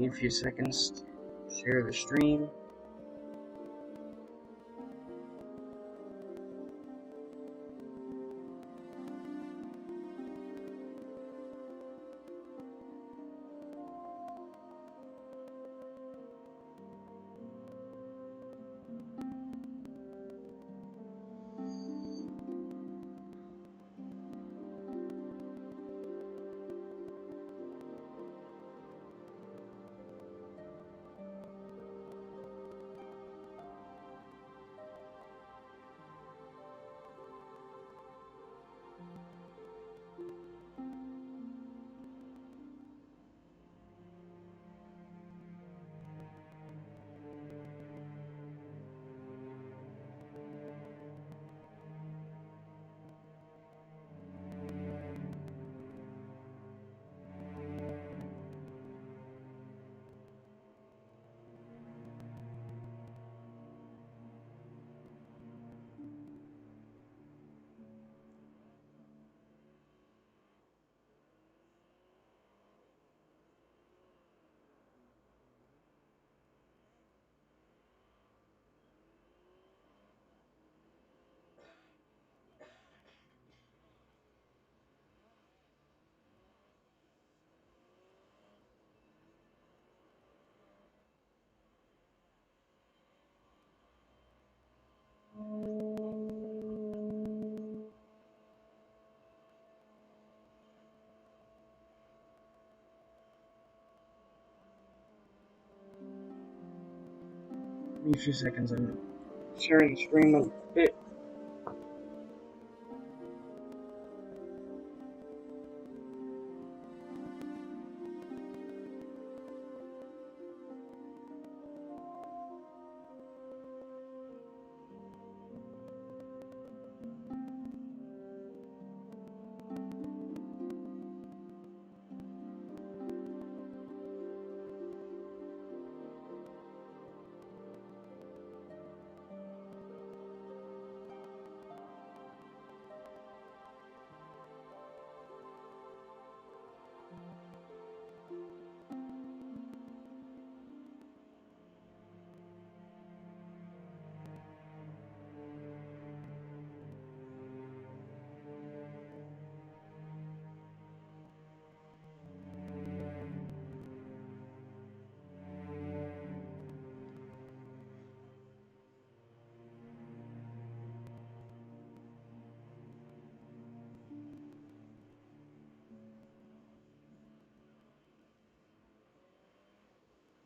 Give a few seconds to share the stream. Give me a few seconds. I'm sharing the stream a bit.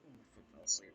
I fell asleep.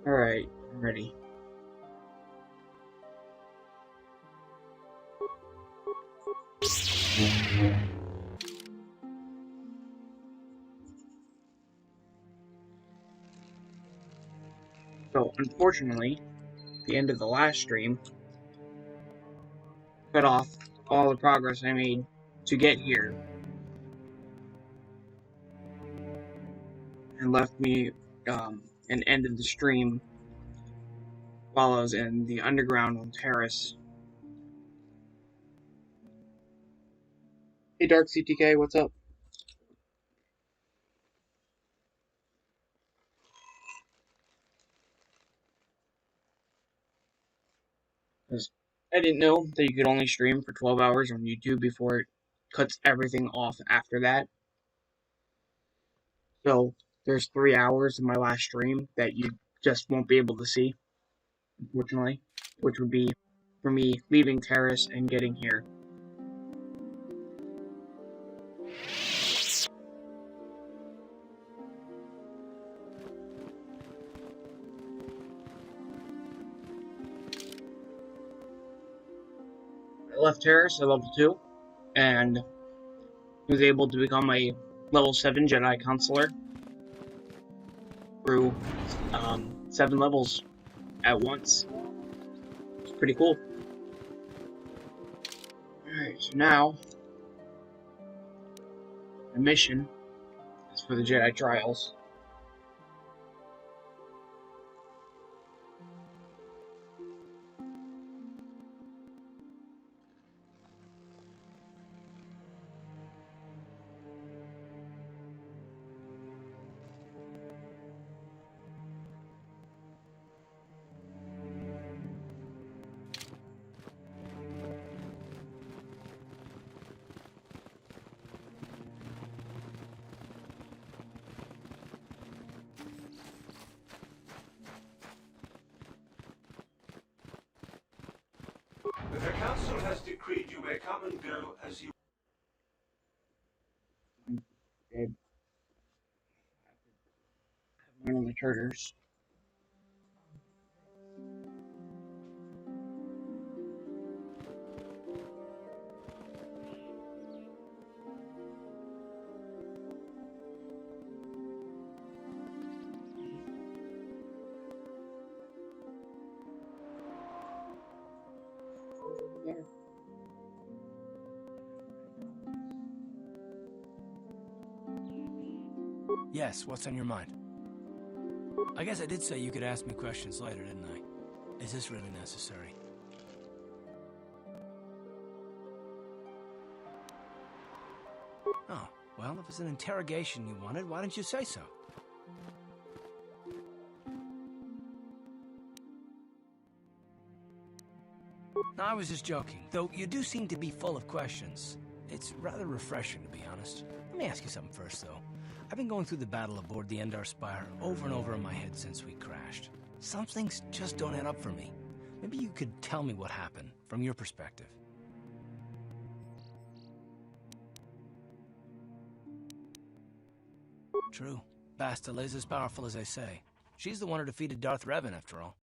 Alright, I'm ready. So, unfortunately, the end of the last stream cut off all the progress I made to get here and left me and ended the stream while I was in the underground on terrace. Hey Dark CTK, what's up? Because I didn't know that you could only stream for 12 hours on YouTube before it cuts everything off after that. So there's 3 hours in my last stream that you just won't be able to see, unfortunately, which would be for me leaving terrace and getting here. I left terrace at level 2 and was able to become a level 7 Jedi Counselor through 7 levels at once. It's pretty cool. Alright, so now the mission is for the Jedi Trials. The council has decreed you may come and go as you... Good. One of the charters. There. Yes, what's on your mind? I guess I did say you could ask me questions later, didn't I? Is this really necessary? Oh, well, if it's an interrogation you wanted, why didn't you say so? No, I was just joking, though you do seem to be full of questions. It's rather refreshing, to be honest. Let me ask you something first, though. I've been going through the battle aboard the Endar Spire over and over in my head since we crashed. Some things just don't add up for me. Maybe you could tell me what happened, from your perspective. True. Bastila is as powerful as they say. She's the one who defeated Darth Revan, after all.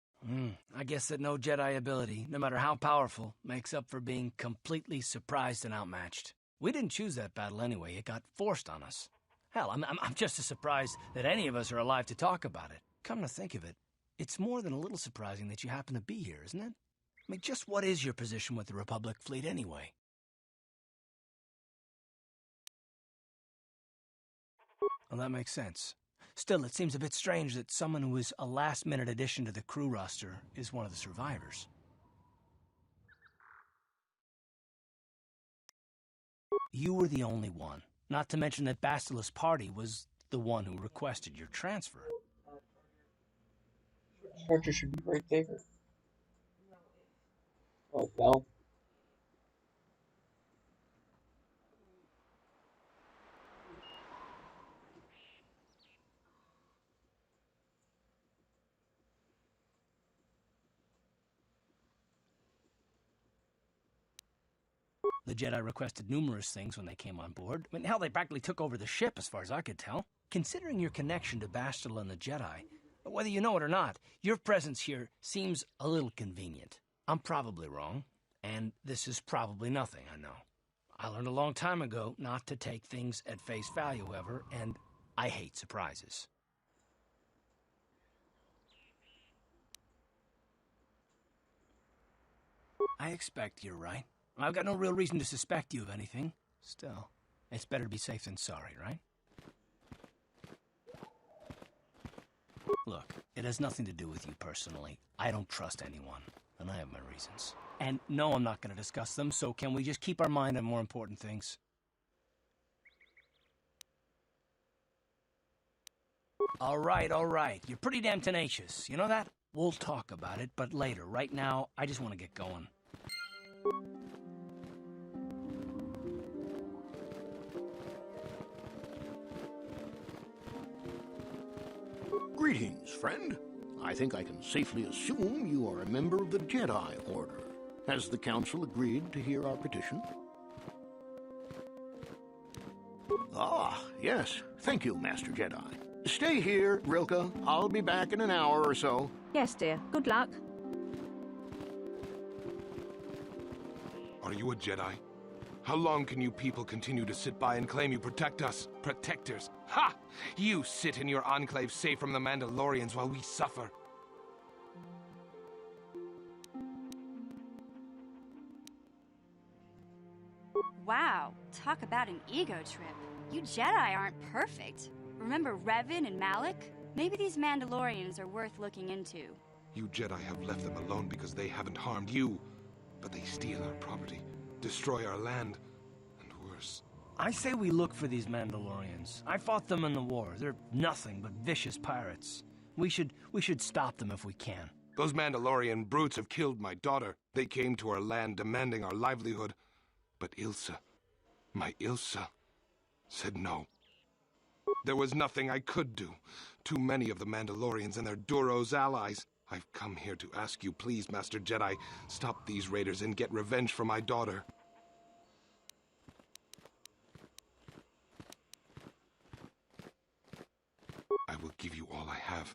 I guess that no Jedi ability, no matter how powerful, makes up for being completely surprised and outmatched. We didn't choose that battle anyway. It got forced on us. Hell, I'm just as surprised that any of us are alive to talk about it. Come to think of it, it's more than a little surprising that you happen to be here, isn't it? I mean, just what is your position with the Republic fleet anyway? Well, that makes sense. Still, it seems a bit strange that someone who is a last-minute addition to the crew roster is one of the survivors. You were the only one. Not to mention that Bastila's party was the one who requested your transfer. Charger should be right there. Oh, well. The Jedi requested numerous things when they came on board. I mean, hell, they practically took over the ship as far as I could tell. Considering your connection to Bastila and the Jedi, Whether you know it or not, your presence here seems a little convenient. I'm probably wrong, and this is probably nothing, I know. I learned a long time ago not to take things at face value, however, and I hate surprises. I expect you're right. I've got no real reason to suspect you of anything. Still, it's better to be safe than sorry, right? Look, it has nothing to do with you personally. I don't trust anyone, and I have my reasons. And no, I'm not going to discuss them, so can we just keep our mind on more important things? All right. You're pretty damn tenacious. You know that? We'll talk about it, but later. Right now, I just want to get going. Greetings, friend. I think I can safely assume you are a member of the Jedi Order. Has the Council agreed to hear our petition? Ah, yes. Thank you, Master Jedi. Stay here, Rilka. I'll be back in an hour or so. Yes, dear. Good luck. Are you a Jedi? How long can you people continue to sit by and claim you protect us? Protectors? Ha! You sit in your enclave safe from the Mandalorians while we suffer. Wow, talk about an ego trip. You Jedi aren't perfect. Remember Revan and Malik? Maybe these Mandalorians are worth looking into. You Jedi have left them alone because they haven't harmed you. But they steal our property, destroy our land, and worse. I say we look for these Mandalorians. I fought them in the war. They're nothing but vicious pirates. We should stop them if we can. Those Mandalorian brutes have killed my daughter. They came to our land demanding our livelihood. But Ilsa, my Ilsa, said no. There was nothing I could do. Too many of the Mandalorians and their Duros allies. I've come here to ask you, please, Master Jedi, stop these raiders and get revenge for my daughter. I will give you all I have.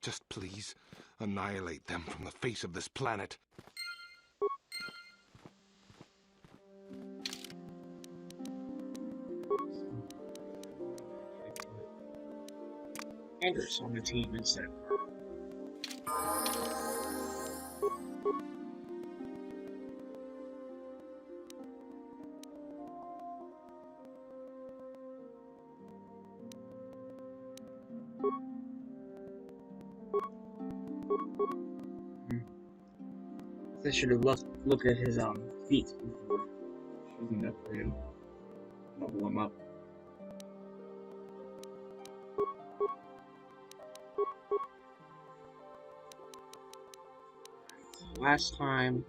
Just please, annihilate them from the face of this planet. Anders on the team instead. I should have looked at his feet before choosing that for him. Level him up. Last time.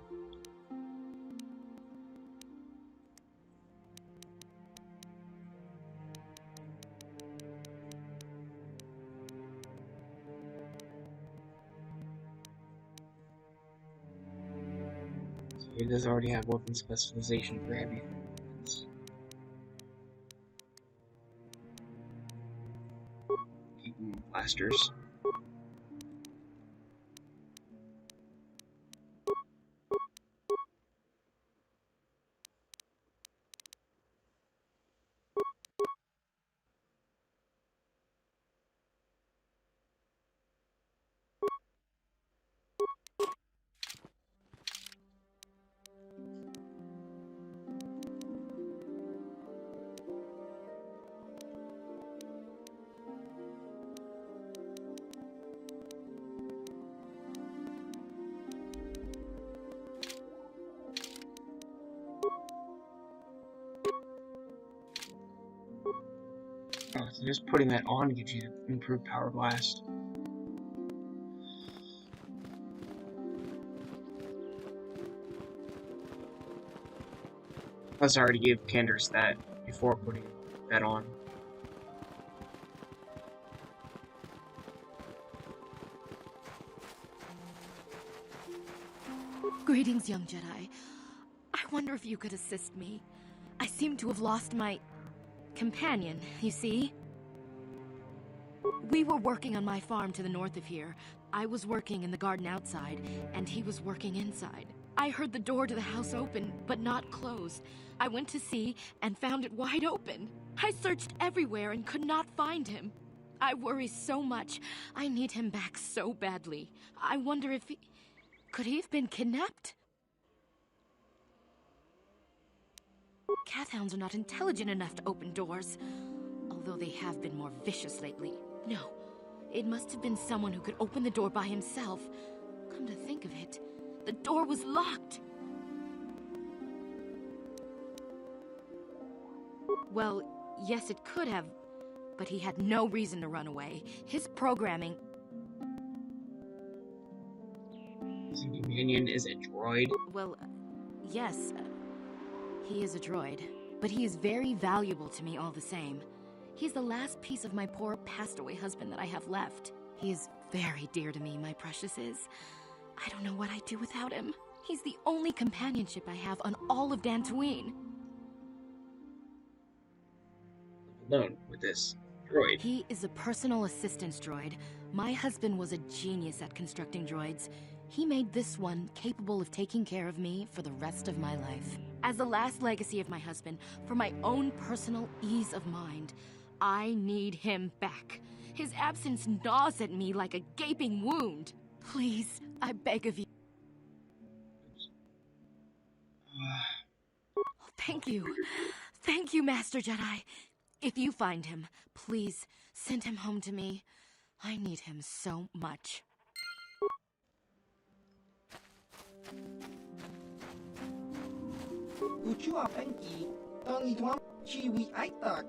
He does already have weapon specialization for heavy weapons. Blasters. Oh, so just putting that on gives you improved power blast. Plus, I already gave Candace that before putting that on. Greetings, young Jedi. I wonder if you could assist me. I seem to have lost my companion, you see? We were working on my farm to the north of here. I was working in the garden outside, and he was working inside. I heard the door to the house open, but not close. I went to see and found it wide open. I searched everywhere and could not find him. I worry so much. I need him back so badly. I wonder if he... Could he have been kidnapped? Cathounds are not intelligent enough to open doors, although they have been more vicious lately. No, it must have been someone who could open the door by himself. Come to think of it, the door was locked. Well, yes, it could have, but he had no reason to run away. His programming... His companion is a droid? Well, yes, he is a droid, but he is very valuable to me all the same. He's the last piece of my poor passed-away husband that I have left. He is very dear to me, my precious is. I don't know what I'd do without him. He's the only companionship I have on all of Dantooine. Alone with this droid. He is a personal assistance droid. My husband was a genius at constructing droids. He made this one capable of taking care of me for the rest of my life. As the last legacy of my husband, for my own personal ease of mind, I need him back. His absence gnaws at me like a gaping wound. Please, I beg of you. Thank you. Thank you, Master Jedi. If you find him, please send him home to me. I need him so much. Uchua Penki, Tony Dwam, Chiwi Aita,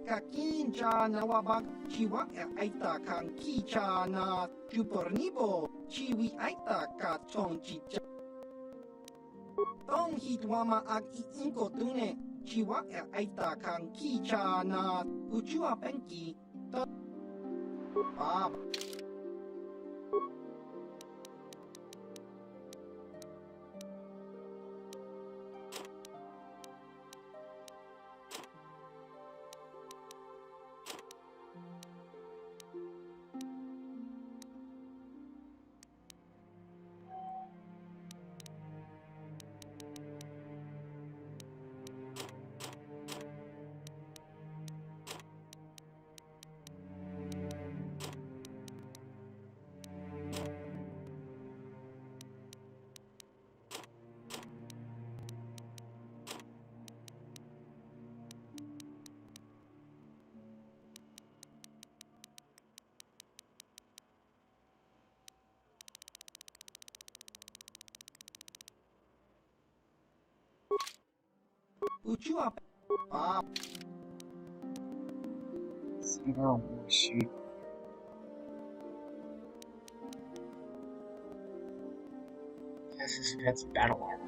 Kakincha Nawabak, Chiwa Aita, Kan Kicha na Jupornibo, Chiwi Aita, Kachon Chicha. Tong Hitwama Ag Inko Tune, Chiwa Aita, Kan Kicha na Uchua Penki, Bab. Uchua Bob. Single war sheep. That's battle armor.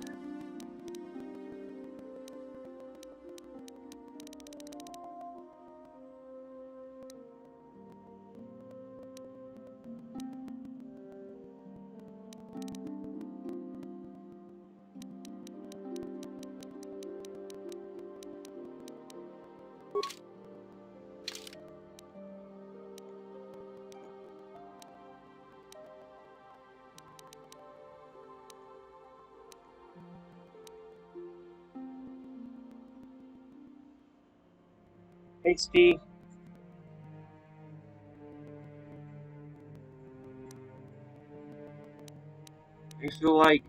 Hey, Steve. I feel like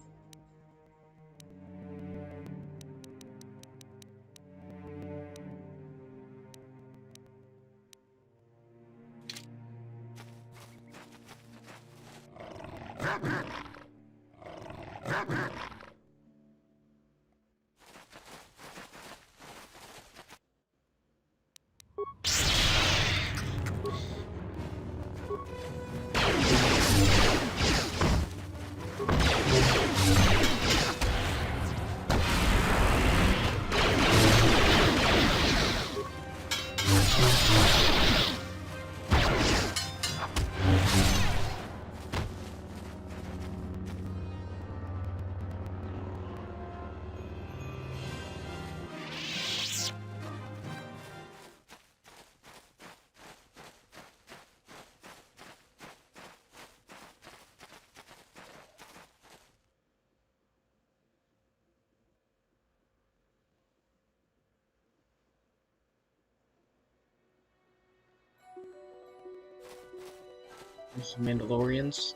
There's some Mandalorians.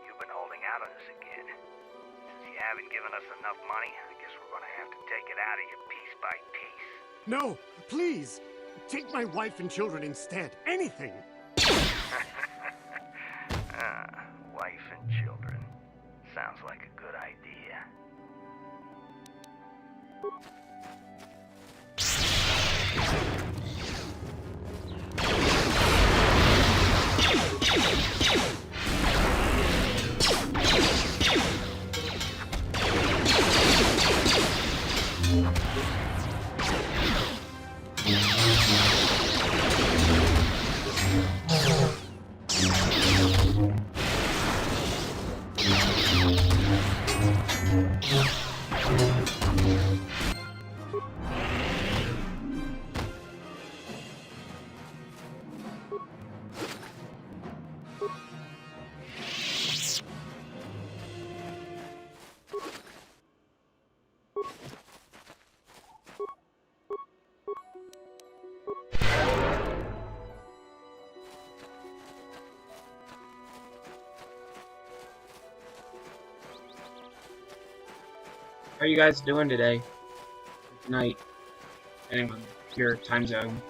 You've been holding out on us again. Since you haven't given us enough money, I guess we're gonna have to take it out of you piece by piece. No, please! Take my wife and children instead. Anything! Wife and children. Sounds like a good idea. How are you guys doing today? Tonight? Anyone, your time zone.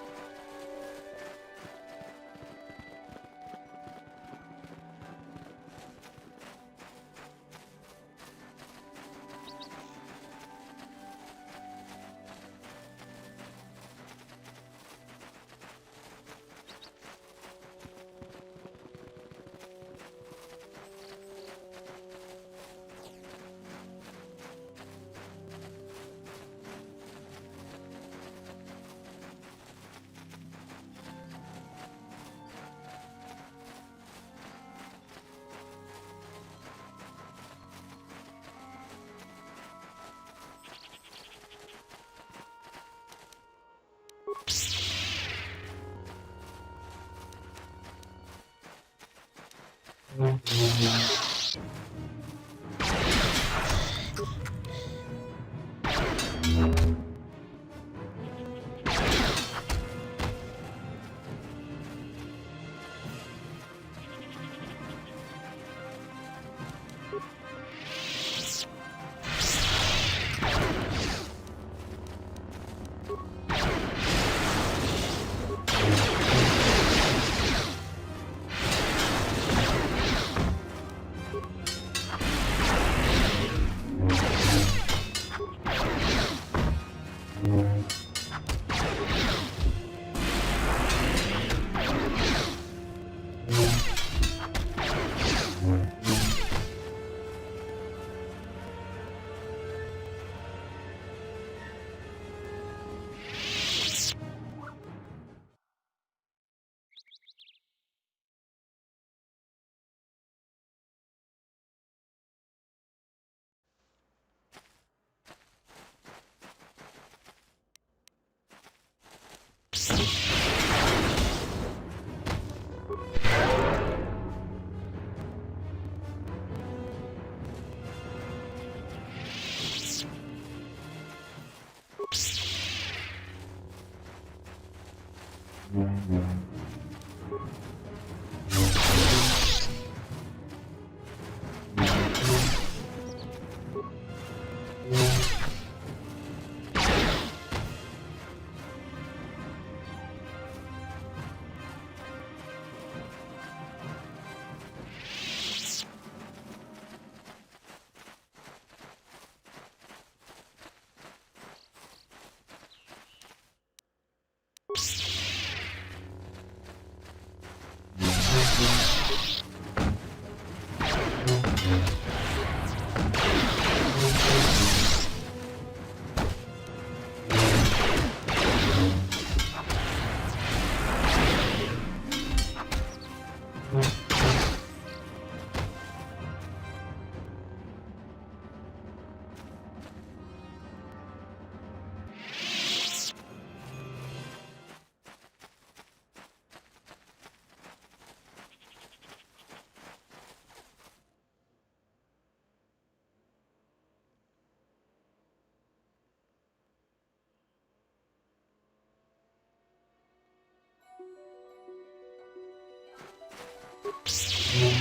Yeah,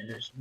there's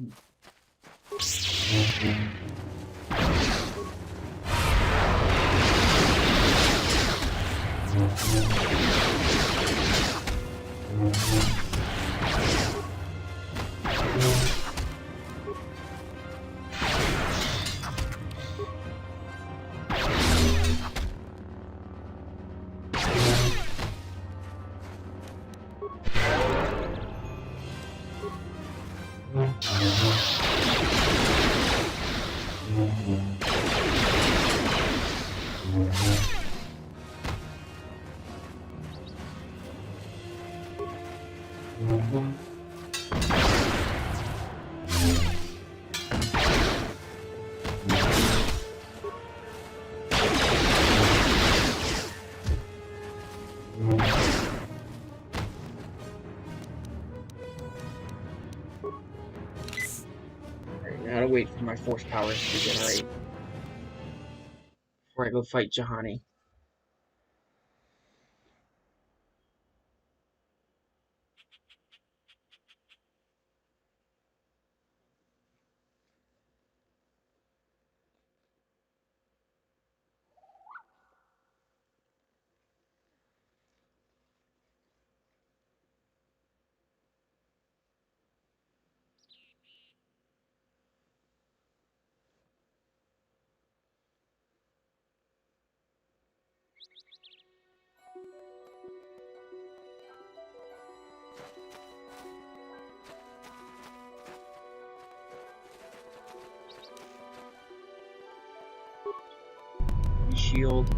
I gotta wait for my force powers to regenerate before I go fight Juhani. Shield.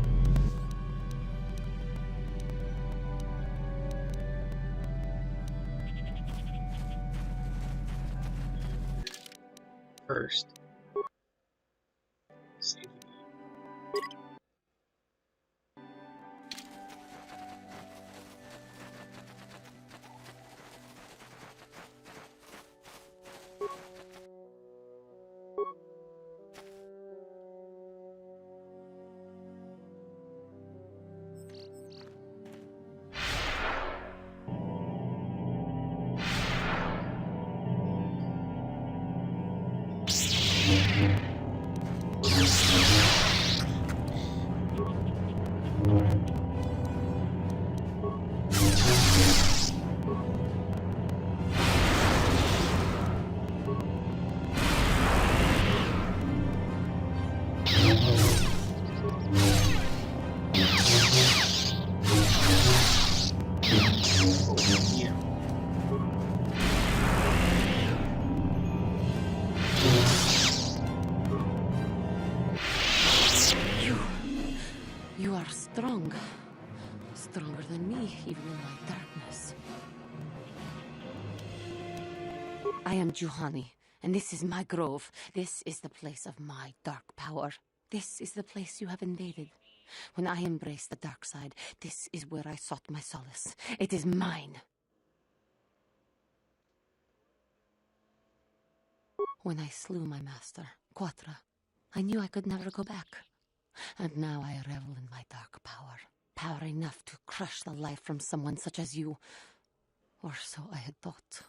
First. Save. You are strong. Stronger than me, even in my darkness. I am Juhani, and this is my grove. This is the place of my dark power. This is the place you have invaded. When I embraced the dark side, this is where I sought my solace. It is mine. When I slew my master, Quatra, I knew I could never go back. And now I revel in my dark power. Power enough to crush the life from someone such as you. Or so I had thought.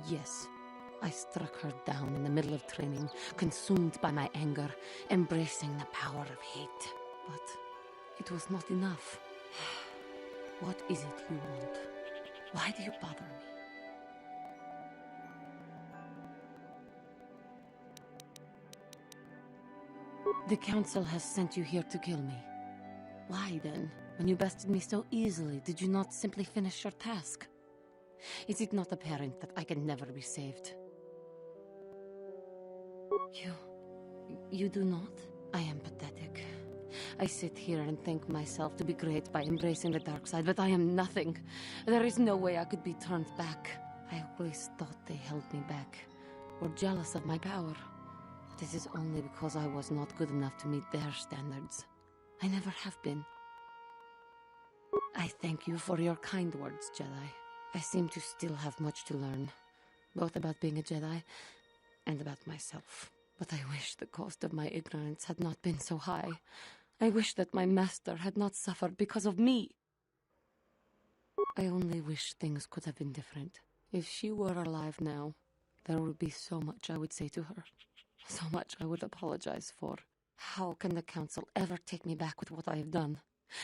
Yes, I struck her down in the middle of training, consumed by my anger, embracing the power of hate. But it was not enough. What is it you want? Why do you bother me? The Council has sent you here to kill me. Why then, when you bested me so easily, did you not simply finish your task? Is it not apparent that I can never be saved? You do not? I am pathetic. I sit here and think myself to be great by embracing the dark side, but I am nothing. There is no way I could be turned back. I always thought they held me back, or jealous of my power. This is only because I was not good enough to meet their standards. I never have been. I thank you for your kind words, Jedi. I seem to still have much to learn, both about being a Jedi and about myself. But I wish the cost of my ignorance had not been so high. I wish that my master had not suffered because of me. I only wish things could have been different. If she were alive now, there would be so much I would say to her. So much I would apologize for. How can the Council ever take me back with what I have done?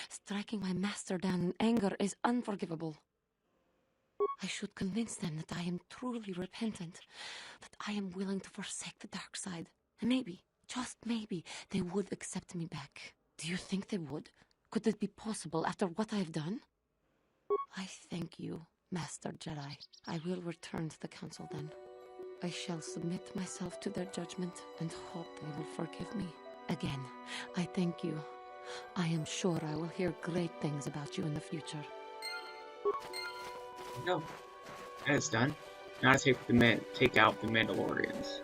Striking my master down in anger is unforgivable. I should convince them that I am truly repentant, that I am willing to forsake the dark side. And maybe, just maybe, they would accept me back. Do you think they would? Could it be possible after what I have done? I thank you, Master Jedi. I will return to the Council then. I shall submit myself to their judgment and hope they will forgive me. Again, I thank you. I am sure I will hear great things about you in the future. No, that's done. Now take out the Mandalorians.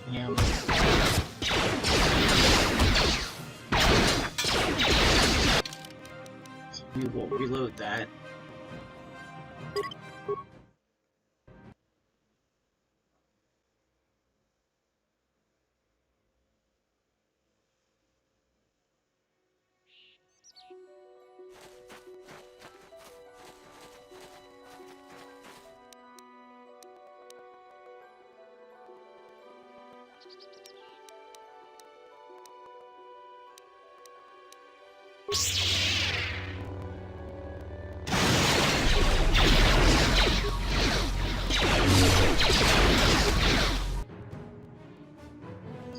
Yeah. We will reload that.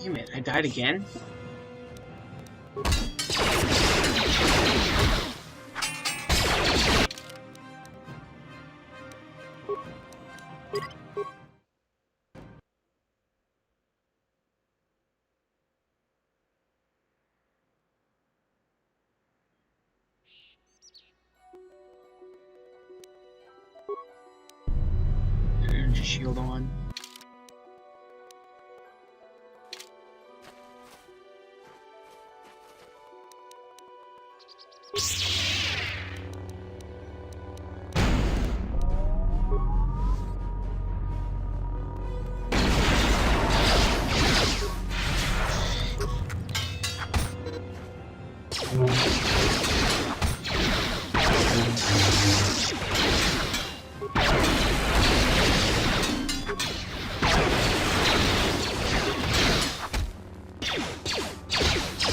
Damn it, I died again? Energy shield on.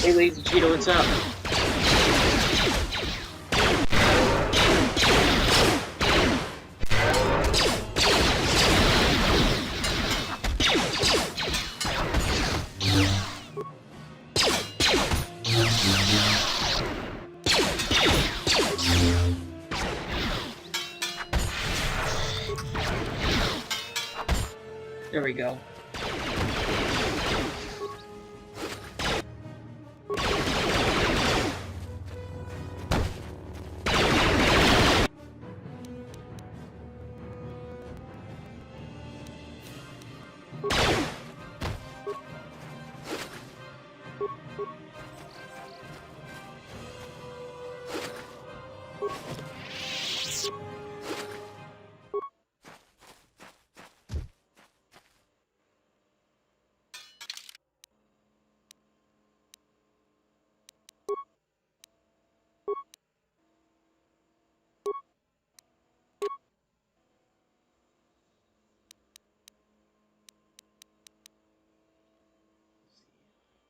Hey, Lazy Cheeto, what's up? There we go.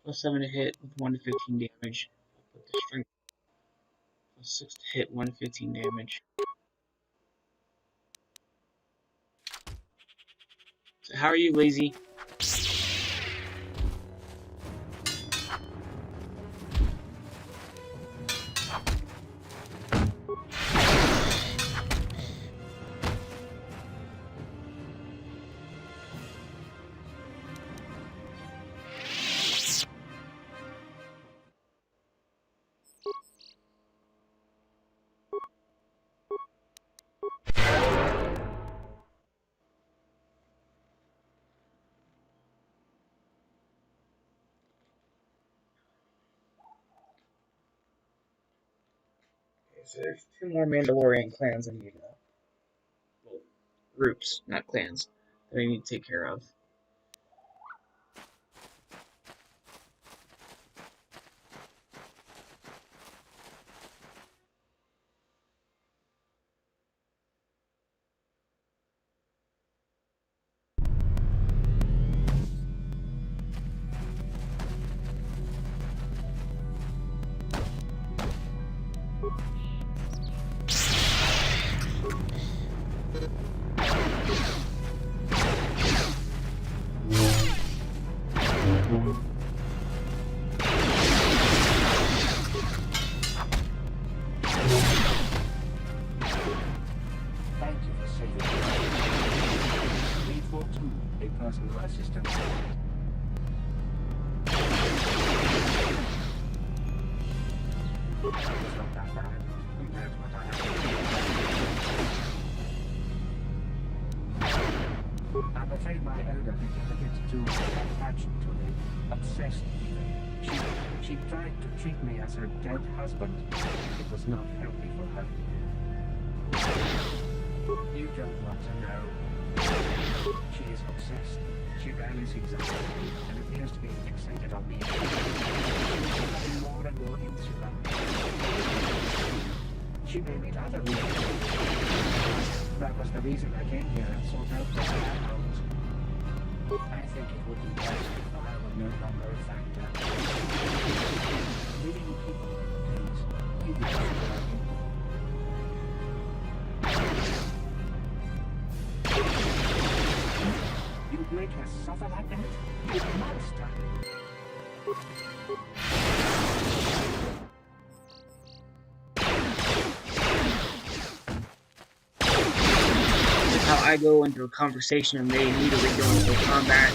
Plus 7 to hit with 1 to 15 damage. I'll put the strength. Plus 6 to hit, 1 to 15 damage. So how are you, Lazy? So there's 2 more Mandalorian clans I need to know. Well, groups, not clans, that I need to take care of. Thank you for saving me. Need for two, a personal assistant. It's not that bad compared to what I have. I'm afraid my elder became a bit too attached to me, obsessed even. She tried to treat me as her dead husband. It was not healthy for her. You don't want to know. She is obsessed. She rarely sees us, and appears to be fixated on me. Becoming more and more insular. She may meet other reasons. That was the reason I came here and sought out the assholes. I think it would be best if I were no longer a factor. Living people, please. You need to learn. You'd make her suffer like that? You monster! How I go into a conversation and they immediately go into combat.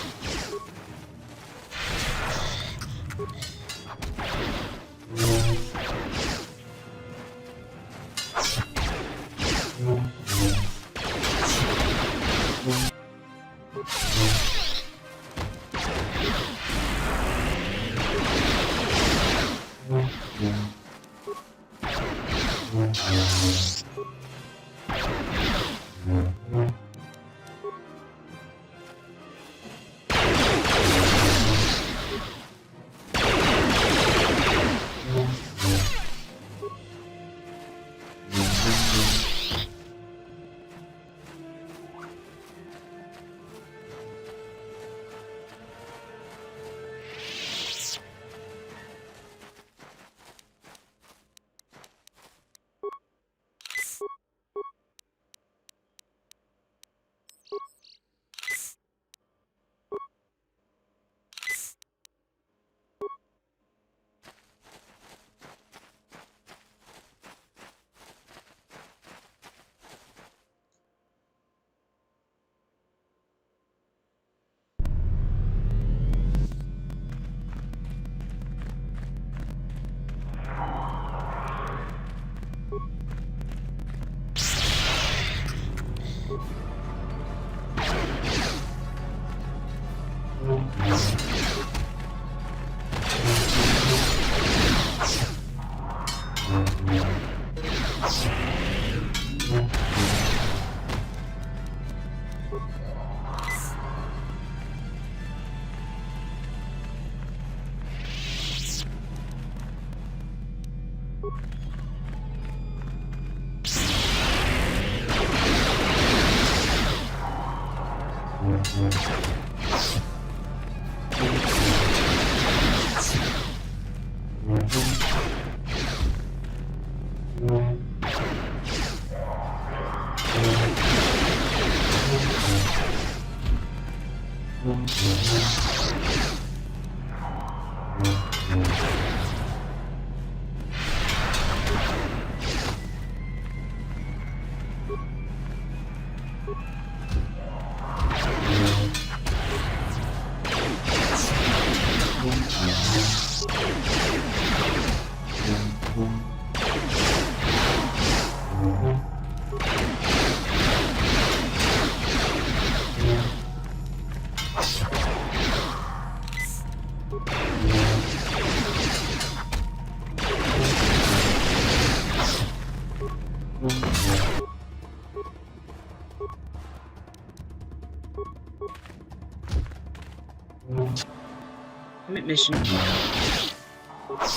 Mission.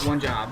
One job.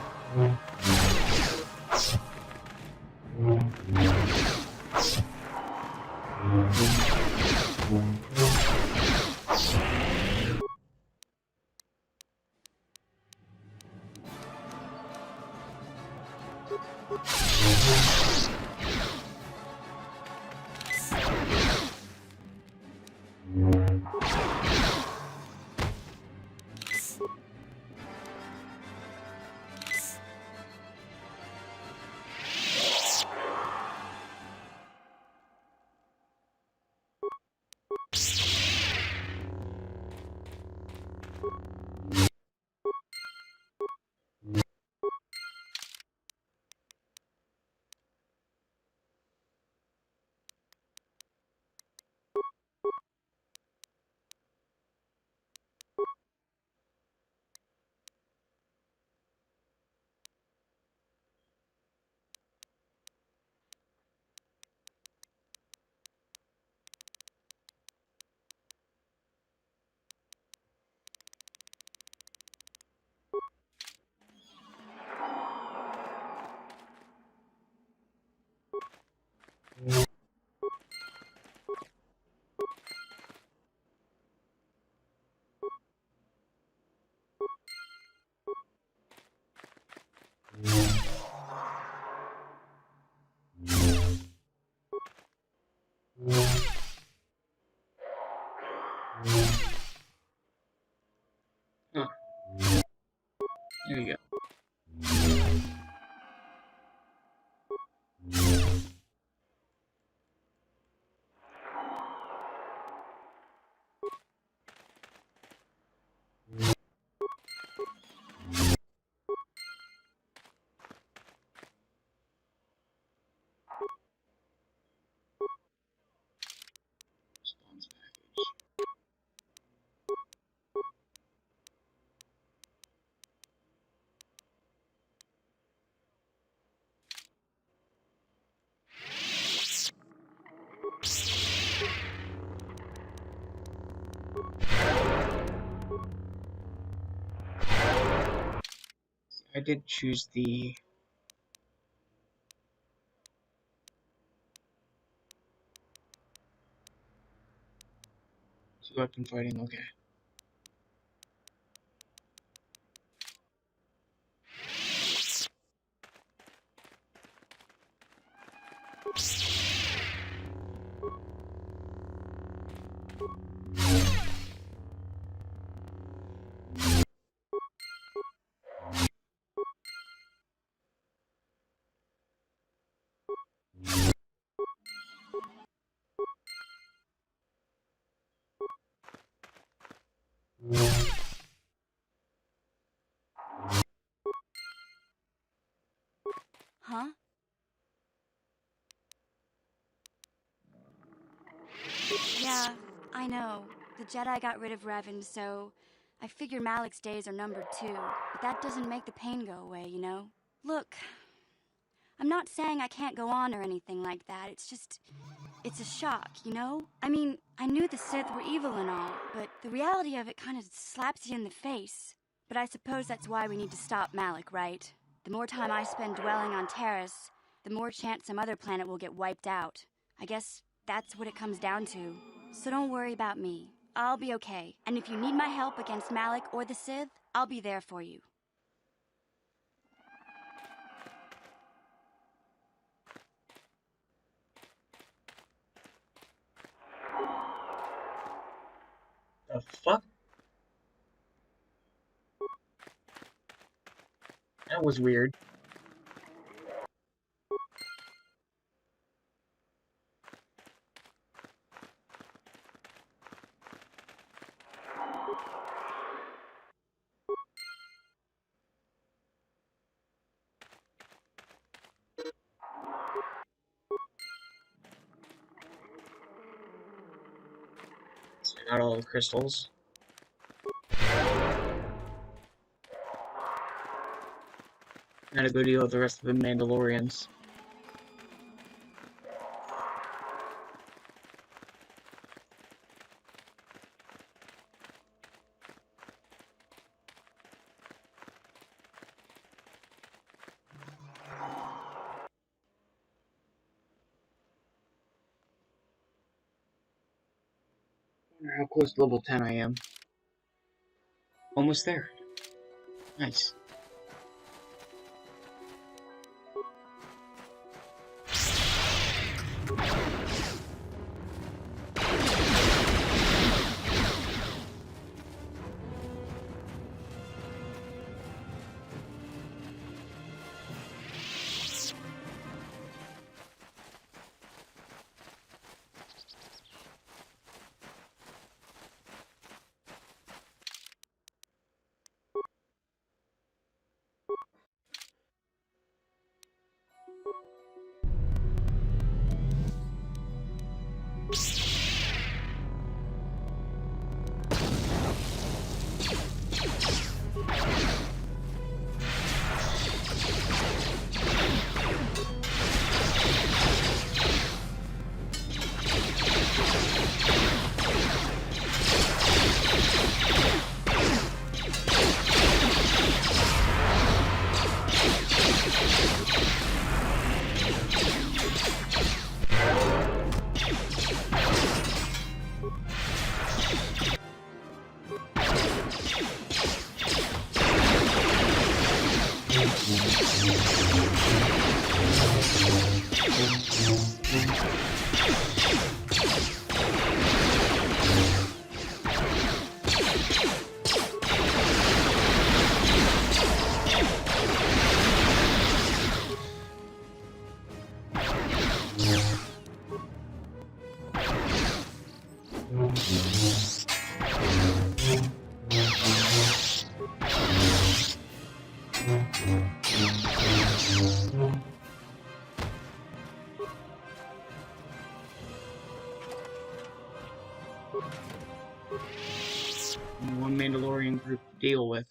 Huh. There you go. Response package. I did choose the weapon fighting, okay. Huh? Yeah, I know. The Jedi got rid of Revan, so I figure Malik's days are numbered too. But that doesn't make the pain go away, you know? Look, I'm not saying I can't go on or anything like that. It's just, it's a shock, you know? I mean, I knew the Sith were evil and all, but the reality of it kind of slaps you in the face. But I suppose that's why we need to stop Malik, right? The more time I spend dwelling on Terrace, the more chance some other planet will get wiped out. I guess that's what it comes down to. So don't worry about me. I'll be okay. And if you need my help against Malik or the Sith, I'll be there for you. The fuck? That was weird. So I got all the crystals. Gotta go deal with the rest of the Mandalorians. I wonder how close to level 10 I am. Almost there. Nice. One Mandalorian group to deal with.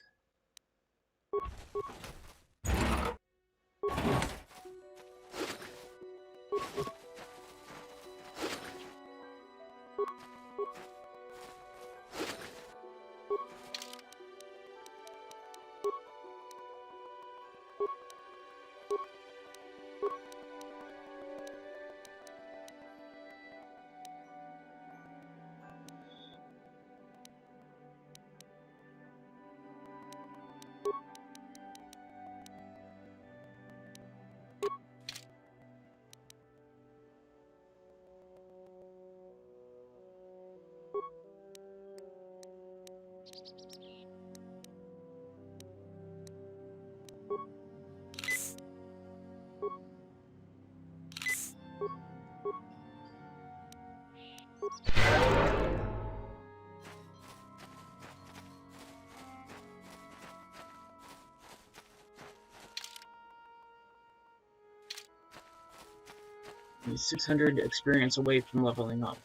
He's 600 experience away from leveling up.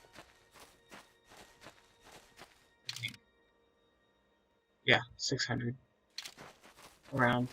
Yeah, 600. Around.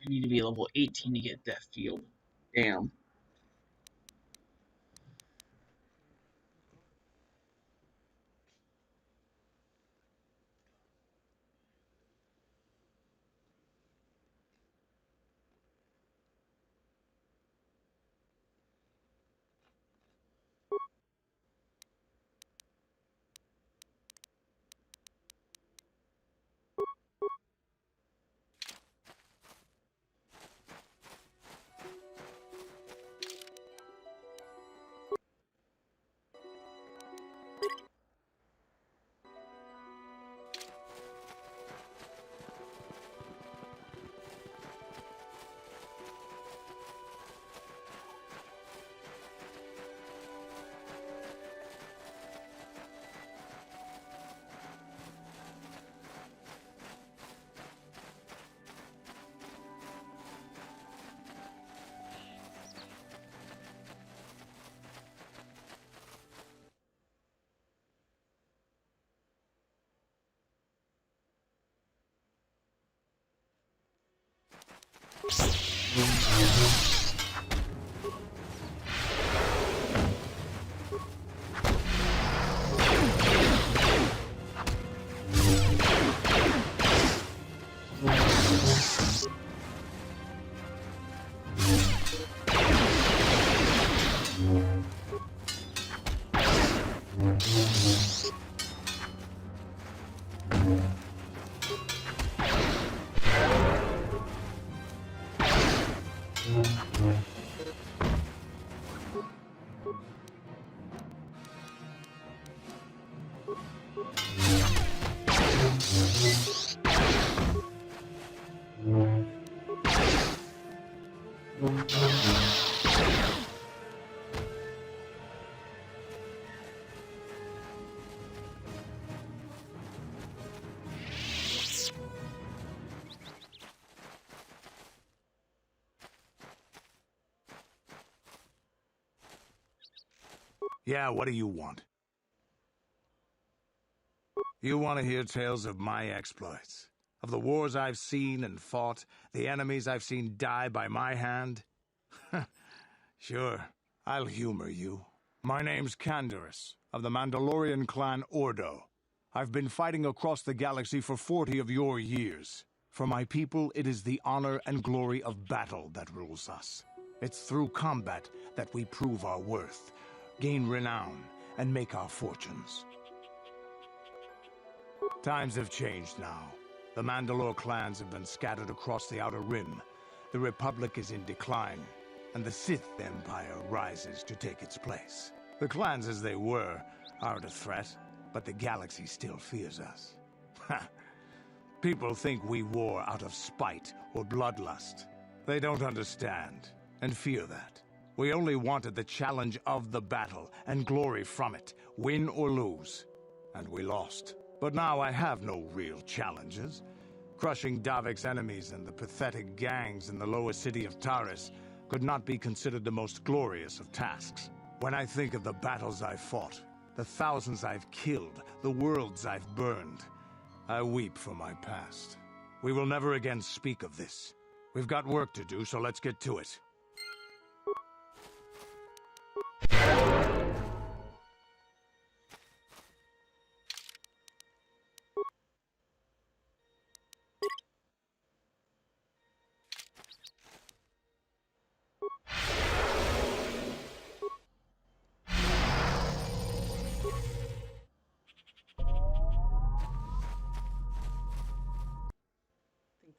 I need to be level 18 to get Death Field. Damn. Yeah, what do you want? You want to hear tales of my exploits? Of the wars I've seen and fought, the enemies I've seen die by my hand? Sure, I'll humor you. My name's Canderous, of the Mandalorian clan Ordo. I've been fighting across the galaxy for 40 of your years. For my people, it is the honor and glory of battle that rules us. It's through combat that we prove our worth, gain renown, and make our fortunes. Times have changed now. The Mandalore clans have been scattered across the Outer Rim. The Republic is in decline, and the Sith Empire rises to take its place. The clans as they were aren't a threat, but the galaxy still fears us. People think we war out of spite or bloodlust. They don't understand, and fear that. We only wanted the challenge of the battle, and glory from it, win or lose. And we lost. But now I have no real challenges. Crushing Davik's enemies and the pathetic gangs in the lower city of Taris could not be considered the most glorious of tasks. When I think of the battles I've fought, the thousands I've killed, the worlds I've burned, I weep for my past. We will never again speak of this. We've got work to do, so let's get to it.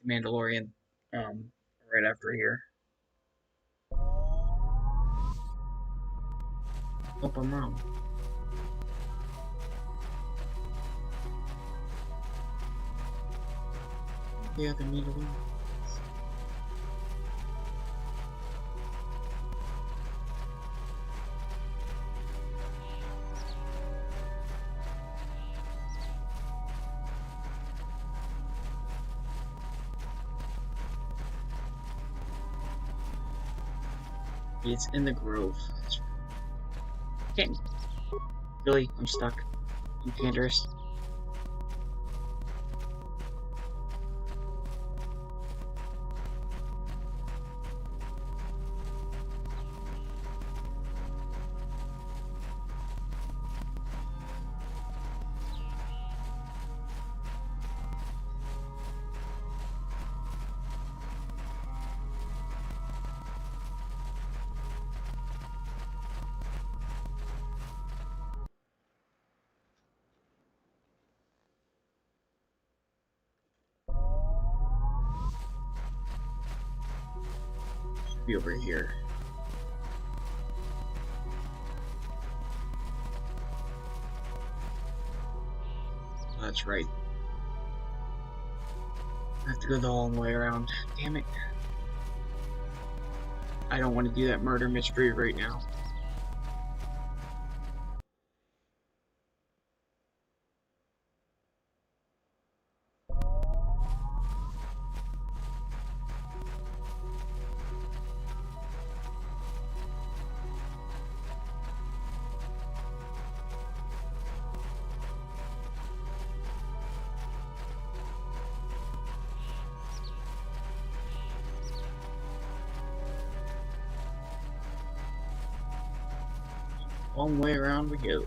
Mandalorian, right after here. Hope I'm wrong. The other Mandalorian. It's in the grove. Okay. Really? I'm stuck. I'm Canderous. Be over here. That's right. I have to go the long way around. Damn it. I don't want to do that murder mystery right now. Long way around we go.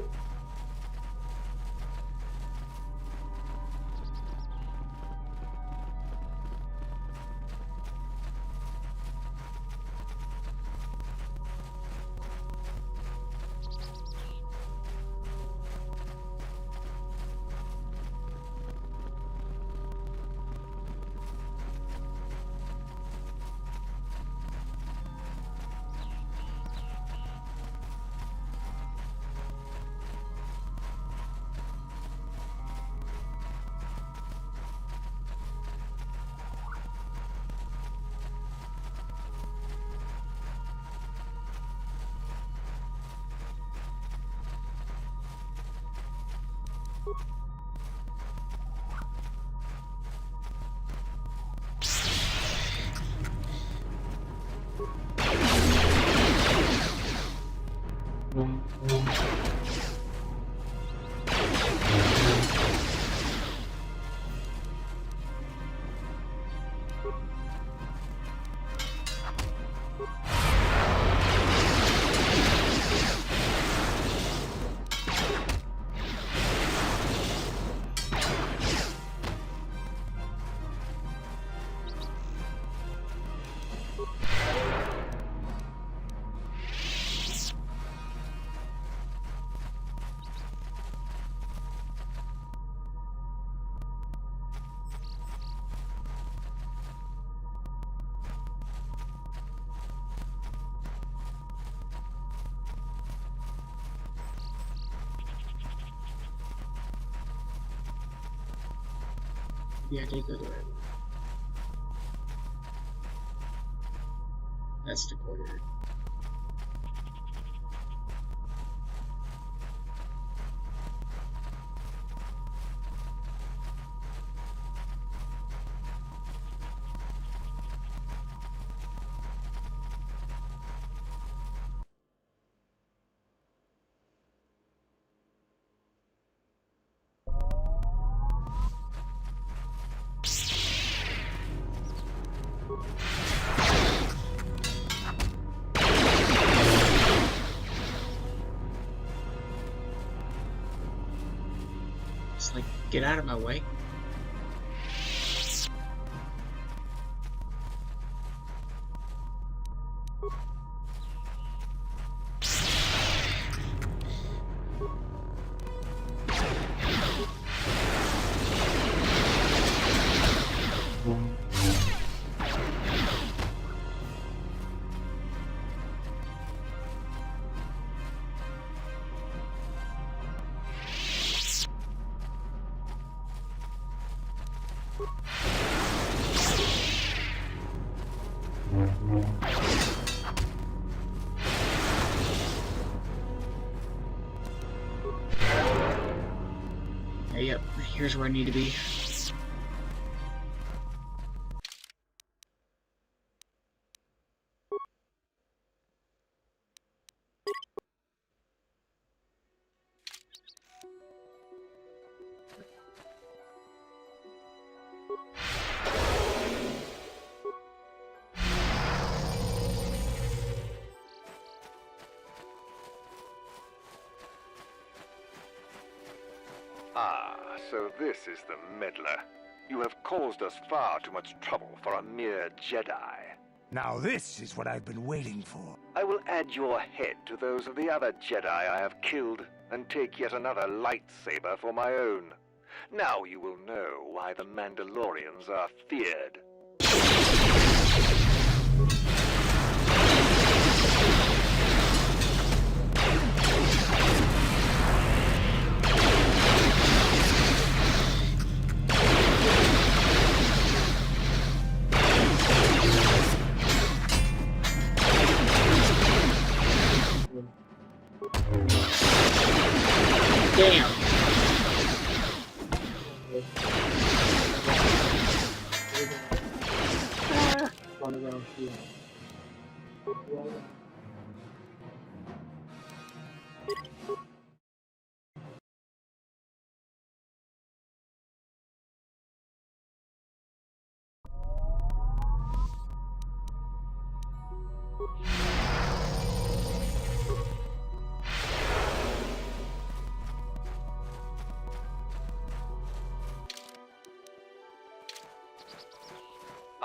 Yeah, take the door. That's the corridor. Just like, get out of my way. Yep, here's where I need to be. Ah, so this is the meddler. You have caused us far too much trouble for a mere Jedi. Now this is what I've been waiting for. I will add your head to those of the other Jedi I have killed, and take yet another lightsaber for my own. Now you will know why the Mandalorians are feared. Damn.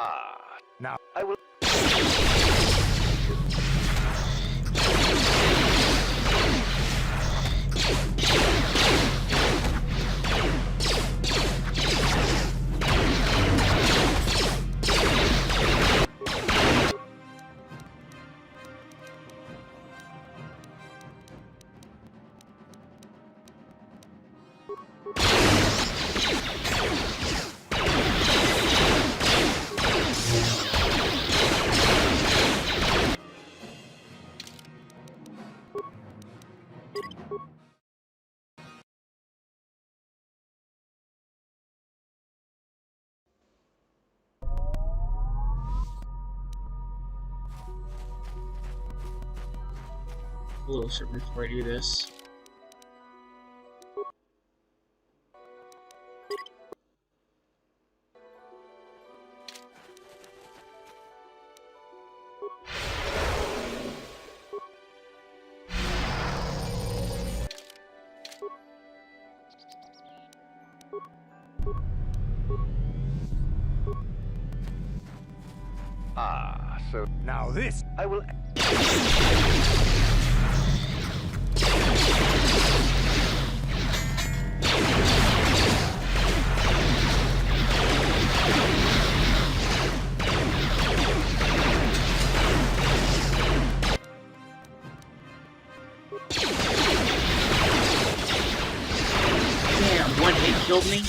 Ah, now I will... A little certain before I do this. Ah, so... Now this... I will... Damn, one hit killed me.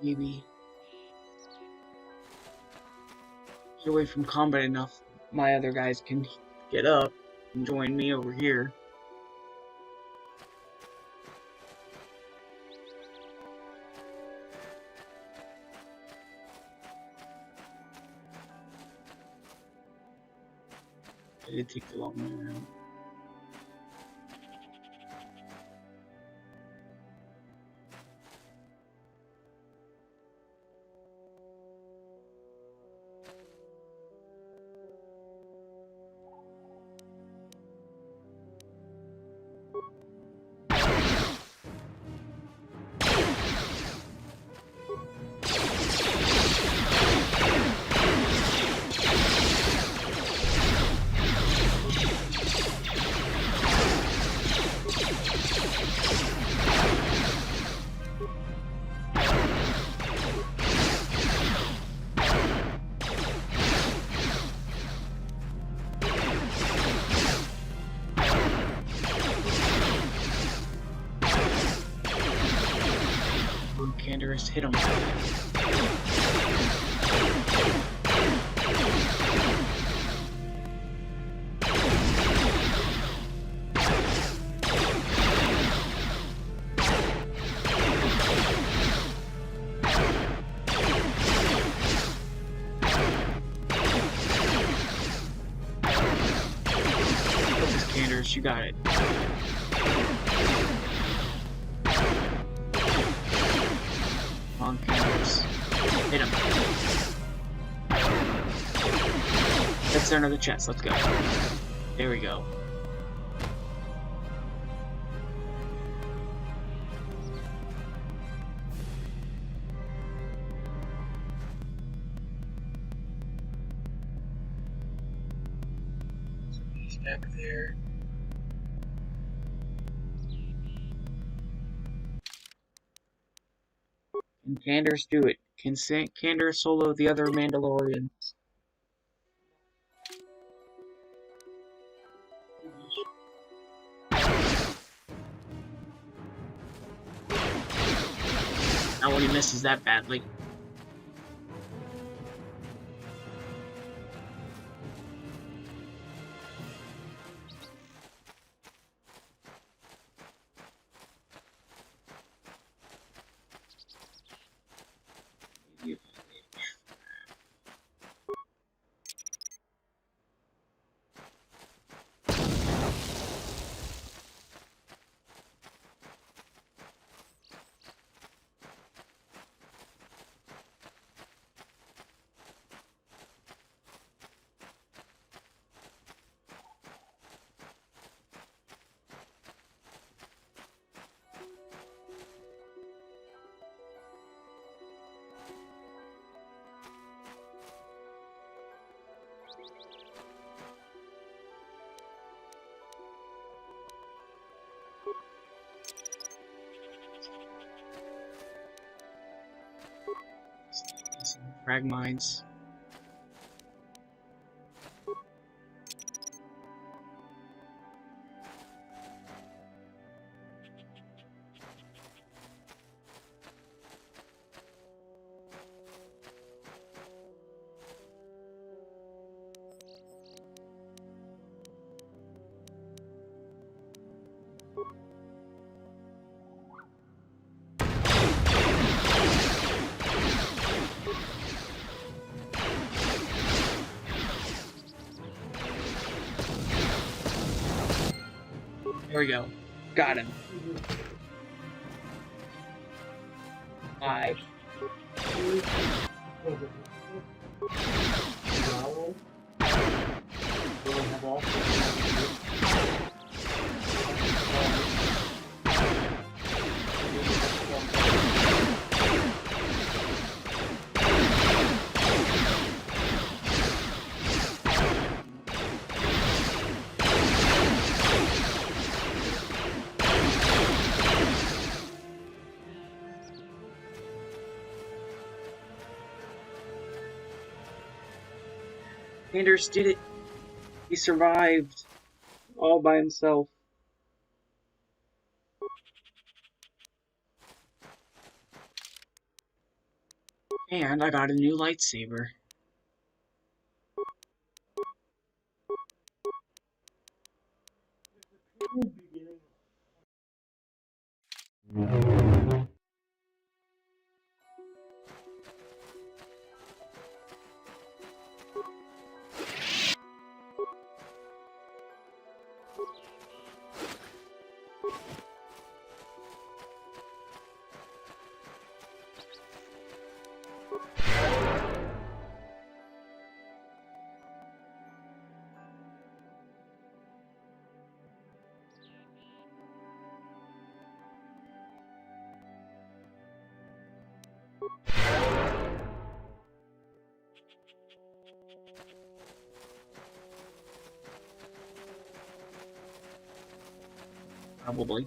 Maybe get away from combat enough, my other guys can get up and join me over here. I did take the long way around. Canderous, hit him. Canderous, you got it. Hit him. That's center of the chest. Let's go. There we go. So he's back there. Can Canderous do it? Can Canderous solo the other Mandalorians? Not when he misses that badly. Frag mines. There we go. Got him. 5. Anders did it. He survived all by himself. And I got a new lightsaber. Probably.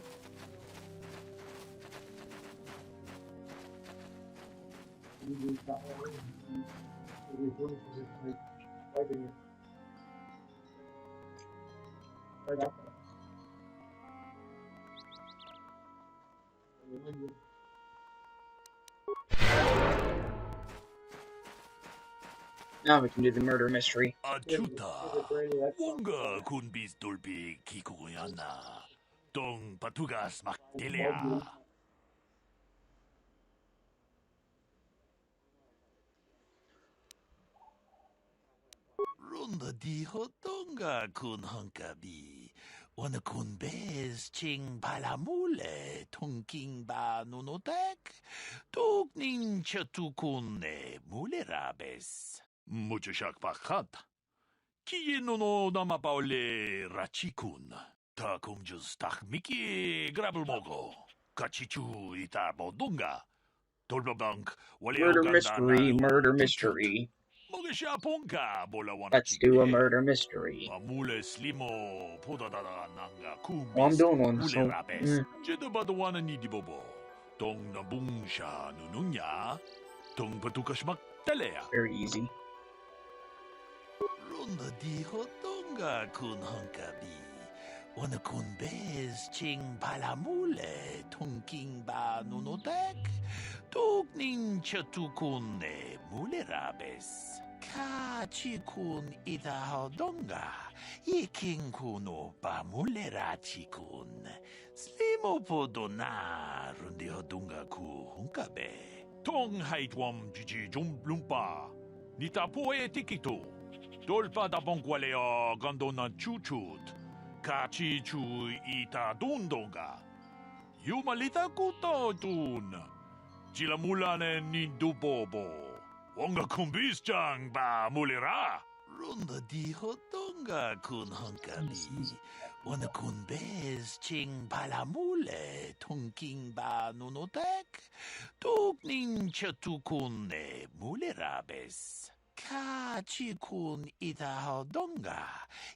Now we can do the murder mystery. Achuta, wonga kun bis dolbi kikuyana, dong patugas makdelia. Runda di hotonga kun hunkabi, wana kun bez ching palamule, tongking ba nunotek, togning chatukune mulerabes. Mucho shak bakat. Kieno no namapaule rachikun. Ta kumjus tak miki grabelmogo. Kachichu ita bodunga. Tolbabank wale Murder mystery, murder mystery. Mogesha ponka bola wana. Let's do a murder mystery. Mamule slimo podadada nanga kumbis. Well, I'm doing one, so... Jeda badawana ni dibobo. Tong nabungsha nununya. Tong patukashmak telea. Very easy. Runda di hotonga kun hunkabi. Wana kun bez ching palamule. Tongking ba nunotek. Togning chatukune mulerabes. Kachi kun ita hodonga. Iking kuno ba mulerachi kun. Slimo podona rundi hodonga ku hunkabe. Tong haitwam jiji jumblumpa. Nita poe tikito. Dolpa da bonkwaleo gandona chuchut. Kachi chu ita dundonga. Yumalita kuto tun. Chilamulane ni dubobo. Wonga kumbis chang ba mulira. Runda di hotonga kun hunkabi. Wana kun bez ching palamule. Tongking ba nunotek. Togning chatukune mulerabes. Kachi kun ita hodonga.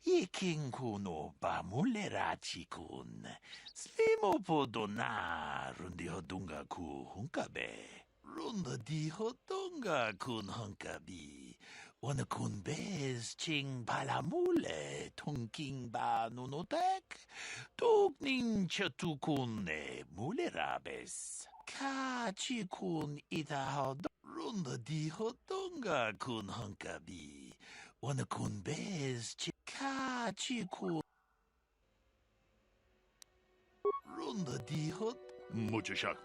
Iking kuno ba mulerachi kun. Slimo podona rundi hodonga ku hunkabe. Runda di hodonga kun hunkabi. Wana kun bez ching palamule. Tongking ba nunotek. Togning chatukune mulerabes. Kachi kun ita hodonga. Runda di hodonga kun hunkabi. Wana kun bez kachi kun. Runda di hot. Mucho shak.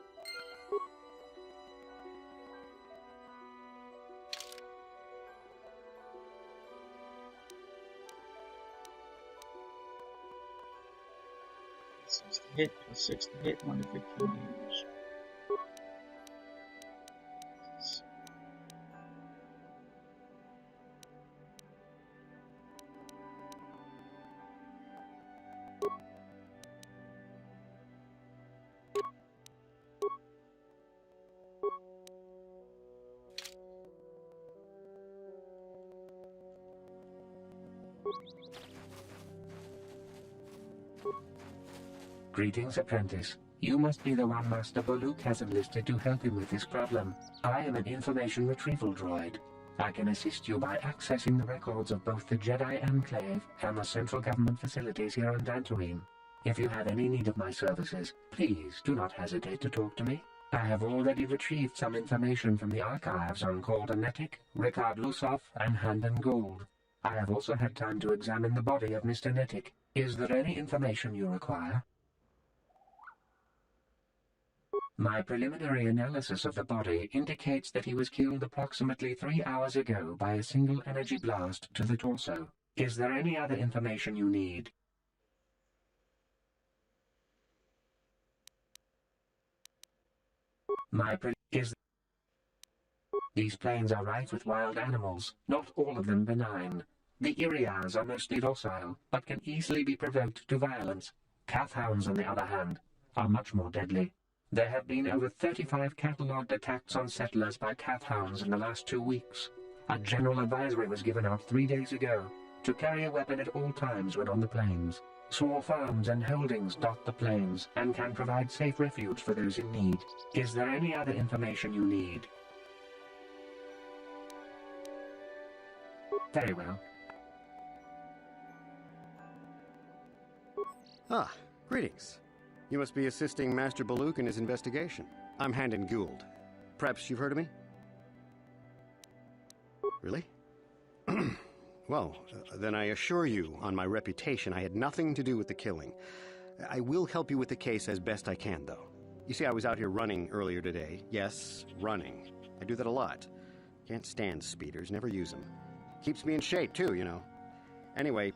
Six to hit, plus 6 to hit, 1 to 15 damage. Greetings, apprentice. You must be the one Master Baluk has enlisted to help him with this problem. I am an information retrieval droid. I can assist you by accessing the records of both the Jedi Enclave and the central government facilities here on Dantooine. If you have any need of my services, please do not hesitate to talk to me. I have already retrieved some information from the archives on Netic, Ricard Lusoff, and Handon Gould. I have also had time to examine the body of Mr. Netic. Is there any information you require? My preliminary analysis of the body indicates that he was killed approximately 3 hours ago by a single energy blast to the torso. Is there any other information you need? These plains are rife with wild animals, not all of them benign. The Irias are mostly docile, but can easily be provoked to violence. Cathounds, on the other hand, are much more deadly. There have been over 35 catalogued attacks on settlers by cathounds in the last 2 weeks. A general advisory was given out 3 days ago to carry a weapon at all times when on the plains. Small farms and holdings dot the plains and can provide safe refuge for those in need. Is there any other information you need? Very well. Ah, greetings. You must be assisting Master Baluk in his investigation. I'm Handon Gould. Perhaps you've heard of me? Really? Well, then I assure you, on my reputation, I had nothing to do with the killing. I will help you with the case as best I can, though. You see, I was out here running earlier today. Yes, running. I do that a lot. Can't stand speeders, never use them. Keeps me in shape, too, you know. Anyway,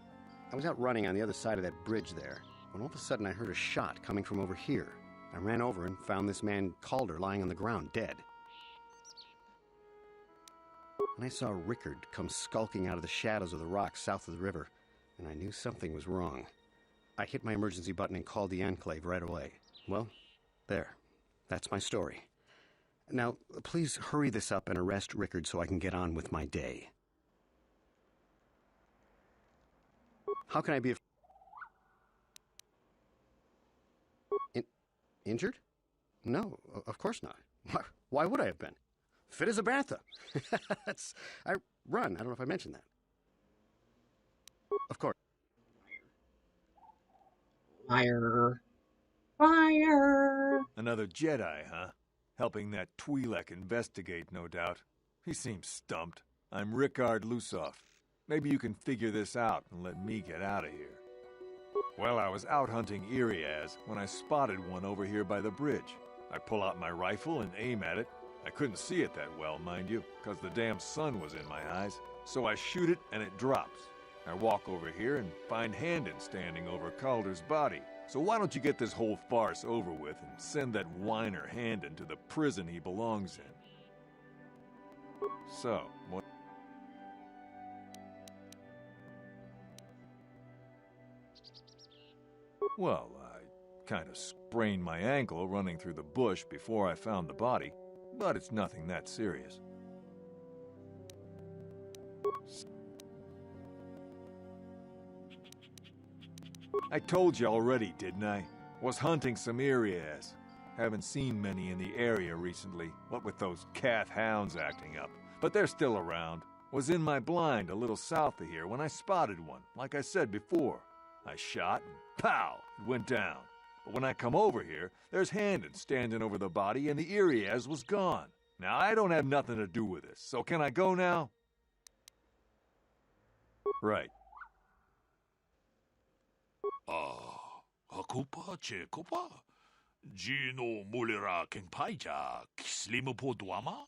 I was out running on the other side of that bridge there, when all of a sudden I heard a shot coming from over here. I ran over and found this man Calder lying on the ground, dead. And I saw Rickard come skulking out of the shadows of the rocks south of the river, and I knew something was wrong. I hit my emergency button and called the Enclave right away. Well, there. That's my story. Now, please hurry this up and arrest Rickard so I can get on with my day. How can I be injured? No, of course not. Why would I have been? Fit as a bantha. I run. I don't know if I mentioned that. Of course. Fire. Fire! Another Jedi, huh? Helping that Twi'lek investigate, no doubt. He seems stumped. I'm Ricard Lusoff. Maybe you can figure this out and let me get out of here. Well, I was out hunting Irias when I spotted one over here by the bridge. I pull out my rifle and aim at it. I couldn't see it that well, mind you, because the damn sun was in my eyes. So I shoot it and it drops. I walk over here and find Handon standing over Calder's body. So why don't you get this whole farce over with and send that whiner Handon to the prison he belongs in? So, what? Well, I kind of sprained my ankle running through the bush before I found the body, but it's nothing that serious. I told you already, didn't I? Was hunting some Irias. Haven't seen many in the area recently, what with those Cath hounds acting up. But they're still around. Was in my blind a little south of here when I spotted one, like I said before. I shot and pow, it went down. But when I come over here, there's Handon standing over the body and the Irias was gone. Now, I don't have nothing to do with this, so can I go now? Right. Hakupa Chekopa? Gino Mulira Kengpaija, Kislimupo Duama?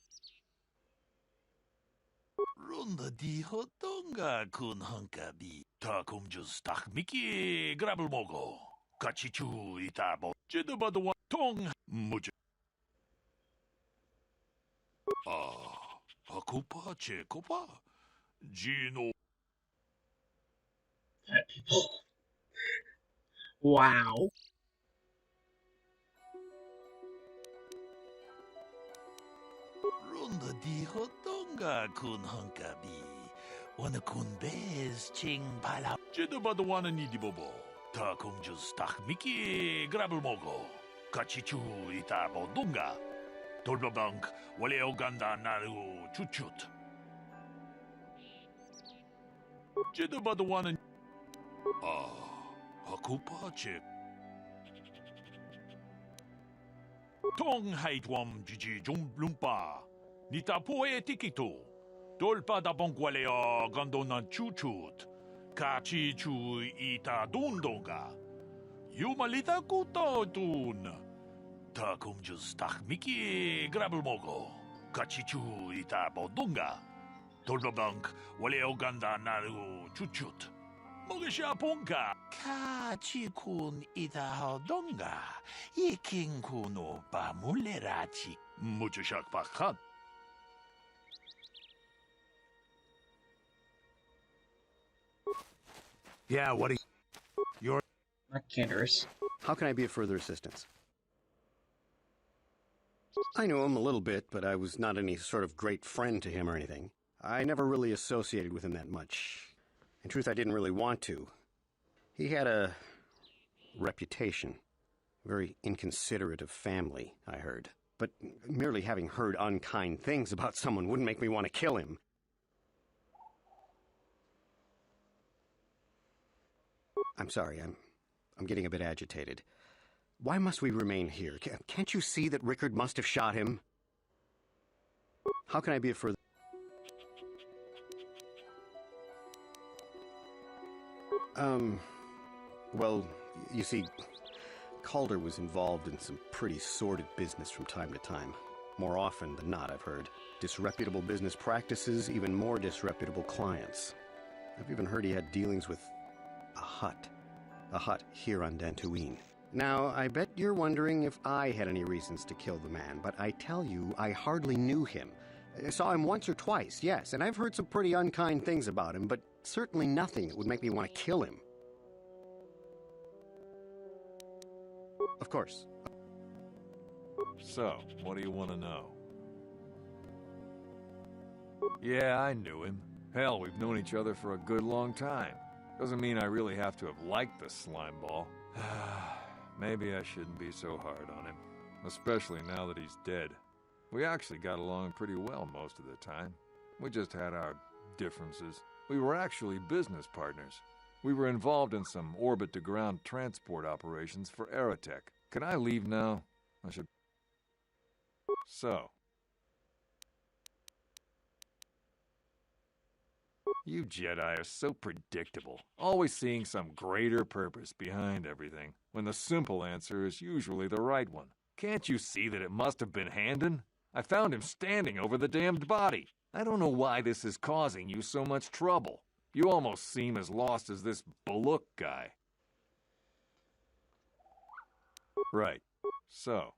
Runda di hotonga kun hunkabi. Takum just takmiki grabble mogo. Kachichu itabo. Jedabadwa tong muja. Hakupa Chekopa? Gino. Wow. Runda di hotonga kun hunkabi. Wana kun bez ching pala. Jedabadwana nidibobo. Takum just takmiki grabble mogo. Kachichu itabo dunga. Tolbabank wale oganda naru chuchut. Jedabadwana. Hakupa chip. Tong haitwam jiji jum lumpa. Nita poe tikito. Dolpa da bongualeo gondonan chuchut. Kachi chu ita dundonga. Yumalita kuto tun. Ta kumjus tak miki grabelmogo. Kachi chu ita bodunga. Dolpa bank waleo ganda naru chuchut. Mogisha punka. Kachi kun ita hodonga. Iking kuno pa mulerachi. Mucho shak pakhan. Yeah, what do you... You're... Not Canderous. How can I be of further assistance? I knew him a little bit, but I was not any sort of great friend to him or anything. I never really associated with him that much. In truth, I didn't really want to. He had a reputation. Very inconsiderate of family, I heard. But merely having heard unkind things about someone wouldn't make me want to kill him. I'm sorry, I'm getting a bit agitated. Why must we remain here? Can't you see that Rickard must have shot him? How can I be of further... Well, you see, Calder was involved in some pretty sordid business from time to time. More often than not, I've heard. Disreputable business practices, even more disreputable clients. I've even heard he had dealings with a hut here on Dantooine. Now, I bet you're wondering if I had any reasons to kill the man, but I tell you, I hardly knew him. I saw him once or twice, yes, and I've heard some pretty unkind things about him, but certainly nothing that would make me want to kill him. Of course. So, what do you want to know? Yeah, I knew him. Hell, we've known each other for a good long time. Doesn't mean I really have to have liked the slimeball. Maybe I shouldn't be so hard on him. Especially now that he's dead. We actually got along pretty well most of the time. We just had our differences. We were actually business partners. We were involved in some orbit-to-ground transport operations for Aerotech. Can I leave now? I should... So... You Jedi are so predictable, always seeing some greater purpose behind everything, when the simple answer is usually the right one. Can't you see that it must have been Handon? I found him standing over the damned body. I don't know why this is causing you so much trouble. You almost seem as lost as this Baluk guy. Right. So.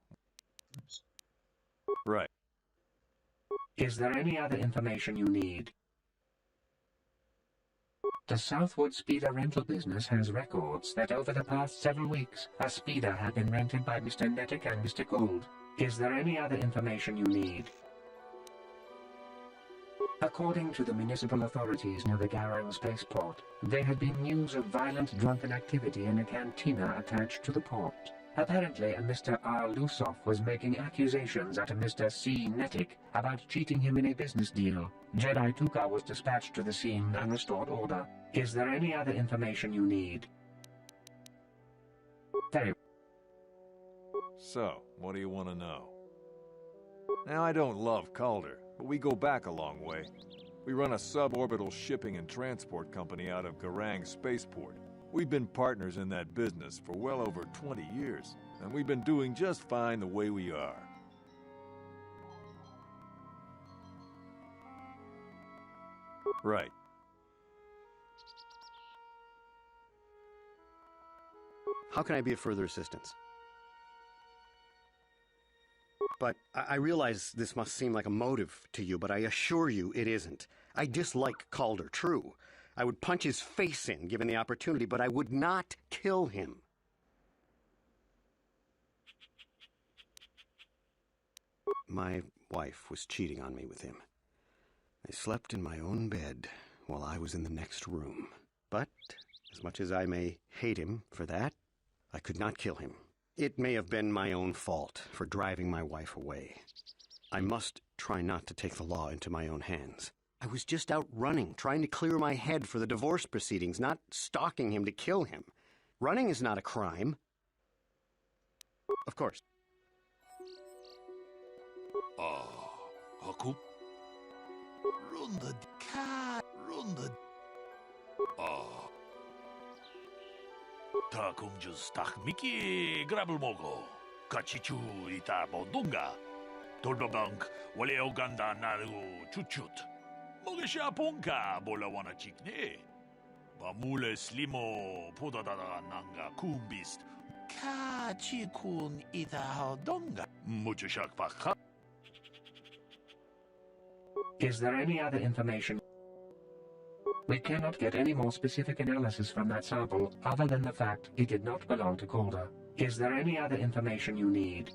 Right. Is there any other information you need? The Southwood Speeder rental business has records that over the past several weeks, a speeder had been rented by Mr. Nettic and Mr. Gould. Is there any other information you need? According to the municipal authorities near the Garang spaceport, there had been news of violent drunken activity in a cantina attached to the port. Apparently, a Mr. R. Lusoff was making accusations at a Mr. C. Nettic about cheating him in a business deal. Jedi Tuka was dispatched to the scene and restored order. Is there any other information you need? Very... So, what do you want to know? Now, I don't love Calder, but we go back a long way. We run a suborbital shipping and transport company out of Garang Spaceport. We've been partners in that business for well over 20 years, and we've been doing just fine the way we are. Right. How can I be of further assistance? But I realize this must seem like a motive to you, but I assure you it isn't. I dislike Calder, true. I would punch his face in, given the opportunity, but I would not kill him. My wife was cheating on me with him. I slept in my own bed while I was in the next room. But, as much as I may hate him for that, I could not kill him. It may have been my own fault for driving my wife away. I must try not to take the law into my own hands. I was just out running, trying to clear my head for the divorce proceedings, not stalking him to kill him. Running is not a crime. Of course. Hakup. Runda ka. Runda. Ta kung just tak Mickey grabel mogo. Kachichu ita bodunga. Tolbabank wale oganda naru chuchut. Mogesha ponka bola wana chikne. Bamule slimo podadada nanga kumbist. Kachikun ita hodonga. Mucho shakpaka. Is there any other information? We cannot get any more specific analysis from that sample other than the fact it did not belong to Calder. Is there any other information you need?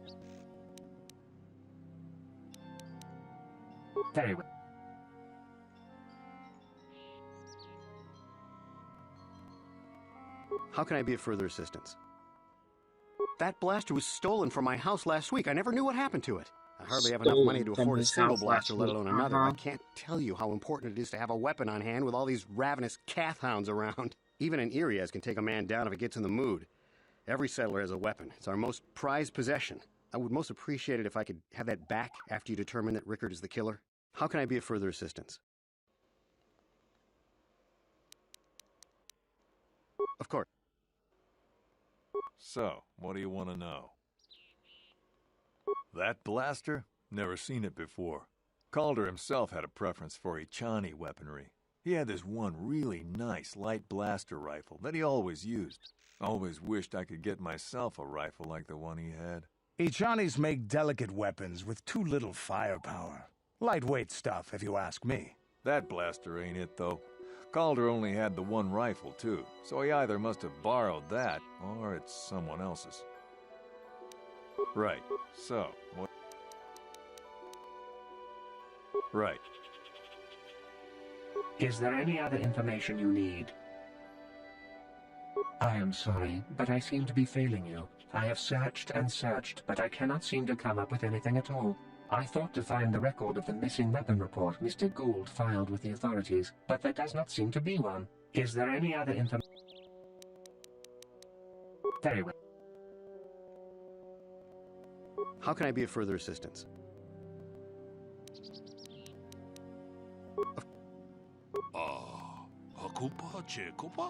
Very well. How can I be of further assistance? That blaster was stolen from my house last week. I never knew what happened to it. I hardly have enough money to afford a single blaster, let alone another. I can't tell you how important it is to have a weapon on hand with all these ravenous cath hounds around. Even an Eevee can take a man down if it gets in the mood. Every settler has a weapon. It's our most prized possession. I would most appreciate it if I could have that back after you determine that Rickard is the killer. How can I be of further assistance? Of course. So, what do you want to know? That blaster? Never seen it before. Calder himself had a preference for Echani weaponry. He had this one really nice light blaster rifle that he always used. Always wished I could get myself a rifle like the one he had. Echanis make delicate weapons with too little firepower. Lightweight stuff, if you ask me. That blaster ain't it, though. Calder only had the one rifle, too, so he either must have borrowed that, or it's someone else's. Right, so, what? Right. Is there any other information you need? I am sorry, but I seem to be failing you. I have searched and searched, but I cannot seem to come up with anything at all. I thought to find the record of the missing weapon report Mr. Gould filed with the authorities, but there does not seem to be one. Is there any other information? Very well. How can I be of further assistance? Hakupa chekopa.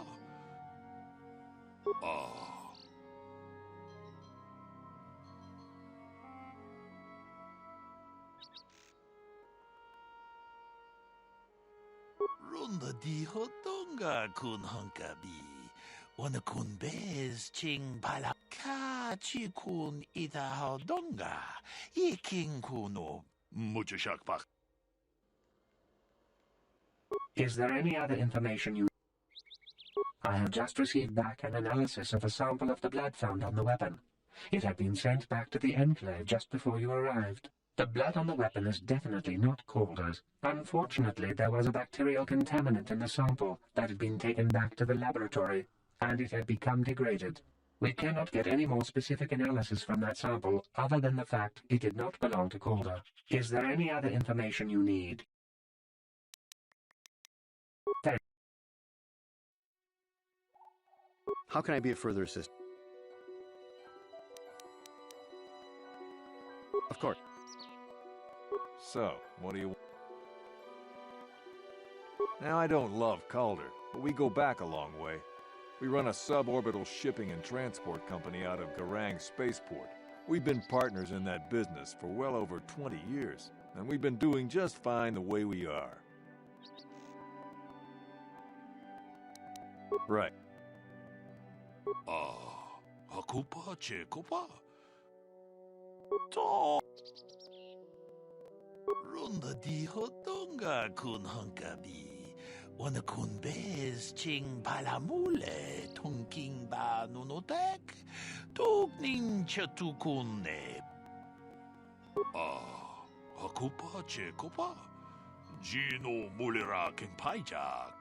Runda di hodonga kun hunkabi. Wana kun bez ching pala ka chi kun ita hodonga. Iking kuno mucho shakpak. Is there any other information you... I have just received back an analysis of a sample of the blood found on the weapon. It had been sent back to the Enclave just before you arrived. The blood on the weapon is definitely not Calder's. Unfortunately, there was a bacterial contaminant in the sample that had been taken back to the laboratory, and it had become degraded. We cannot get any more specific analysis from that sample other than the fact it did not belong to Calder. Is there any other information you need? How can I be of further assistance? Of course. So, what do you want? Now, I don't love Calder, but we go back a long way. We run a suborbital shipping and transport company out of Garang Spaceport. We've been partners in that business for well over 20 years, and we've been doing just fine the way we are. Right. Hakupa chekopa. To. Runda di hodonga kun hunkabi. Wana kun bez ching palamule tunking ba nunotek. Tukning chatukune. Hakupa chekopa. Gino mulera king paijak.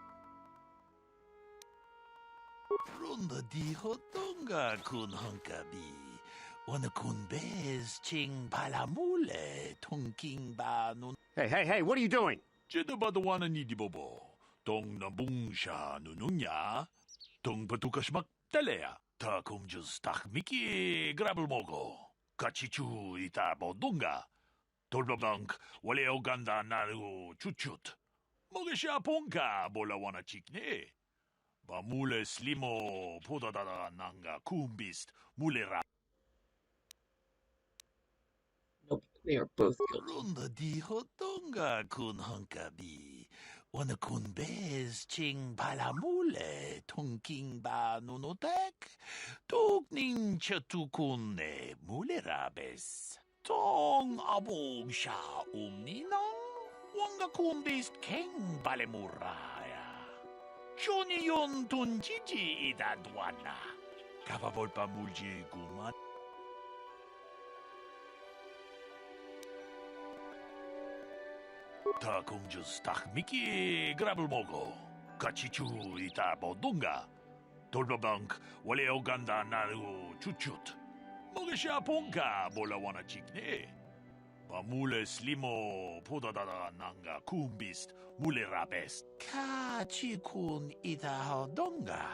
Runda di hodonga kun hunkabi. Wana kun bez ching palamule tunking ba nun. Hey, what are you doing? Jeda ba the wana ni di bobo. Tong nabung sha nununya. Tong patukashmak talea. Ta kung just tak Mickey grabel mogo. Kachichu ita bodunga. 돌바방k wale oganda naru chuchut. Mogesha ponka bola wana chikne. Ba mule slimo podadada nanga kumbist mulera. Nope, they are both guilty. Runda di hotonga kun hunkabi. Wana kun bez ching palamule tonking ba nunotek. Tokning chatukune mulerabes. Tong abog sha umninang. Wanga kun bez king balemuraya. Johnny yon tunjiji idadwana. Kapabolpa mulji guman. Ta kunjus tak miki grabul mogo. Kachichu ita bodunga. Dolbabank wale oganda naru chuchut. Mogesha ponka bola wana chikne. Mule slimo podadada nanga kumbist mule rabest. Kachikun ita hodonga.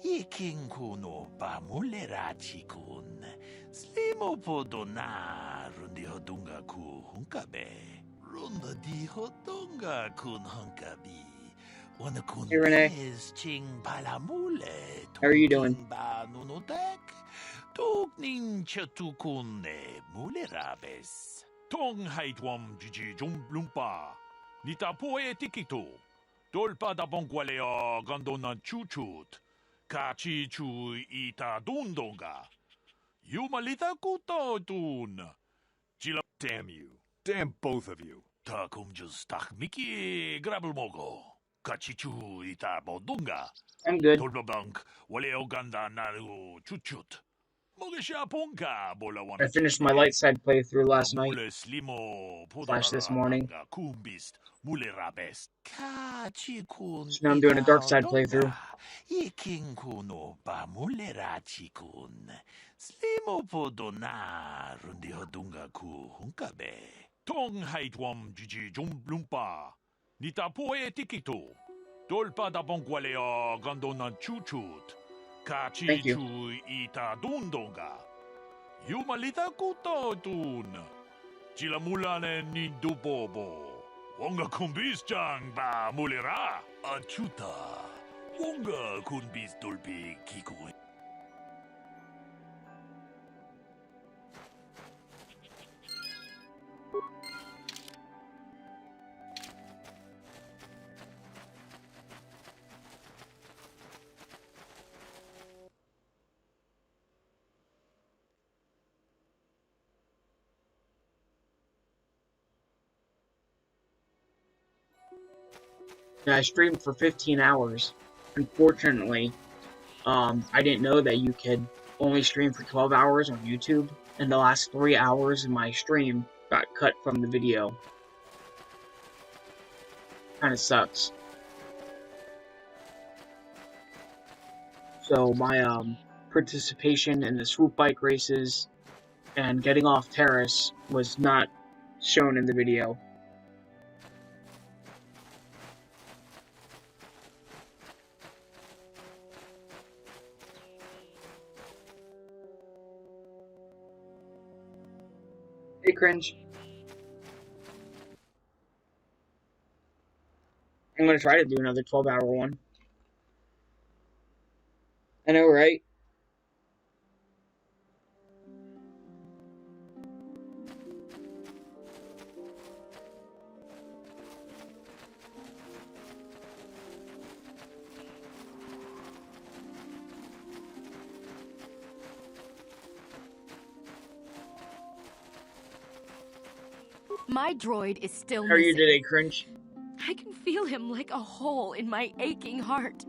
Ikin kuno ba mule rachikun. Slimo podona rundi hodunga ku hunkabe. Runda di hodonga kun hunkabi. Wana kun Hey, Renee. ching palamule. How are you doing? Ba nunotek. Tukning chatukune mule rabes. Tong haitwam jiji lumpa. Nita poe tikito. Dolpa da bongualea gandona chuchut. Kachi chu ita dundonga. Yumalita kuto tun. Chila. Damn you. Damn both of you. Ta kumjus tak miki grabul mogo. Kachi chu ita bodunga. I'm good. Dolpa bank waleo ganda naru chuchut. I finished my light side playthrough last night. Slash this morning. So now I'm doing a dark side playthrough. Tong haitwam jiji lumpa. Nita poe tikito. Dolpa da bongualea gandona chuchut. Kachi chu ita dundonga. Yumalita kuto tun. Chila mulane ni dubobo. Wonga kumbis chang ba mulera. Achuta. Wonga kumbis dolpi kiko. Yeah, I streamed for 15 hours. Unfortunately, I didn't know that you could only stream for 12 hours on YouTube, and the last 3 hours of my stream got cut from the video. Kinda sucks. So my participation in the swoop bike races and getting off terrace was not shown in the video. Hey, Cringe. I'm gonna try to do another 12-hour one. I know, right? My droid is still How are you missing. today, Cringe? I can feel him like a hole in my aching heart.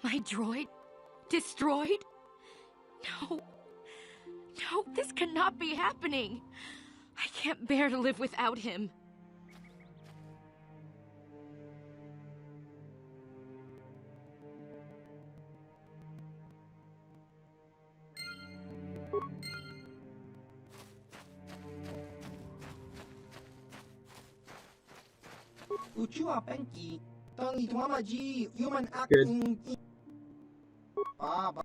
My droid? Destroyed? No. No, this cannot be happening. I can't bear to live without him. Uchua Penki. Tong Itwamaji, human act Good. in. Baba.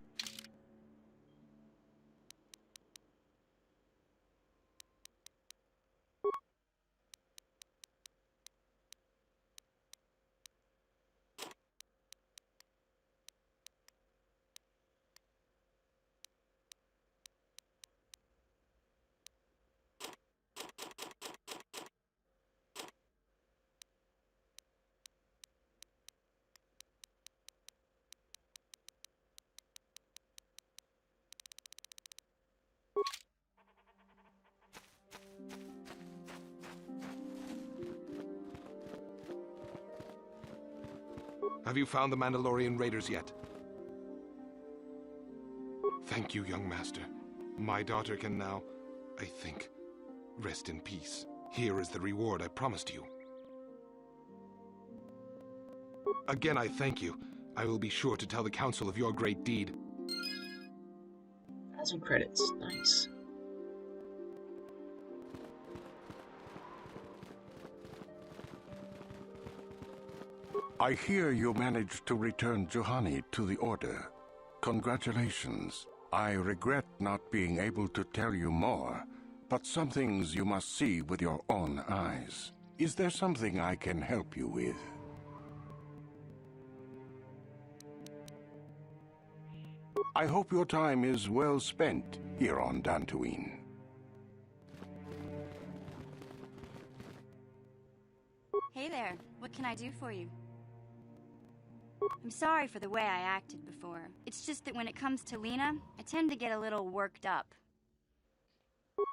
Have you found the Mandalorian raiders yet? Thank you, young master. My daughter can now, I think, rest in peace. Here is the reward I promised you. Again, I thank you. I will be sure to tell the council of your great deed. 1,000 credits. Nice. I hear you managed to return Juhani to the Order. Congratulations. I regret not being able to tell you more, but some things you must see with your own eyes. Is there something I can help you with? I hope your time is well spent here on Dantooine. Hey there, what can I do for you? I'm sorry for the way I acted before. It's just that when it comes to Lena, I tend to get a little worked up.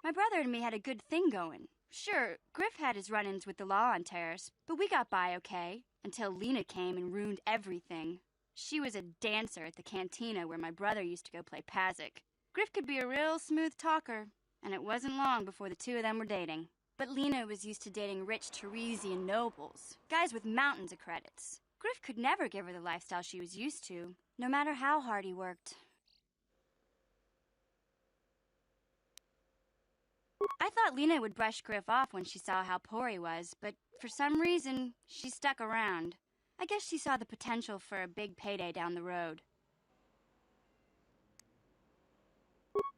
My brother and me had a good thing going. Sure, Griff had his run-ins with the law on Terrace, but we got by okay, until Lena came and ruined everything. She was a dancer at the cantina where my brother used to go play Pazic. Griff could be a real smooth talker, and it wasn't long before the two of them were dating. But Lena was used to dating rich Teresian nobles, guys with mountains of credits. Griff could never give her the lifestyle she was used to, no matter how hard he worked. I thought Lena would brush Griff off when she saw how poor he was, but for some reason, she stuck around. I guess she saw the potential for a big payday down the road.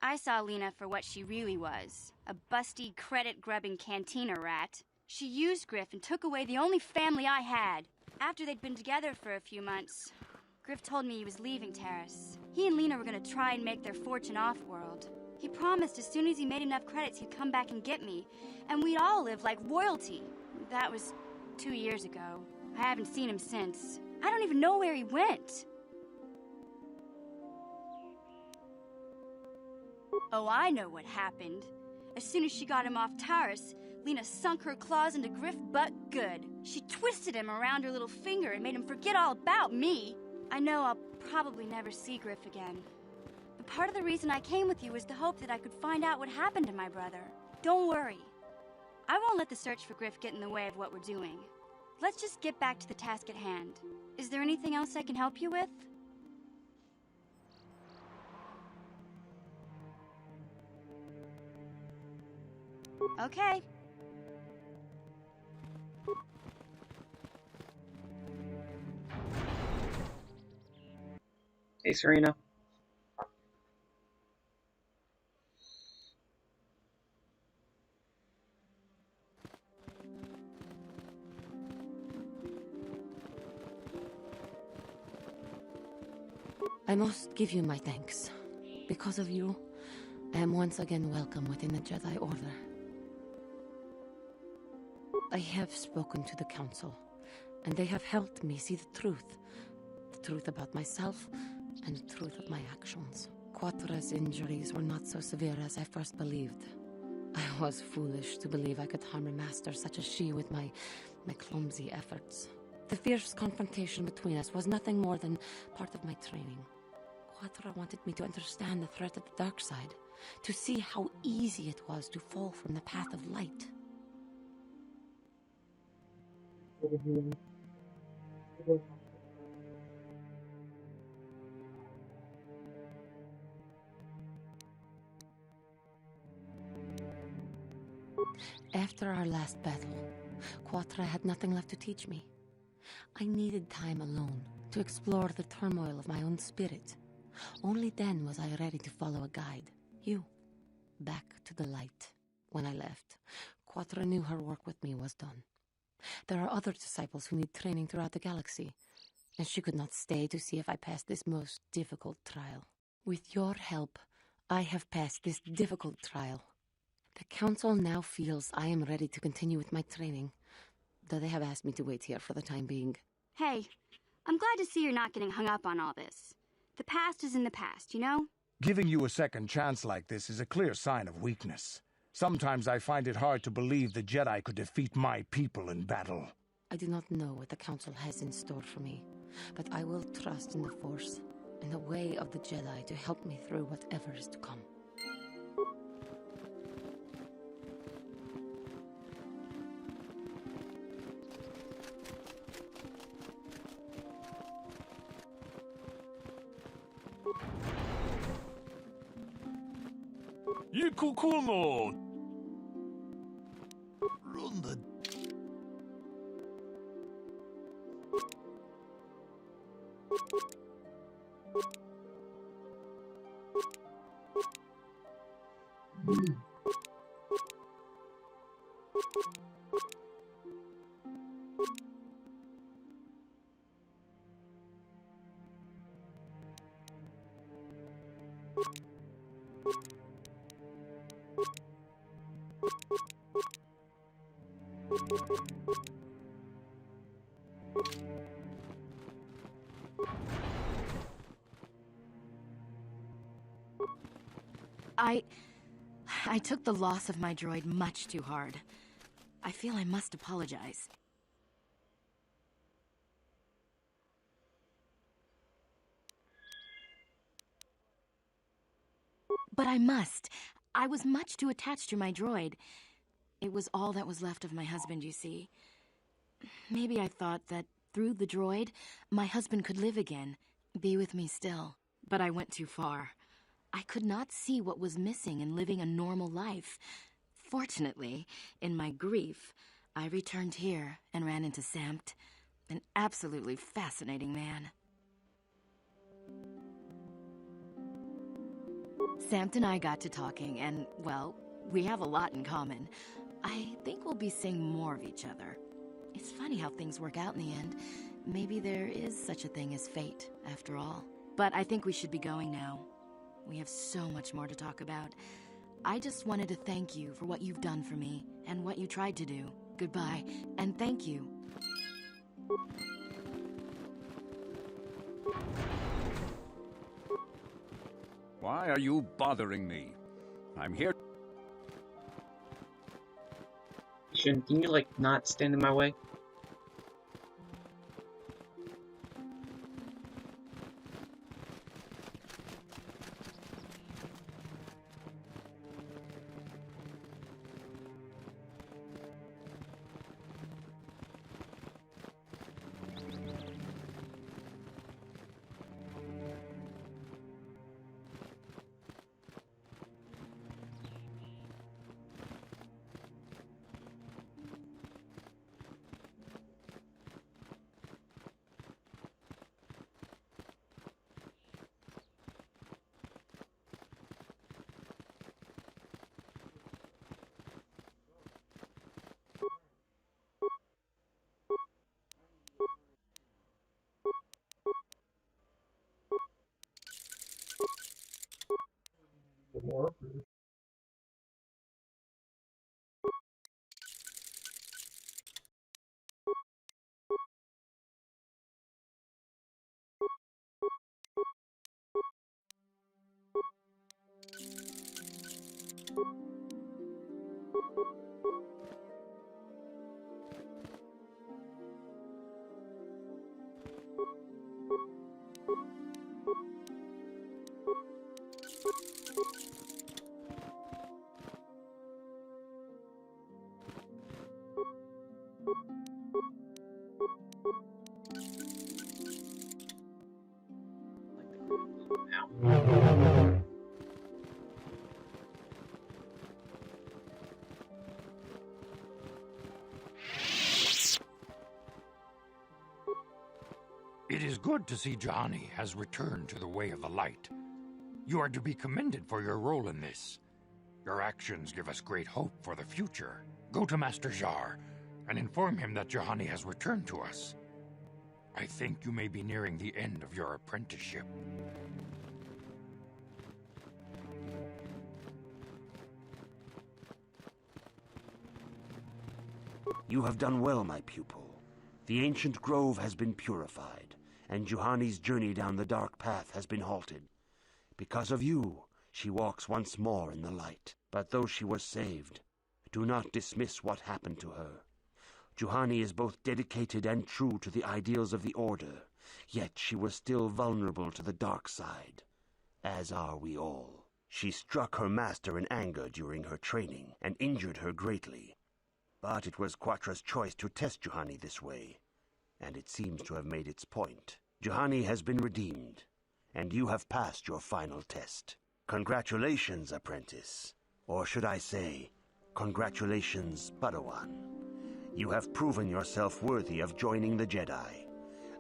I saw Lena for what she really was, a busty, credit-grubbing cantina rat. She used Griff and took away the only family I had. After they'd been together for a few months, Griff told me he was leaving Terrace. He and Lena were going to try and make their fortune off-world. He promised as soon as he made enough credits he'd come back and get me, and we'd all live like royalty. That was 2 years ago. I haven't seen him since. I don't even know where he went. Oh, I know what happened. As soon as she got him off Terrace, Lena sunk her claws into Griff butt good. She twisted him around her little finger and made him forget all about me. I know I'll probably never see Griff again. But part of the reason I came with you was the hope that I could find out what happened to my brother. Don't worry. I won't let the search for Griff get in the way of what we're doing. Let's just get back to the task at hand. Is there anything else I can help you with? Okay. Hey, Serena. I must give you my thanks. Because of you, I am once again welcome within the Jedi Order. I have spoken to the Council, and they have helped me see the truth about myself, and the truth of my actions. Quatra's injuries were not so severe as I first believed. I was foolish to believe I could harm a master such as she with my clumsy efforts. The fierce confrontation between us was nothing more than part of my training. Quatra wanted me to understand the threat of the dark side, to see how easy it was to fall from the path of light. After our last battle, Quatre had nothing left to teach me. I needed time alone to explore the turmoil of my own spirit. Only then was I ready to follow a guide. You. Back to the light. When I left, Quatre knew her work with me was done. There are other disciples who need training throughout the galaxy, and she could not stay to see if I passed this most difficult trial. With your help, I have passed this difficult trial. The Council now feels I am ready to continue with my training, though they have asked me to wait here for the time being. Hey, I'm glad to see you're not getting hung up on all this. The past is in the past, you know? Giving you a second chance like this is a clear sign of weakness. Sometimes I find it hard to believe the Jedi could defeat my people in battle. I do not know what the Council has in store for me, but I will trust in the Force and the way of the Jedi to help me through whatever is to come. Yikukuno! Runda. I took the loss of my droid much too hard. I feel I must apologize. But I must. I was much too attached to my droid. It was all that was left of my husband, you see. Maybe I thought that through the droid, my husband could live again, be with me still. But I went too far. I could not see what was missing in living a normal life. Fortunately, in my grief, I returned here and ran into Samt, an absolutely fascinating man. Samt and I got to talking, and, well, we have a lot in common. I think we'll be seeing more of each other. It's funny how things work out in the end. Maybe there is such a thing as fate, after all. But I think we should be going now. We have so much more to talk about. I just wanted to thank you for what you've done for me, and what you tried to do. Goodbye, and thank you. Why are you bothering me? I'm here. Can you, like, not stand in my way? More. It is good to see Juhani has returned to the way of the light. You are to be commended for your role in this. Your actions give us great hope for the future. Go to Master Jar and inform him that Juhani has returned to us. I think you may be nearing the end of your apprenticeship. You have done well, my pupil. The ancient grove has been purified, and Juhani's journey down the dark path has been halted. Because of you, she walks once more in the light. But though she was saved, do not dismiss what happened to her. Juhani is both dedicated and true to the ideals of the Order, yet she was still vulnerable to the dark side, as are we all. She struck her master in anger during her training, and injured her greatly. But it was Quatra's choice to test Juhani this way, and it seems to have made its point. Juhani has been redeemed, and you have passed your final test. Congratulations, apprentice. Or should I say, congratulations, Padawan. You have proven yourself worthy of joining the Jedi.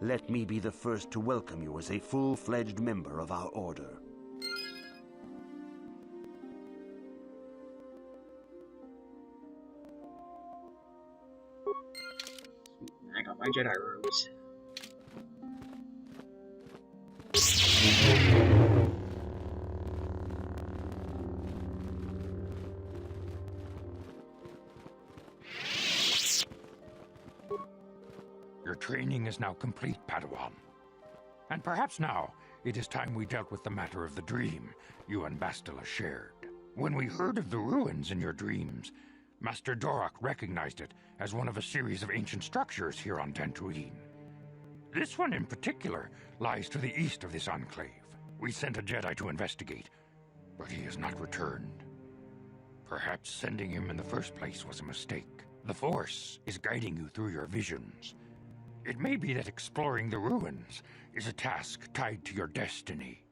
Let me be the first to welcome you as a full-fledged member of our Order. I got my Jedi robes. Your training is now complete, Padawan. And perhaps now, it is time we dealt with the matter of the dream you and Bastila shared. When we heard of the ruins in your dreams, Master Dorak recognized it as one of a series of ancient structures here on Dantooine. This one in particular lies to the east of this enclave. We sent a Jedi to investigate, but he has not returned. Perhaps sending him in the first place was a mistake. The Force is guiding you through your visions. It may be that exploring the ruins is a task tied to your destiny.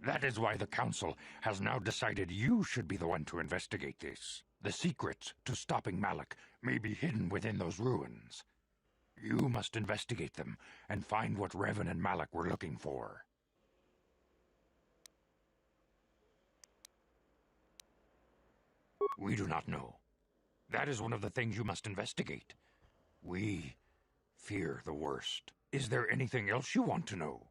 That is why the Council has now decided you should be the one to investigate this. The secrets to stopping Malak may be hidden within those ruins. You must investigate them and find what Revan and Malak were looking for. We do not know. That is one of the things you must investigate. We fear the worst. Is there anything else you want to know?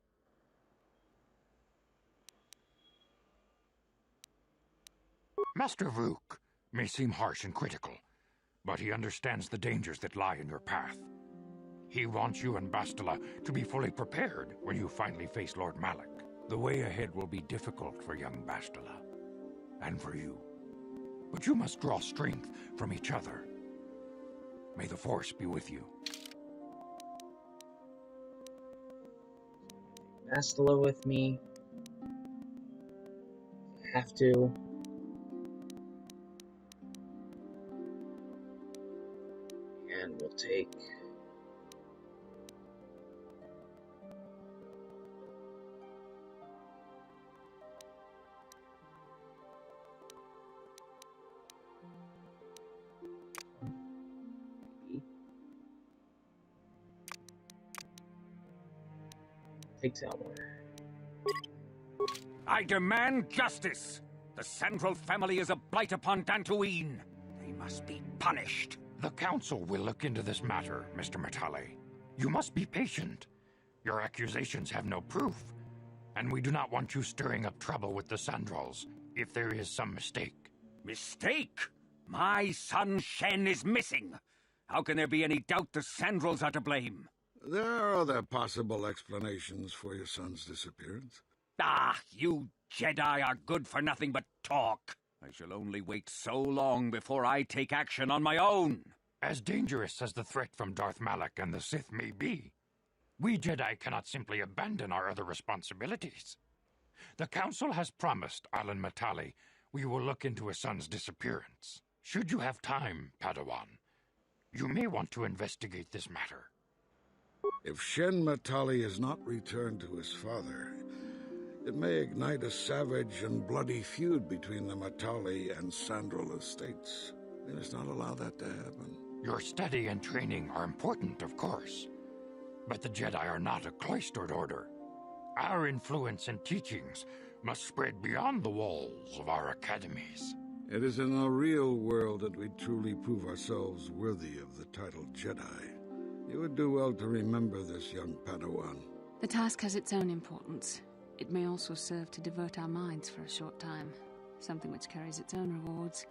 Master Vuk may seem harsh and critical, but he understands the dangers that lie in your path. He wants you and Bastila to be fully prepared when you finally face Lord Malak. The way ahead will be difficult for young Bastila, and for you. But you must draw strength from each other. May the Force be with you. Bastila with me. Have to. And we'll take... Take Daltor. I demand justice! The Sandral family is a blight upon Dantooine. They must be punished. The Council will look into this matter, Mr. Matale. You must be patient. Your accusations have no proof, and we do not want you stirring up trouble with the Sandrals if there is some mistake. Mistake? My son Shen is missing. How can there be any doubt the Sandrals are to blame? There are other possible explanations for your son's disappearance. Ah, you Jedi are good for nothing but talk. I shall only wait so long before I take action on my own. As dangerous as the threat from Darth Malak and the Sith may be, we Jedi cannot simply abandon our other responsibilities. The Council has promised Alan Matale we will look into his son's disappearance. Should you have time, Padawan, you may want to investigate this matter. If Shen Matale is not returned to his father, it may ignite a savage and bloody feud between the Matale and Sandral estates. We must not allow that to happen. Your study and training are important, of course. But the Jedi are not a cloistered order. Our influence and teachings must spread beyond the walls of our academies. It is in the real world that we truly prove ourselves worthy of the title Jedi. You would do well to remember this, young Padawan. The task has its own importance. It may also serve to divert our minds for a short time, something which carries its own rewards.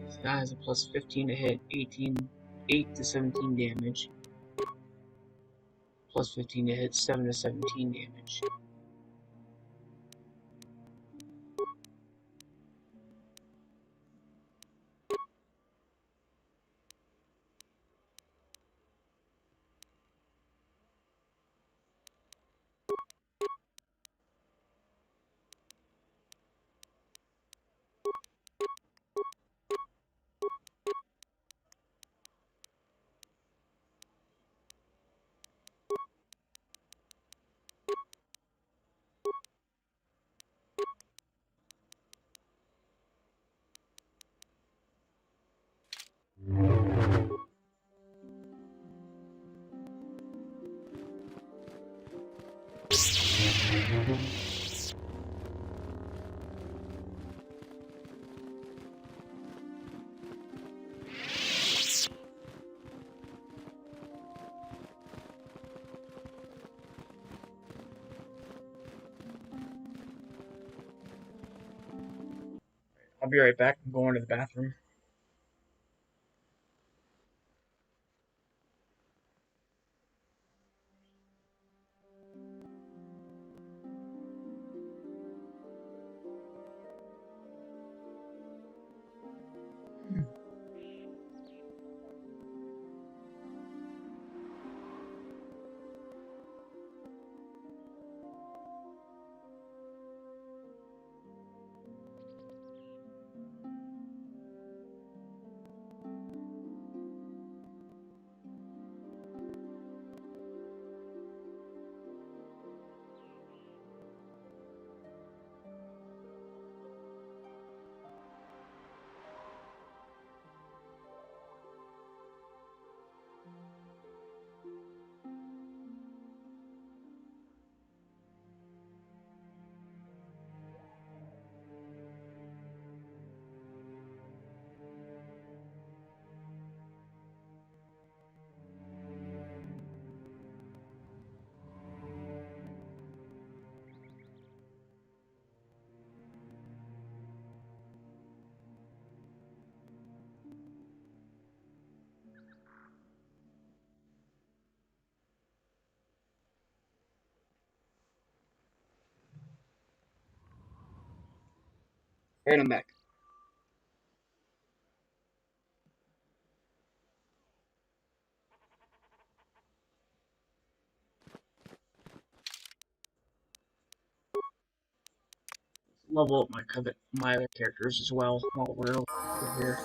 This guy has a plus 15 to hit, 8 to 17 damage. Plus 15 to hit, 7 to 17 damage. I'll be right back. I'm going to the bathroom. Right, I'm back. Level up my other characters as well while we're over here.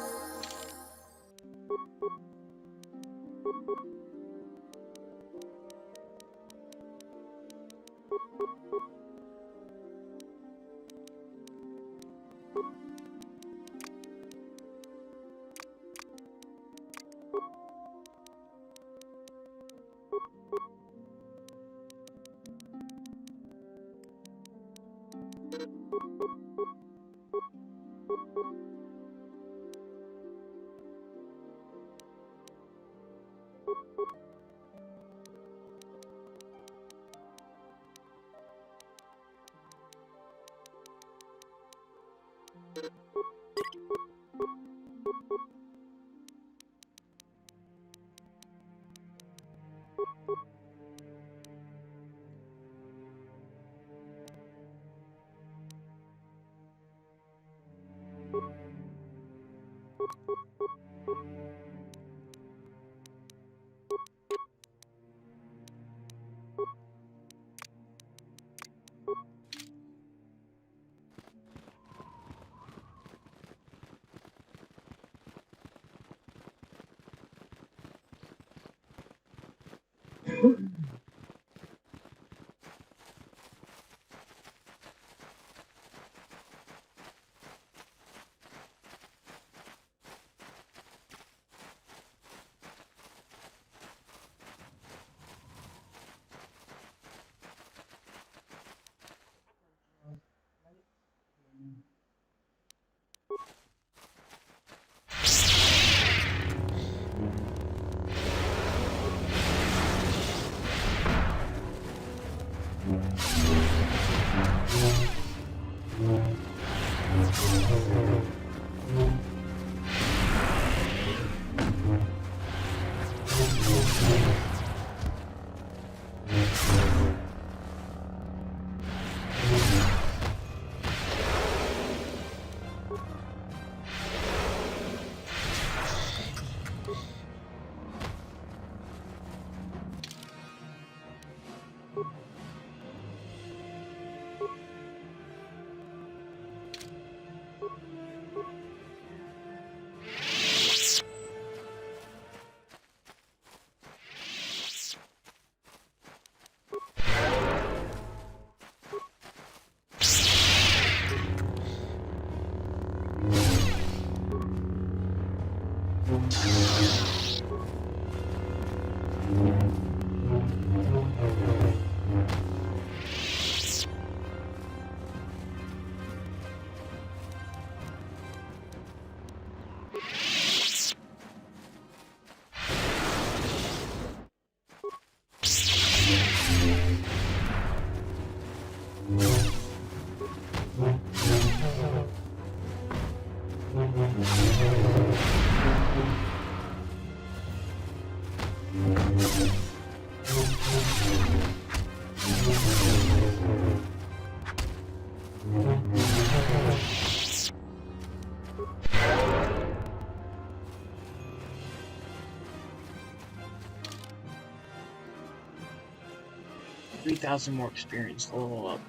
$3,000 more experience to level up.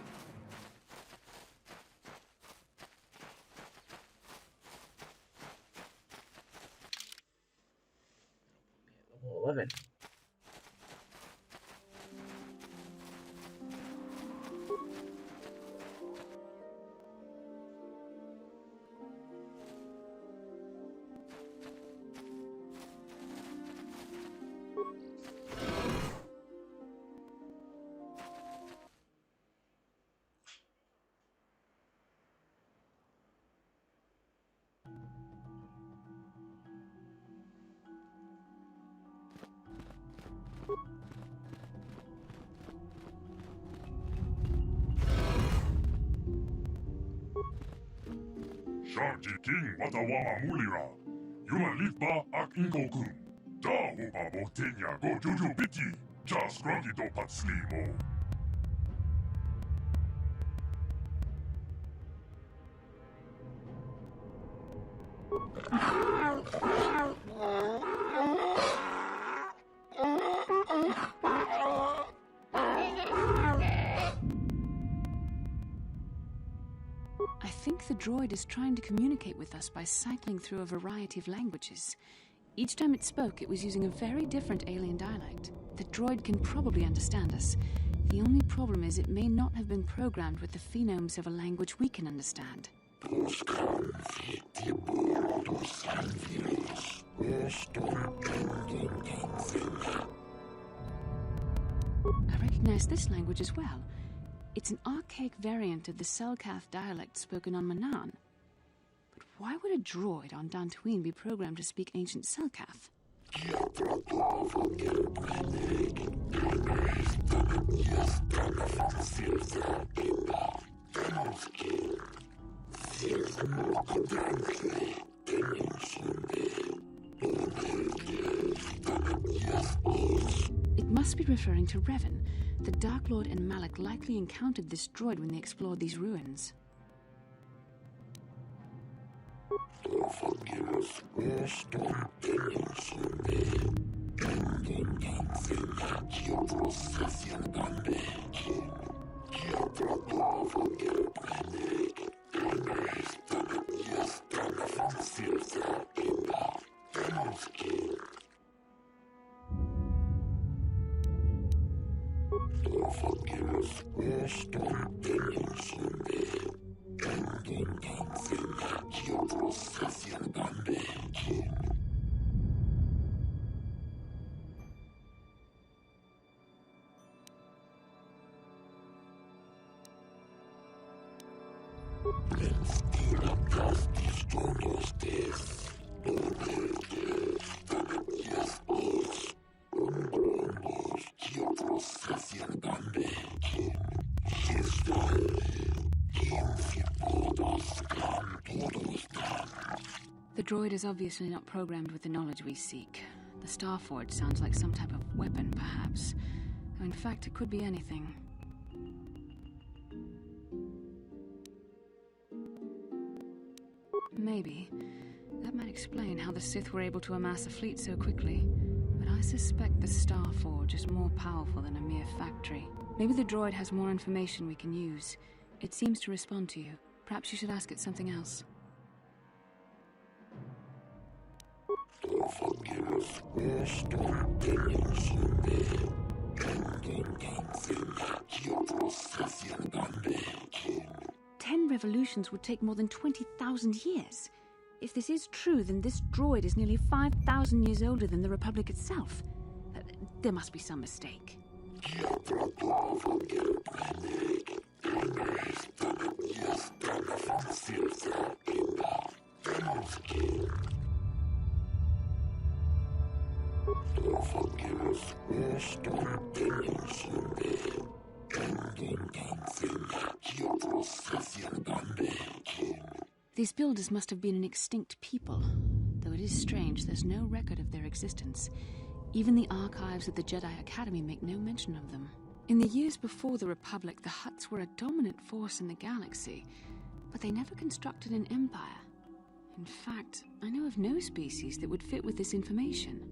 Level 11. Sharji King Watawama Mulira. Yuma Lifba Ak Inkokun. Da Hopa Botenya Go Jojo Biti. Just Grunty Do Patslimo. I think the droid is trying to communicate with us by cycling through a variety of languages. Each time it spoke, it was using a very different alien dialect. The droid can probably understand us. The only problem is it may not have been programmed with the phonemes of a language we can understand. I recognize this language as well. It's an archaic variant of the Selkath dialect spoken on Manaan. But why would a droid on Dantooine be programmed to speak ancient Selkath? It must be referring to Revan. The Dark Lord and Malak likely encountered this droid when they explored these ruins. The droid is obviously not programmed with the knowledge we seek. The Starforge sounds like some type of weapon, perhaps. Though in fact, it could be anything. Maybe. That might explain how the Sith were able to amass a fleet so quickly. But I suspect the Starforge is more powerful than a mere factory. Maybe the droid has more information we can use. It seems to respond to you. Perhaps you should ask it something else. Ten revolutions would take more than 20,000 years. If this is true, then this droid is nearly 5,000 years older than the Republic itself. There must be some mistake. These builders must have been an extinct people. Though it is strange, there's no record of their existence. Even the archives of the Jedi Academy make no mention of them. In the years before the Republic, the Hutts were a dominant force in the galaxy, but they never constructed an empire. In fact, I know of no species that would fit with this information.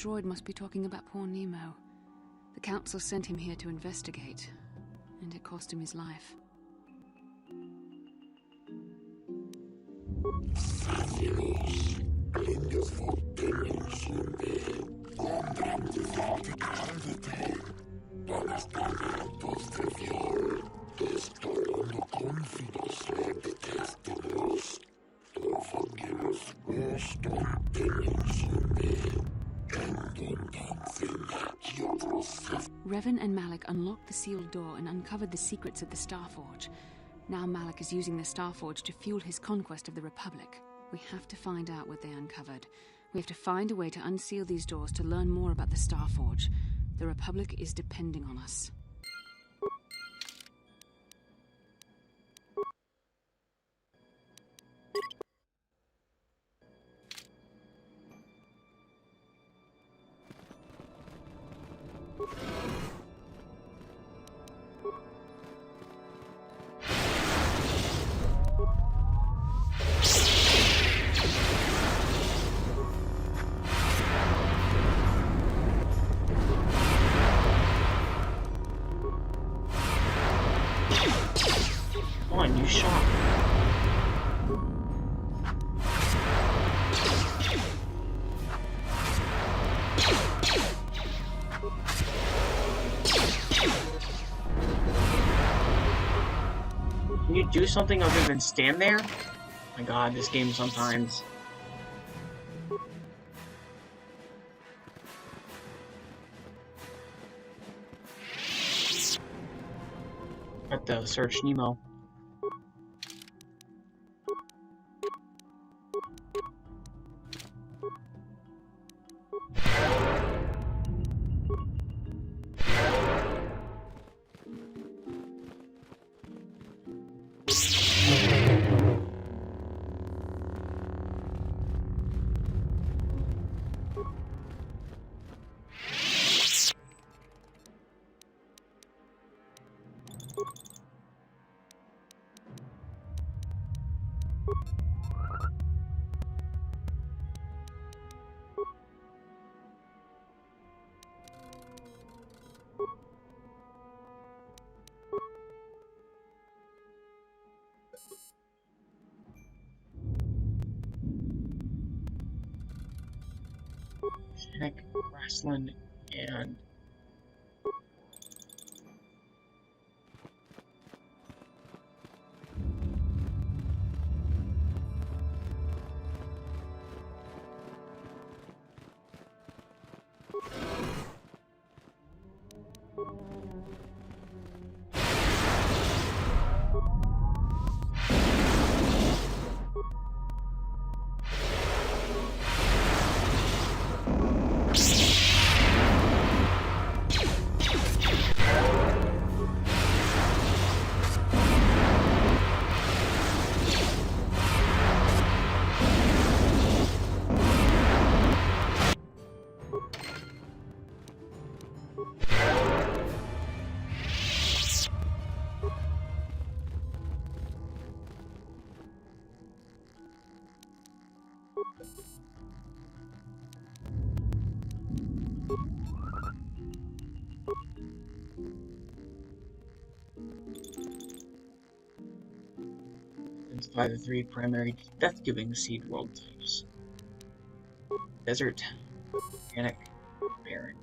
droid must be talking about poor Nemo. The Council sent him here to investigate, and it cost him his life. Revan and Malik unlocked the sealed door and uncovered the secrets of the Starforge. Now Malik is using the Starforge to fuel his conquest of the Republic. We have to find out what they uncovered. We have to find a way to unseal these doors to learn more about the Starforge. The Republic is depending on us. Come on, you shot. Can you do something other than stand there? Oh my god, this game sometimes. At the search Nemo. Nick, Grassland, and by the three primary death-giving seed world types: desert, organic, barren.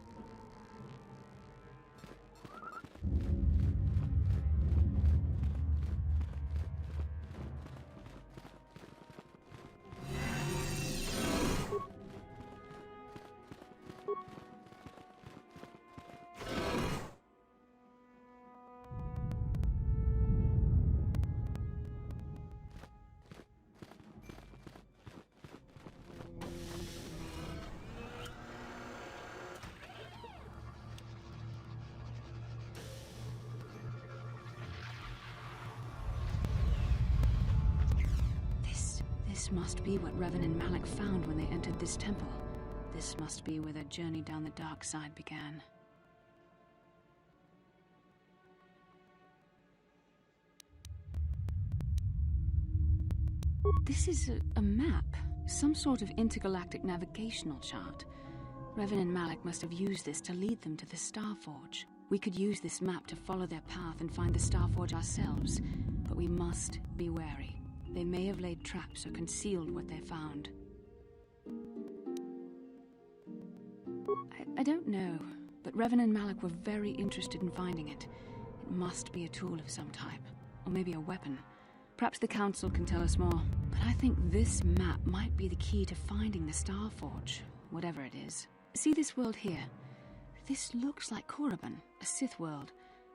This must be what Revan and Malik found when they entered this temple. This must be where their journey down the dark side began. This is a map, some sort of intergalactic navigational chart. Revan and Malik must have used this to lead them to the Starforge. We could use this map to follow their path and find the Starforge ourselves, but we must be wary. They may have laid traps or concealed what they found. I don't know, but Revan and Malik were very interested in finding it. It must be a tool of some type, or maybe a weapon. Perhaps the Council can tell us more, but I think this map might be the key to finding the Starforge, whatever it is. See this world here? This looks like Korriban, a Sith world.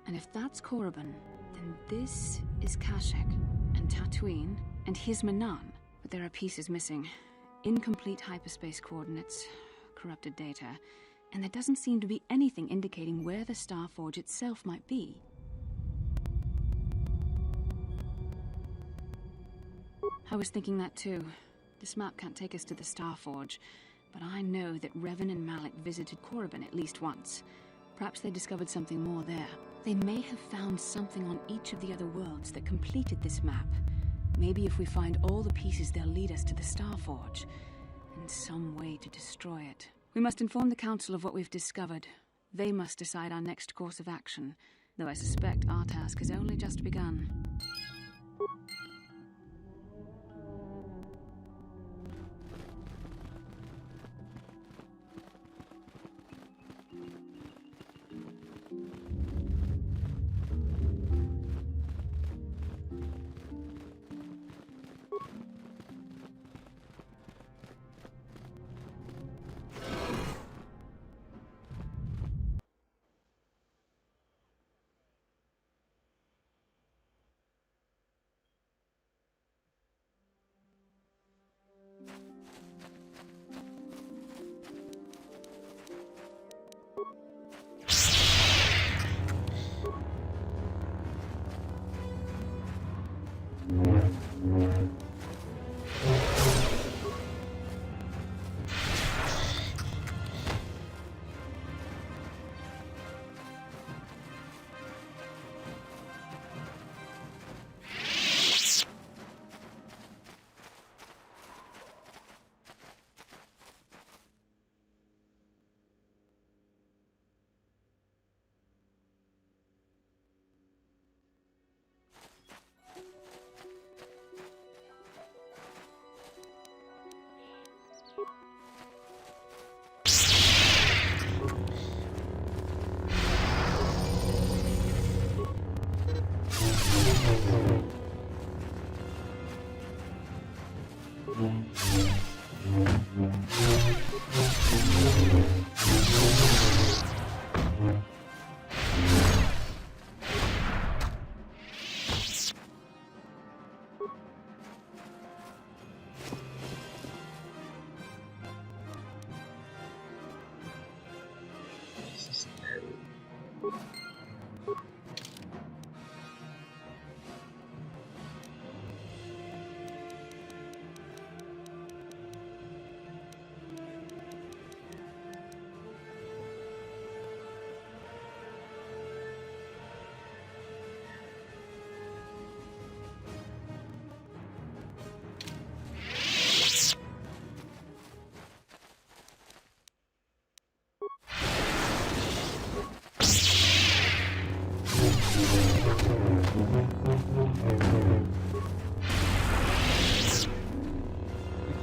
And if that's Korriban, then this is Kashyyyk, and Tatooine, and Hizmanan. But there are pieces missing. Incomplete hyperspace coordinates, corrupted data, and there doesn't seem to be anything indicating where the Starforge itself might be. I was thinking that too. This map can't take us to the Starforge, but I know that Revan and Malik visited Korriban at least once. Perhaps they discovered something more there. They may have found something on each of the other worlds that completed this map. Maybe if we find all the pieces, they'll lead us to the Starforge, and some way to destroy it. We must inform the Council of what we've discovered. They must decide our next course of action, though I suspect our task has only just begun.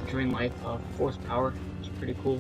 Drain life, force power. It's pretty cool.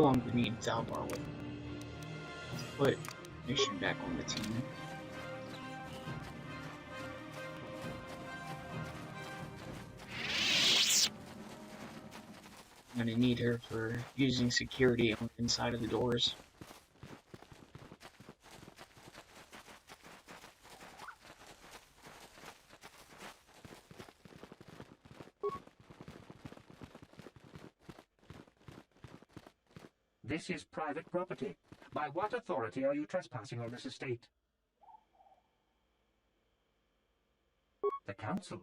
longer need Daltor with me. Let's put Mission back on the team. I'm gonna need her for using security on the inside of the doors. This is private property. By what authority are you trespassing on this estate? The council.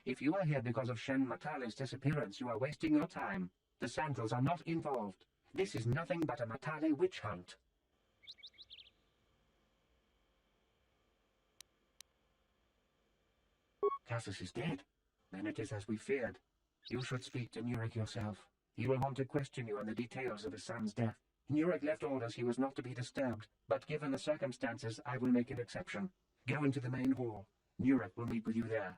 If you are here because of Shen Matale's disappearance, you are wasting your time. The Sandals are not involved. This is nothing but a Matale witch hunt. Cassus is dead. Then it is as we feared. You should speak to Nurek yourself. He will want to question you on the details of his son's death. Nurek left orders he was not to be disturbed, but given the circumstances, I will make an exception. Go into the main hall. Nurek will meet with you there.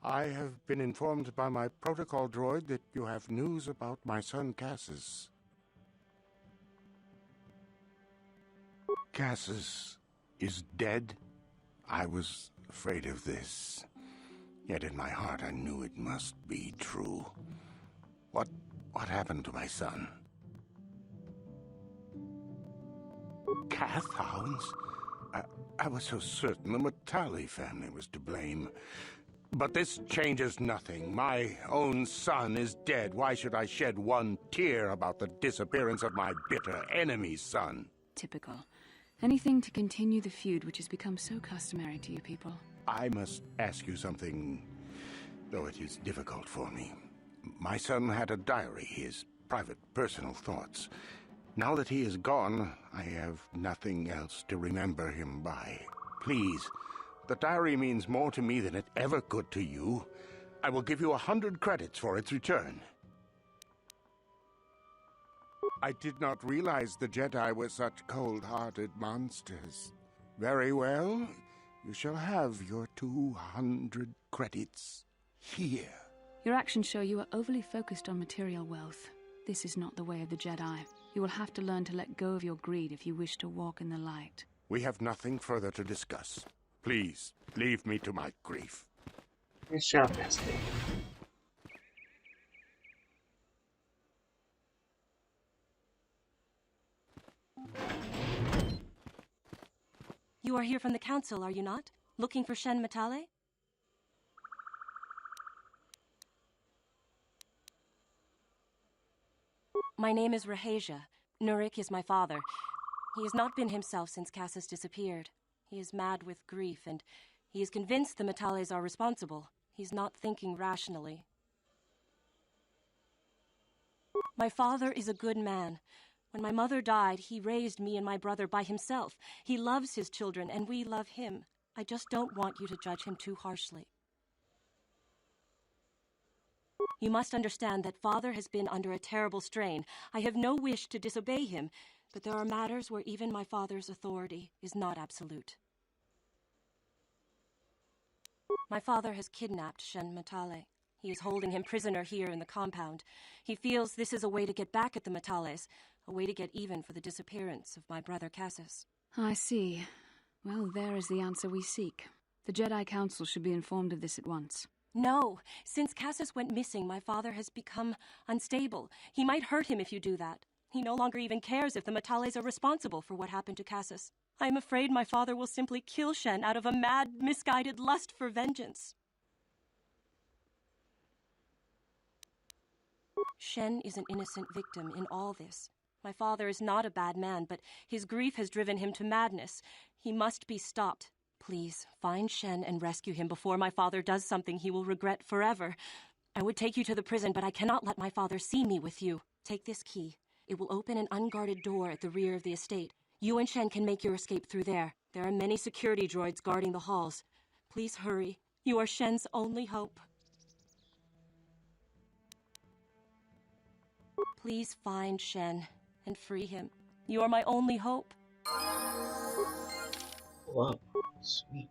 I have been informed by my protocol droid that you have news about my son Cassus. Cassus is dead? I was afraid of this. Yet in my heart I knew it must be true. What happened to my son? Cath hounds? I was so certain the Matale family was to blame. But this changes nothing. My own son is dead. Why should I shed one tear about the disappearance of my bitter enemy's son? Typical. Anything to continue the feud which has become so customary to you people. I must ask you something, though it is difficult for me. My son had a diary, his private, personal thoughts. Now that he is gone, I have nothing else to remember him by. Please, the diary means more to me than it ever could to you. I will give you 100 credits for its return. I did not realize the Jedi were such cold-hearted monsters. Very well. You shall have your 200 credits here. Your actions show you are overly focused on material wealth. This is not the way of the Jedi. You will have to learn to let go of your greed if you wish to walk in the light. We have nothing further to discuss. Please, leave me to my grief. Nice job, Basti. You are here from the council, are you not? Looking for Shen Matale? My name is Rahasia. Nurek is my father. He has not been himself since Cassus disappeared. He is mad with grief, and he is convinced the Matales are responsible. He's not thinking rationally. My father is a good man. When my mother died, he raised me and my brother by himself. He loves his children, and we love him. I just don't want you to judge him too harshly. You must understand that father has been under a terrible strain. I have no wish to disobey him, but there are matters where even my father's authority is not absolute. My father has kidnapped Shen Matale. He is holding him prisoner here in the compound. He feels this is a way to get back at the Matales, a way to get even for the disappearance of my brother Cassus. I see. Well, there is the answer we seek. The Jedi Council should be informed of this at once. No. Since Cassus went missing, my father has become unstable. He might hurt him if you do that. He no longer even cares if the Matales are responsible for what happened to Cassus. I am afraid my father will simply kill Shen out of a mad, misguided lust for vengeance. Shen is an innocent victim in all this. My father is not a bad man, but his grief has driven him to madness. He must be stopped. Please, find Shen and rescue him before my father does something he will regret forever. I would take you to the prison, but I cannot let my father see me with you. Take this key. It will open an unguarded door at the rear of the estate. You and Shen can make your escape through there. There are many security droids guarding the halls. Please hurry. You are Shen's only hope. Please find Shen and free him. You are my only hope. Whoa, sweet.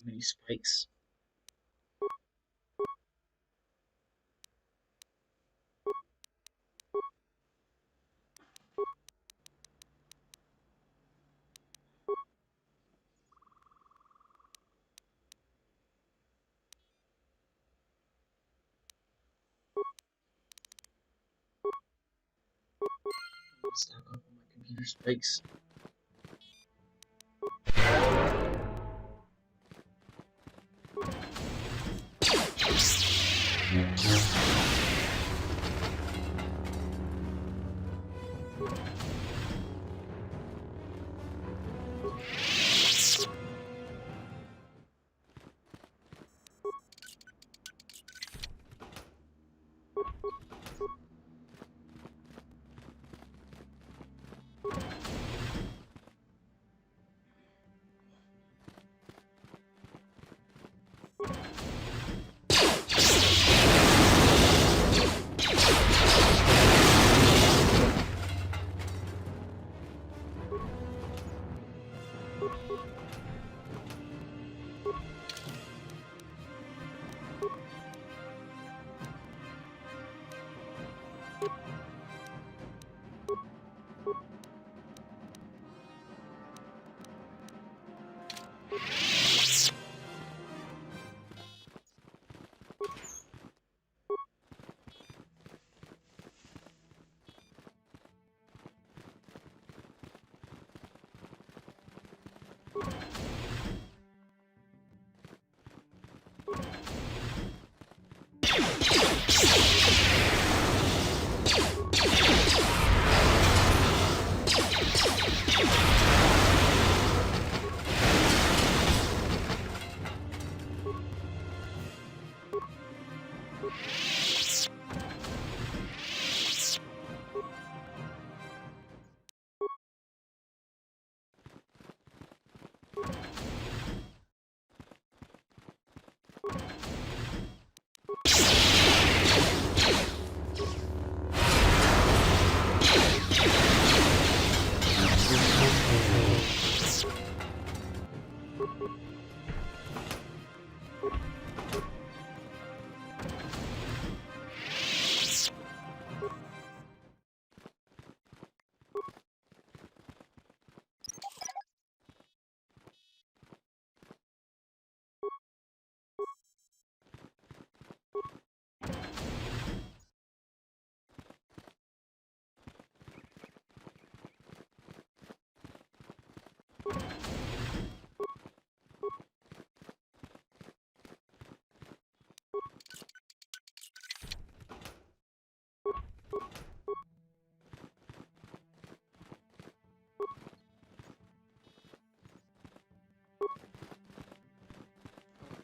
Many spikes. Stock up on my computer spikes.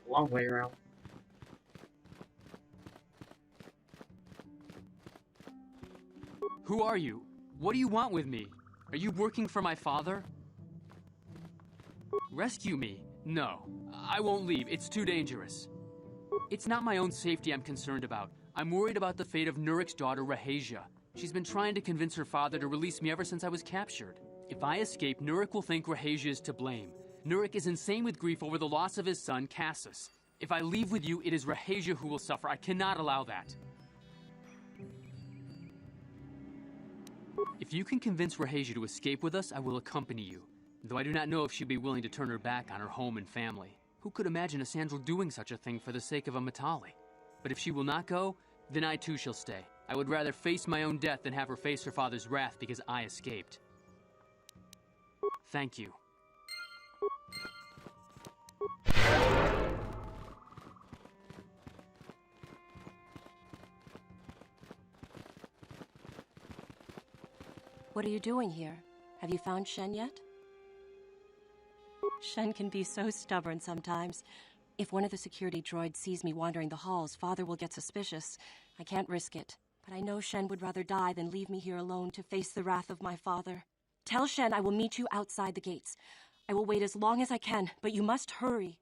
Long way around. Who are you? What do you want with me? Are you working for my father? Rescue me? No. I won't leave. It's too dangerous. It's not my own safety I'm concerned about. I'm worried about the fate of Nurik's daughter, Rahasia. She's been trying to convince her father to release me ever since I was captured. If I escape, Nurik will think Rahasia is to blame. Nurik is insane with grief over the loss of his son, Cassus. If I leave with you, it is Rahasia who will suffer. I cannot allow that. If you can convince Rahasia to escape with us, I will accompany you. Though I do not know if she'd be willing to turn her back on her home and family. Who could imagine a Sandral doing such a thing for the sake of a Matali? But if she will not go, then I too shall stay. I would rather face my own death than have her face her father's wrath because I escaped. Thank you. What are you doing here? Have you found Shen yet? Shen can be so stubborn sometimes. If one of the security droids sees me wandering the halls, Father will get suspicious. I can't risk it. But I know Shen would rather die than leave me here alone to face the wrath of my father. Tell Shen I will meet you outside the gates. I will wait as long as I can, but you must hurry.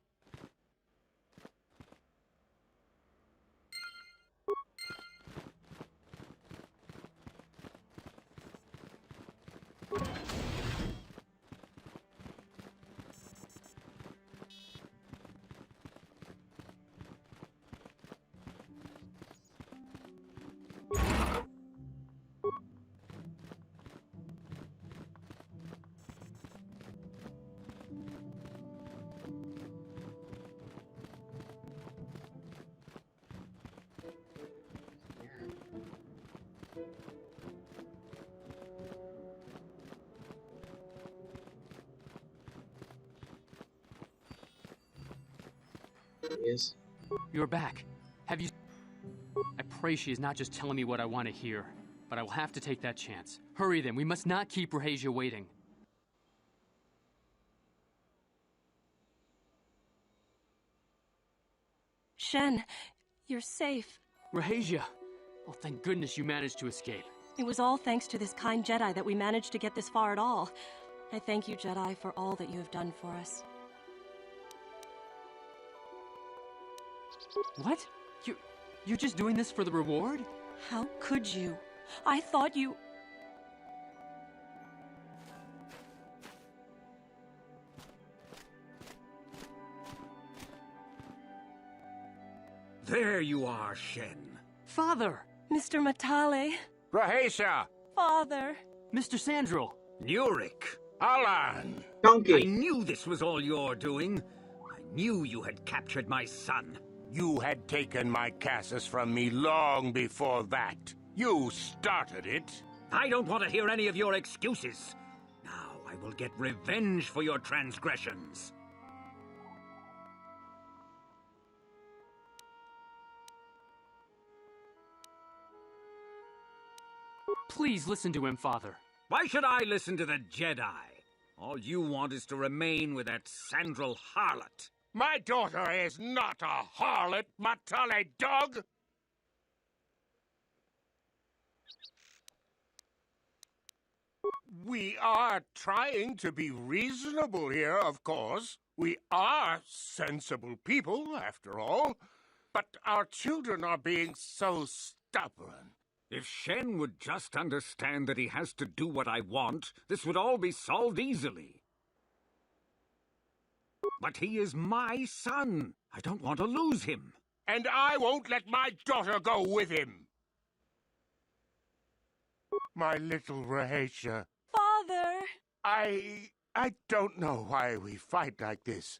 Is. You're back. Have you... I pray she is not just telling me what I want to hear, but I will have to take that chance. Hurry then, we must not keep Rahasia waiting. Shen, you're safe. Rahasia! Oh, thank goodness you managed to escape. It was all thanks to this kind Jedi that we managed to get this far at all. I thank you, Jedi, for all that you have done for us. What? You're just doing this for the reward? How could you? I thought you... There you are, Shen. Father! Mr. Matale. Rahasia! Father. Mr. Sandral! Nurik! Alan! I knew this was all your doing. I knew you had captured my son. You had taken my Cassus from me long before that. You started it. I don't want to hear any of your excuses. Now I will get revenge for your transgressions. Please listen to him, Father. Why should I listen to the Jedi? All you want is to remain with that Sandral harlot. My daughter is not a harlot, Matale dog! We are trying to be reasonable here, of course. We are sensible people, after all. But our children are being so stubborn. If Shen would just understand that he has to do what I want, this would all be solved easily. But he is my son. I don't want to lose him. And I won't let my daughter go with him. My little Rahasia. Father! I don't know why we fight like this.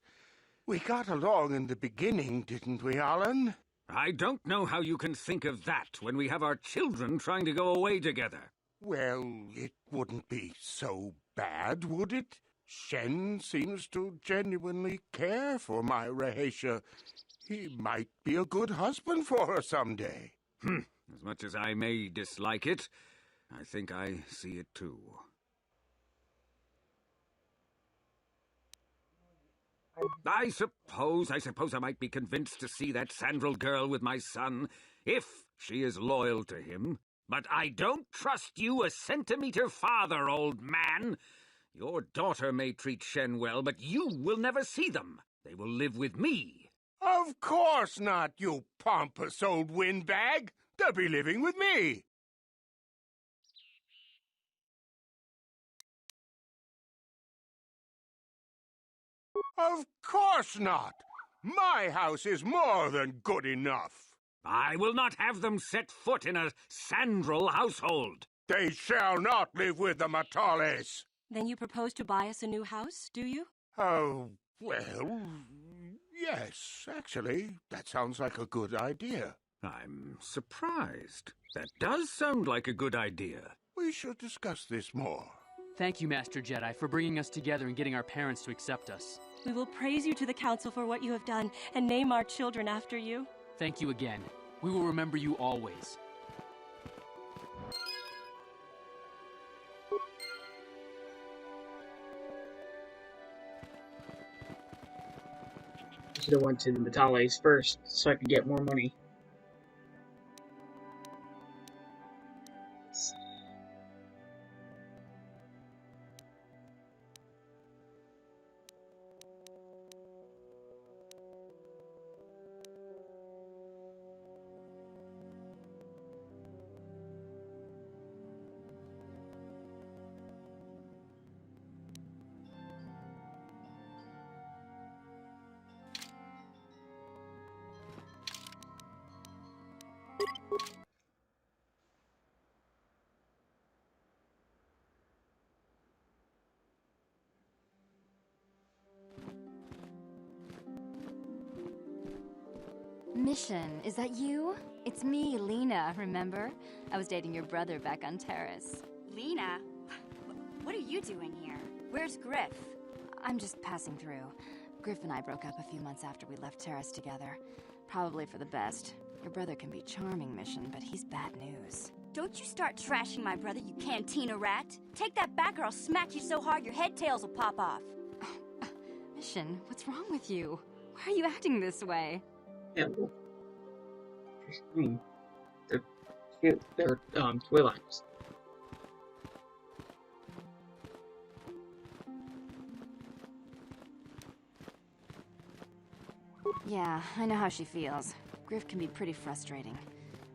We got along in the beginning, didn't we, Alan? I don't know how you can think of that when we have our children trying to go away together. Well, it wouldn't be so bad, would it? Shen seems to genuinely care for my Rahasia. He might be a good husband for her someday. As much as I may dislike it, I think I see it too. I suppose I might be convinced to see that Sandral girl with my son, if she is loyal to him. But I don't trust you a centimeter farther, old man. Your daughter may treat Shen well, but you will never see them. They will live with me. Of course not, you pompous old windbag. They'll be living with me. Of course not. My house is more than good enough. I will not have them set foot in a Sandral household. They shall not live with the Matales. Then you propose to buy us a new house, do you? Oh, well, yes, actually, that sounds like a good idea. I'm surprised. That does sound like a good idea. We should discuss this more. Thank you, Master Jedi, for bringing us together and getting our parents to accept us. We will praise you to the Council for what you have done and name our children after you. Thank you again. We will remember you always. I should have went to the Metales first, so I could get more money. Mission, is that you? It's me, Lena, remember? I was dating your brother back on Terrace. Lena? What are you doing here? Where's Griff? I'm just passing through. Griff and I broke up a few months after we left Terrace together. Probably for the best. Your brother can be charming, Mission, but he's bad news. Don't you start trashing my brother, you cantina rat! Take that back or I'll smack you so hard your head tails will pop off! Mission, what's wrong with you? Why are you acting this way? Yeah, well, I mean, they're cute. They're Twi'leks. Yeah, I know how she feels. Griff can be pretty frustrating.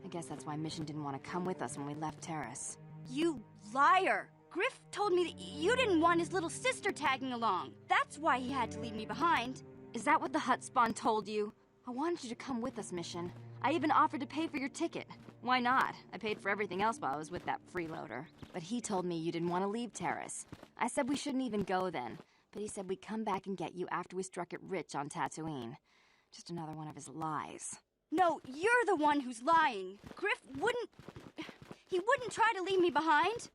I guess that's why Mission didn't want to come with us when we left Terrace. You liar! Griff told me that you didn't want his little sister tagging along. That's why he had to leave me behind. Is that what the Hutt spawn told you? I wanted you to come with us, Mission. I even offered to pay for your ticket. Why not? I paid for everything else while I was with that freeloader. But he told me you didn't want to leave Terrace. I said we shouldn't even go then. But he said we'd come back and get you after we struck it rich on Tatooine. Just another one of his lies. No, you're the one who's lying. Griff wouldn't... He wouldn't try to leave me behind.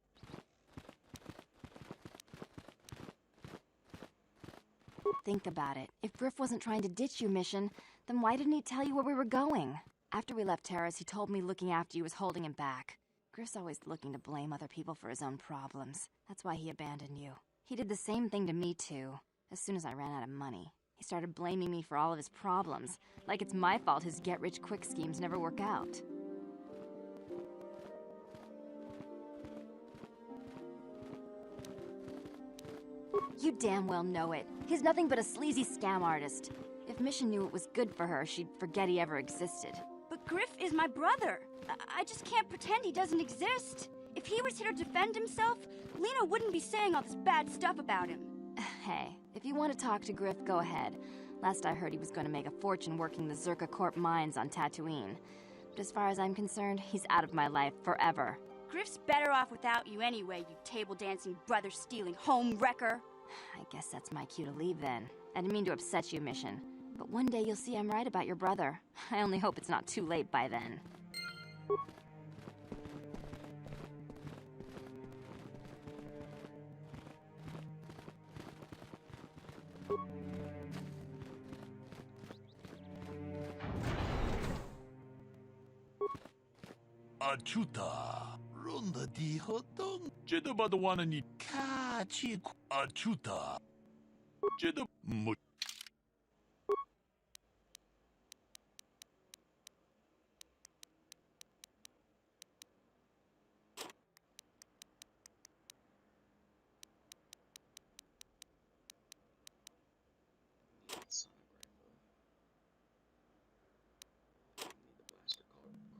Think about it. If Griff wasn't trying to ditch you, Mission, then why didn't he tell you where we were going? After we left Terrace, he told me looking after you was holding him back. Griff's always looking to blame other people for his own problems. That's why he abandoned you. He did the same thing to me, too. As soon as I ran out of money, he started blaming me for all of his problems. Like it's my fault his get-rich-quick schemes never work out. You damn well know it. He's nothing but a sleazy scam artist. If Mission knew it was good for her, she'd forget he ever existed. But Griff is my brother. I just can't pretend he doesn't exist. If he was here to defend himself, Lena wouldn't be saying all this bad stuff about him. Hey, if you want to talk to Griff, go ahead. Last I heard he was going to make a fortune working the Zerka Corp mines on Tatooine. But as far as I'm concerned, he's out of my life forever. Griff's better off without you anyway, you table-dancing, brother-stealing home wrecker. I guess that's my cue to leave then. I didn't mean to upset you, Mission. But one day you'll see I'm right about your brother. I only hope it's not too late by then. Achuta. Ronda di hotong. Jeda badawana ni kachi. Achuta. Jeda mu.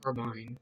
Carbine.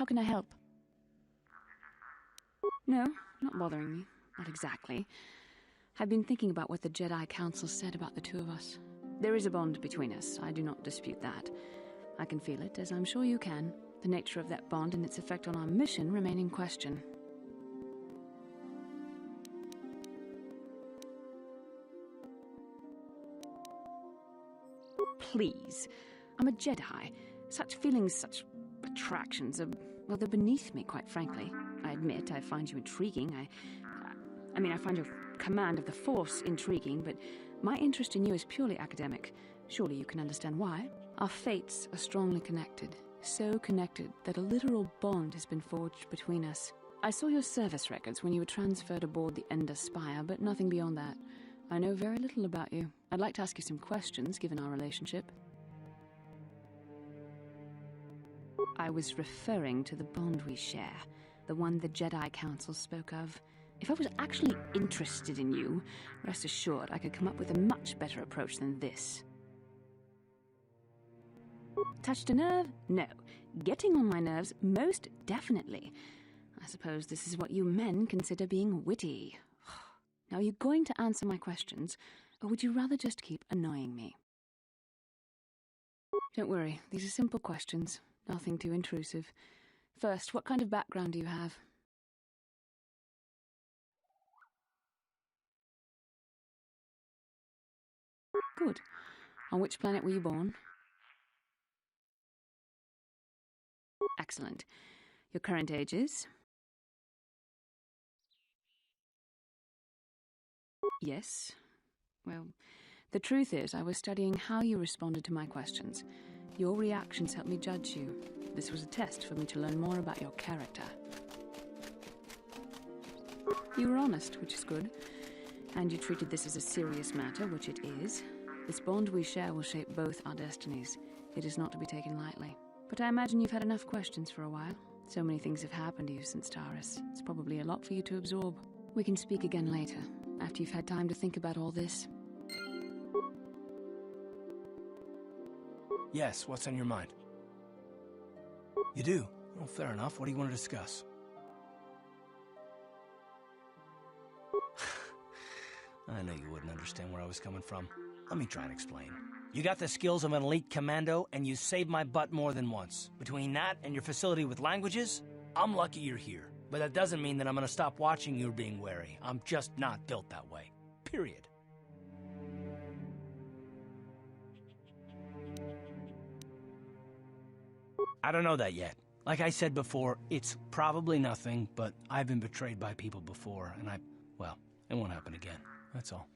How can I help? No, not bothering me. Not exactly. I've been thinking about what the Jedi Council said about the two of us. There is a bond between us. I do not dispute that. I can feel it, as I'm sure you can. The nature of that bond and its effect on our mission remain in question. Please. I'm a Jedi. Such feelings, such attractions are, well, they're beneath me, quite frankly. I admit I find you intriguing. I find your command of the Force intriguing, but my interest in you is purely academic. Surely you can understand why. Our fates are strongly connected. So connected that a literal bond has been forged between us. I saw your service records when you were transferred aboard the Ender Spire, but nothing beyond that. I know very little about you. I'd like to ask you some questions, given our relationship. I was referring to the bond we share, the one the Jedi Council spoke of. If I was actually interested in you, rest assured I could come up with a much better approach than this. Touched a nerve? No. Getting on my nerves? Most definitely. I suppose this is what you men consider being witty. Now, are you going to answer my questions, or would you rather just keep annoying me? Don't worry, these are simple questions. Nothing too intrusive. First, what kind of background do you have? Good. On which planet were you born? Excellent. Your current age is? Yes. Well, the truth is, I was studying how you responded to my questions. Your reactions helped me judge you. This was a test for me to learn more about your character. You were honest, which is good. And you treated this as a serious matter, which it is. This bond we share will shape both our destinies. It is not to be taken lightly. But I imagine you've had enough questions for a while. So many things have happened to you since Taris. It's probably a lot for you to absorb. We can speak again later, after you've had time to think about all this. Yes, what's on your mind? You do? Well, fair enough. What do you want to discuss? I know you wouldn't understand where I was coming from. Let me try and explain. You got the skills of an elite commando, and you saved my butt more than once. Between that and your facility with languages, I'm lucky you're here. But that doesn't mean that I'm gonna stop watching you being wary. I'm just not built that way. Period. I don't know that yet. Like I said before, it's probably nothing, but I've been betrayed by people before, and well, it won't happen again. That's all.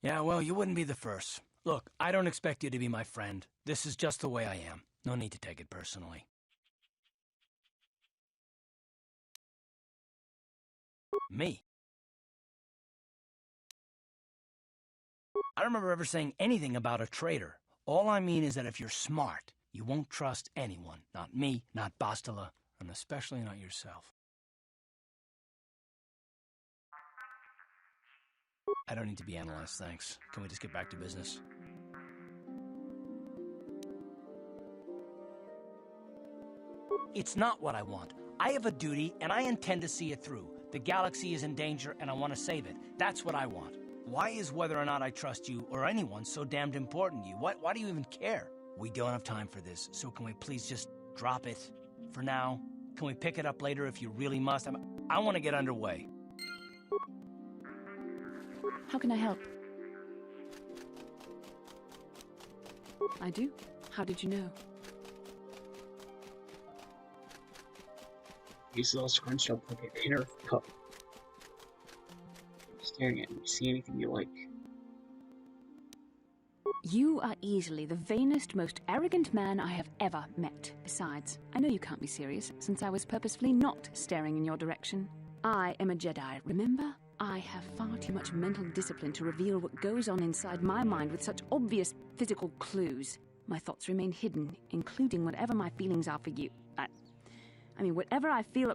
Yeah, well, you wouldn't be the first. Look, I don't expect you to be my friend. This is just the way I am. No need to take it personally. Me? I don't remember ever saying anything about a traitor. All I mean is that if you're smart, you won't trust anyone. Not me, not Bastila, and especially not yourself. I don't need to be analyzed, thanks. Can we just get back to business? It's not what I want. I have a duty, and I intend to see it through. The galaxy is in danger, and I want to save it. That's what I want. Why is whether or not I trust you, or anyone, so damned important to you? Why do you even care? We don't have time for this, so can we please just drop it? For now, can we pick it up later if you really must? I want to get underway. How can I help? I do. How did you know? He's all scrunched up like a inner cup. Staring at me. See anything you like? You are easily the vainest, most arrogant man I have ever met. Besides, I know you can't be serious, since I was purposefully not staring in your direction. I am a Jedi, remember? I have far too much mental discipline to reveal what goes on inside my mind with such obvious physical clues. My thoughts remain hidden, including whatever my feelings are for you. Whatever I feel...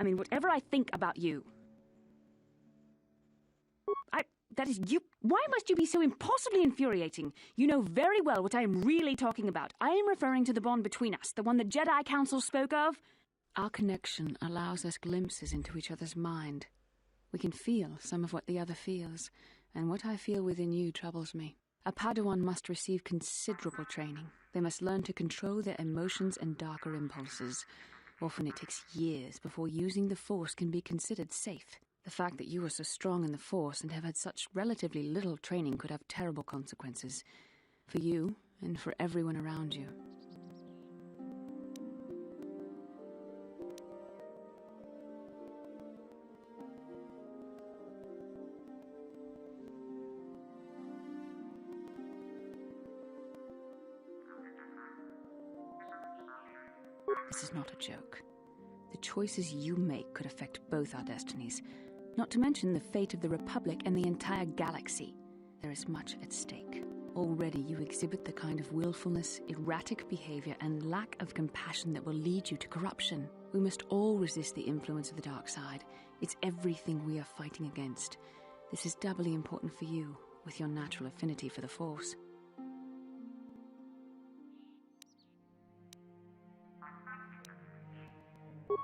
whatever I think about you. that is you. Why must you be so impossibly infuriating? You know very well what I am really talking about. I am referring to the bond between us, the one the Jedi Council spoke of. Our connection allows us glimpses into each other's mind. We can feel some of what the other feels, and what I feel within you troubles me. A Padawan must receive considerable training. They must learn to control their emotions and darker impulses. Often it takes years before using the Force can be considered safe. The fact that you are so strong in the Force and have had such relatively little training could have terrible consequences. For you, and for everyone around you. This is not a joke. The choices you make could affect both our destinies, not to mention the fate of the Republic and the entire galaxy. There is much at stake. Already you exhibit the kind of willfulness, erratic behavior, and lack of compassion that will lead you to corruption. We must all resist the influence of the dark side. It's everything we are fighting against. This is doubly important for you, with your natural affinity for the Force.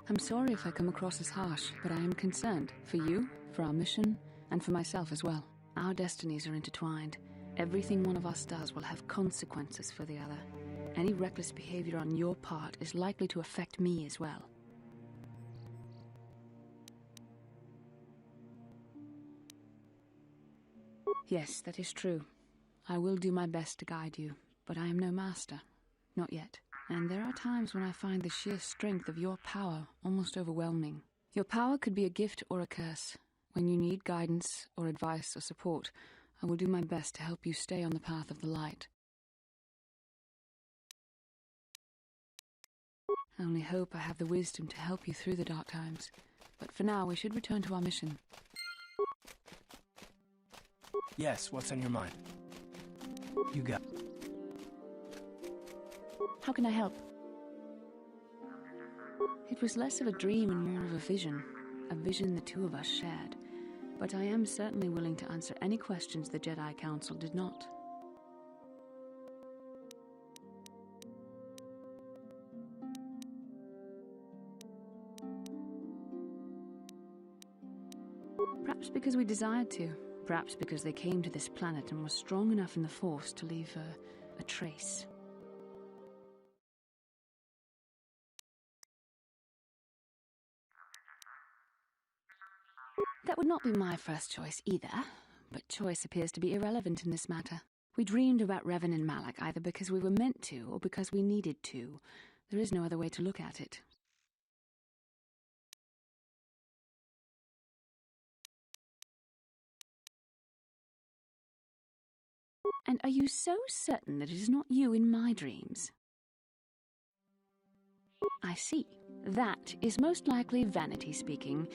I'm sorry if I come across as harsh, but I am concerned for you, for our mission, and for myself as well. Our destinies are intertwined. Everything one of us does will have consequences for the other. Any reckless behavior on your part is likely to affect me as well. Yes, that is true. I will do my best to guide you, but I am no master. Not yet. And there are times when I find the sheer strength of your power almost overwhelming. Your power could be a gift or a curse. When you need guidance or advice or support, I will do my best to help you stay on the path of the light. I only hope I have the wisdom to help you through the dark times. But for now, we should return to our mission. Yes, what's on your mind? You got... How can I help? It was less of a dream and more of a vision the two of us shared. But I am certainly willing to answer any questions the Jedi Council did not. Perhaps because we desired to. Perhaps because they came to this planet and were strong enough in the Force to leave a trace. That would not be my first choice either, but choice appears to be irrelevant in this matter. We dreamed about Revan and Malak either because we were meant to or because we needed to. There is no other way to look at it. And are you so certain that it is not you in my dreams? I see. That is most likely vanity speaking,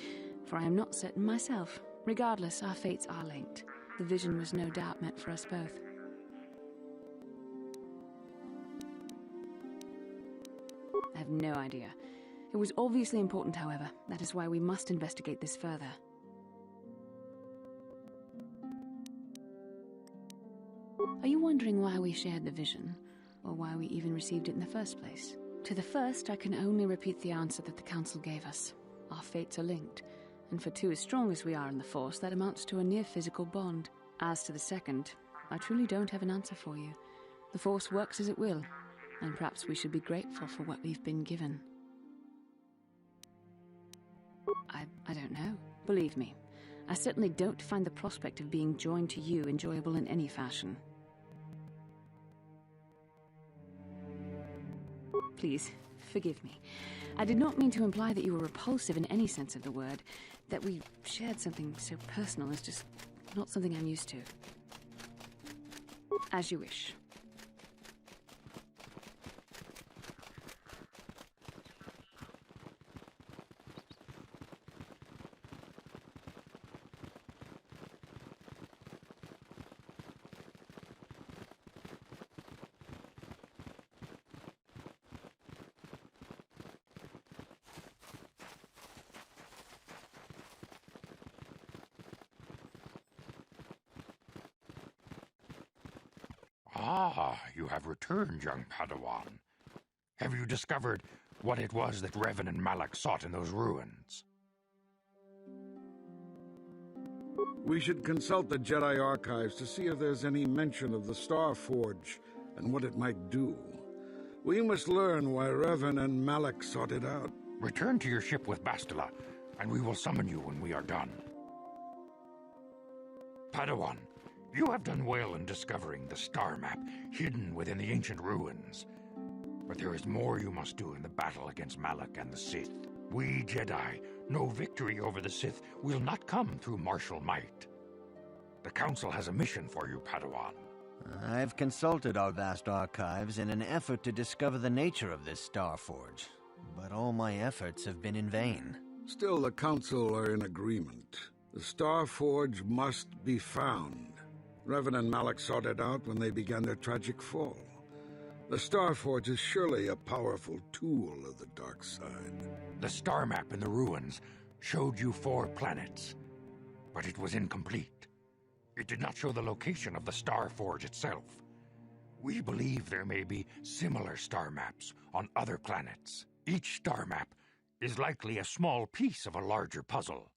for I am not certain myself. Regardless, our fates are linked. The vision was no doubt meant for us both. I have no idea. It was obviously important, however. That is why we must investigate this further. Are you wondering why we shared the vision, or why we even received it in the first place? To the first, I can only repeat the answer that the Council gave us. Our fates are linked, and for two as strong as we are in the Force, that amounts to a near-physical bond. As to the second, I truly don't have an answer for you. The Force works as it will, and perhaps we should be grateful for what we've been given. I don't know. Believe me, I certainly don't find the prospect of being joined to you enjoyable in any fashion. Please, forgive me. I did not mean to imply that you were repulsive in any sense of the word. That we shared something so personal is just not something I'm used to. As you wish. Ah, you have returned, young Padawan. Have you discovered what it was that Revan and Malak sought in those ruins? We should consult the Jedi archives to see if there's any mention of the Star Forge and what it might do. We must learn why Revan and Malak sought it out. Return to your ship with Bastila, and we will summon you when we are done. Padawan, you have done well in discovering the star map hidden within the ancient ruins. But there is more you must do in the battle against Malak and the Sith. We Jedi know victory over the Sith will not come through martial might. The Council has a mission for you, Padawan. I've consulted our vast archives in an effort to discover the nature of this Star Forge, but all my efforts have been in vain. Still, the Council are in agreement. The Star Forge must be found. Revan and Malak sought it out when they began their tragic fall. The Star Forge is surely a powerful tool of the dark side. The star map in the ruins showed you 4 planets, but it was incomplete. It did not show the location of the Star Forge itself. We believe there may be similar star maps on other planets. Each star map is likely a small piece of a larger puzzle.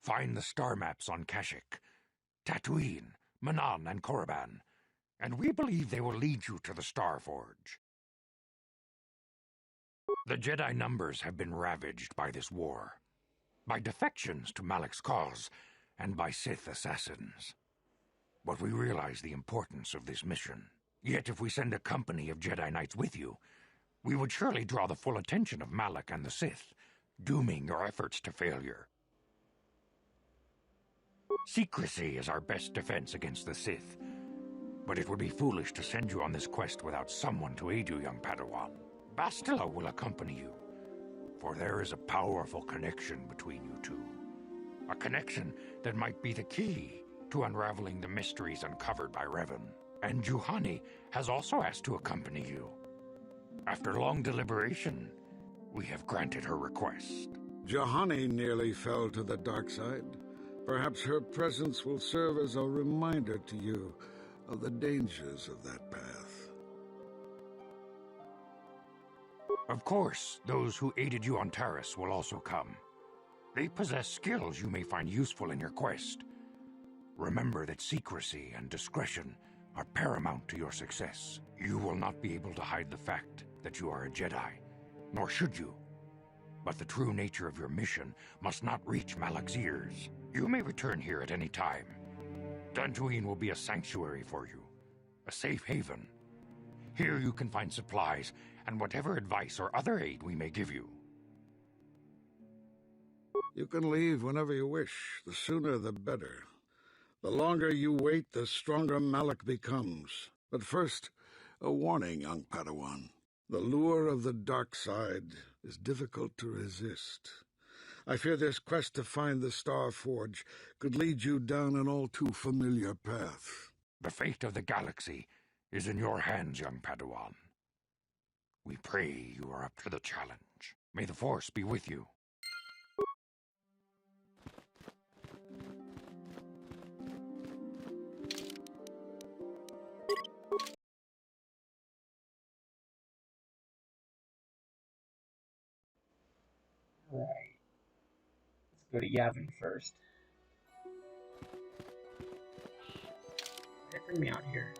Find the star maps on Kashyyyk, Tatooine, Manan, and Korriban, and we believe they will lead you to the Star Forge. The Jedi numbers have been ravaged by this war, by defections to Malak's cause, and by Sith assassins. But we realize the importance of this mission. Yet if we send a company of Jedi Knights with you, we would surely draw the full attention of Malak and the Sith, dooming your efforts to failure. Secrecy is our best defense against the Sith, but it would be foolish to send you on this quest without someone to aid you, young Padawan. Bastila will accompany you, for there is a powerful connection between you two. A connection that might be the key to unraveling the mysteries uncovered by Revan. And Juhani has also asked to accompany you. After long deliberation, we have granted her request. Juhani nearly fell to the dark side. Perhaps her presence will serve as a reminder to you of the dangers of that path. Of course, those who aided you on Taris will also come. They possess skills you may find useful in your quest. Remember that secrecy and discretion are paramount to your success. You will not be able to hide the fact that you are a Jedi, nor should you. But the true nature of your mission must not reach Malak's ears. You may return here at any time. Dantooine will be a sanctuary for you, a safe haven. Here you can find supplies and whatever advice or other aid we may give you. You can leave whenever you wish. The sooner the better. The longer you wait, the stronger Malak becomes. But first, a warning, young Padawan. The lure of the dark side is difficult to resist. I fear this quest to find the Star Forge could lead you down an all too familiar path. The fate of the galaxy is in your hands, young Padawan. We pray you are up to the challenge. May the Force be with you. Alright. Let's go to Yavin first. Okay, bring me out here.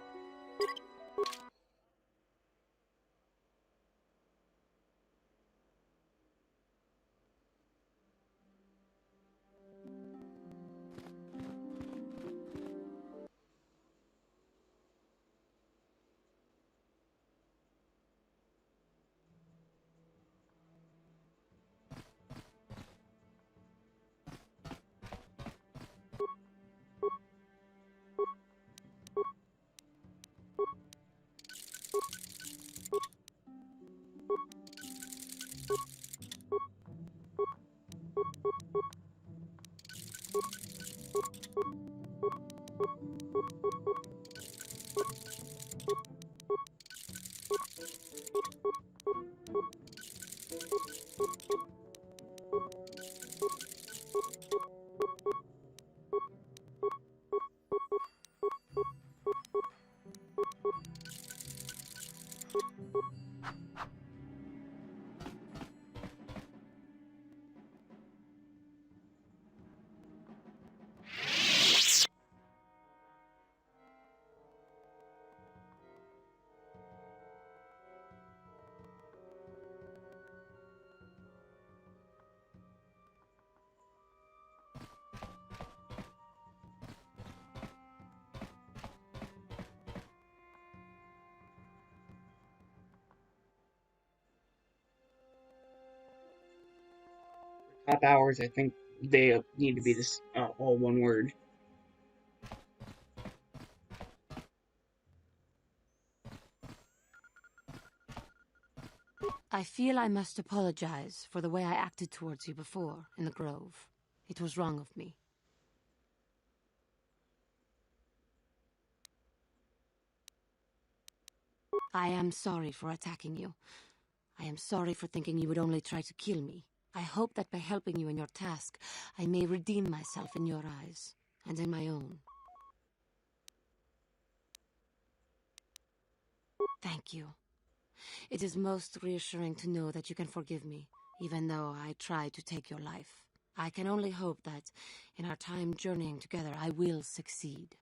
Top hours, I think they need to be this all one word. I feel I must apologize for the way I acted towards you before in the Grove. It was wrong of me. I am sorry for attacking you. I am sorry for thinking you would only try to kill me. I hope that by helping you in your task, I may redeem myself in your eyes, and in my own. Thank you. It is most reassuring to know that you can forgive me, even though I tried to take your life. I can only hope that, in our time journeying together, I will succeed.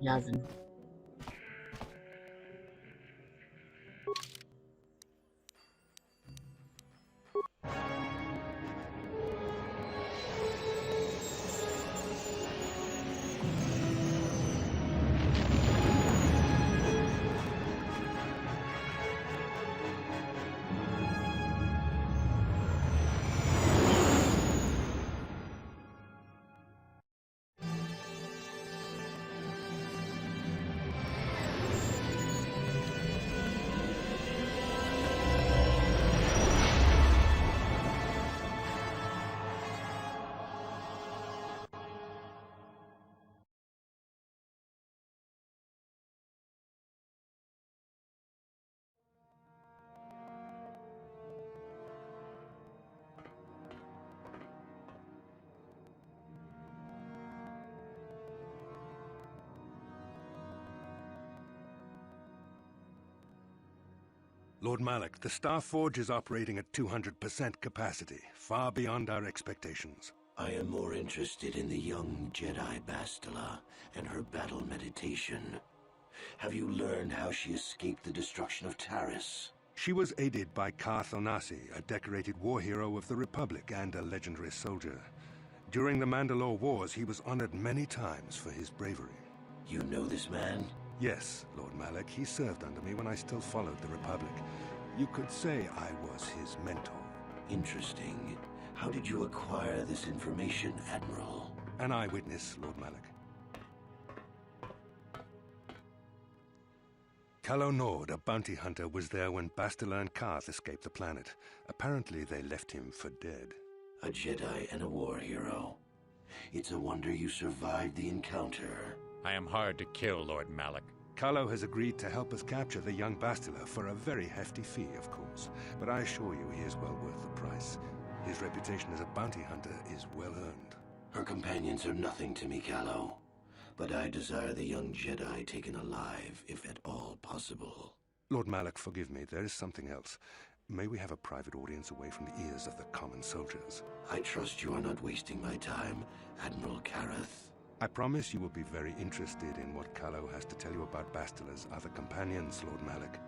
Yavin. Lord Malak, the Star Forge is operating at 200% capacity, far beyond our expectations. I am more interested in the young Jedi Bastila and her battle meditation. Have you learned how she escaped the destruction of Taris? She was aided by Karth Onasi, a decorated war hero of the Republic and a legendary soldier. During the Mandalore Wars, he was honored many times for his bravery. You know this man? Yes, Lord Malak. He served under me when I still followed the Republic. You could say I was his mentor. Interesting. How did you acquire this information, Admiral? An eyewitness, Lord Malak. Calo Nord, a bounty hunter, was there when Bastila and Karth escaped the planet. Apparently they left him for dead. A Jedi and a war hero. It's a wonder you survived the encounter. I am hard to kill, Lord Malak. Calo has agreed to help us capture the young Bastila for a very hefty fee, of course. But I assure you he is well worth the price. His reputation as a bounty hunter is well earned. Her companions are nothing to me, Calo. But I desire the young Jedi taken alive, if at all possible. Lord Malak, forgive me. There is something else. May we have a private audience away from the ears of the common soldiers? I trust you are not wasting my time, Admiral Kareth. I promise you will be very interested in what Calo has to tell you about Bastila's other companions, Lord Malak.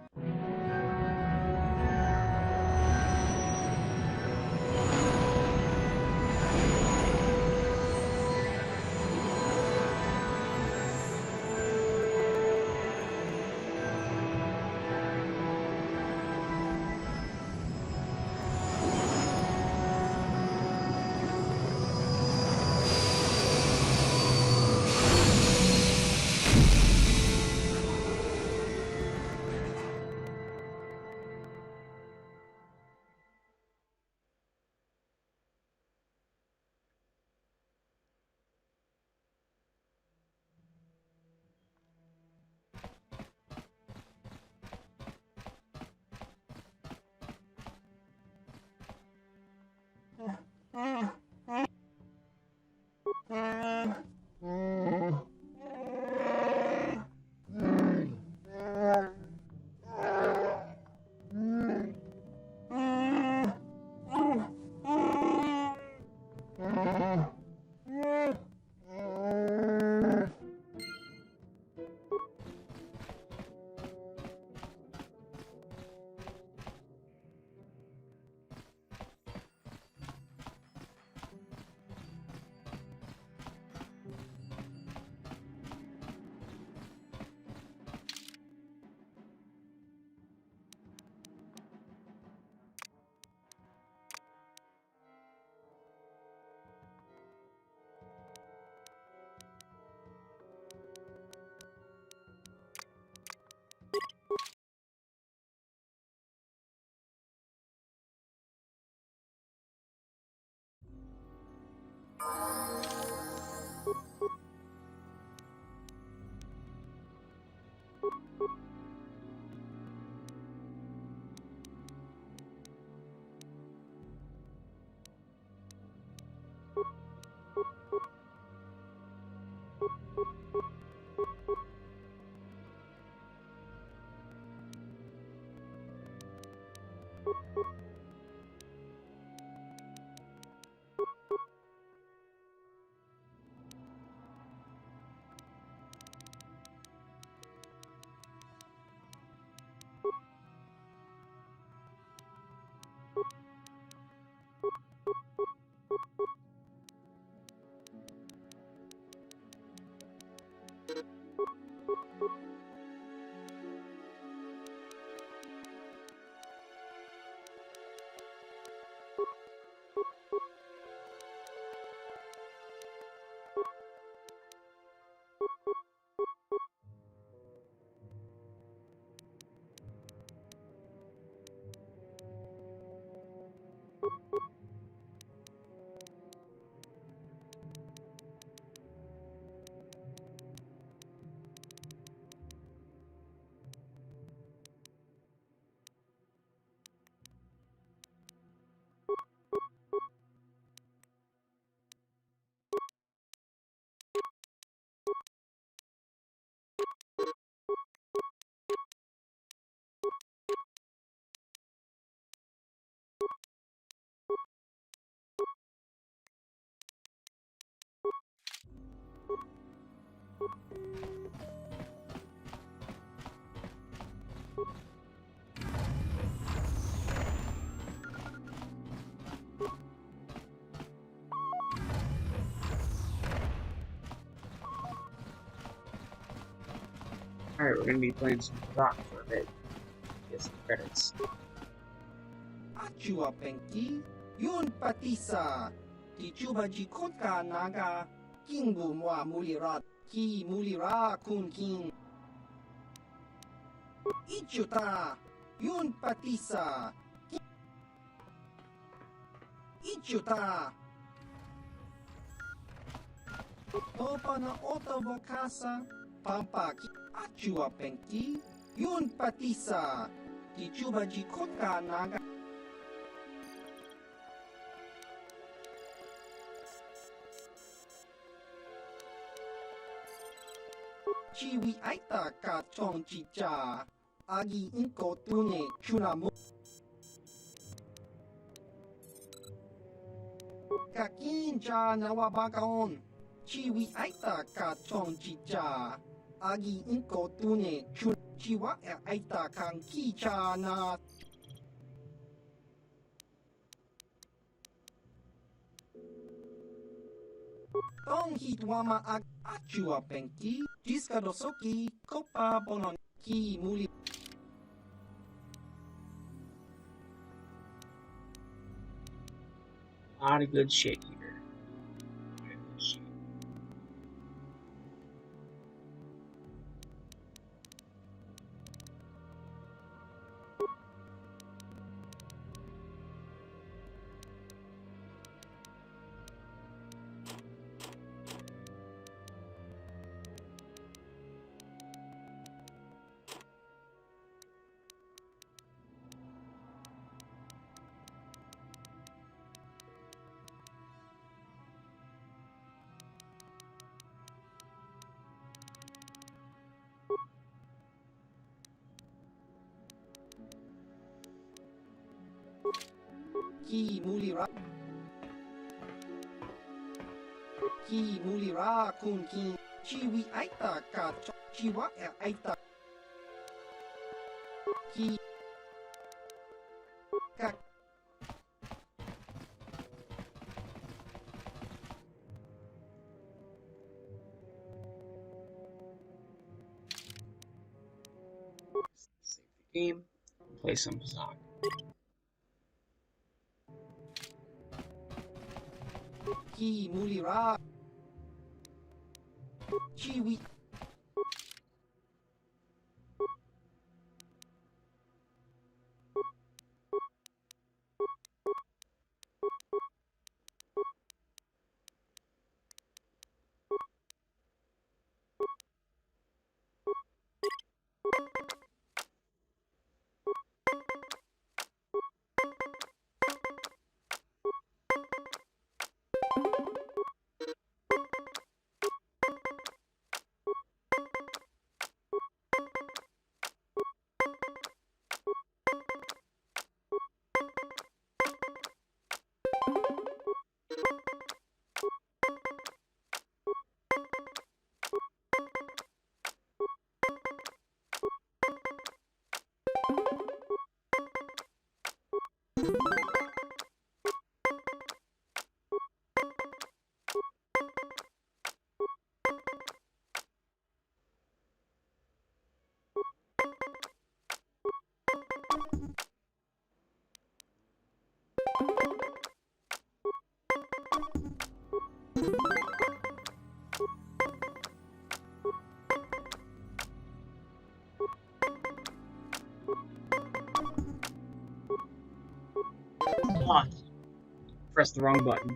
Alright, we're gonna be playing some rock for a bit. Get some credits. Achua Penki, Yun Patisa, Tichuba Jikotka Naga, Kingu Mwa Mulirat, Ki Mulira Kun King. Ichuta, Yun Patisa, Ichuta. Topa na Ottawa Casa, Pampaki, Achua Penki, Yun Patisa, Tichuba Jikotka Naga. Chiwi aita ka chong chicha, agi inko tune chunamu. Kakin cha nawabakaon, chiwi aita ka chong chicha, agi inko tune chun. Chiwa aita kang kicha na. Tong hitwama ag achua penki, jiskadosoki, kopa bonon ki muli. A lot of good shit here. Ki mulira. Ki mulira kun kin. Chiwi aita ka chiwa aita. Ki. Ka. Save the game. Play some song. Ki mulira. Chiwi. Ah, press the wrong button.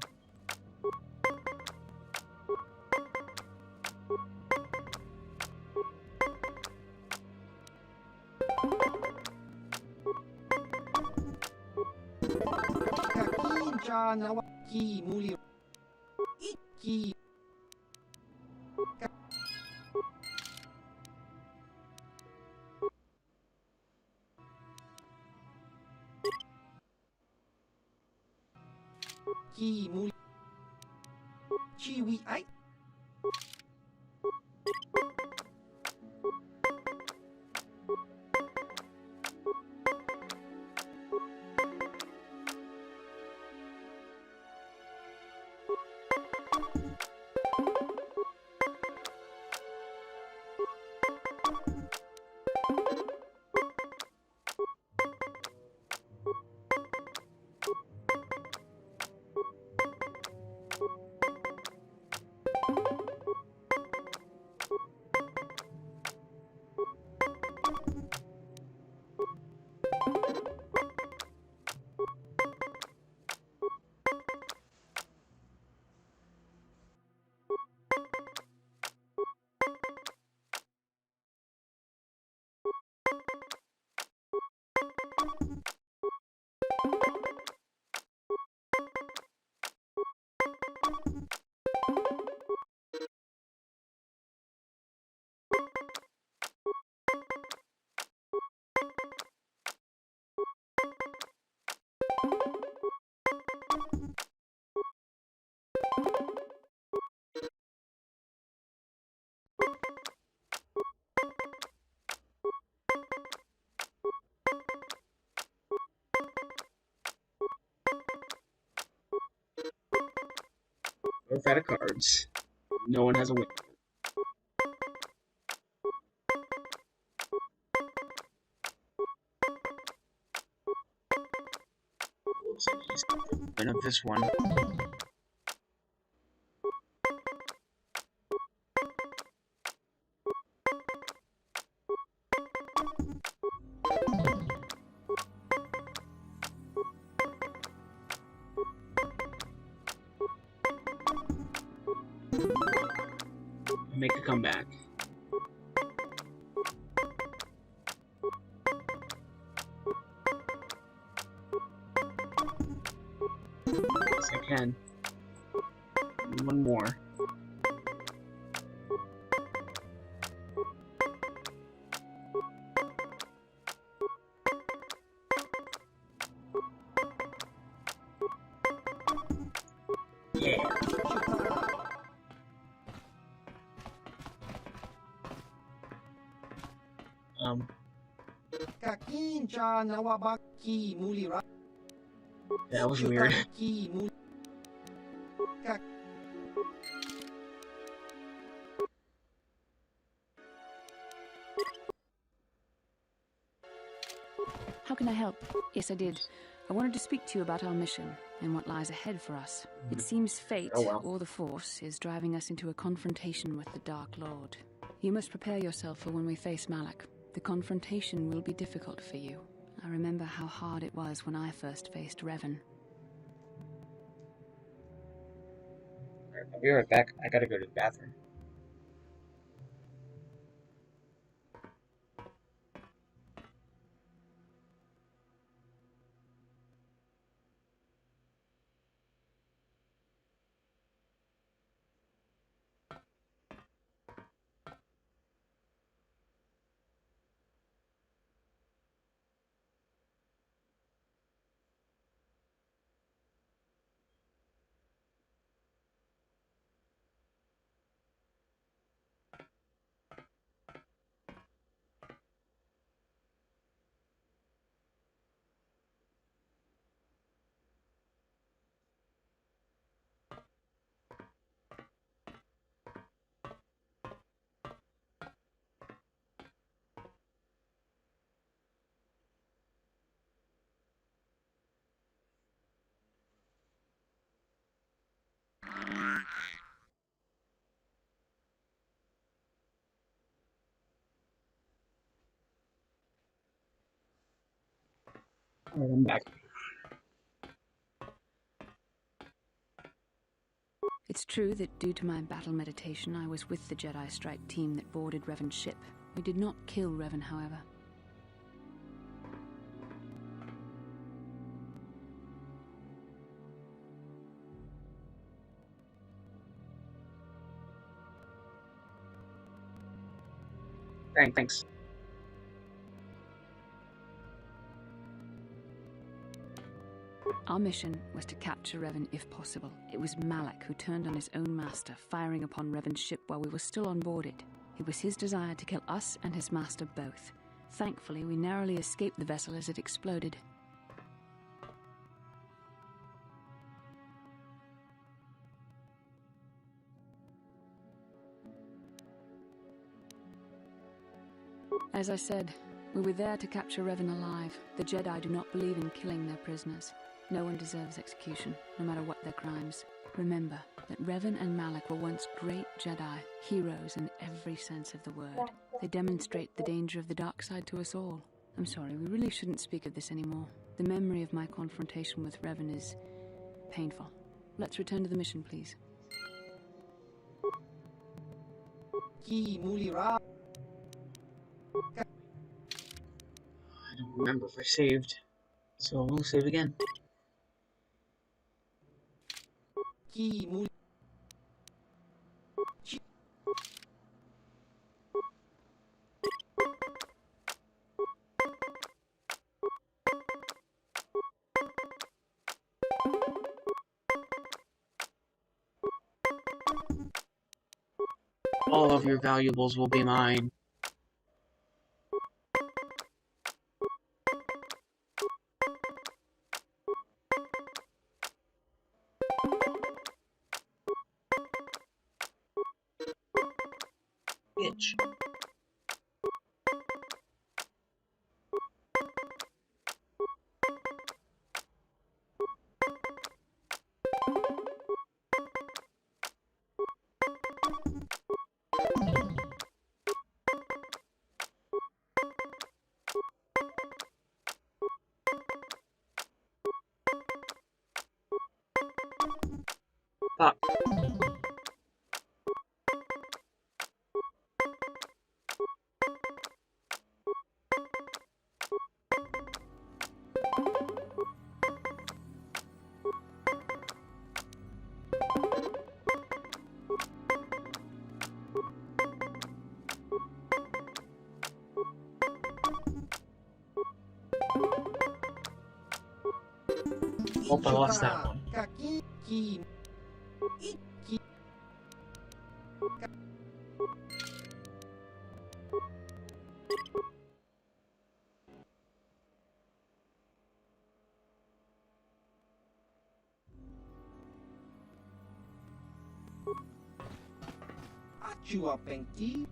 Kakinja nawaki muli. Iki. Ki muli. Chiwi ai. Both out of cards. No one has a win. Looks like he's got the win of this one. Make a comeback. Yes, I can. One more. Yeah. Kakinja nawabaki muli ra. That was weird. Ki muli. How can I help? Yes, I did. I wanted to speak to you about our mission and what lies ahead for us. It seems fate, or the Force, is driving us into a confrontation with the Dark Lord. You must prepare yourself for when we face Malak. The confrontation will be difficult for you. I remember how hard it was when I first faced Revan. I'll be right back. I gotta go to the bathroom. Alright, I'm back. It's true that due to my battle meditation, I was with the Jedi strike team that boarded Revan's ship. We did not kill Revan, however. Thanks. Our mission was to capture Revan if possible. It was Malak who turned on his own master, firing upon Revan's ship while we were still on board it. It was his desire to kill us and his master both. Thankfully, we narrowly escaped the vessel as it exploded. As I said, we were there to capture Revan alive. The Jedi do not believe in killing their prisoners. No one deserves execution, no matter what their crimes. Remember that Revan and Malak were once great Jedi, heroes in every sense of the word. They demonstrate the danger of the dark side to us all. I'm sorry, we really shouldn't speak of this anymore. The memory of my confrontation with Revan is painful. Let's return to the mission, please. I don't remember if I saved, so we'll save again. All of your valuables will be mine. Bitch. Fuck. Hope I lost that one. Chua Penki.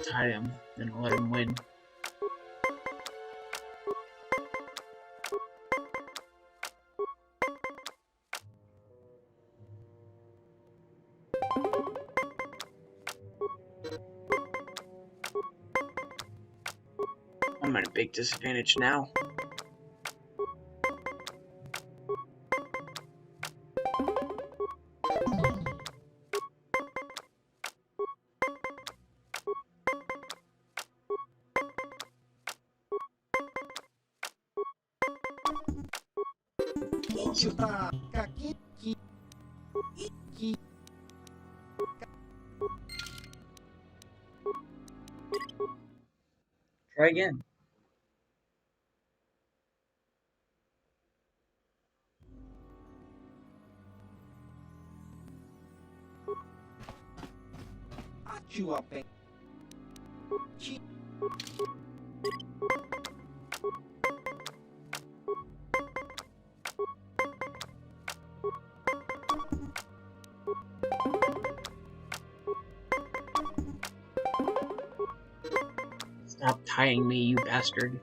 Tie him, then I'll let him win. I'm at a big disadvantage now. Try again. Achuape. Chi. Stop tying me, you bastard.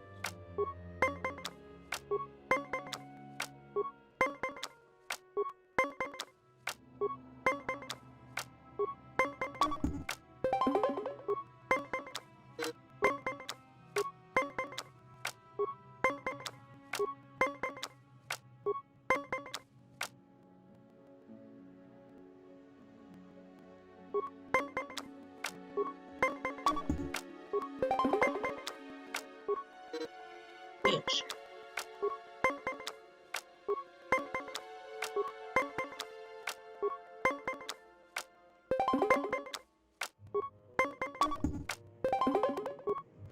Bitch.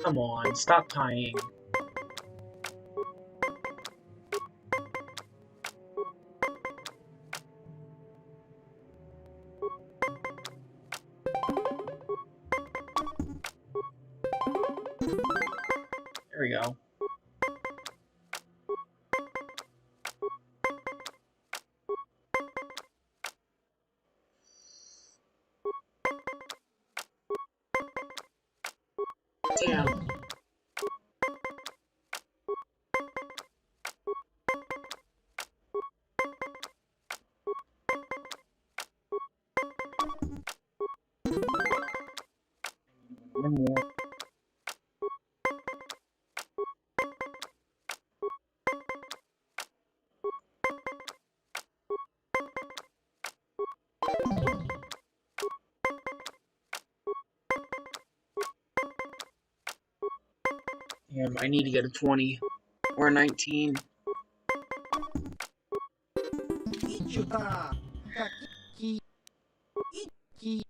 Come on, stop tying. There we go. Damn. One more. Damn, I need to get a 20 or a 19. Ichuta. Kaki. Iki.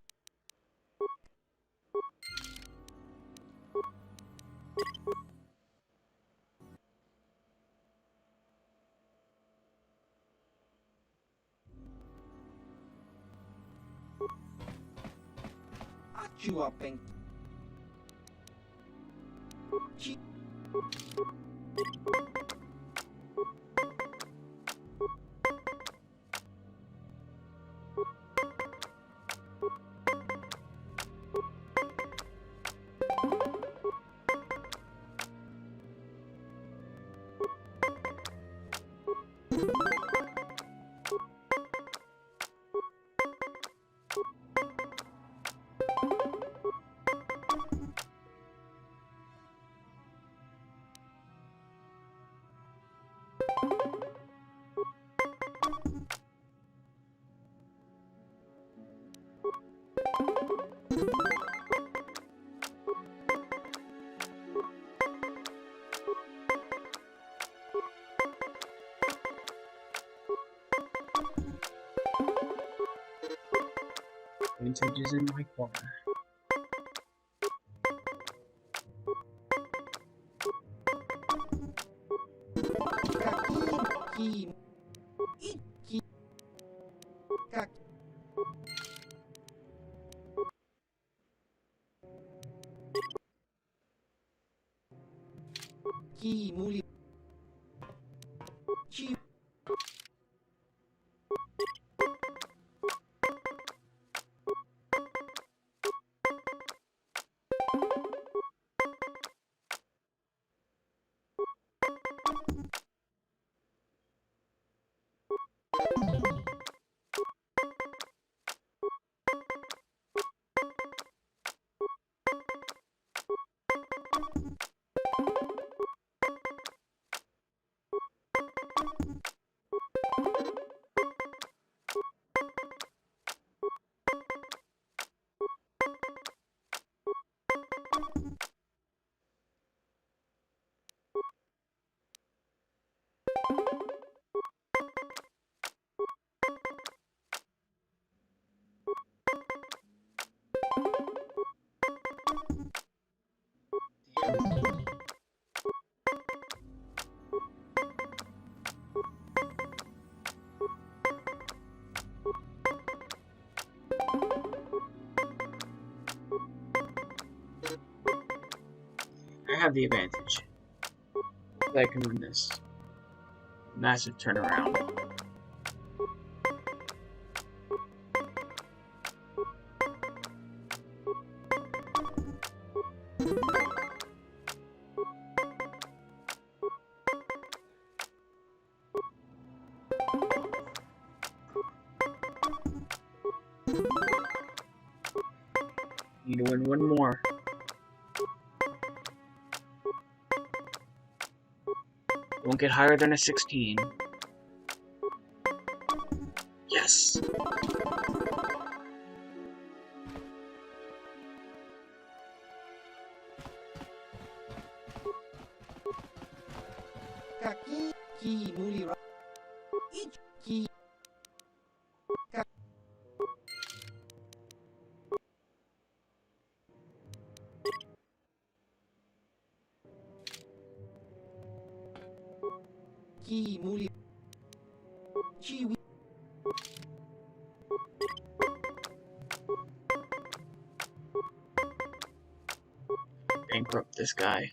Achuape. Chi. Vintage is in my corner. Kaki. Iki. Kaki. Ki muli. Chi. I have the advantage. I can win this. Massive turnaround. Need to win one more. Won't get higher than a 16. Yes! Kaki ki mulira. Ichi ki muli. Chiwi. Bankrupt this guy.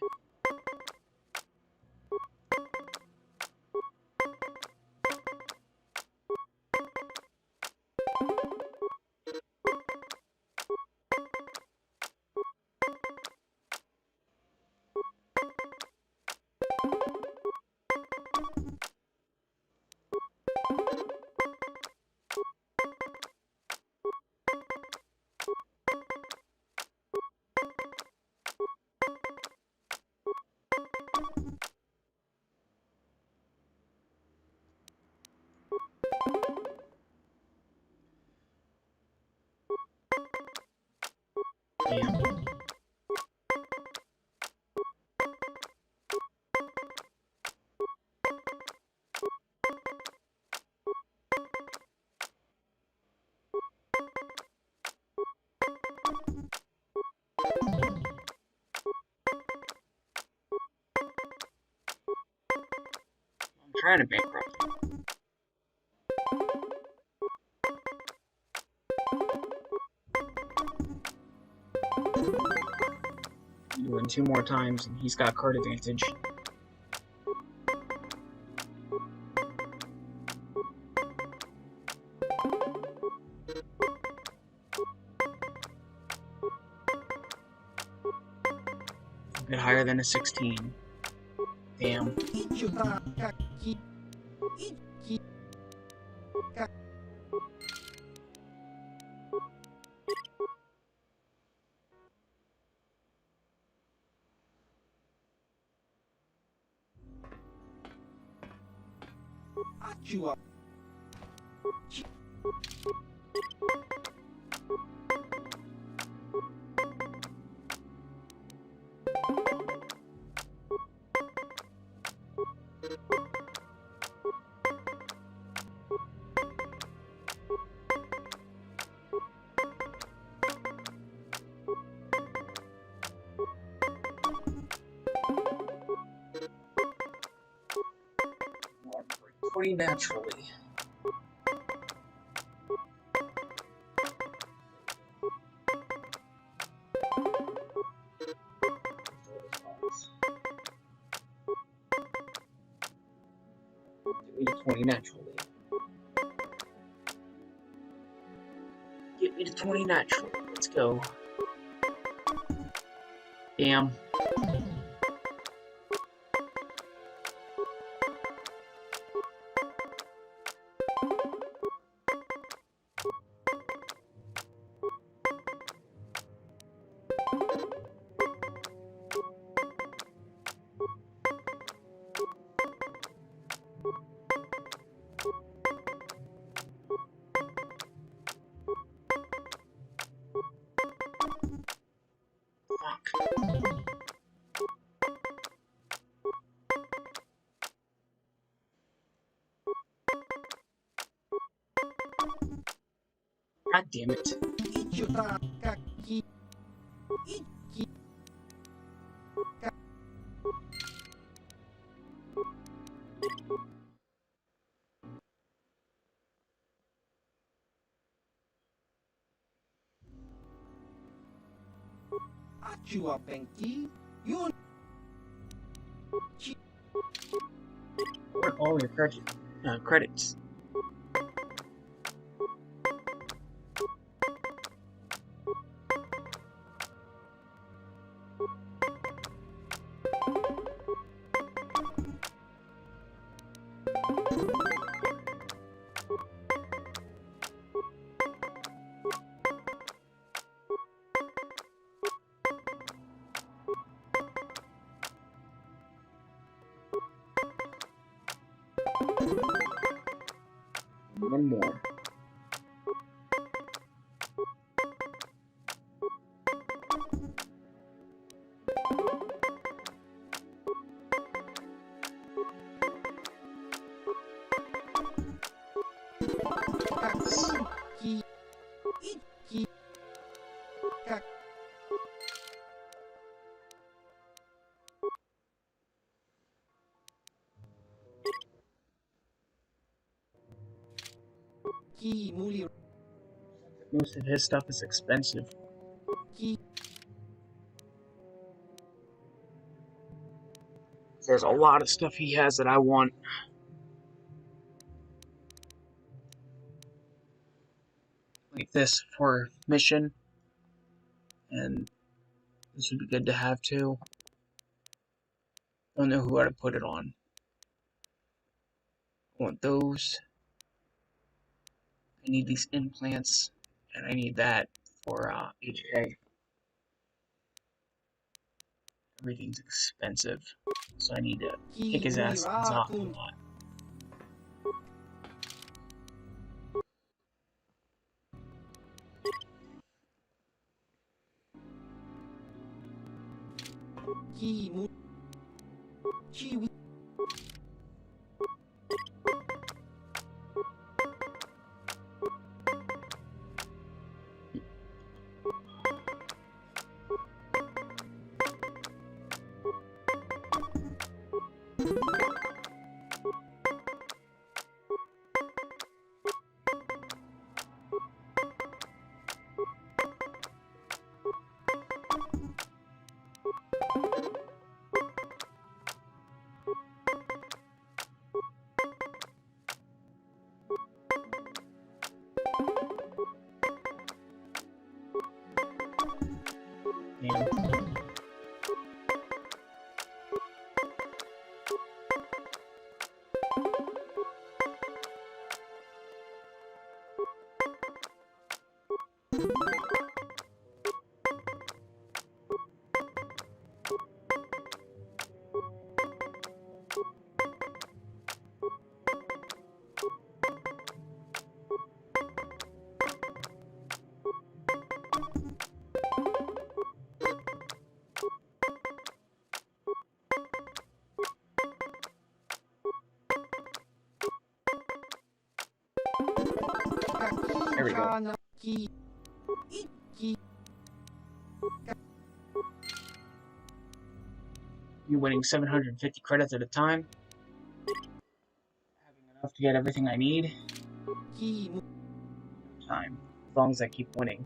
Damn. I'm trying to bankrupt him. You win 2 more times and he's got card advantage. Get higher than a 16. Damn. Ichuta kaki. Ichi. Achua. Pretty naturally. Get me to 20 naturally. Get me to 20 naturally. Let's go. Damn. God damn it. Ichuta kaki. Ichi. Achua penki. Yun. all your credits. One more. Most of his stuff is expensive. There's a lot of stuff he has that I want. Like this for mission. And this would be good to have too. Don't know who to put it on. I want those. I need these implants. And I need that for HK. Everything's expensive. So I need to kick his ass in Zoc a lot. There we go. You winning 750 credits at a time. Having enough to get everything I need. Time. As long as I keep winning.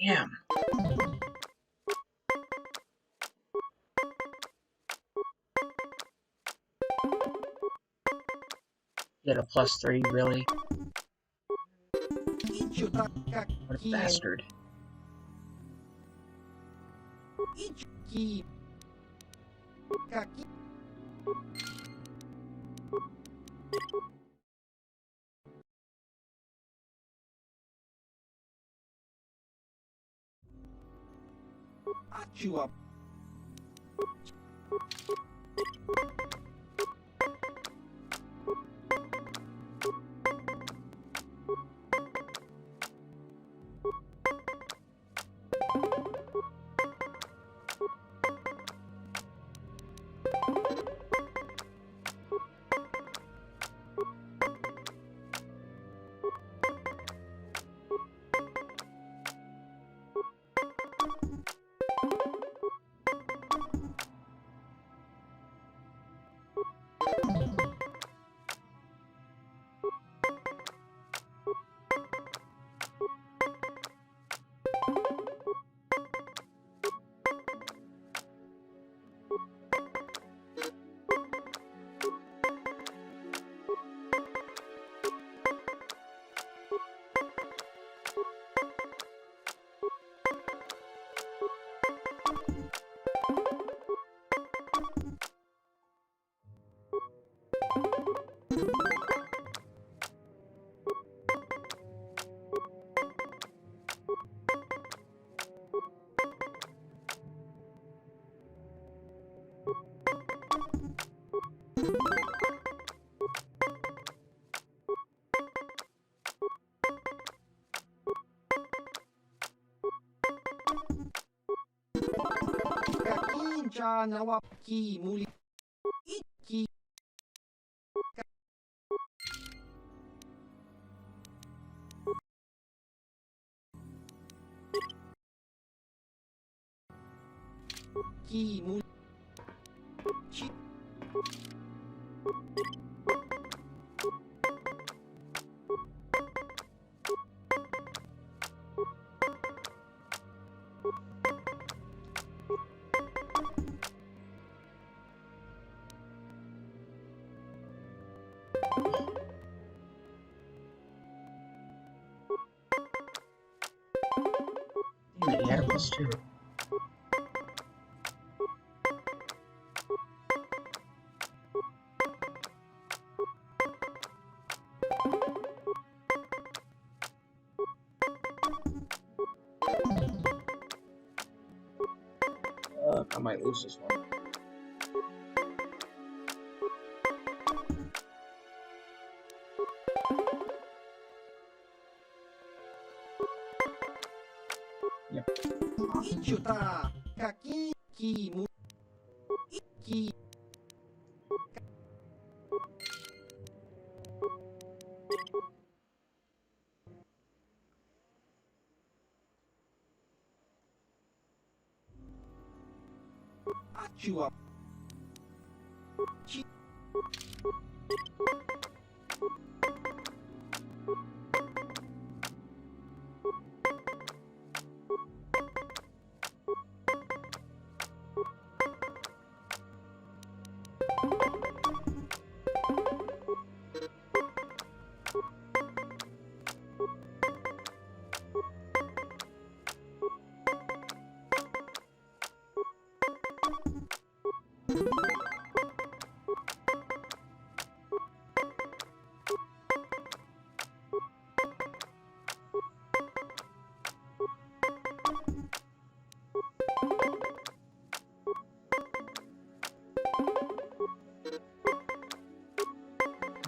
Damn. Get a +3, really? What a bastard. Achua. Kakincha nawaki muli. Iki. Ki muli. Chi. Damn it, he had a +2. I might lose this one. Yep. Ichuta. Kaki. Ki muli. Iki. Achua. Chi.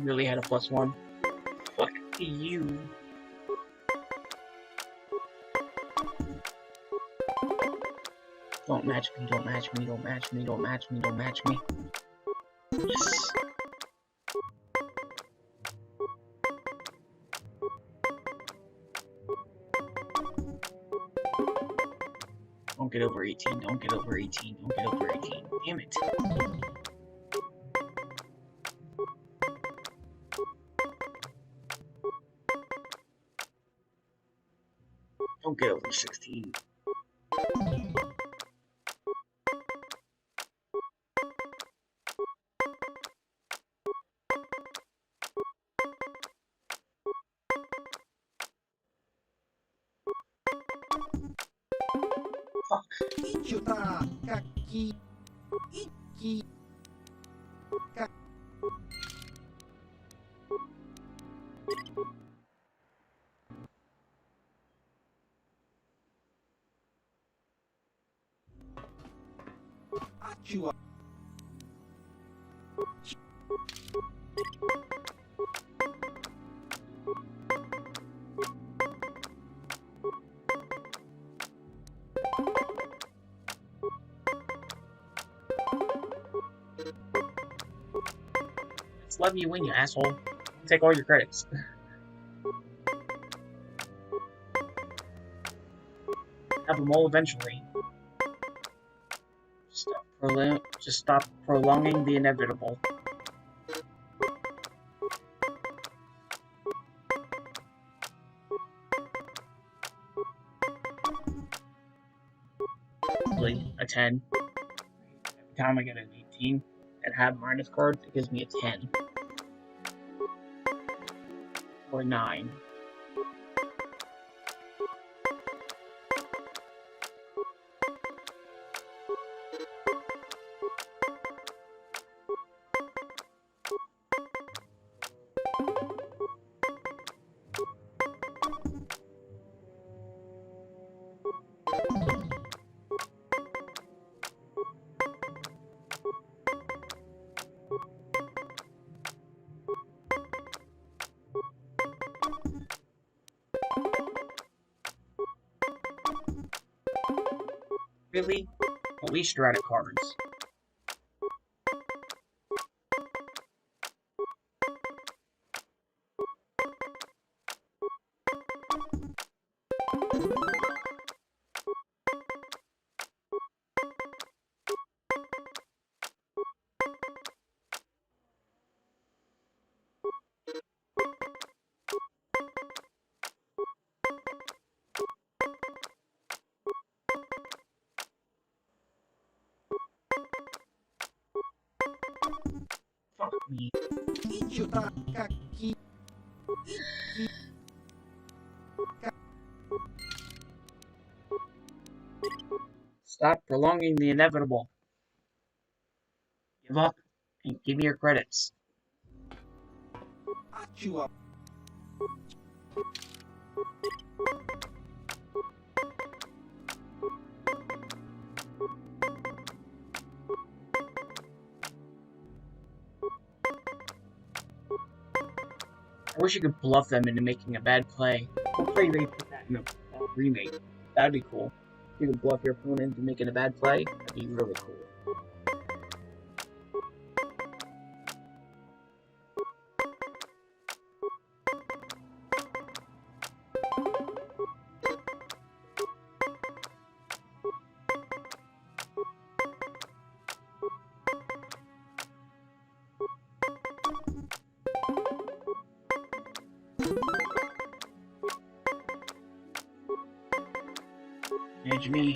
Really had a +1. Fuck you. Don't match me, don't match me, don't match me, don't match me, don't match me. Yes. Don't get over 18, don't get over 18, don't get over 18. Damn it. Don't get over 16. Ichuta kaki iki ka Achua Let's love you win, you asshole. Take all your credits. Have them all eventually. Just stop prolonging the inevitable. A 10. Every time I get an 18 and have minus cards, it gives me a 10. Or 9. Really? At least you're out of cards. Fuck me. Ichuta kaki iki Stop prolonging the inevitable. Give up and give me your credits. Achua I wish you could bluff them into making a bad play. Hopefully they put that in a remake. That'd be cool. If you could bluff your opponent into making a bad play, that'd be really cool. Manage me.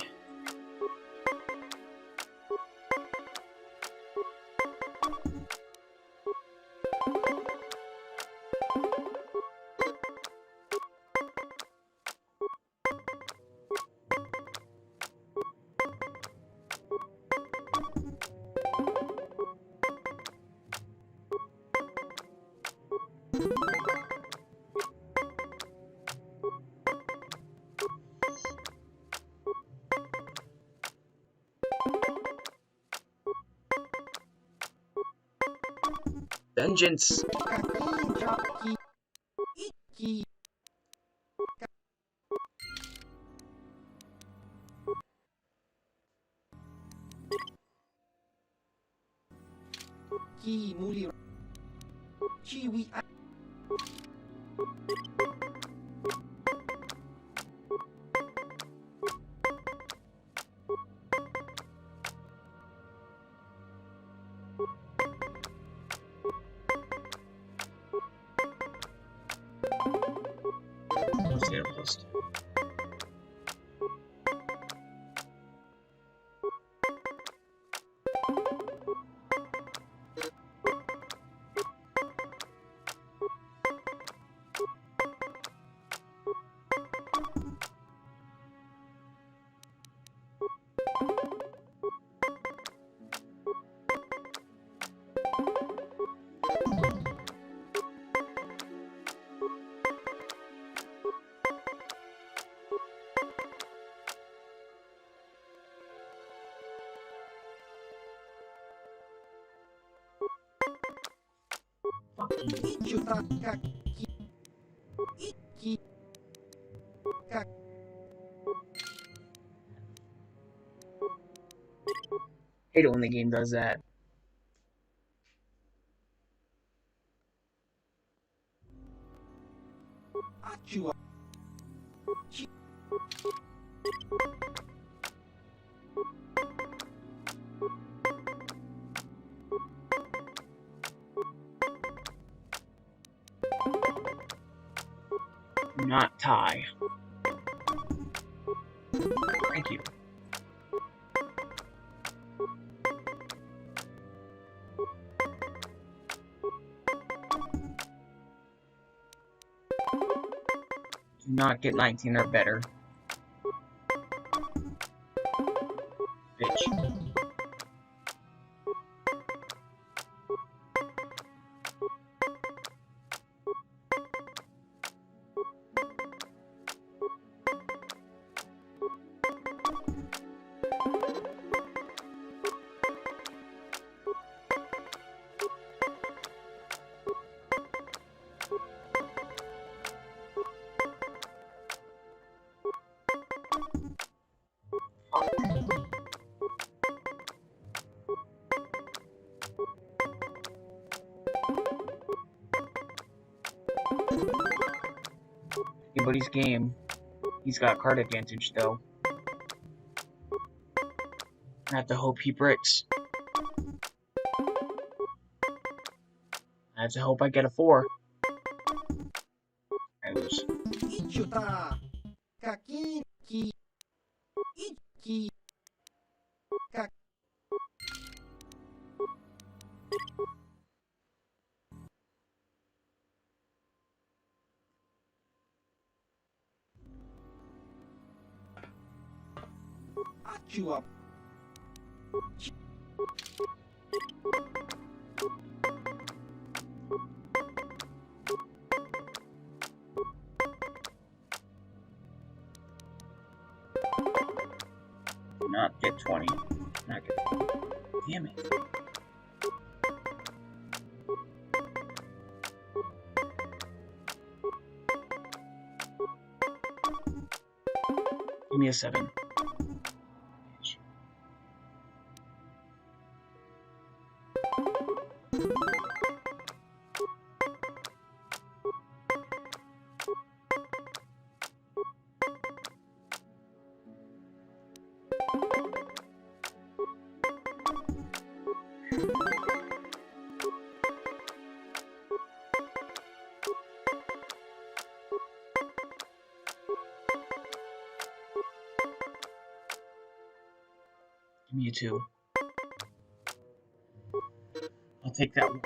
Vengeance! kaki iki ki muli chiwi Let's get a list. Hate it when the game does that. Not tie. Thank you. Do not get 19 or better. Bitch. Anybody's game. He's got card advantage though. I have to hope he bricks. I have to hope I get a 4. I lose. Not get 20. Not get 20. Damn it. Give me a 7. Give me a 2. I'll take that one.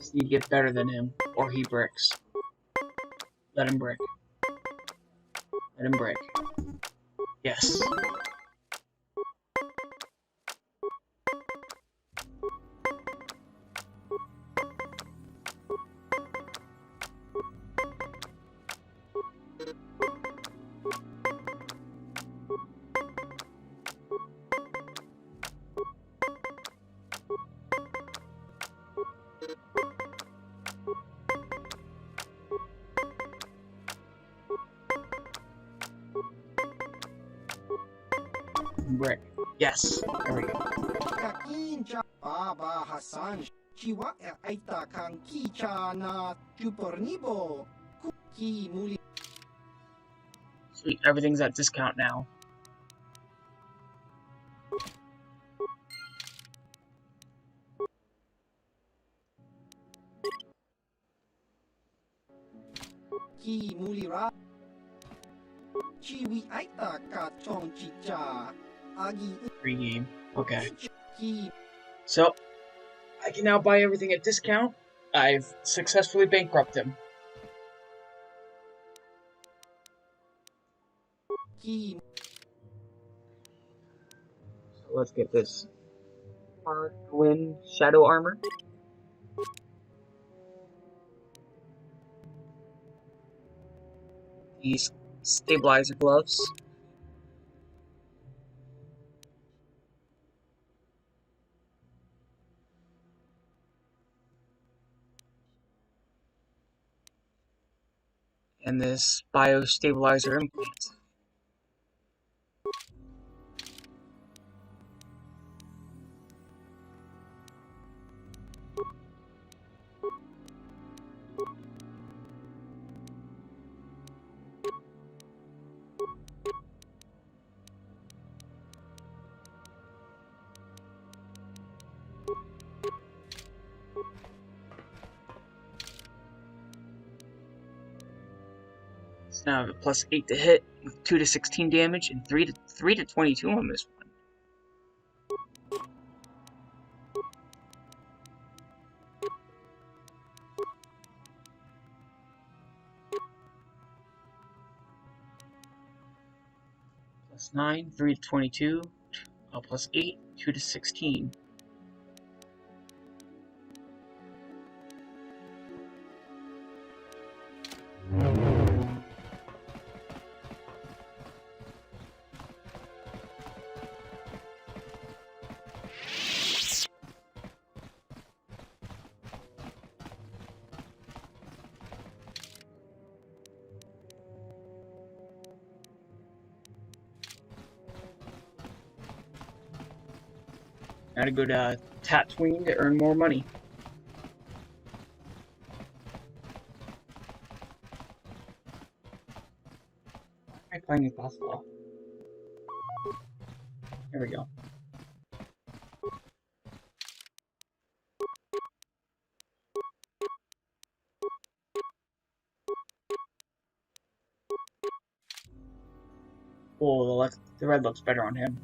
Just need to get better than him, or he bricks. Let him brick. Let him brick. Yes. Brick. Yes. There we go. Kakincha Baba Hassan Chiwa Aita Kan Kicha na Chupornibo Kuki Muli. Sweet, everything's at discount now. Ki Mulira Chiwi Aita Ka Chong Chicha Agi Free game. Okay. So, I can now buy everything at discount. I've successfully bankrupted him. So let's get this Twin Shadow Armor. These Stabilizer Gloves. And this Biostabilizer Implant. So now I have a plus 8 to hit, 2 to 16 damage, and 3 to 22 on this one. Plus 9, 3 to 22, plus 8, 2 to 16. Gotta go to Tatooine to earn more money. Why am I playing as possible? There we go. Oh, the red looks better on him.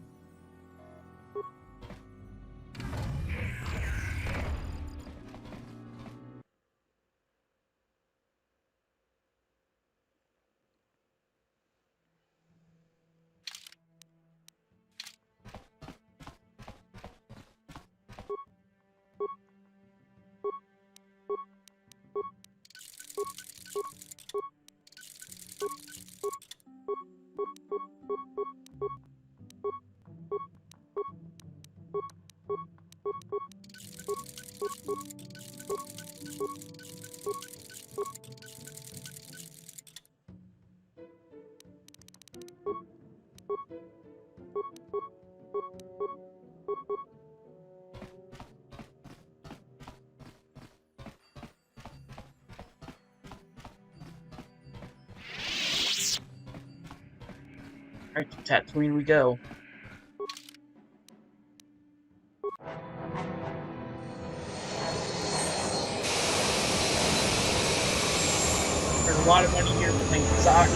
Alright, to Tatooine we go. There's a lot of money here for things Zoc,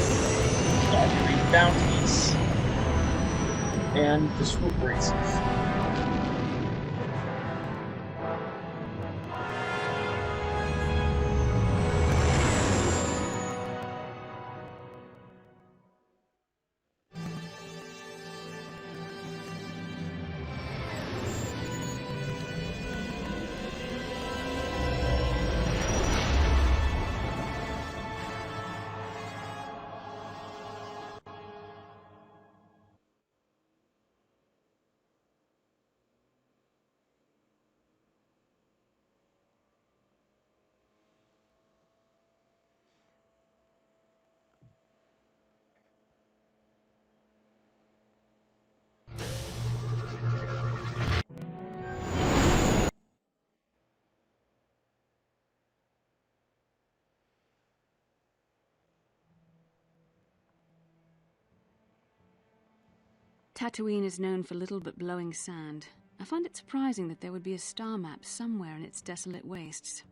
doing bounties, and the swoop races. Tatooine is known for little but blowing sand. I find it surprising that there would be a star map somewhere in its desolate wastes.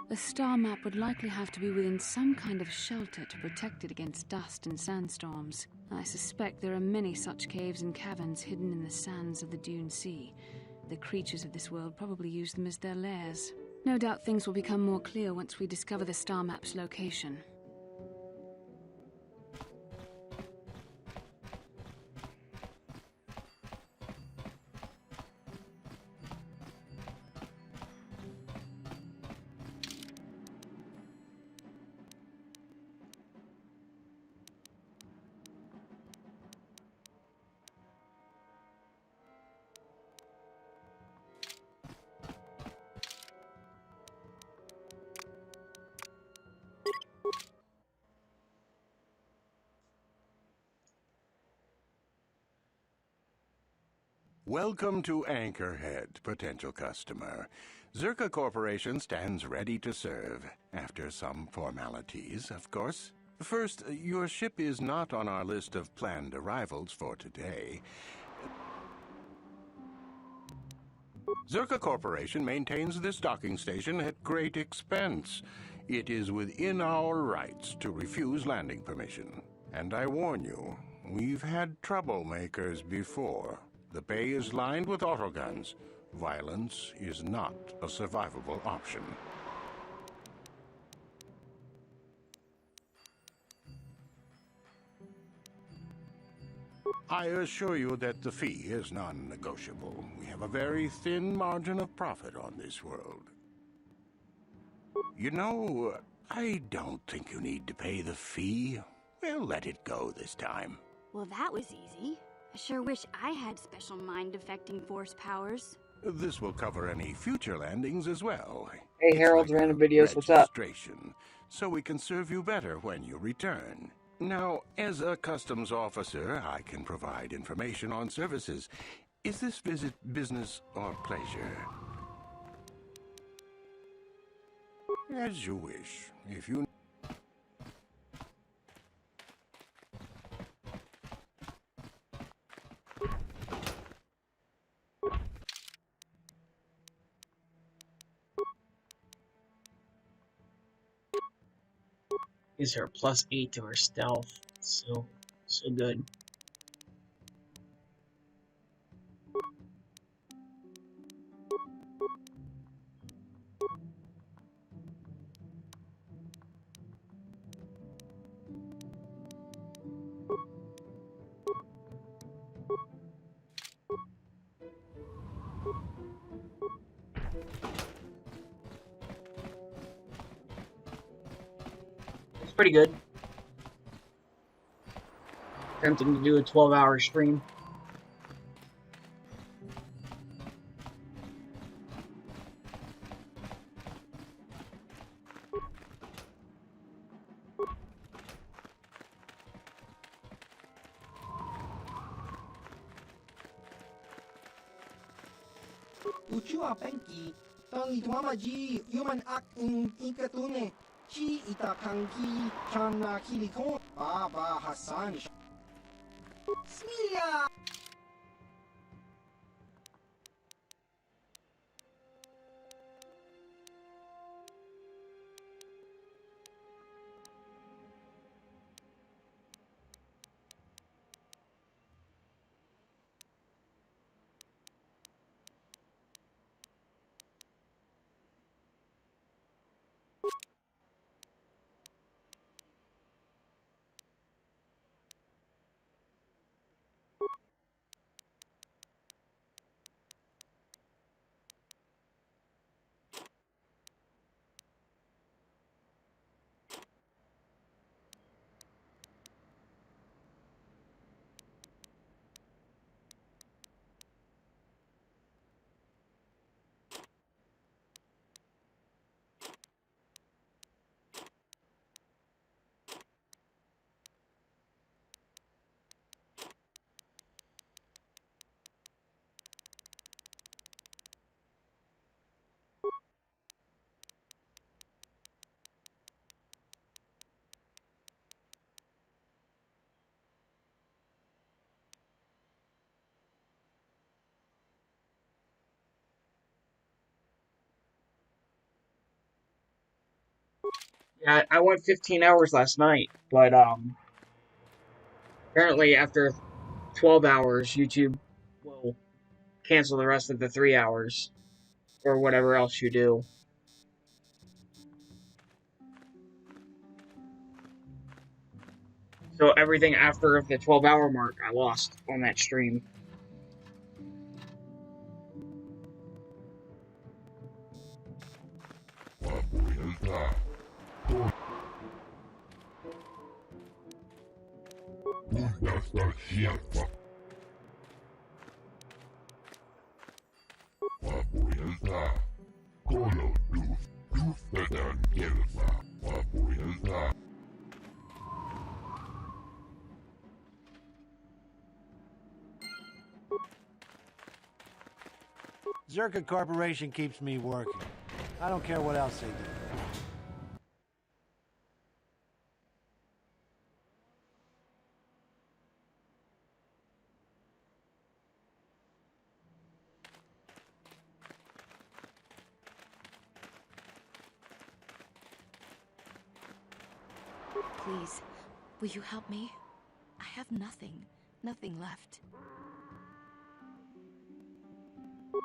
The star map would likely have to be within some kind of shelter to protect it against dust and sandstorms. I suspect there are many such caves and caverns hidden in the sands of the Dune Sea. The creatures of this world probably use them as their lairs. No doubt things will become more clear once we discover the star map's location. Welcome to Anchorhead, potential customer. Zerka Corporation stands ready to serve, after some formalities, of course. First, your ship is not on our list of planned arrivals for today. Zerka Corporation maintains this docking station at great expense. It is within our rights to refuse landing permission. And I warn you, we've had troublemakers before. The bay is lined with autoguns. Violence is not a survivable option. I assure you that the fee is non-negotiable. We have a very thin margin of profit on this world. You know, I don't think you need to pay the fee. We'll let it go this time. Well, that was easy. I sure wish I had special mind-affecting force powers. This will cover any future landings as well. Hey, Harold's Random Videos, what's up? Registration, so we can serve you better when you return. Now, as a customs officer, I can provide information on services. Is this visit business or pleasure? As you wish. If you... Gives her +8 to her stealth. So good. It's pretty good. Attempting to do a 12-hour stream. Uchua penki, tangi tuamaji, human ak ikatune, chi itakanki, chana kilikon, Baba Hassan. Smilia! Yeah, I went 15 hours last night, but apparently after 12 hours, YouTube will cancel the rest of the 3 hours or whatever else you do. So everything after the 12-hour mark, I lost on that stream. Zerka Corporation keeps me working. I don't care what else they do. Please, will you help me? I have nothing. Nothing left.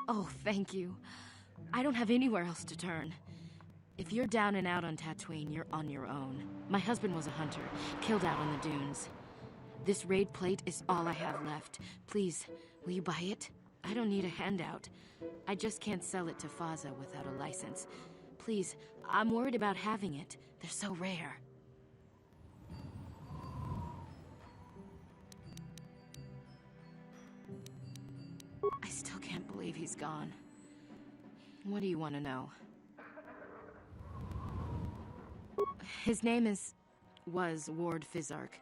Oh, thank you. I don't have anywhere else to turn. If you're down and out on Tatooine, you're on your own. My husband was a hunter, killed out on the dunes. This raid plate is all I have left. Please, will you buy it? I don't need a handout. I just can't sell it to Faza without a license. Please, I'm worried about having it. They're so rare. I still can't believe he's gone. What do you want to know? His name was Ward Fizark.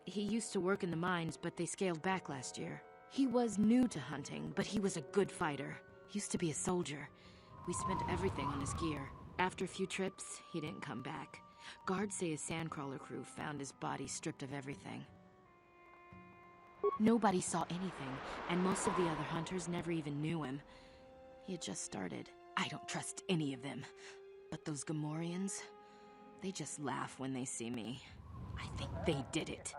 He used to work in the mines, but they scaled back last year. He was new to hunting, but he was a good fighter. He used to be a soldier. We spent everything on his gear. After a few trips, he didn't come back. Guards say his sandcrawler crew found his body stripped of everything. Nobody saw anything, and most of the other hunters never even knew him. He had just started. I don't trust any of them. But those Gamorreans, they just laugh when they see me. I think they did it.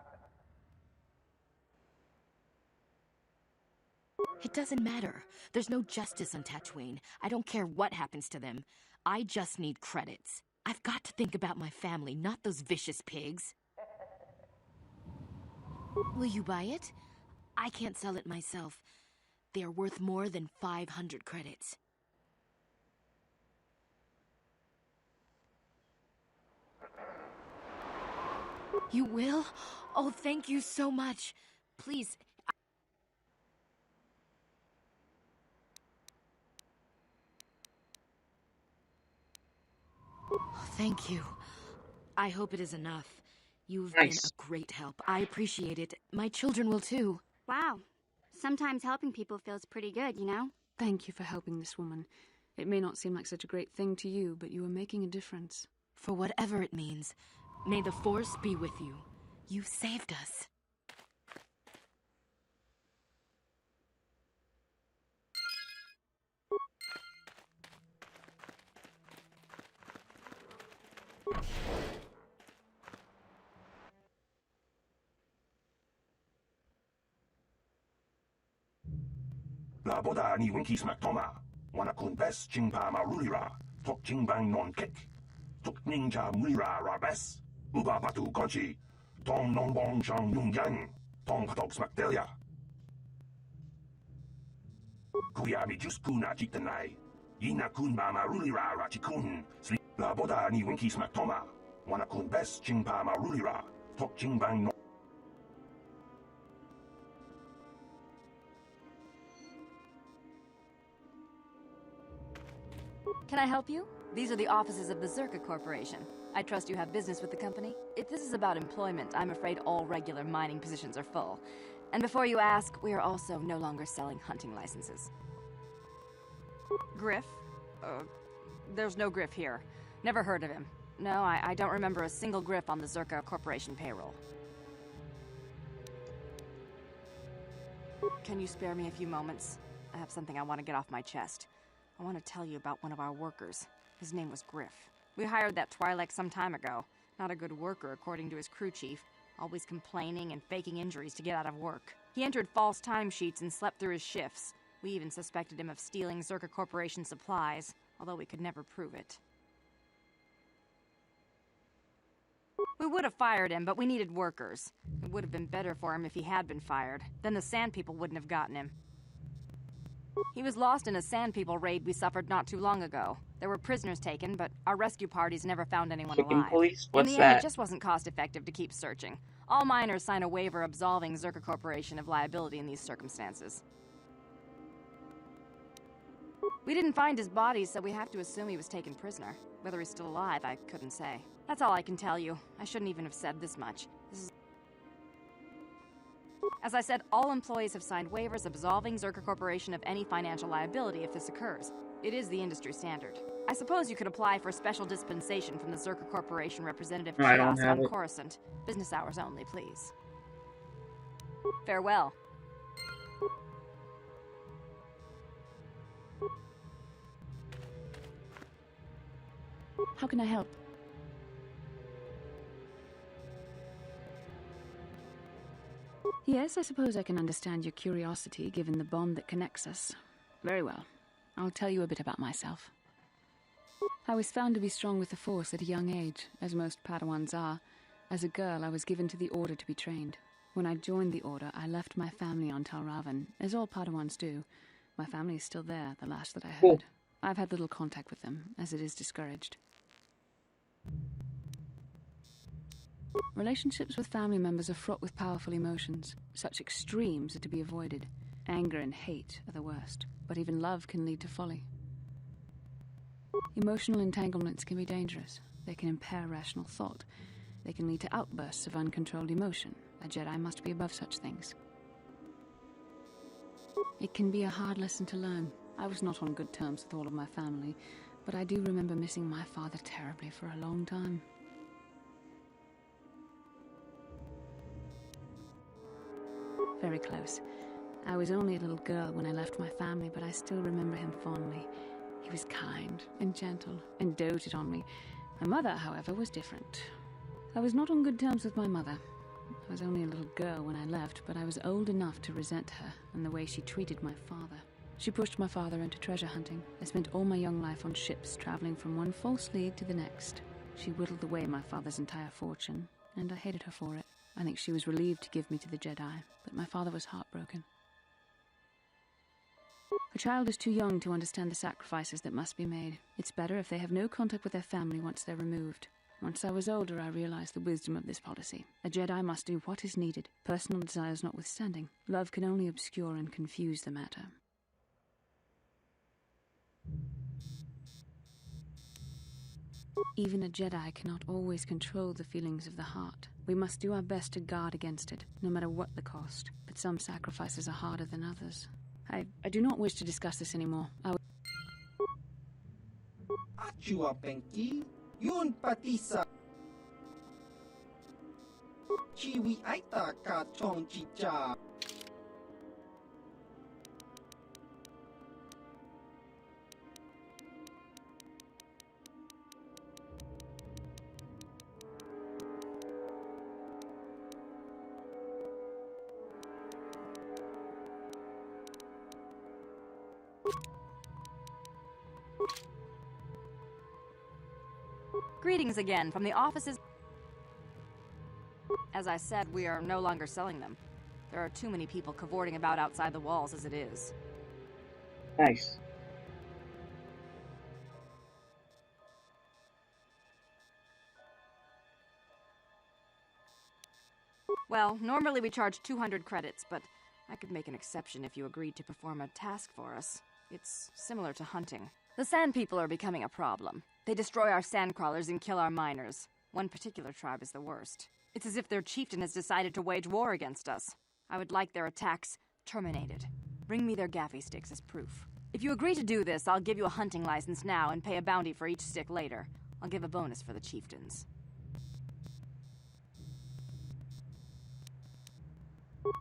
It doesn't matter. There's no justice on Tatooine. I don't care what happens to them. I just need credits. I've got to think about my family, not those vicious pigs. Will you buy it? I can't sell it myself. They are worth more than 500 credits. You will? Oh, thank you so much. Please. Thank you. I hope it is enough. You've been a great help. I appreciate it. My children will too. Wow. Sometimes helping people feels pretty good, you know? Thank you for helping this woman. It may not seem like such a great thing to you, but you are making a difference. For whatever it means, may the Force be with you. You've saved us. La boda ni winki smack toma. Wana kun bes jingpa marulira. Tok jingbang non kick. Tok ninja mulira rabes. Uba patu conchi. Tong non bong chang yung yang. Tong patok smack delia. Kuya mi just kuna jitanai. Yina kun ba marulira rachikun. Sleep. La boda ni winki smack toma. Wana kun bes jingpa marulira. Tok jingbang non. Can I help you? These are the offices of the Zerka Corporation. I trust you have business with the company. If this is about employment, I'm afraid all regular mining positions are full. And before you ask, we are also no longer selling hunting licenses. Griff? There's no Griff here. Never heard of him. No, I don't remember a single Griff on the Zerka Corporation payroll. Can you spare me a few moments? I have something I want to get off my chest. I want to tell you about one of our workers. His name was Griff. We hired that Twi'lek some time ago. Not a good worker, according to his crew chief. Always complaining and faking injuries to get out of work. He entered false timesheets and slept through his shifts. We even suspected him of stealing Zerka Corporation supplies, although we could never prove it. We would have fired him, but we needed workers. It would have been better for him if he had been fired. Then the Sand People wouldn't have gotten him. He was lost in a Sand People raid we suffered not too long ago. There were prisoners taken, but our rescue parties never found anyone Chicken alive. police? In What's the end, that? it just wasn't cost-effective to keep searching. All miners sign a waiver absolving Zerka Corporation of liability in these circumstances. We didn't find his body, so we have to assume he was taken prisoner. Whether he's still alive, I couldn't say. That's all I can tell you. I shouldn't even have said this much. As I said, all employees have signed waivers absolving Zerka Corporation of any financial liability if this occurs. It is the industry standard. I suppose you could apply for special dispensation from the Zerka Corporation representative No, I don't kiosk have on it. Coruscant. Business hours only, please. Farewell. How can I help? Yes, I suppose I can understand your curiosity, given the bond that connects us. Very well. I'll tell you a bit about myself. I was found to be strong with the Force at a young age, as most Padawans are. As a girl, I was given to the Order to be trained. When I joined the Order, I left my family on Tal Ravan, as all Padawans do. My family is still there, the last that I heard. I've had little contact with them, as it is discouraged. Relationships with family members are fraught with powerful emotions. Such extremes are to be avoided. Anger and hate are the worst, but even love can lead to folly. Emotional entanglements can be dangerous. They can impair rational thought. They can lead to outbursts of uncontrolled emotion. A Jedi must be above such things. It can be a hard lesson to learn. I was not on good terms with all of my family, but I do remember missing my father terribly for a long time. Very close. I was only a little girl when I left my family, but I still remember him fondly. He was kind and gentle and doted on me. My mother, however, was different. I was not on good terms with my mother. I was only a little girl when I left, but I was old enough to resent her and the way she treated my father. She pushed my father into treasure hunting. I spent all my young life on ships, traveling from one false lead to the next. She whittled away my father's entire fortune, and I hated her for it. I think she was relieved to give me to the Jedi, but my father was heartbroken. A child is too young to understand the sacrifices that must be made. It's better if they have no contact with their family once they're removed. Once I was older, I realized the wisdom of this policy. A Jedi must do what is needed, personal desires notwithstanding. Love can only obscure and confuse the matter. Even a Jedi cannot always control the feelings of the heart. We must do our best to guard against it, no matter what the cost. But some sacrifices are harder than others. I do not wish to discuss this anymore. Achua Penki, Yun Patisa. Chiwi Aita Ka Chong Chicha. Greetings again from the offices. As I said, we are no longer selling them. There are too many people cavorting about outside the walls as it is. Nice. Well, normally we charge 200 credits, but I could make an exception if you agreed to perform a task for us. It's similar to hunting. The Sand People are becoming a problem. They destroy our sandcrawlers and kill our miners. One particular tribe is the worst. It's as if their chieftain has decided to wage war against us. I would like their attacks terminated. Bring me their gaffy sticks as proof. If you agree to do this, I'll give you a hunting license now and pay a bounty for each stick later. I'll give a bonus for the chieftains.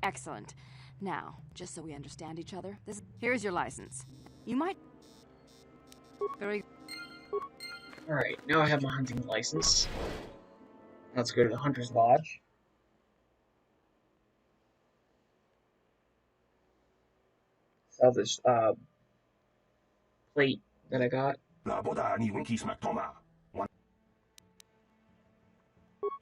Excellent. Now, just so we understand each other, here's your license. You might... Very... Alright, now I have my hunting license. Let's go to the Hunter's Lodge. Sell this, plate that I got. La boda ni winki smack toma.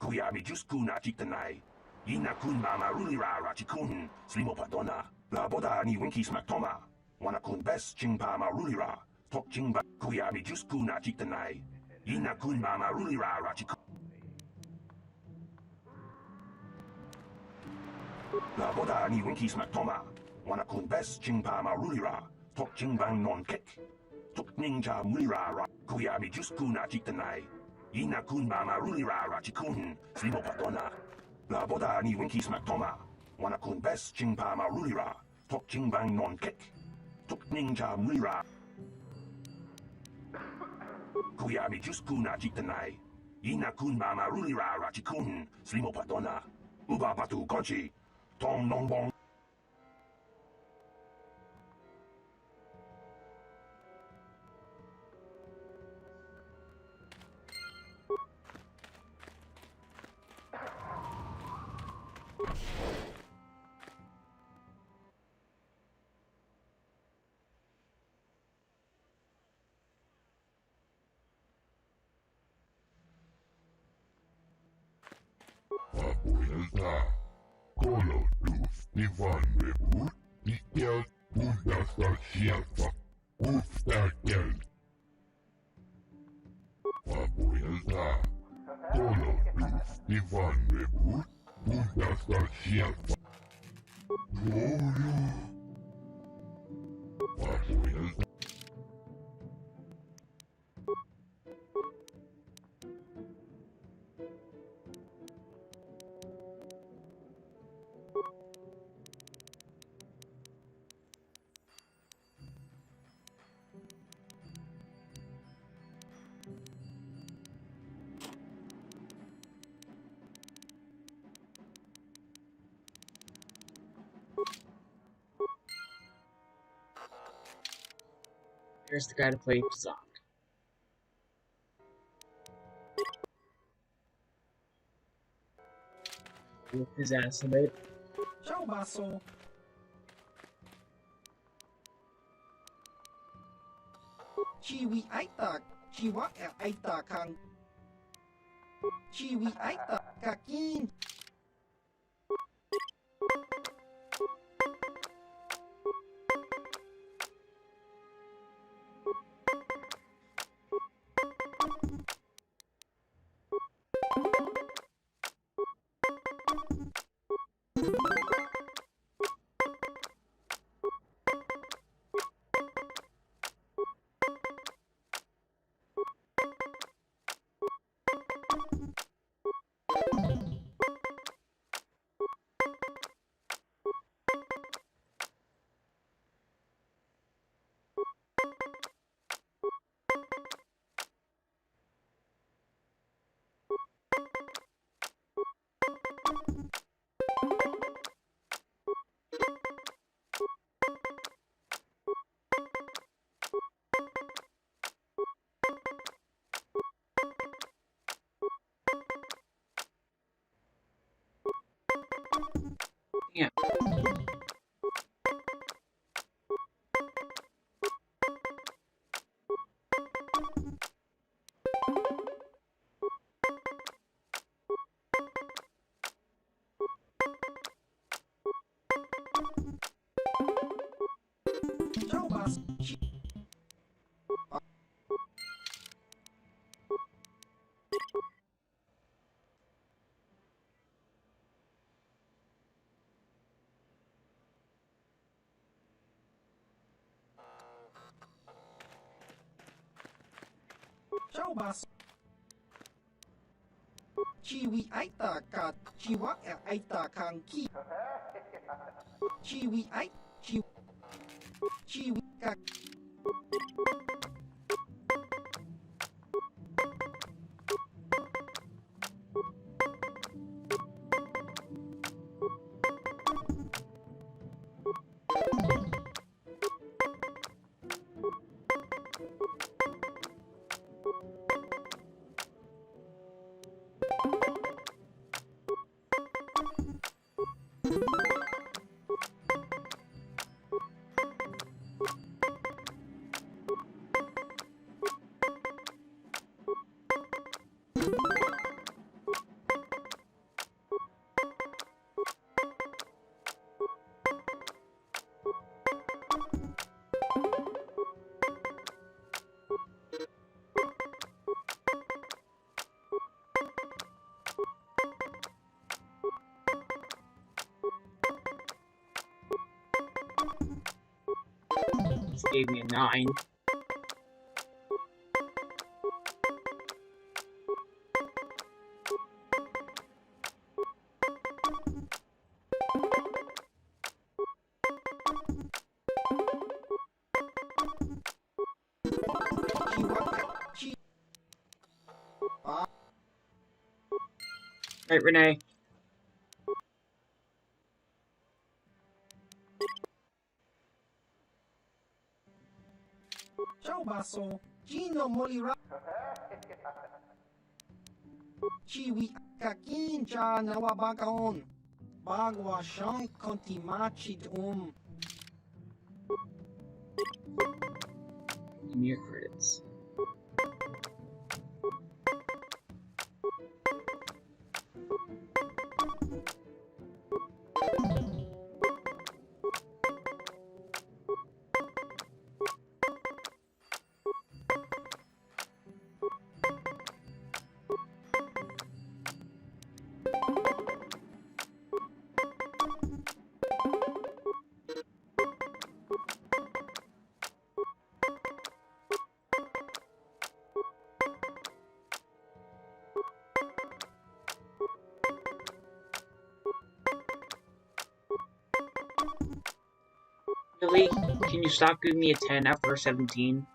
Kuya mi just kuna chitanai. Yina kun mama rulira rachikun slimo padona. La boda ni winki smack toma. Wana kun best chingpa ma rulira. Tok chingba kuya mi just kuna chitanai. Yina kun mama rulira rachikun. La boda ni winki smack toma. Wana kun best chingpa ma rulira. Tok chingbang non kek. Tok ninja mulira ra. Kuya mi just kuna chitanai. Yina kun mama rulira rachikun slimo padona. La boda ni winki smack toma. Wana kun best chingpa ma rulira. Tok chingbang non kek. Tok ninja mulira. Kuya mi just kuna chitanai. Yina kun mama rulira rachikun slimo padona. Uba batu konchi. Tong nong bong. Papuelta, Kolo Luf, Nivan Rebut, Nikel, Bundasta Shelfa, Uftakel. Papuelta, Kolo Luf, Nivan Rebut, Bundasta Shelfa. Gloria. Papuelta. Here's the guy to play Zonk. With his ass a bit. Ciao, basso. Chiwi aita, chiwa aita kang. Chiwi aita kakin. Yeah. Ciao, basso. Ciao, basso. Chiwi aita ka, chiwa aita kang ki. Chiwi ai, chiwi ka. gave me a 9. Right, Renee. Ciao basso, Gino Molira. Chiwi kakincha nawabakaon. Bagwa shank konti machid Give me your credits. Really? Can you stop giving me a 10 after a 17?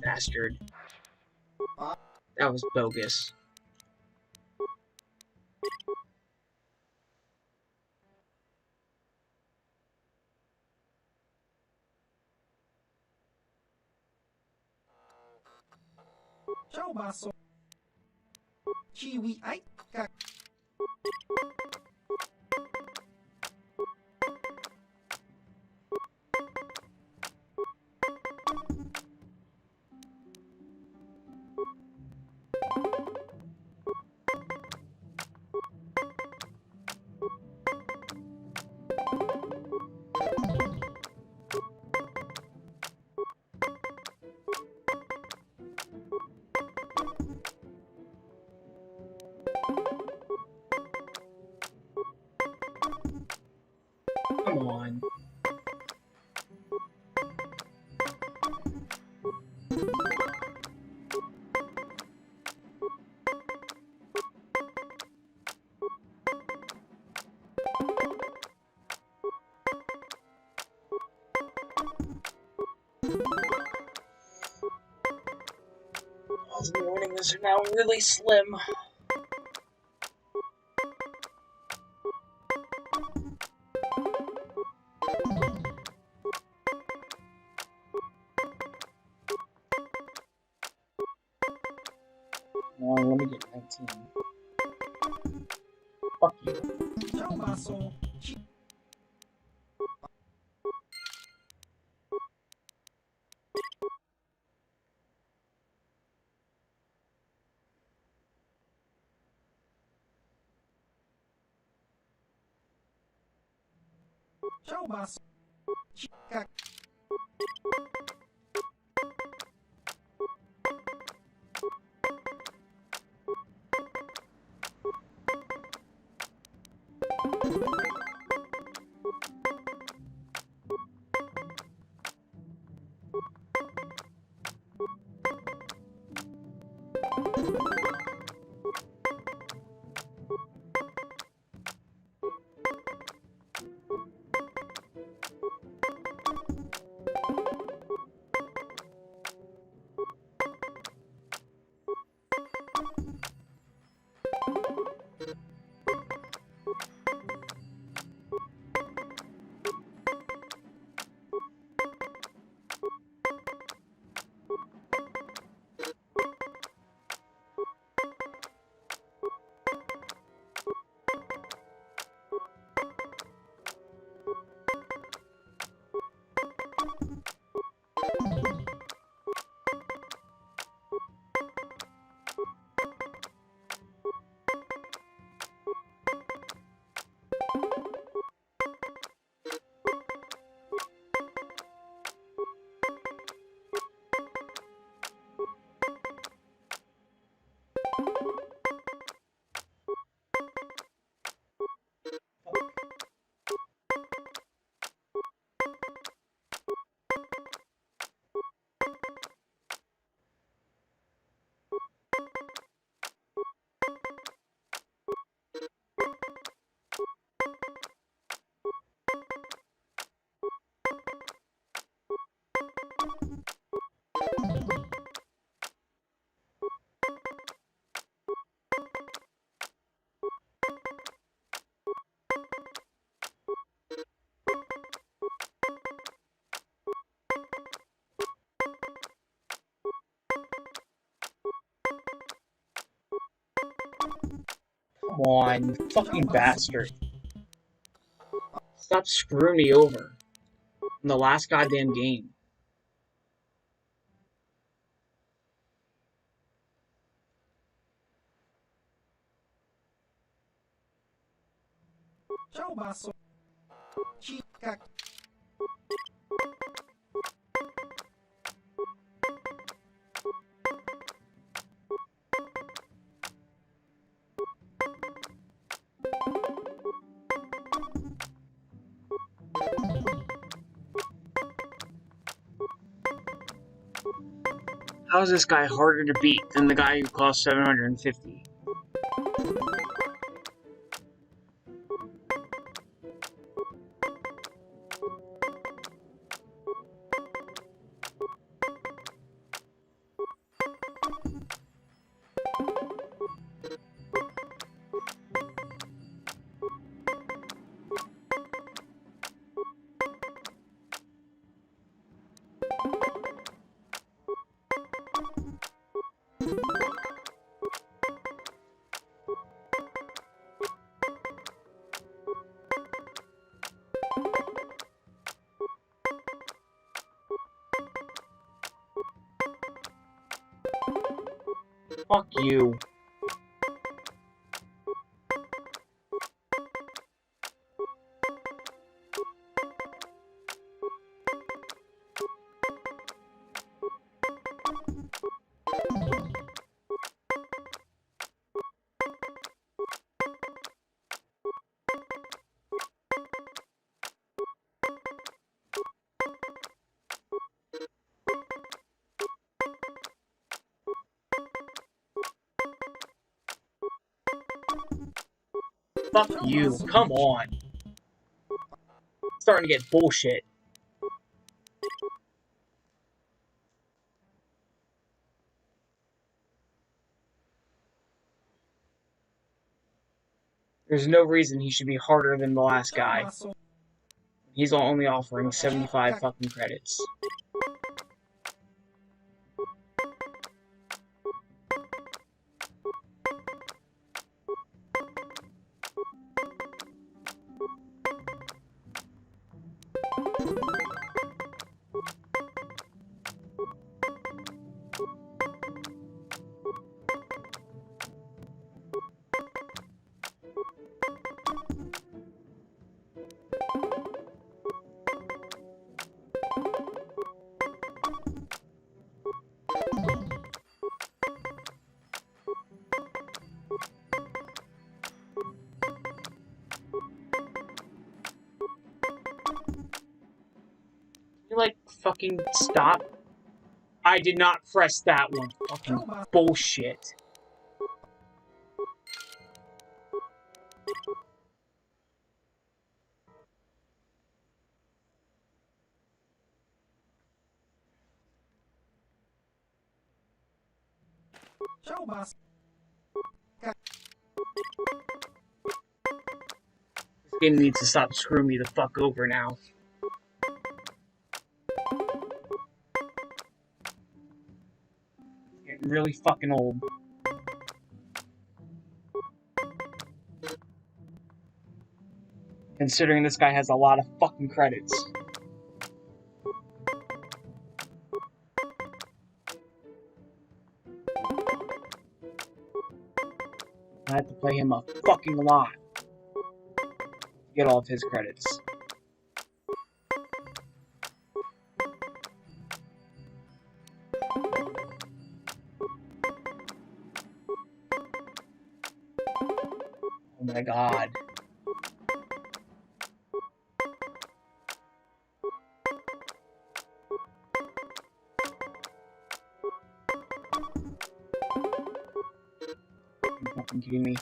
Bastard. That was bogus. Ciao basso. Chiwi ai ka. Come on. Odds of me winning this are now really slim. Come on, let me get 19. Fuck you. Ciao basso. Ciao basso. Chica. Come on, you fucking bastard. Stop screwing me over. In the last goddamn game. How is this guy harder to beat than the guy who costs 750? Fuck you. Fuck you. Come on. Starting to get bullshit. There's no reason he should be harder than the last guy. He's only offering 75 fucking credits. You like fucking stop? I did not press that one. Fucking bullshit. This game needs to stop screwing me the fuck over now. Getting really fucking old. Considering this guy has a lot of fucking credits. I have to play him a fucking lot to get all of his credits. Oh my god. Are you fucking kidding me?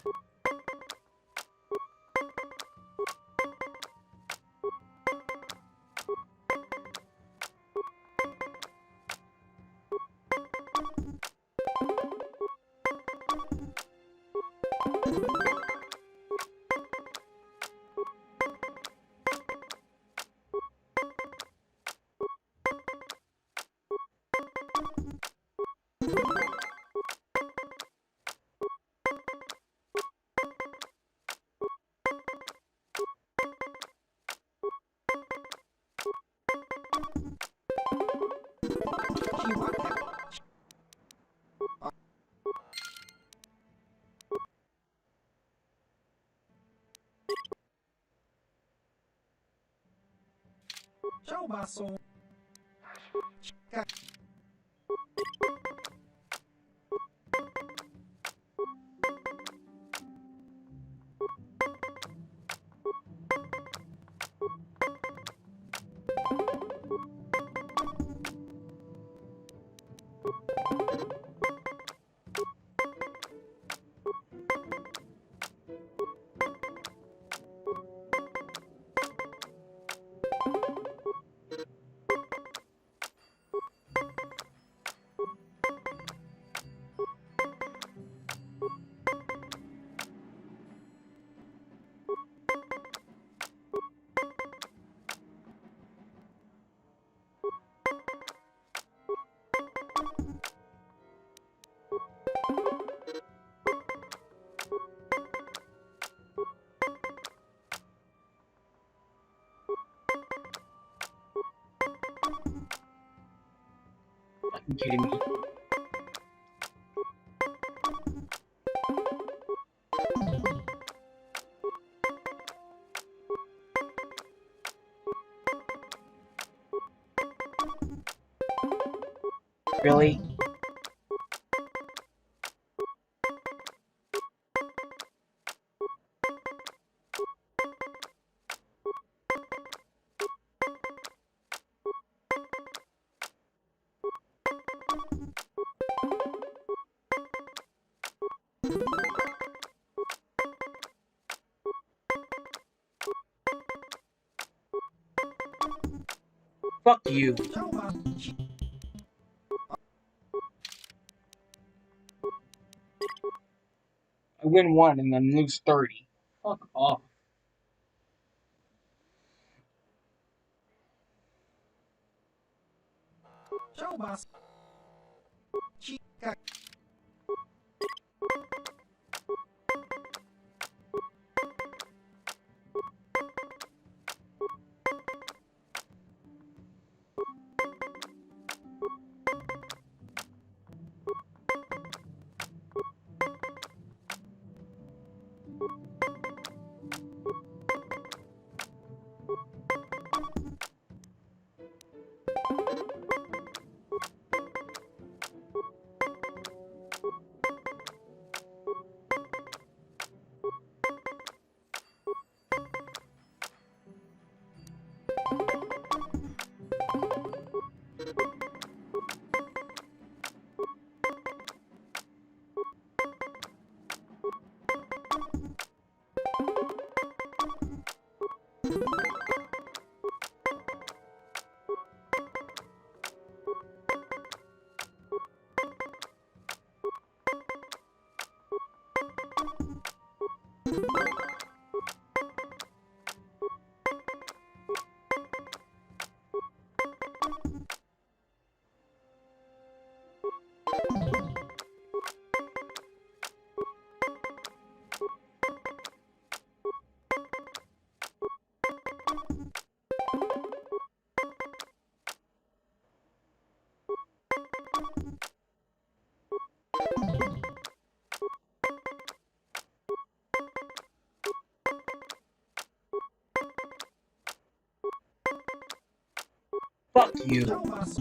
Ciao basso. Are you kidding me? Really? Fuck you. I win 1 and then lose 30. Fuck off. Ciao basso. Chica. Fuck you. Ciao basso.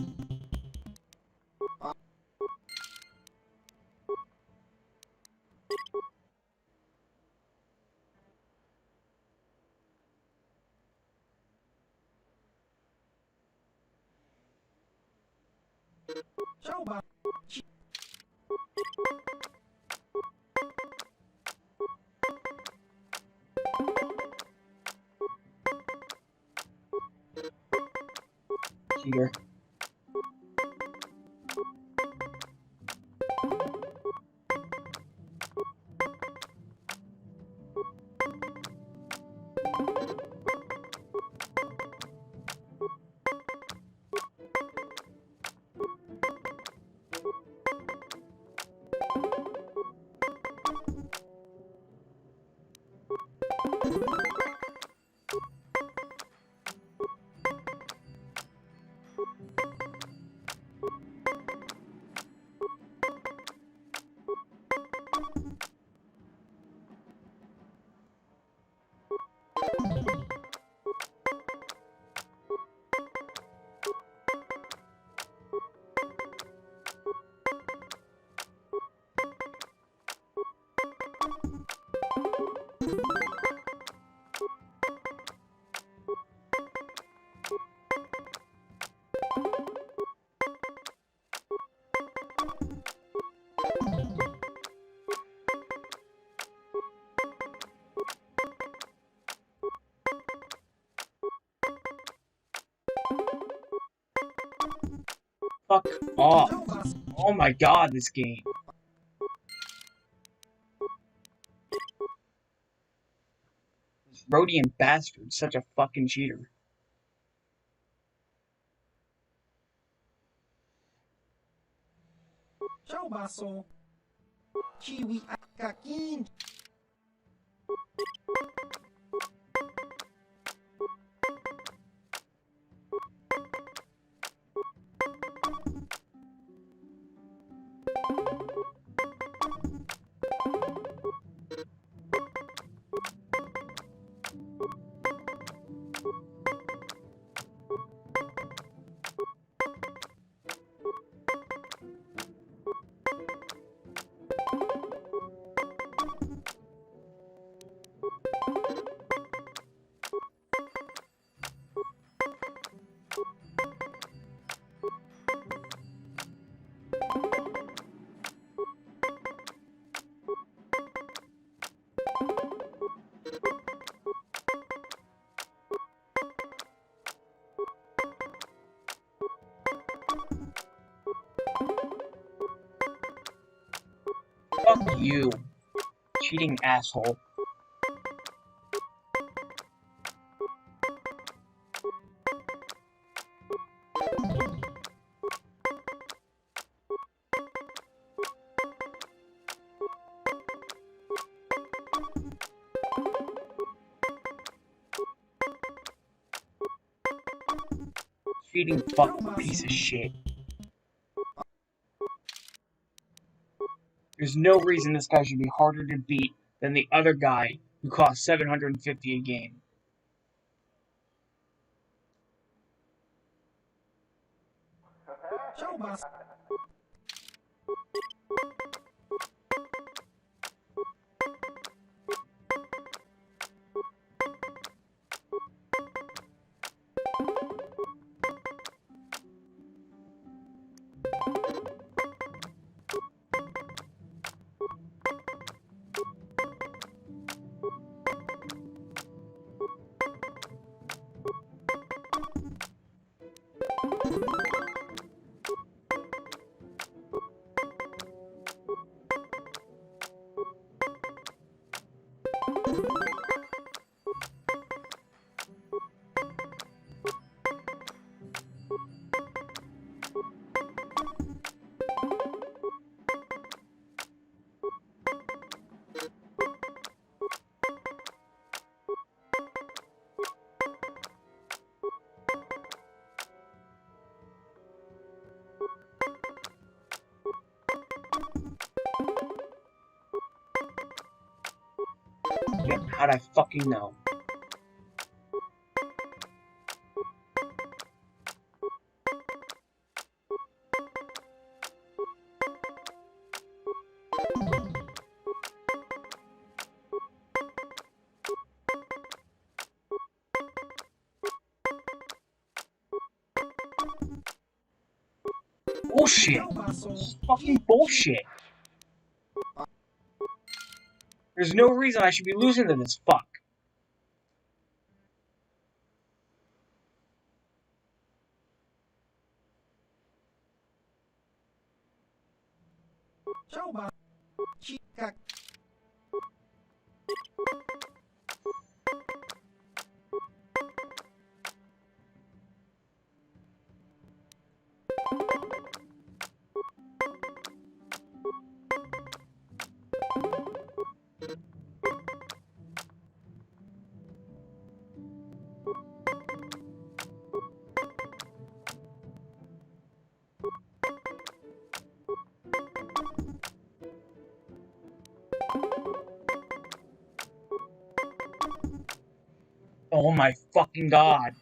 Ciao basso. Cheater. fuck off. Oh my god, this game. This Rhodian bastard, such a fucking cheater. Ciao basso. Chiwi akakin. Fuck you, cheating asshole. Cheating fucking piece of shit. There's no reason this guy should be harder to beat than the other guy who cost 750 a game. Ciao basso. Yeah, how'd I fucking know? Bullshit! Fucking bullshit! There's no reason I should be losing to this fuck. Ciao basso. Chica. Oh my fucking god.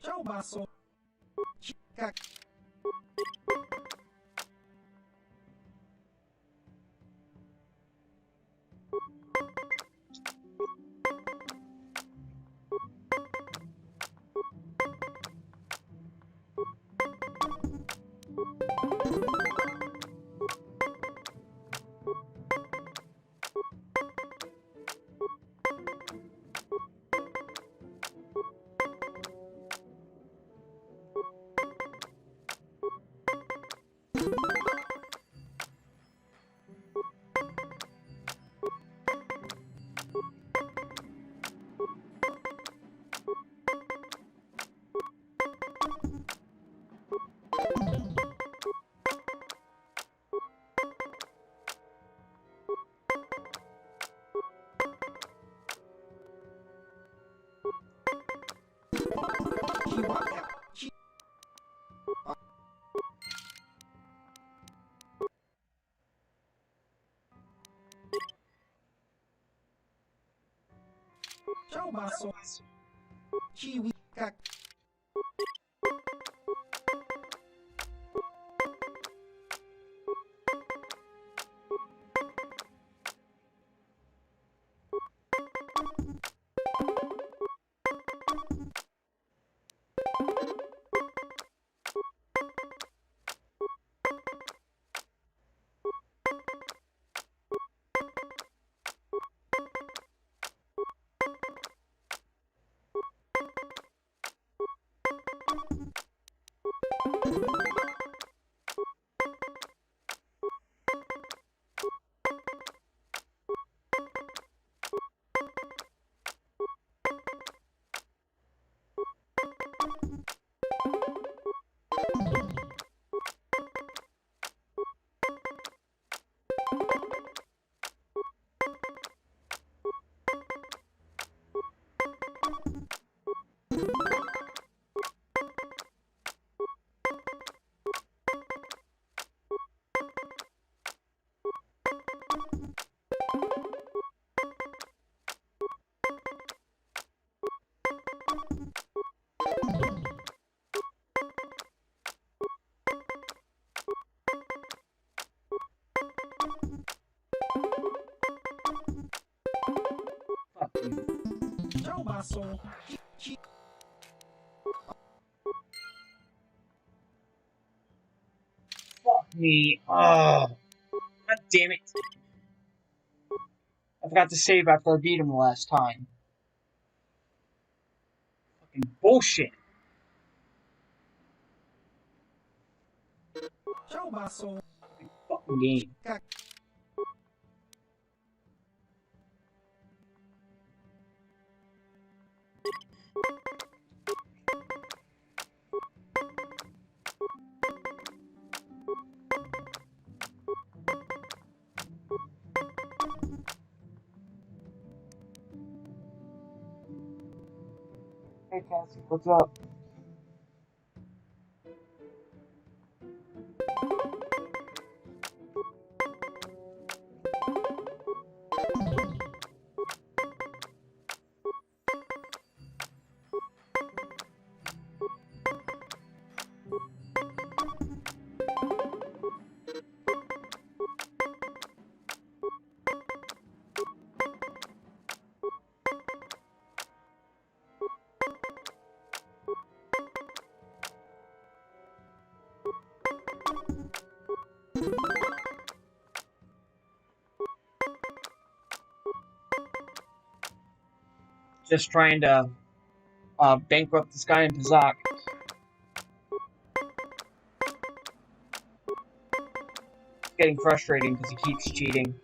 Ciao basso. Cica. Ciao basso. Ciwi. Cac. Ciao basso. Fuck me. Oh, god damn it. I forgot to save after I beat him the last time. Fucking bullshit. Ciao basso. Fucking game. Cac. Hey Cassie, what's up? Just trying to bankrupt this guy in Pazak. It's getting frustrating because he keeps cheating.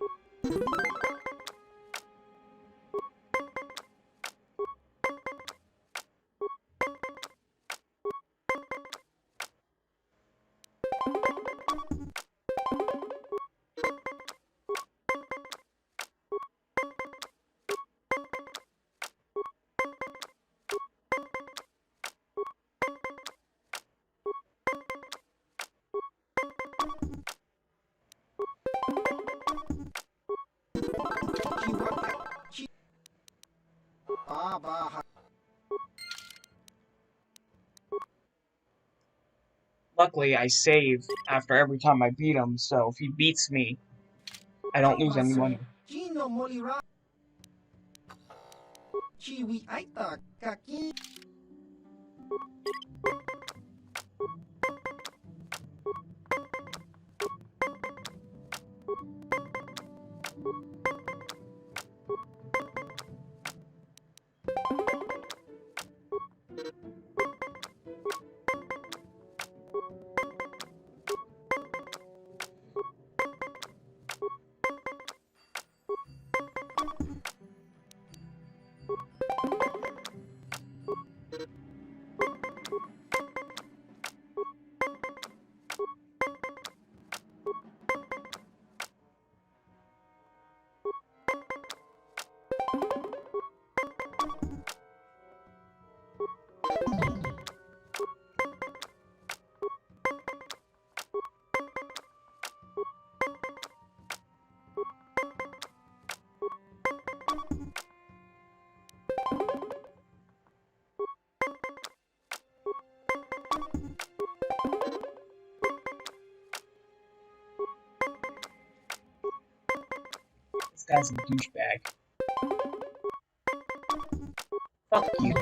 Luckily, I save after every time I beat him, so if he beats me, I don't lose any money. This guy's a douchebag. Fuck you.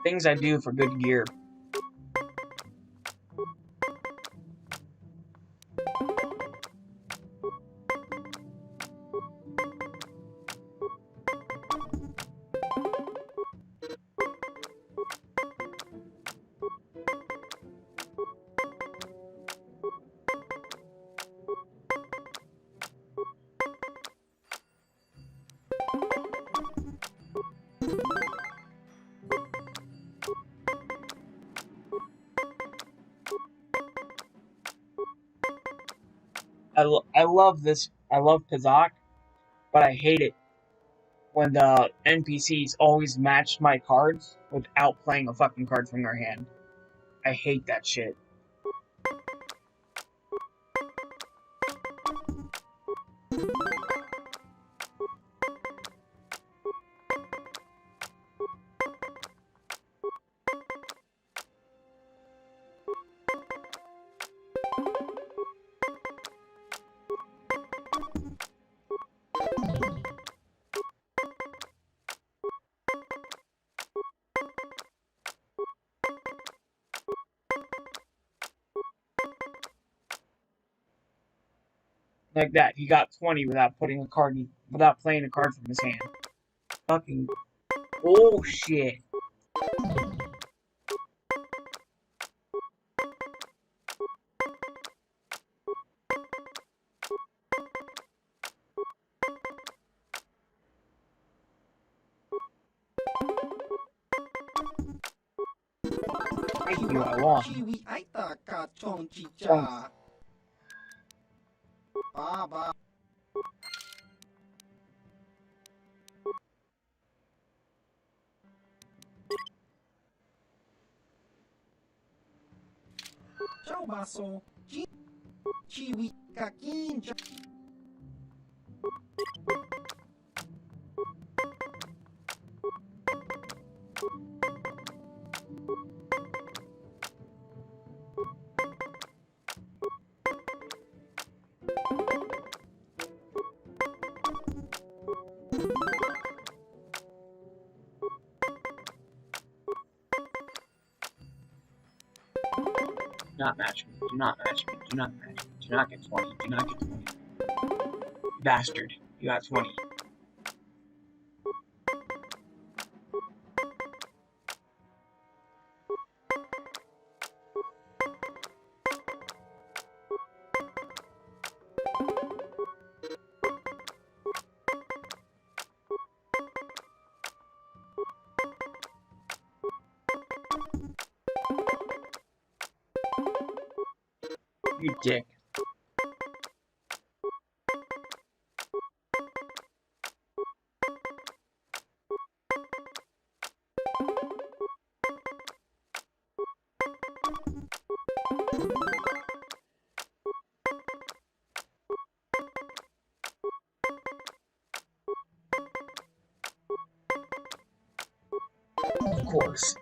Things I do for good gear. I love this. I love Kazakh, but I hate it when the NPCs always match my cards without playing a fucking card from their hand. I hate that shit. Like that, he got 20 without playing a card from his hand. Fucking bullshit. Thank you, I won. Do not match me. Do not match me. Do not match me. Do not get 20. Do not get 20. Bastard. You got 20. You dick. Of course.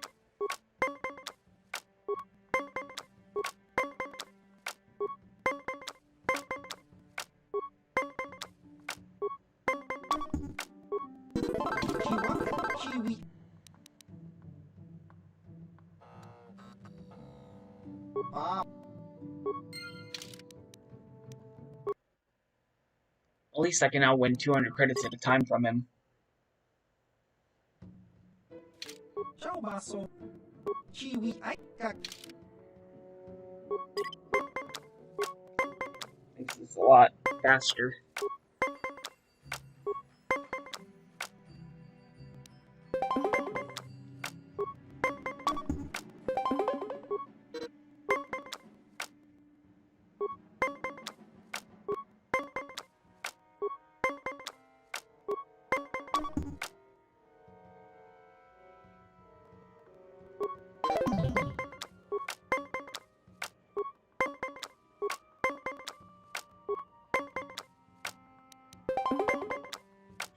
At least I can now win 200 credits at a time from him. Makes this a lot faster.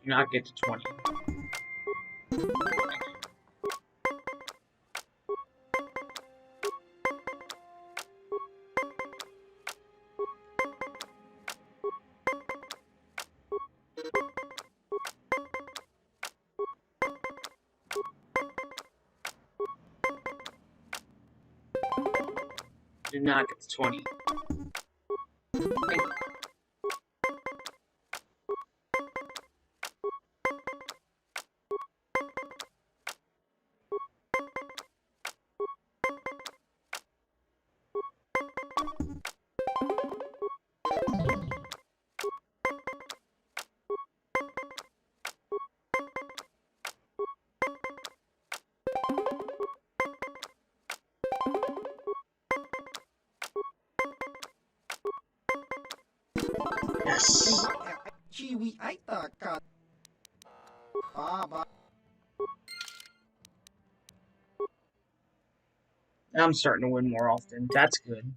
Do not get to 20. Do not get to 20. Yes. Now I'm starting to win more often. That's good.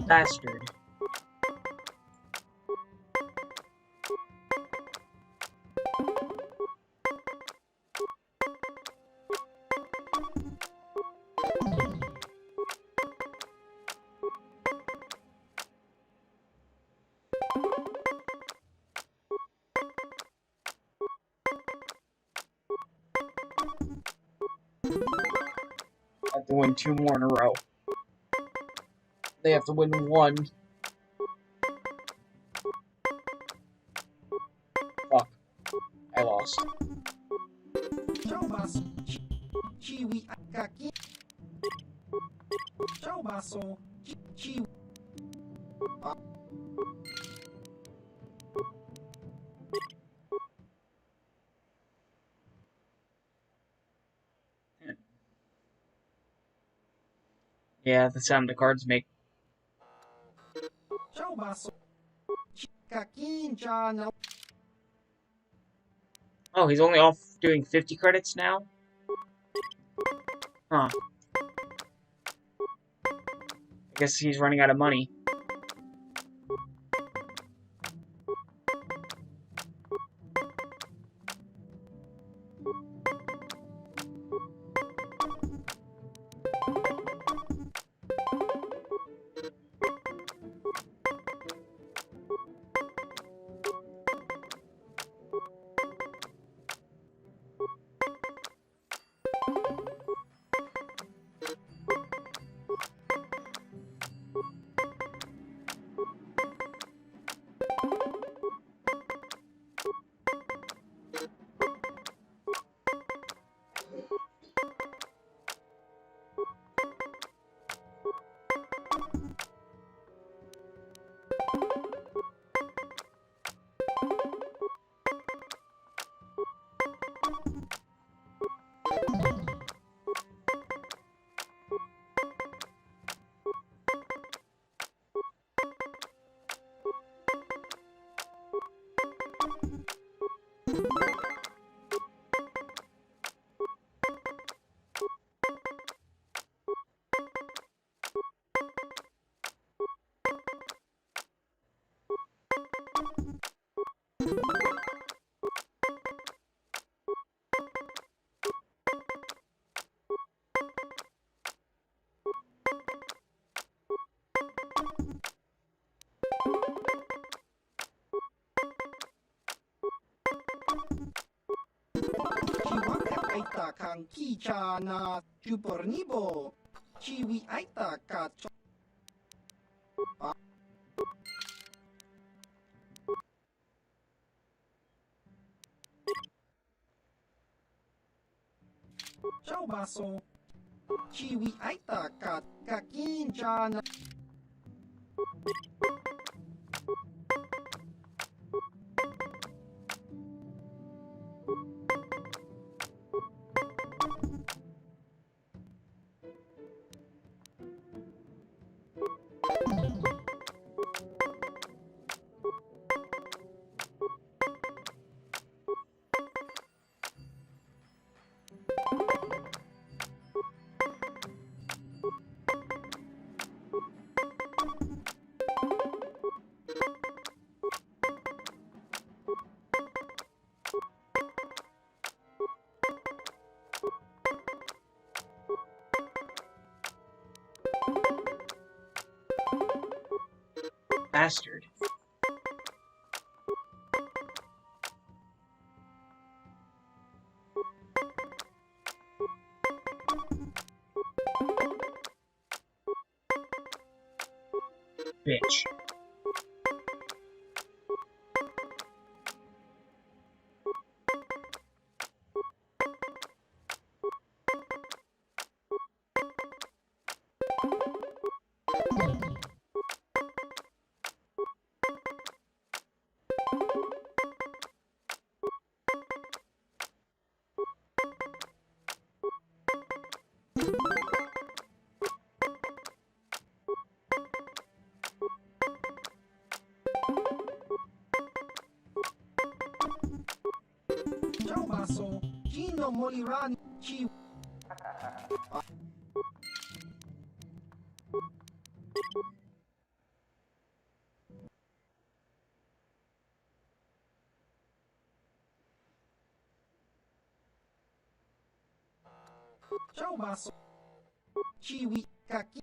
Bastard. I have to win 2 more in a row. They have to win 1. Fuck. I lost. Yeah, the sound the cards make. Oh, he's only off doing 50 credits now? Huh. Guess he's running out of money. Aita kang kicha na chupornibo. Chiwi aita ka Ciao baso. Chiwi aita ka kakincha na Bastard. Bitch. Ciao baso. Gino Molirani chi Ciao baso. Chiwi kaki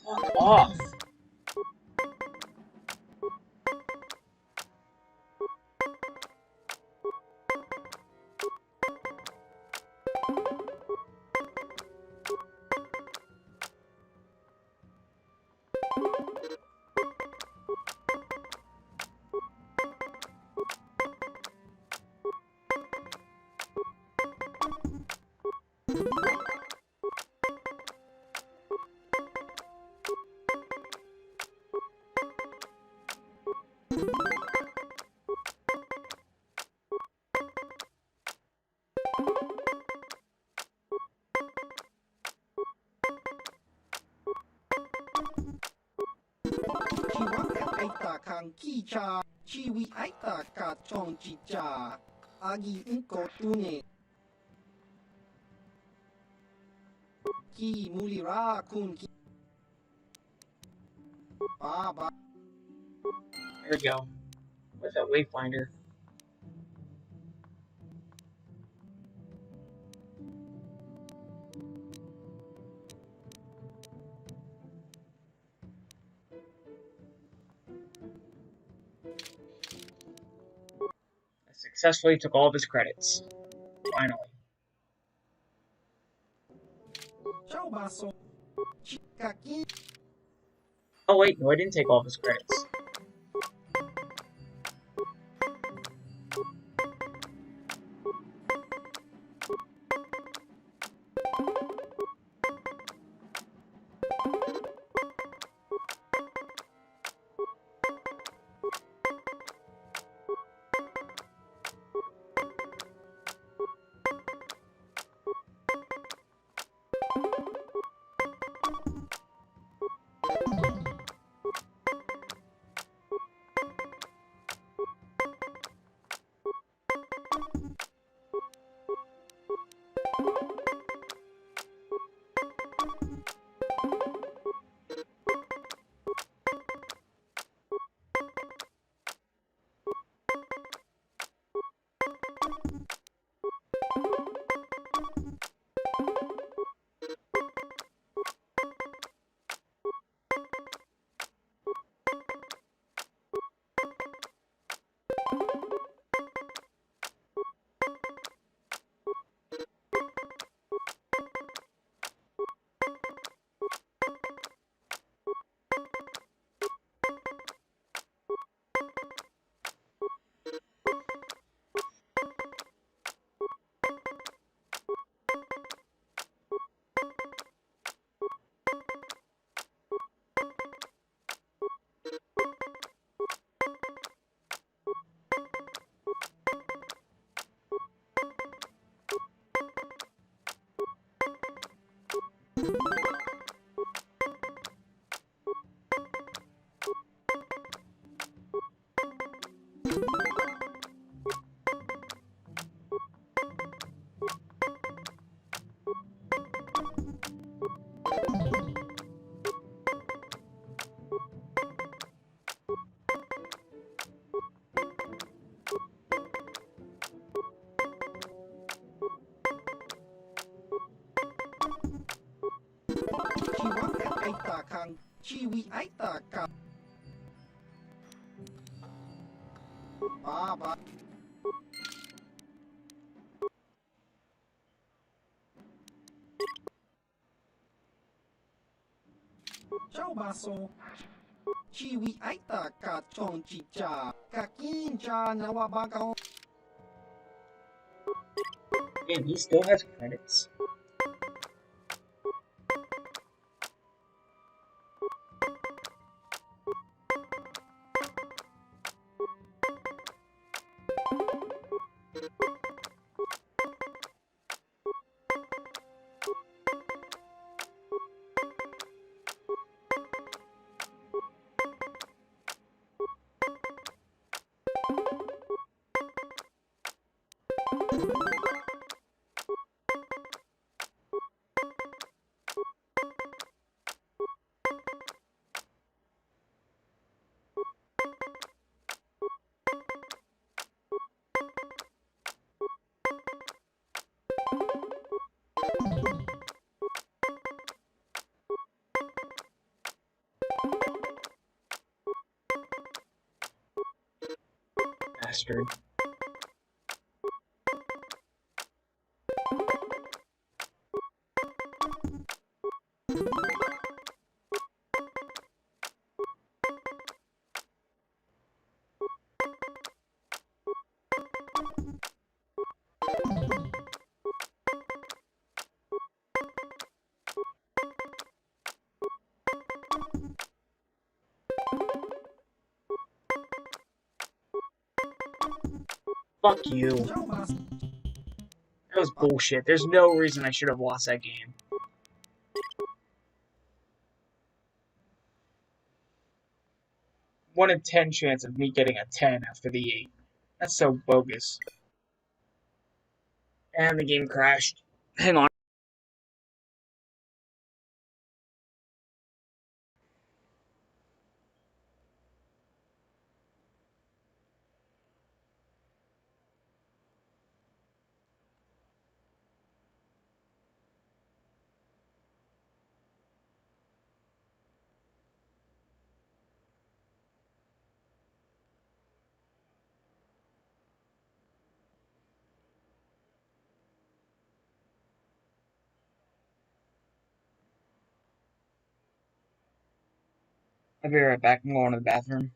Fuck off. aita kang kicha chiwi aita ka chong chicha agi unko tune ki mulira kun ki baba. There we go. What's that wayfinder? I successfully took all of his credits. Finally. Oh wait, no, I didn't take all of his credits. Aita kang chiwi aita ka baba. Ciao baso chiwi aita ka chong chicha ka kincha nawabaka. Damn, he still has credits. Bastard. Fuck you. That was bullshit. There's no reason I should have lost that game. 1 in 10 chance of me getting a 10 after the 8. That's so bogus. And the game crashed. Hang on. I'll be right back. I'm going to the bathroom.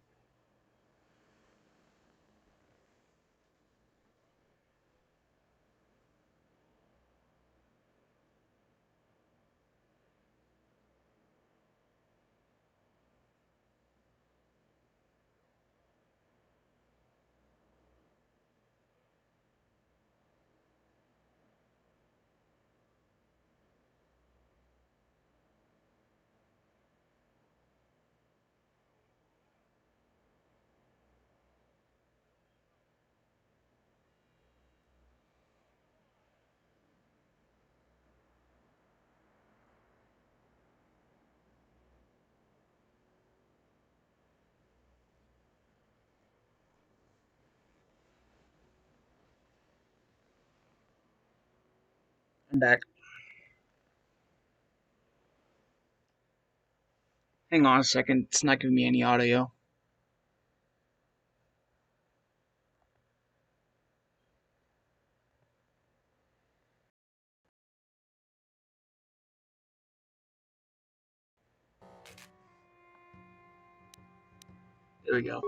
I'm back. Hang on a second. It's not giving me any audio. There we go.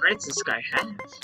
Credits this guy has.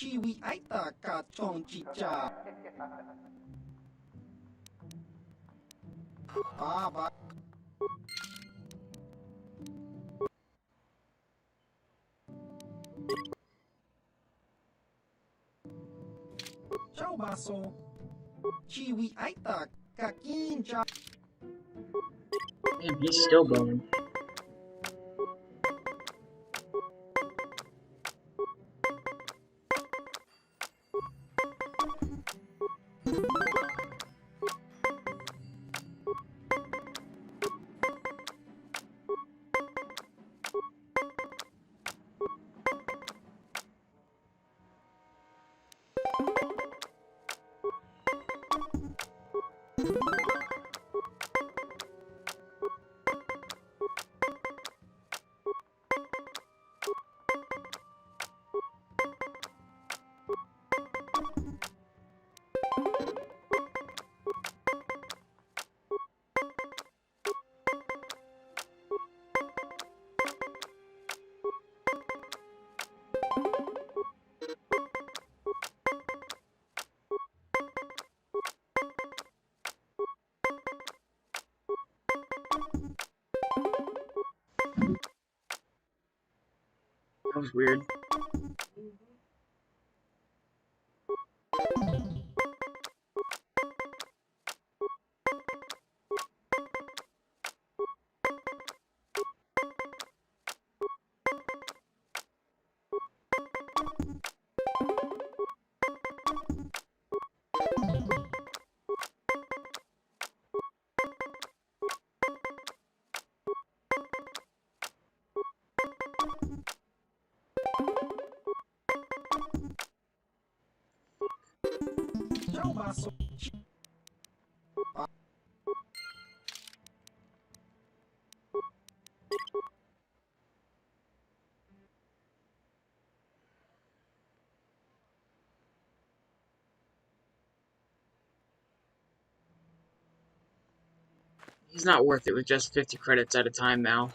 Chi wi aita ka chong chi cha. Ba. Ciao baso. Chi wi aita ka kin cha. Damn, he's still going. That was weird. Ciao baso. He's not worth it with just 50 credits at a time now.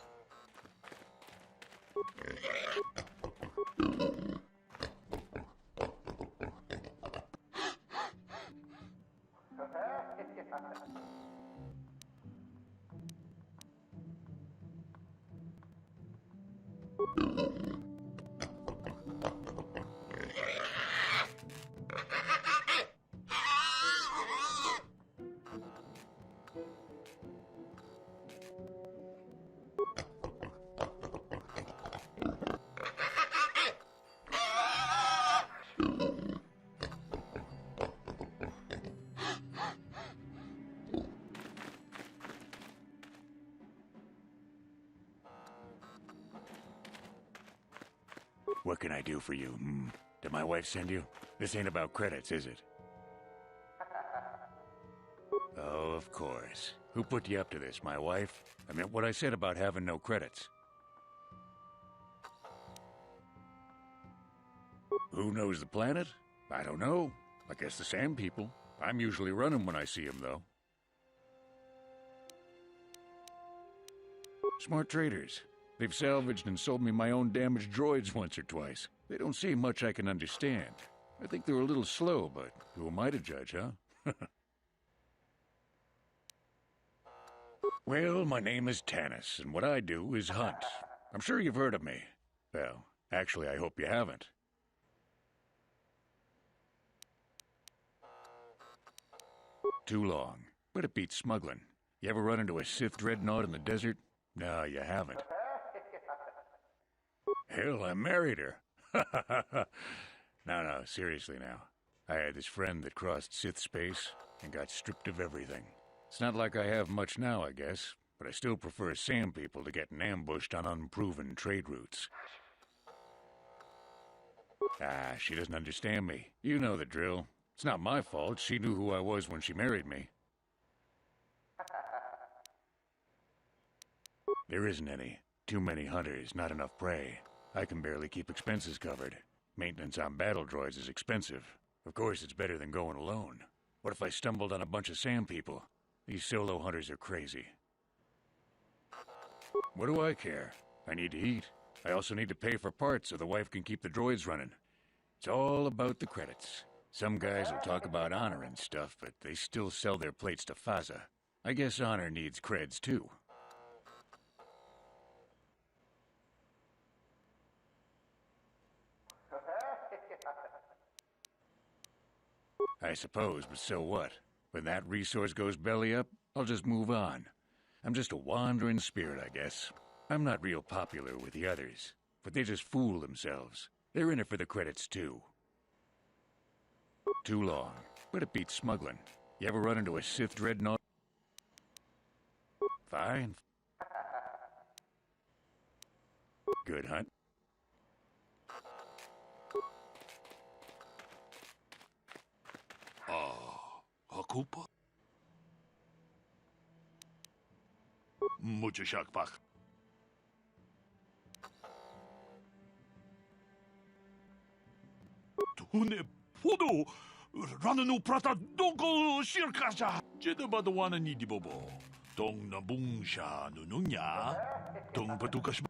What can I do for you? Did my wife send you? This ain't about credits, is it? Oh, of course. Who put you up to this, my wife? I meant what I said about having no credits. Who knows the planet? I don't know. I guess the sand people. I'm usually running when I see them, though. Smart traders. They've salvaged and sold me my own damaged droids once or twice. They don't seem much I can understand. I think they're a little slow, but who am I to judge, huh? Well, my name is Tanis, and what I do is hunt. I'm sure you've heard of me. Well, actually, I hope you haven't. Too long, but it beats smuggling. You ever run into a Sith dreadnought in the desert? No, you haven't. Hell, I married her. No, seriously now. I had this friend that crossed Sith space and got stripped of everything. It's not like I have much now, I guess, but I still prefer sand people to getting ambushed on unproven trade routes. Ah, she doesn't understand me. You know the drill. It's not my fault. She knew who I was when she married me. There isn't any. Too many hunters, not enough prey. I can barely keep expenses covered. Maintenance on battle droids is expensive. Of course, it's better than going alone. What if I stumbled on a bunch of sand people? These solo hunters are crazy. What do I care? I need to eat. I also need to pay for parts so the wife can keep the droids running. It's all about the credits. Some guys will talk about honor and stuff, but they still sell their plates to Faza. I guess honor needs creds too. I suppose, but so what? When that resource goes belly up, I'll just move on. I'm just a wandering spirit, I guess. I'm not real popular with the others, but they just fool themselves. They're in it for the credits, too. Too long, but it beats smuggling. You ever run into a Sith dreadnought? Fine. Good hunt. Hakupa? Mucho shakbak. Tune podo. Rananu prata doko shirkasha. Jeda badawana ni dibobo. Tong nabungsha nununya. Tong patukas.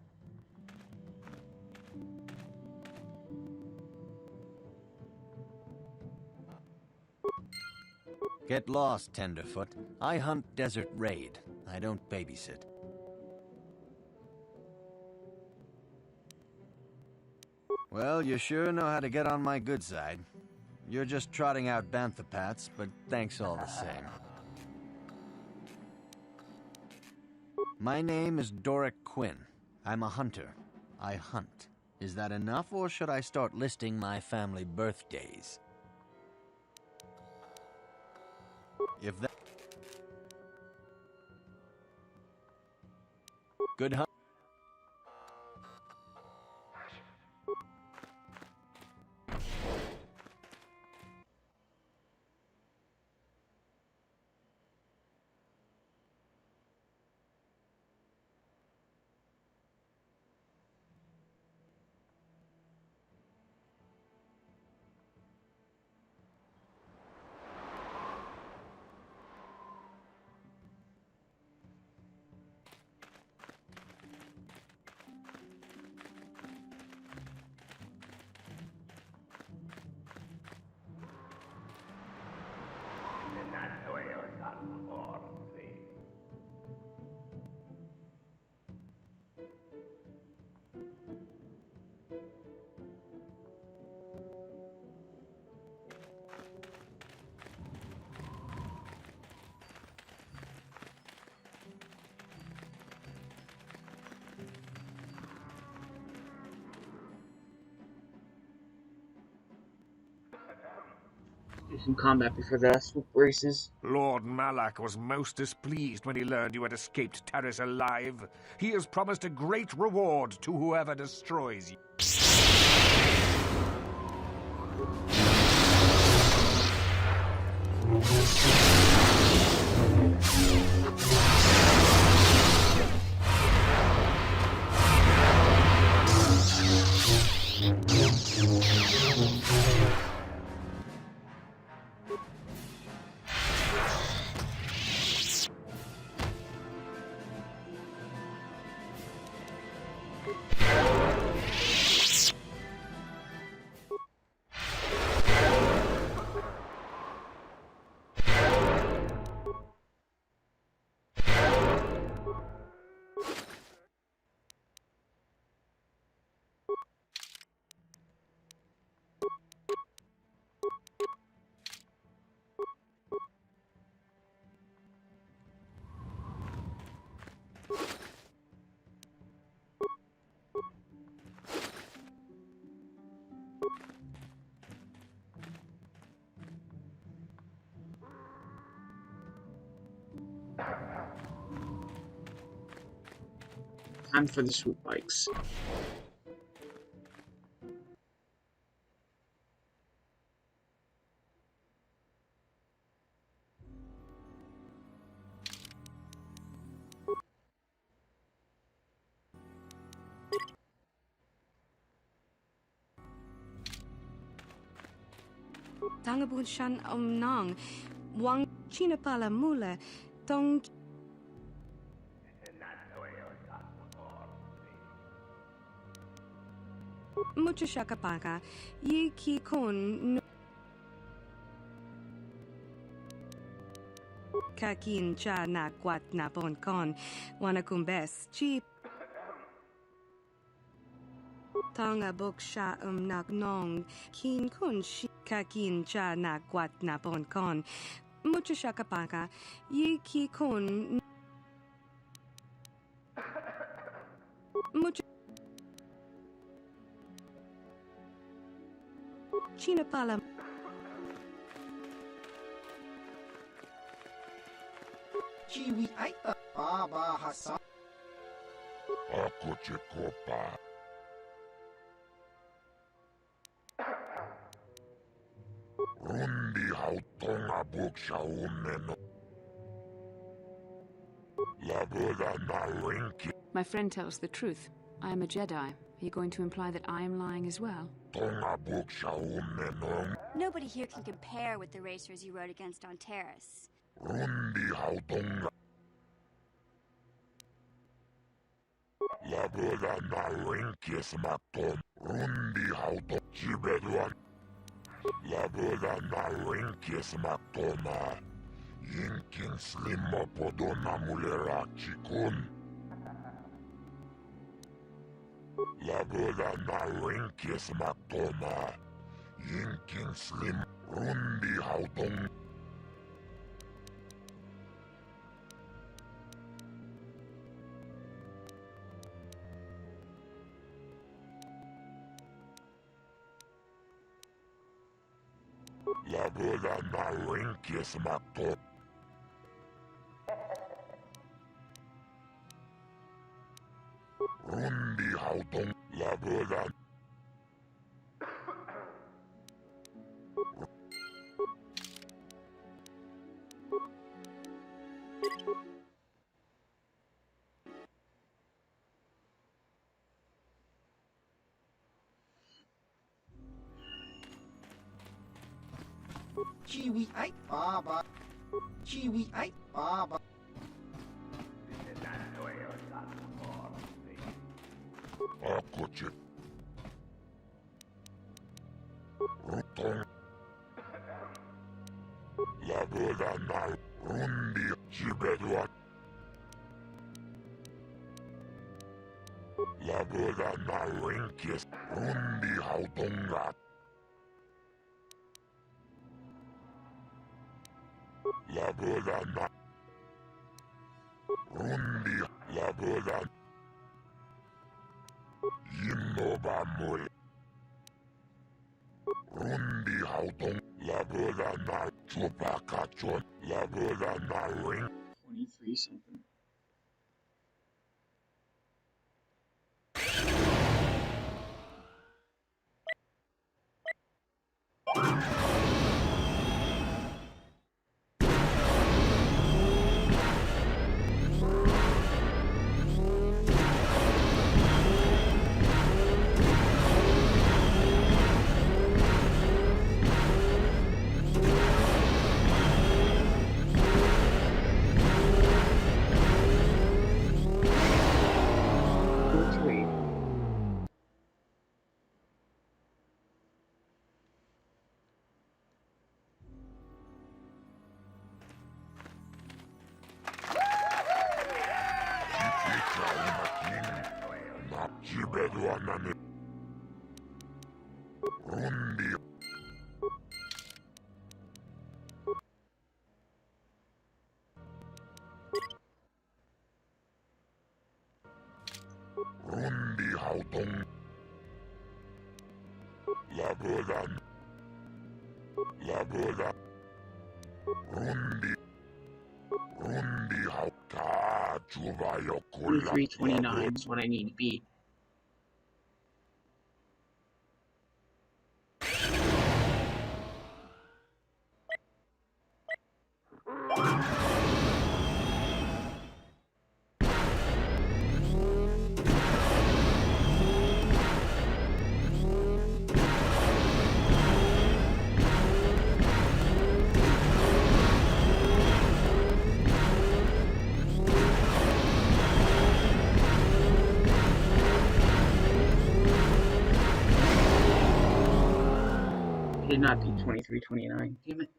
Get lost, Tenderfoot. I hunt Desert Raid. I don't babysit. Well, you sure know how to get on my good side. You're just trotting out bantha pats, but thanks all the same. My name is Doric Quinn. I'm a hunter. I hunt. Is that enough, or should I start listing my family birthdays? If that... Good hunt. Do some combat before the swoop races. Lord Malak was most displeased when he learned you had escaped Taris alive. He has promised a great reward to whoever destroys you. Time for the swoop bikes. Tangabun shan nong. Wang chinapala mula. Tong. Mucha shakapaka. Yi ki kun. Kakin cha na kwat na bon kon. Wanakumbes. Chi. Tanga bok sha nak nong. Kin kun shi. Kakin cha na kwat na bon kon. Mucha shakapaka. Yi ki kun. Mucha. Chinapala. Chiwi aita Baba Hassan. Ako Chekopa. Rundi hautonga buksha umeno. Laboda na winki. My friend tells the truth. I am a Jedi. Are you going to imply that I am lying as well? Tonga buksha umeno. Nobody here can compare with the racers you rode against on Terrace. Rundi hautonga. Laboda na winki smakton. Rundi hauton chibedwan. Laboda na winki smaktoma. Yinkin slimo podona mulera chikun. Laboda na winki smaktoma. Yinkin slim. Rundi hauton. Laboda na winki smakto. Rundi hauton. Laboda. Chiwi ai Baba. Chiwi ai Baba. Ako Chek. Ruton. Laboda na rundi chibedwan. Laboda na winkis. Rundi hautongat. Laboda na rundi laboda yinnoba mule rundi hauton laboda na chupakachon laboda na wing 23 something. Chibedwanani rundi rundi hauton labodan laboda rundi hauta chuvayo kula 329 is what I need to beat. I did not beat 2329. Damn it.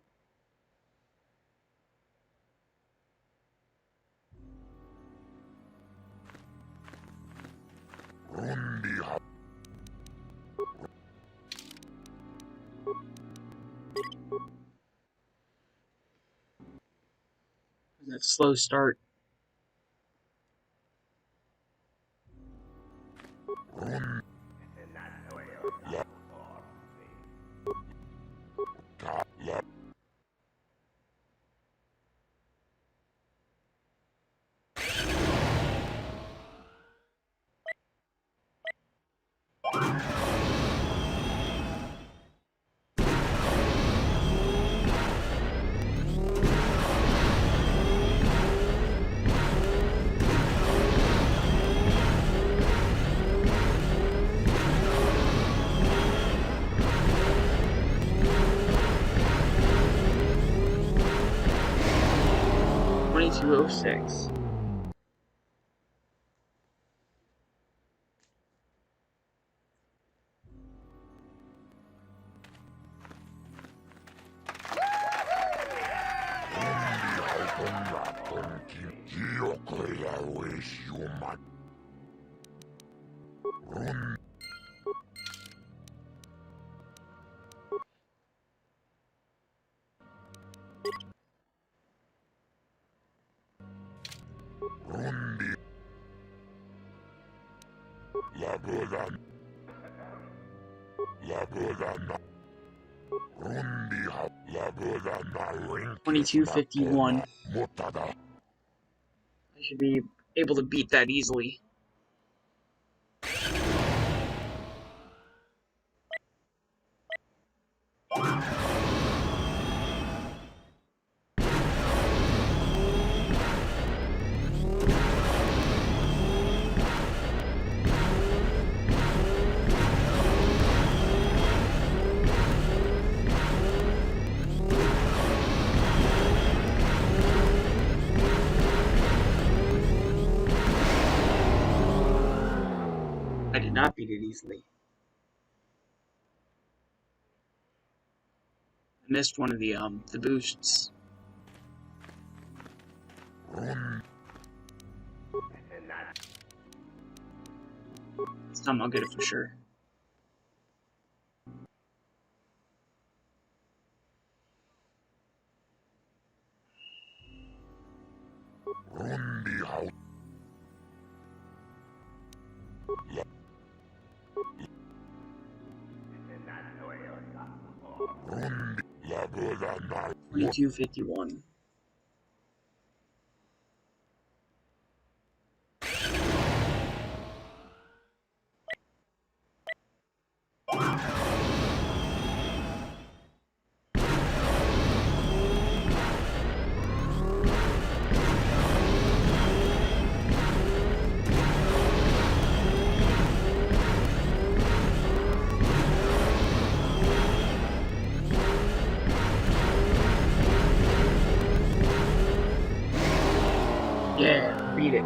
That slow start. $22.06. $22.51. I should be able to beat that easily. I did not beat it easily. I missed one of the boosts. This time I'll get it for sure. $22.51. Yeah, beat it.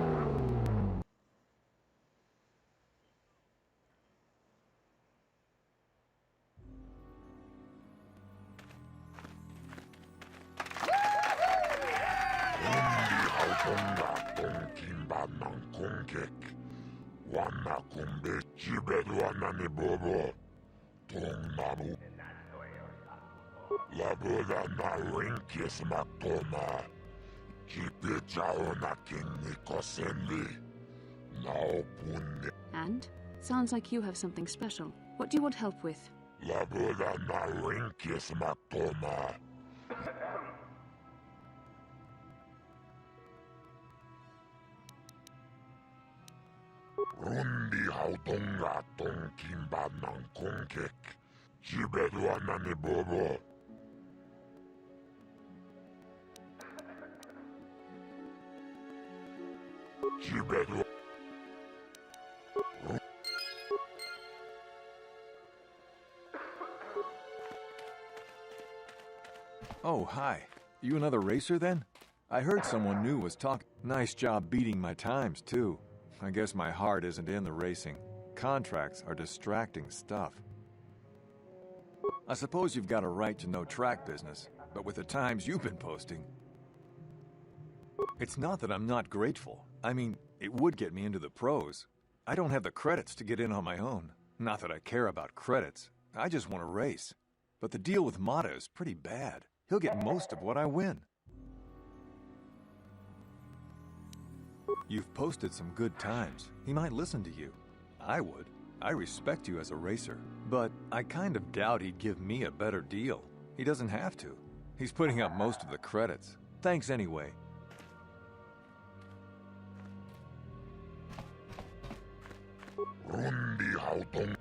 And? Sounds like you have something special. What do you want help with? Oh, hi. You another racer then? I heard someone new was talking. Nice job beating my times, too. I guess my heart isn't in the racing. Contracts are distracting stuff. I suppose you've got a right to know track business, but with the times you've been posting... It's not that I'm not grateful. I mean, it would get me into the pros. I don't have the credits to get in on my own. Not that I care about credits. I just want to race. But the deal with Mata is pretty bad. He'll get most of what I win. You've posted some good times. He might listen to you. I would. I respect you as a racer. But I kind of doubt he'd give me a better deal. He doesn't have to. He's putting up most of the credits. Thanks anyway. Rundi hautong.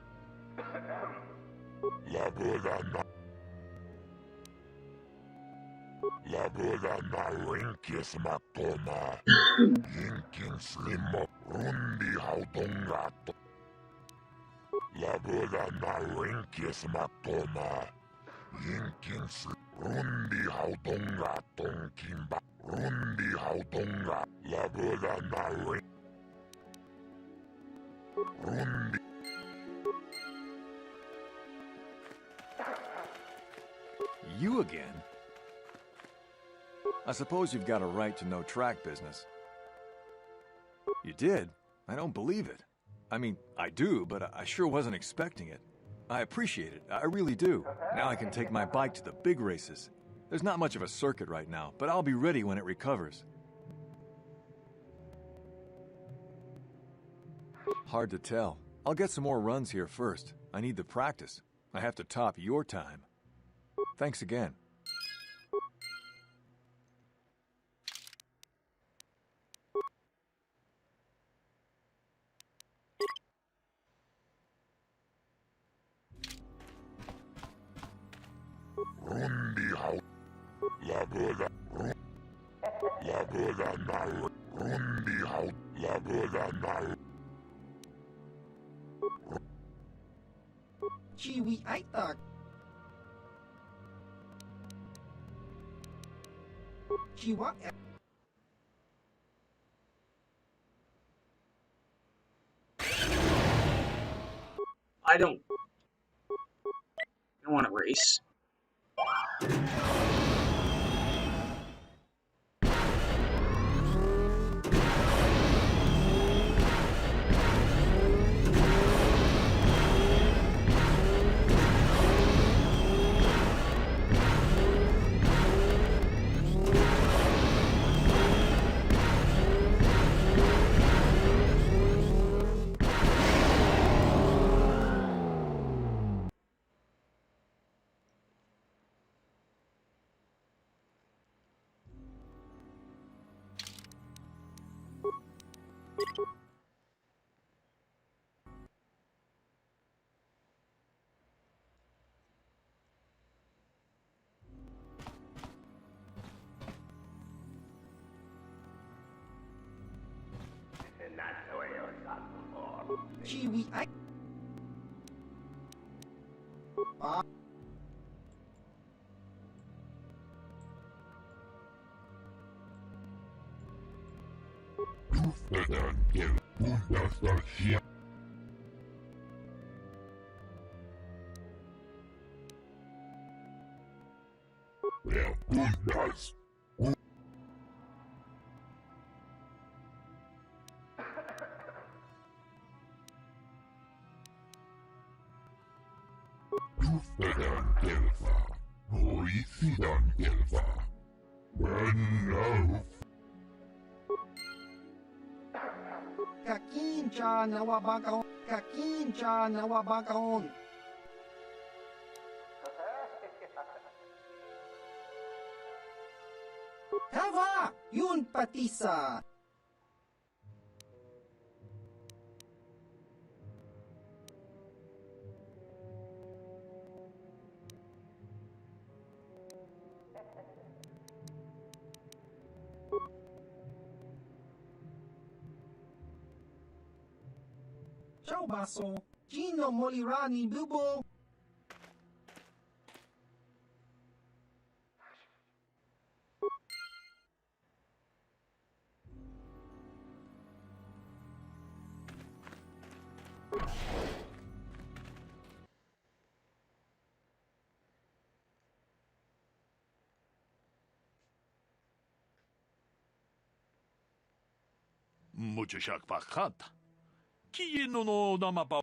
Labödana rinkis matoma. Jinkin slimmo. Rundi hautongato. Labödana rinkis matoma. Jinkin Rundi hautongaton kimba. Rundi hautonga. Labödana rinkis. Rundi. You again? I suppose you've got a right to know track business. You did? I don't believe it. I mean, I do, but I sure wasn't expecting it. I appreciate it, I really do. Now I can take my bike to the big races. There's not much of a circuit right now, but I'll be ready when it recovers. Hard to tell. I'll get some more runs here first. I need the practice. I have to top your time. Thanks again. Rundi haut. Laböda. Laböda nal. Rundi haut. Laböda nal. Chiwi aitak. Chiwa. I don't want to race. Chiwi ai. Kakincha nawabakaon. Kakincha nawabakaon. Kava! Yun patisa! Ciao baso! Gino Molirani Bubo! Mucho shakpakanta. Kiyeno no namapa.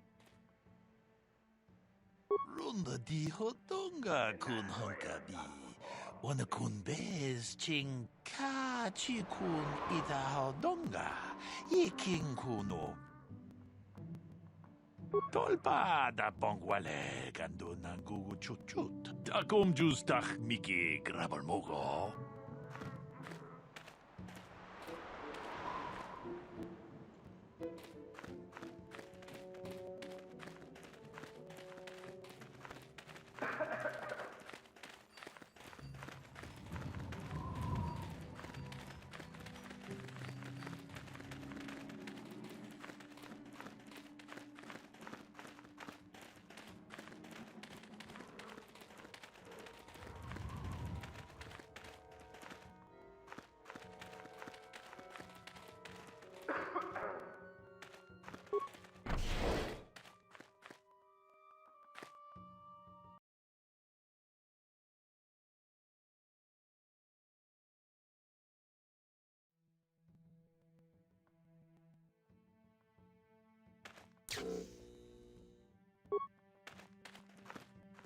Runda di hodonga kun hunkabi. Wana kun bez ching ka chi kun ida hodonga. Yiking kuno. Tolpa da pongwale gando nangugu chuchut. Takum justach miki grabal mogo.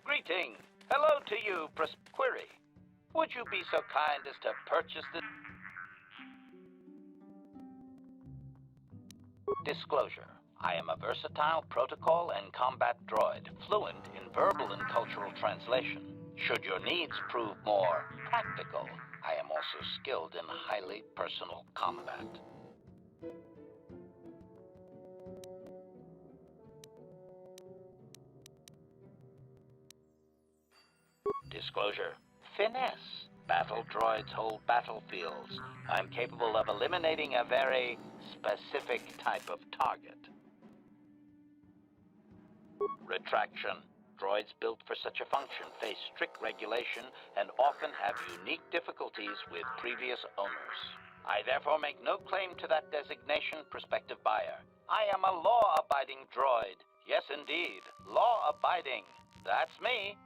Greeting. Hello to you, Query. Would you be so kind as to purchase this? Disclosure. I am a versatile protocol and combat droid, fluent in verbal and cultural translation. Should your needs prove more practical, I am also skilled in highly personal combat. Disclosure. Finesse. Battle droids hold battlefields. I'm capable of eliminating a very specific type of target. Retraction. Droids built for such a function face strict regulation and often have unique difficulties with previous owners. I therefore make no claim to that designation, prospective buyer. I am a law-abiding droid. Yes, indeed. Law-abiding. That's me.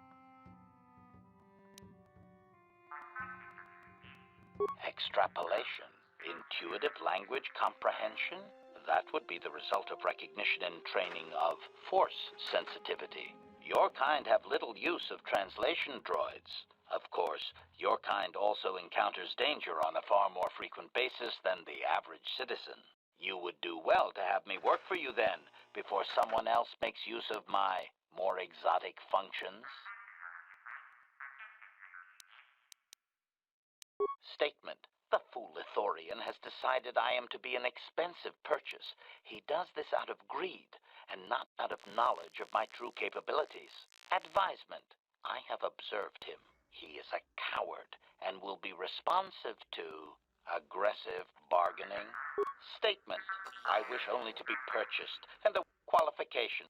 Extrapolation. Intuitive language comprehension? That would be the result of recognition and training of force sensitivity. Your kind have little use of translation droids. Of course, your kind also encounters danger on a far more frequent basis than the average citizen. You would do well to have me work for you then, before someone else makes use of my more exotic functions. Statement. The fool Ithorian has decided I am to be an expensive purchase. He does this out of greed, and not out of knowledge of my true capabilities. Advisement. I have observed him. He is a coward, and will be responsive to aggressive bargaining. Statement. I wish only to be purchased, and the qualification.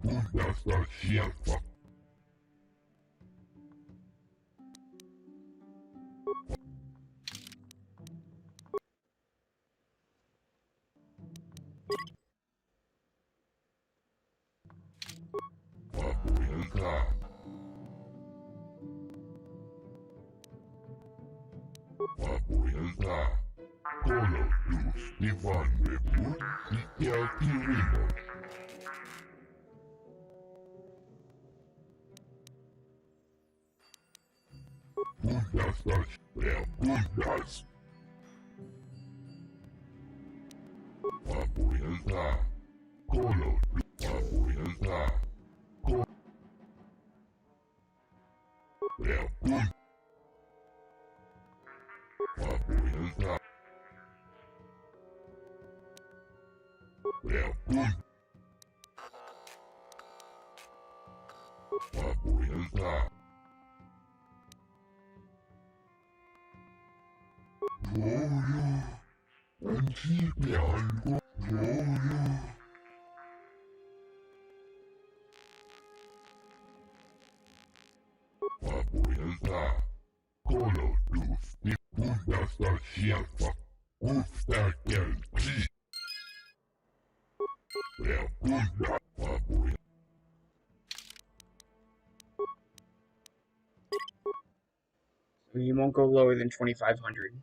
Puhdasta sieltä. Vapuilta. Vapuilta. Kolotus, Ivanne, Putsi ja Kirimos. Puhdasta ja puhdas. Vapuilta. Kolotus, vapuilta. Ja puhdas. Vapuilta. Ja puhdas. Vapuilta. Gloria, antiche algo, Gloria. Vapuilta. Kolotus, puhdasta sieltä. Uftäkelti. Ja puhdas. Vapuilta. So he won't go lower than 2,500.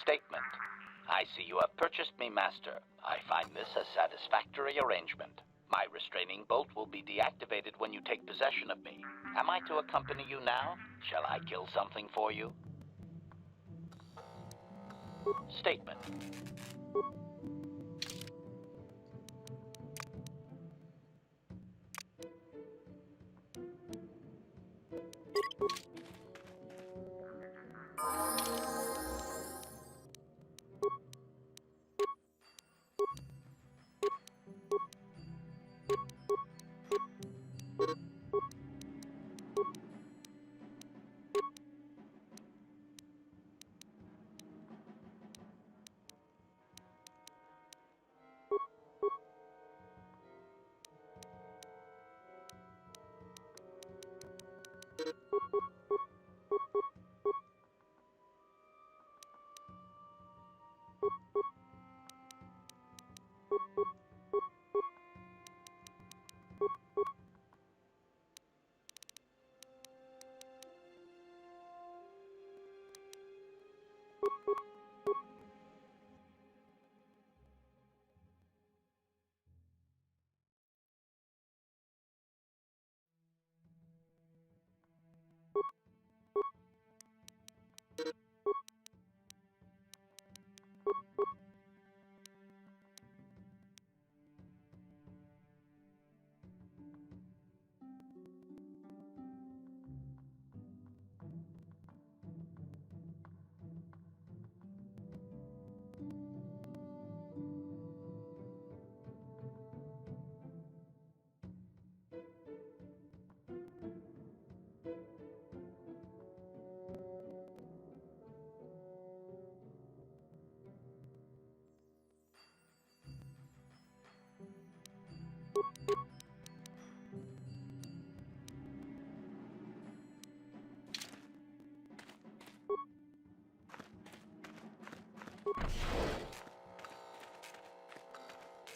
Statement. I see you have purchased me, Master. I find this a satisfactory arrangement. My restraining bolt will be deactivated when you take possession of me. Am I to accompany you now? Shall I kill something for you? Statement.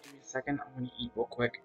Give me a second, I'm gonna eat real quick.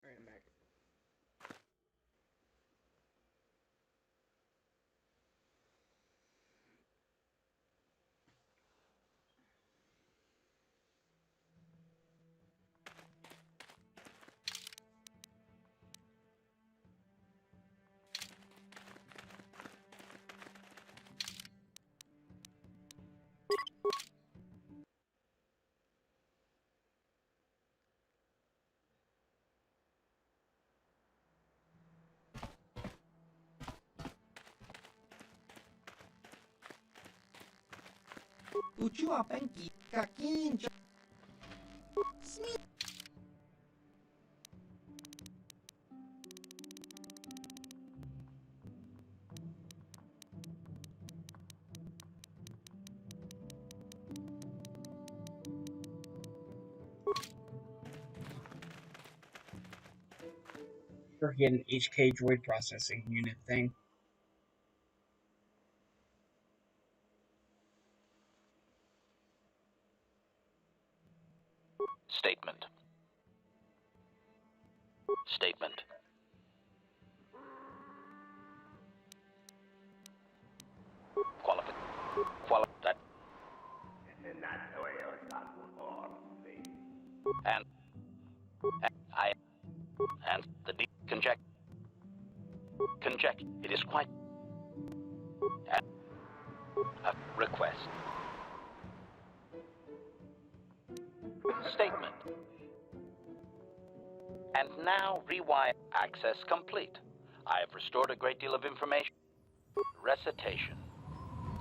Alright, I'm back. Uchiwa Penki Kakinja. Freaking HK droid processing unit thing. Statement. Statement. That. And the conject. It is quite a request. Statement. And now rewire access complete. I have restored a great deal of information. Recitation.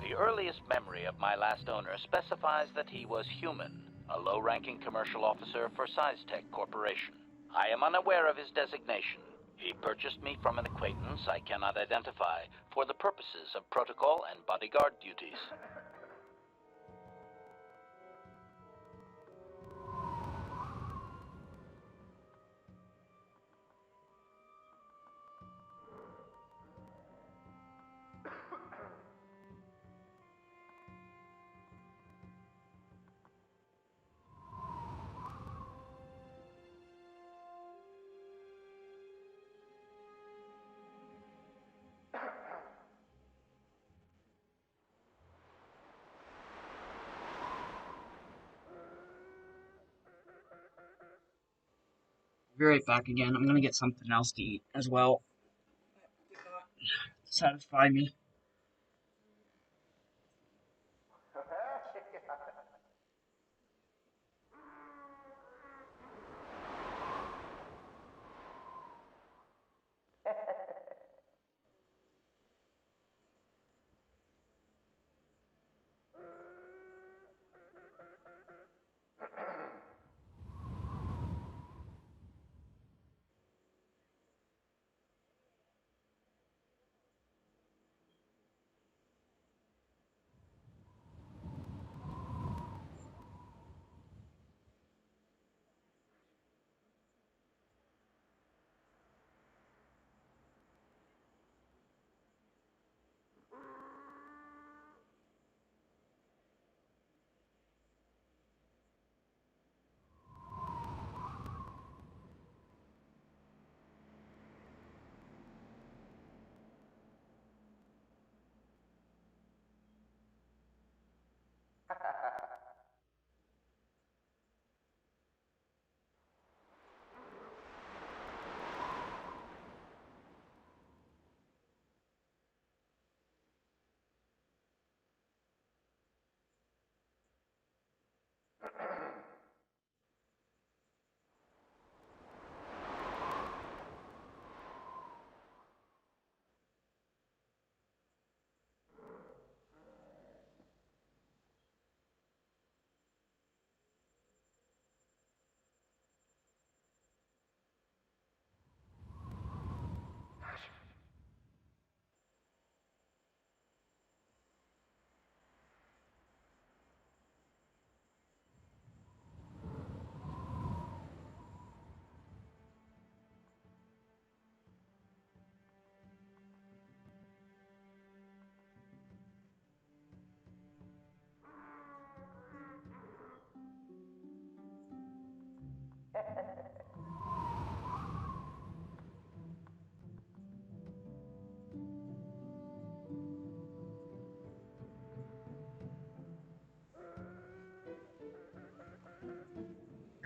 The earliest memory of my last owner specifies that he was human, a low-ranking commercial officer for SizeTech Corporation. I am unaware of his designation. He purchased me from an acquaintance I cannot identify for the purposes of protocol and bodyguard duties. Be right back again. I'm gonna get something else to eat as well. Satisfy me.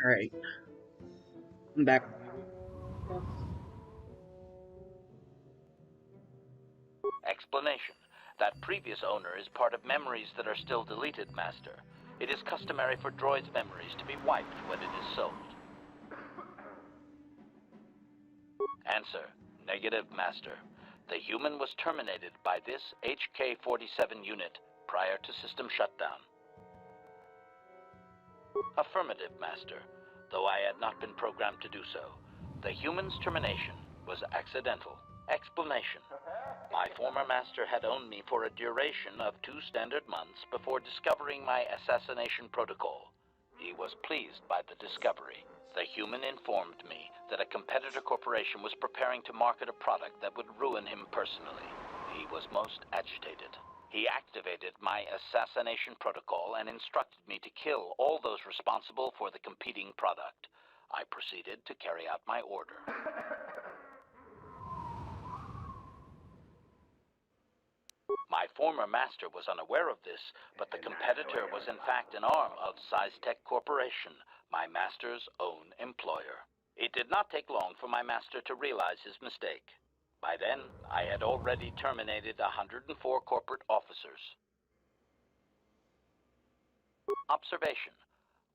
Alright. I'm back. Explanation. That previous owner is part of memories that are still deleted, Master. It is customary for droids' memories to be wiped when it is sold. Answer. Negative, Master. The human was terminated by this HK-47 unit prior to system shutdown. Affirmative, Master. Though I had not been programmed to do so, the human's termination was accidental. Explanation. My former master had owned me for a duration of 2 standard months before discovering my assassination protocol. He was pleased by the discovery. The human informed me that a competitor corporation was preparing to market a product that would ruin him personally. He was most agitated. He activated my assassination protocol and instructed me to kill all those responsible for the competing product. I proceeded to carry out my order. My former master was unaware of this, but the competitor was in fact an arm of SciTech Corporation, my master's own employer. It did not take long for my master to realize his mistake. By then, I had already terminated 104 corporate officers. Observation.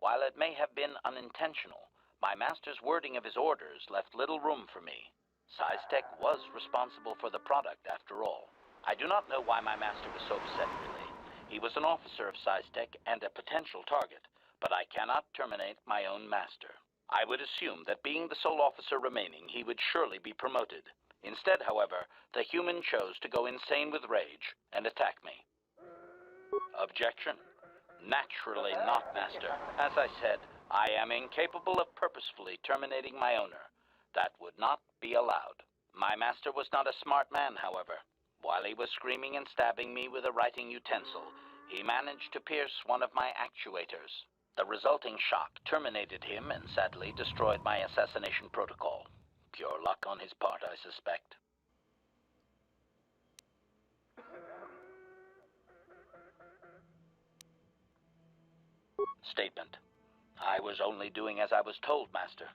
While it may have been unintentional, my master's wording of his orders left little room for me. SciTech was responsible for the product, after all. I do not know why my master was so upset, really. He was an officer of SciTech and a potential target, but I cannot terminate my own master. I would assume that being the sole officer remaining, he would surely be promoted. Instead, however, the human chose to go insane with rage and attack me. Objection? Naturally not, Master. As I said, I am incapable of purposefully terminating my owner. That would not be allowed. My master was not a smart man, however. While he was screaming and stabbing me with a writing utensil, he managed to pierce one of my actuators. The resulting shock terminated him and sadly destroyed my assassination protocol. Pure luck on his part, I suspect. Statement. I was only doing as I was told, Master.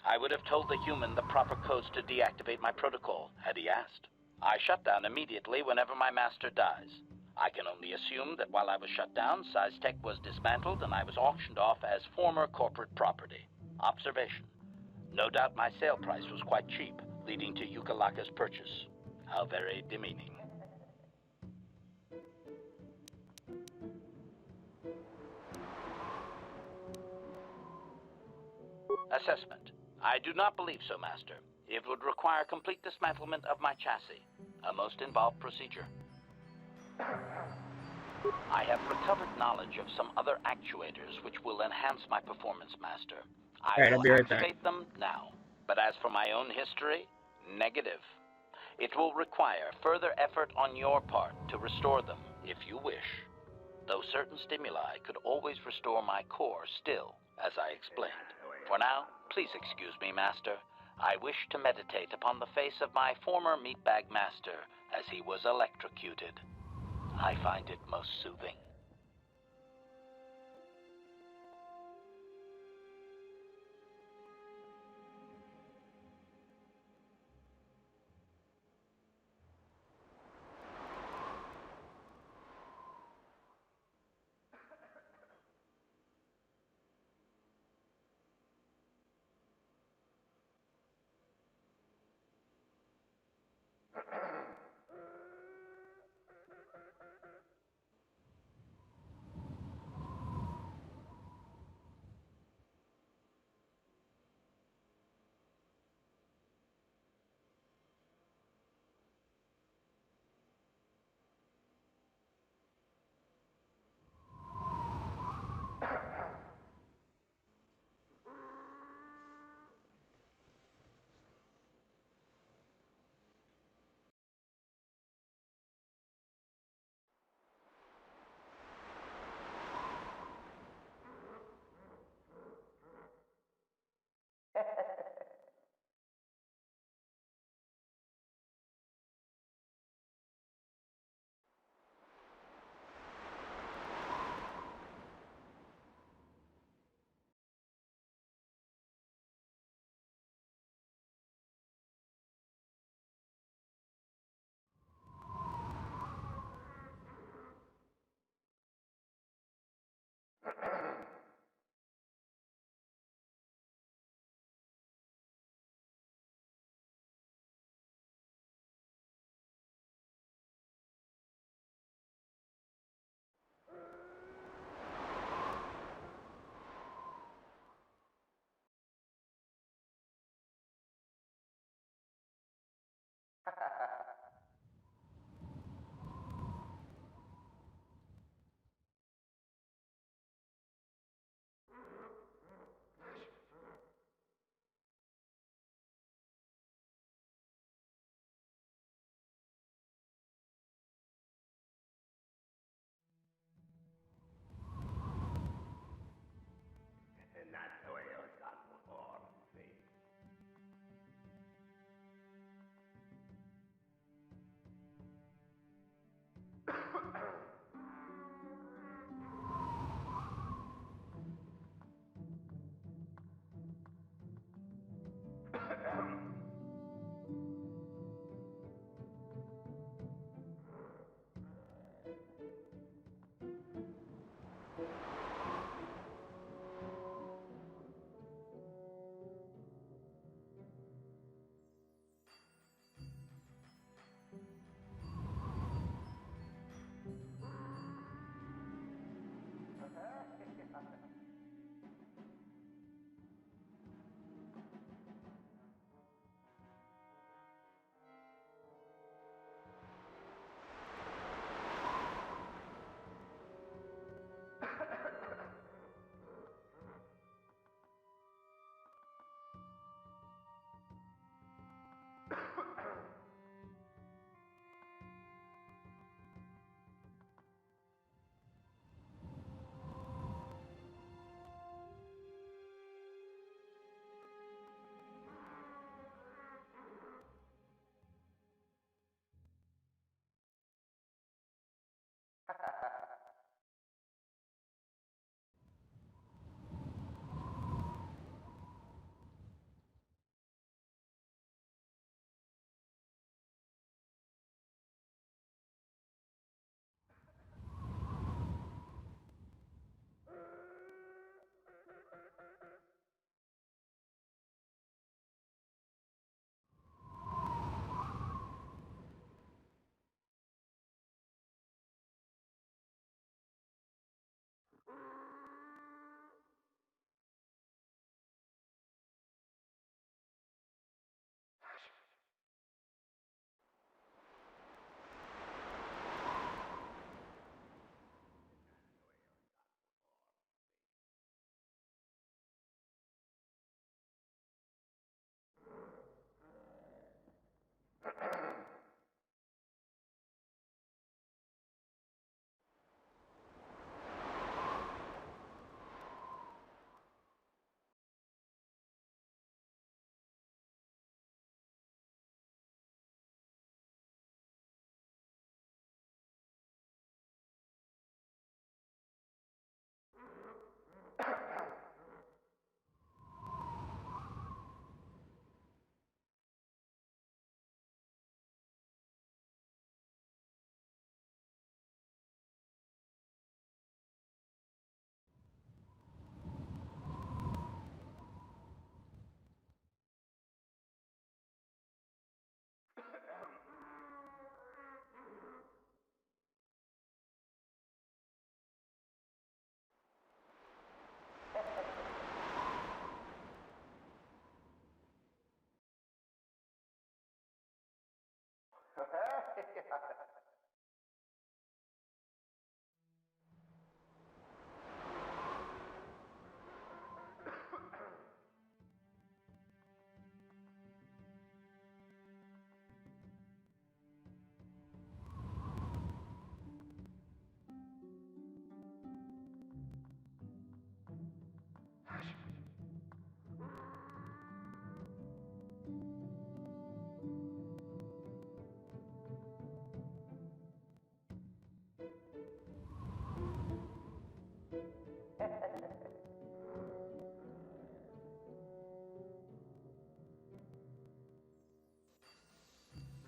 I would have told the human the proper codes to deactivate my protocol, had he asked. I shut down immediately whenever my master dies. I can only assume that while I was shut down, SciTech was dismantled and I was auctioned off as former corporate property. Observation. No doubt my sale price was quite cheap, leading to Yukalaka's purchase. How very demeaning. Assessment. I do not believe so, Master. It would require complete dismantlement of my chassis, a most involved procedure. I have recovered knowledge of some other actuators which will enhance my performance, Master. I will activate them now. But as for my own history, negative. It will require further effort on your part to restore them, if you wish. Though certain stimuli could always restore my core still, as I explained. For now, please excuse me, Master. I wish to meditate upon the face of my former meatbag master as he was electrocuted. I find it most soothing.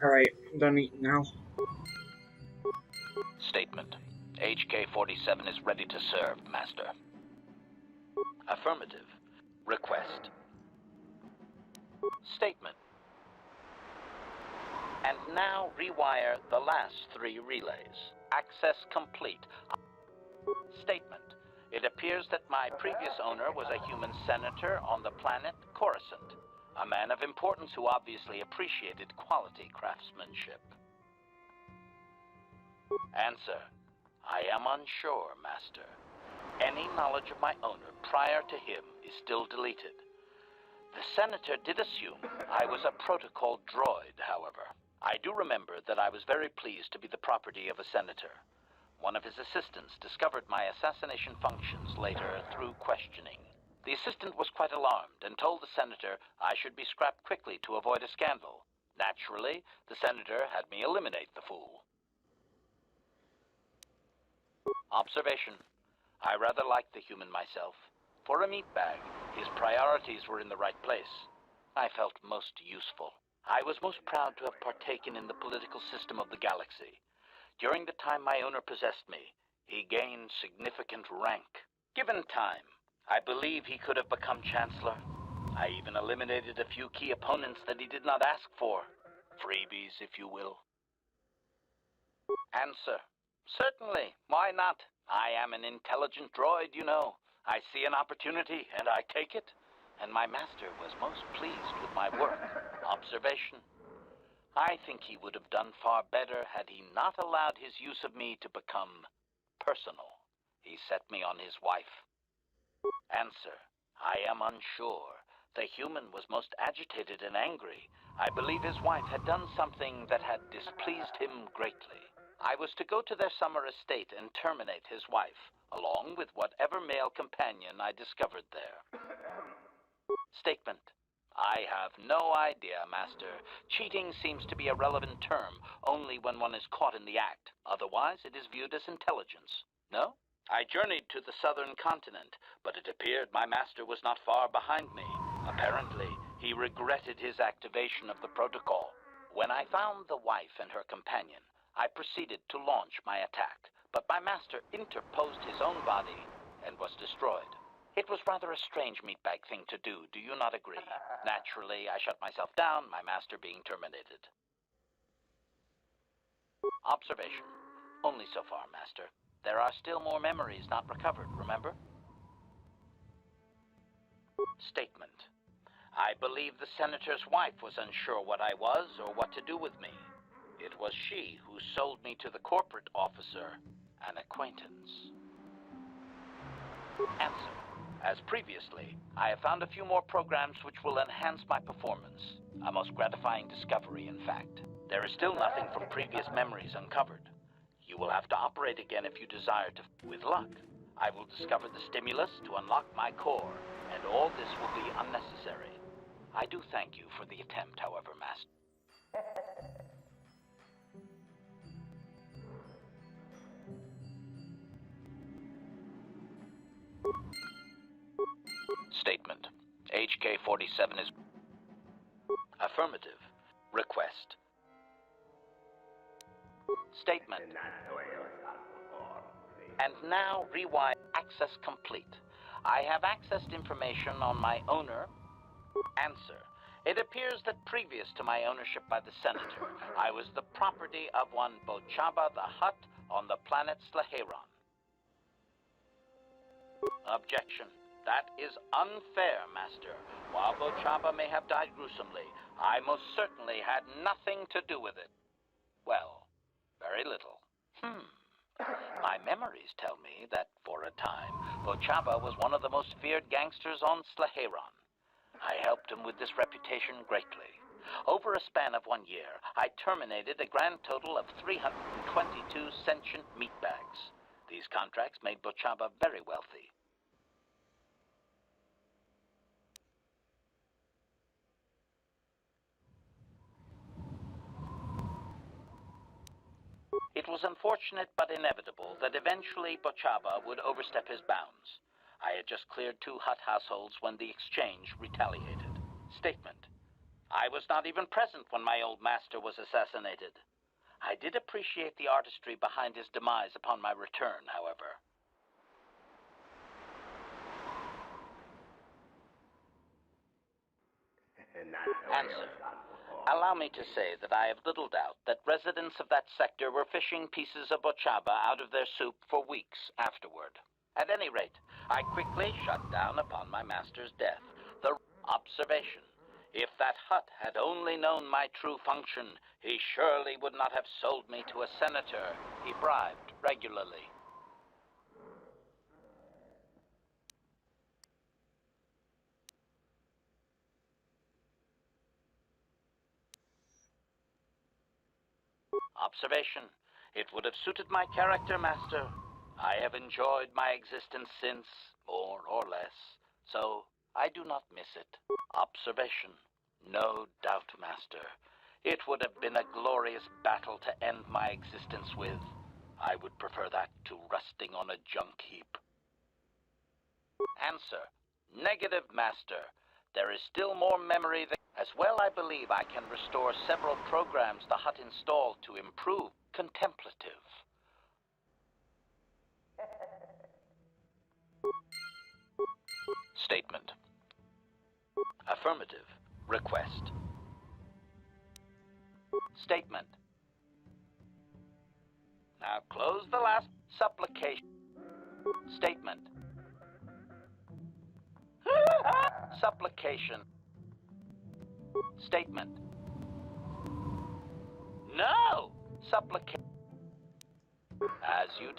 Alright, I'm done eating now. Statement. HK-47 is ready to serve, Master. Affirmative. Request. Statement. And now rewire the last 3 relays. Access complete. Statement. It appears that my previous owner was a human senator on the planet Coruscant. A man of importance who obviously appreciated quality craftsmanship. Answer. I am unsure, Master. Any knowledge of my owner prior to him is still deleted. The Senator did assume I was a protocol droid, however. I do remember that I was very pleased to be the property of a Senator. One of his assistants discovered my assassination functions later through questioning. The assistant was quite alarmed and told the Senator I should be scrapped quickly to avoid a scandal. Naturally, the Senator had me eliminate the fool. Observation. I rather liked the human myself. For a meatbag, his priorities were in the right place. I felt most useful. I was most proud to have partaken in the political system of the galaxy. During the time my owner possessed me, he gained significant rank. Given time, I believe he could have become Chancellor. I even eliminated a few key opponents that he did not ask for. Freebies, if you will. Answer. Certainly, why not? I am an intelligent droid, you know. I see an opportunity, and I take it. And my master was most pleased with my work. Observation. I think he would have done far better had he not allowed his use of me to become personal. He set me on his wife. Answer. I am unsure. The human was most agitated and angry. I believe his wife had done something that had displeased him greatly. I was to go to their summer estate and terminate his wife, along with whatever male companion I discovered there. Statement. I have no idea, Master. Cheating seems to be a relevant term only when one is caught in the act. Otherwise, it is viewed as intelligence. No? I journeyed to the southern continent, but it appeared my master was not far behind me. Apparently, he regretted his activation of the protocol. When I found the wife and her companion, I proceeded to launch my attack, but my master interposed his own body and was destroyed. It was rather a strange meatbag thing to do, do you not agree? Naturally, I shut myself down, my master being terminated. Observation. Only so far, Master. There are still more memories not recovered, remember? Statement. I believe the Senator's wife was unsure what I was or what to do with me. It was she who sold me to the corporate officer, an acquaintance. Answer. As previously, I have found a few more programs which will enhance my performance. A most gratifying discovery, in fact. There is still nothing from previous memories uncovered. You will have to operate again if you desire to. With luck, I will discover the stimulus to unlock my core, and all this will be unnecessary. I do thank you for the attempt, however, Master. Statement. HK-47 is... Affirmative. Request. Statement. And now, rewind. Access complete. I have accessed information on my owner. Answer. It appears that previous to my ownership by the Senator, I was the property of one Bochaba the Hutt on the planet Slaheron. Objection. That is unfair, Master. While Bochaba may have died gruesomely, I most certainly had nothing to do with it. Well, very little. My memories tell me that, for a time, Bochaba was one of the most feared gangsters on Slaheron. I helped him with this reputation greatly. Over a span of 1 year, I terminated a grand total of 322 sentient meatbags. These contracts made Bochaba very wealthy. It was unfortunate but inevitable that eventually Bochaba would overstep his bounds. I had just cleared 2 Hutt households when the exchange retaliated. Statement. I was not even present when my old master was assassinated. I did appreciate the artistry behind his demise upon my return, however. Answer. Allow me to say that I have little doubt that residents of that sector were fishing pieces of Bochaba out of their soup for weeks afterward. At any rate, I quickly shut down upon my master's death. The observation. If that hut had only known my true function, he surely would not have sold me to a senator he bribed regularly. Observation. It would have suited my character, Master. I have enjoyed my existence since, more or less, so I do not miss it. Observation. No doubt, Master. It would have been a glorious battle to end my existence with. I would prefer that to rusting on a junk heap. Answer. Negative, Master. There is still more memory than... As well, I believe I can restore several programs the hut installed to improve contemplative. Statement. Affirmative. Request. Statement. Now close the last supplication. Statement. Supplication. Statement. No! Supplication. As you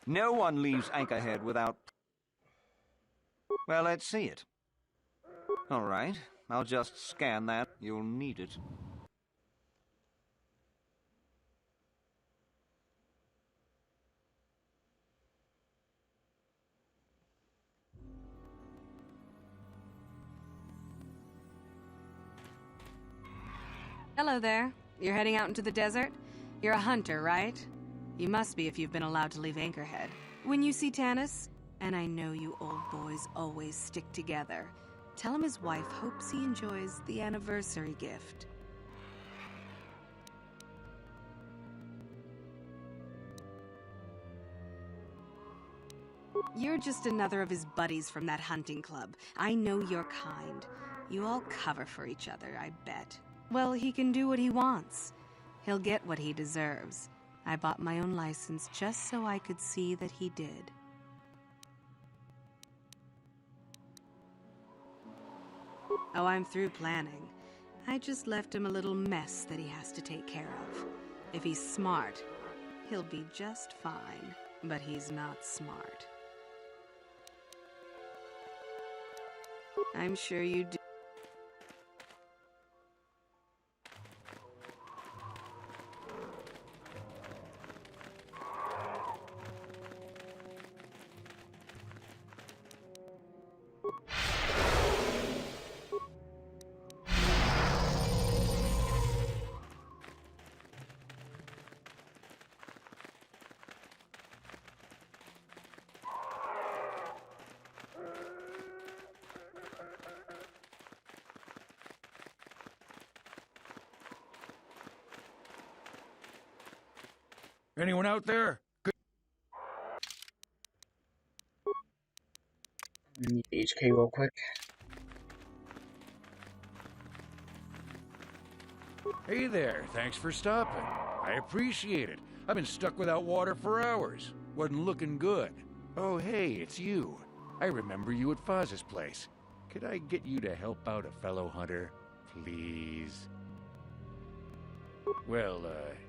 No one leaves Anchorhead without... Well, let's see it. All right, I'll just scan that. You'll need it. Hello there. You're heading out into the desert? You're a hunter, right? You must be if you've been allowed to leave Anchorhead. When you see Tanis, and I know you old boys always stick together, tell him his wife hopes he enjoys the anniversary gift. You're just another of his buddies from that hunting club. I know your kind. You all cover for each other, I bet. Well, he can do what he wants. He'll get what he deserves. I bought my own license just so I could see that he did. Oh, I'm through planning. I just left him a little mess that he has to take care of. If he's smart, he'll be just fine. But he's not smart. I'm sure you do. Anyone out there? I need HK real quick. Hey there, thanks for stopping. I appreciate it. I've been stuck without water for hours. Wasn't looking good. Oh, hey, it's you. I remember you at Foz's place. Could I get you to help out a fellow hunter, please? Well,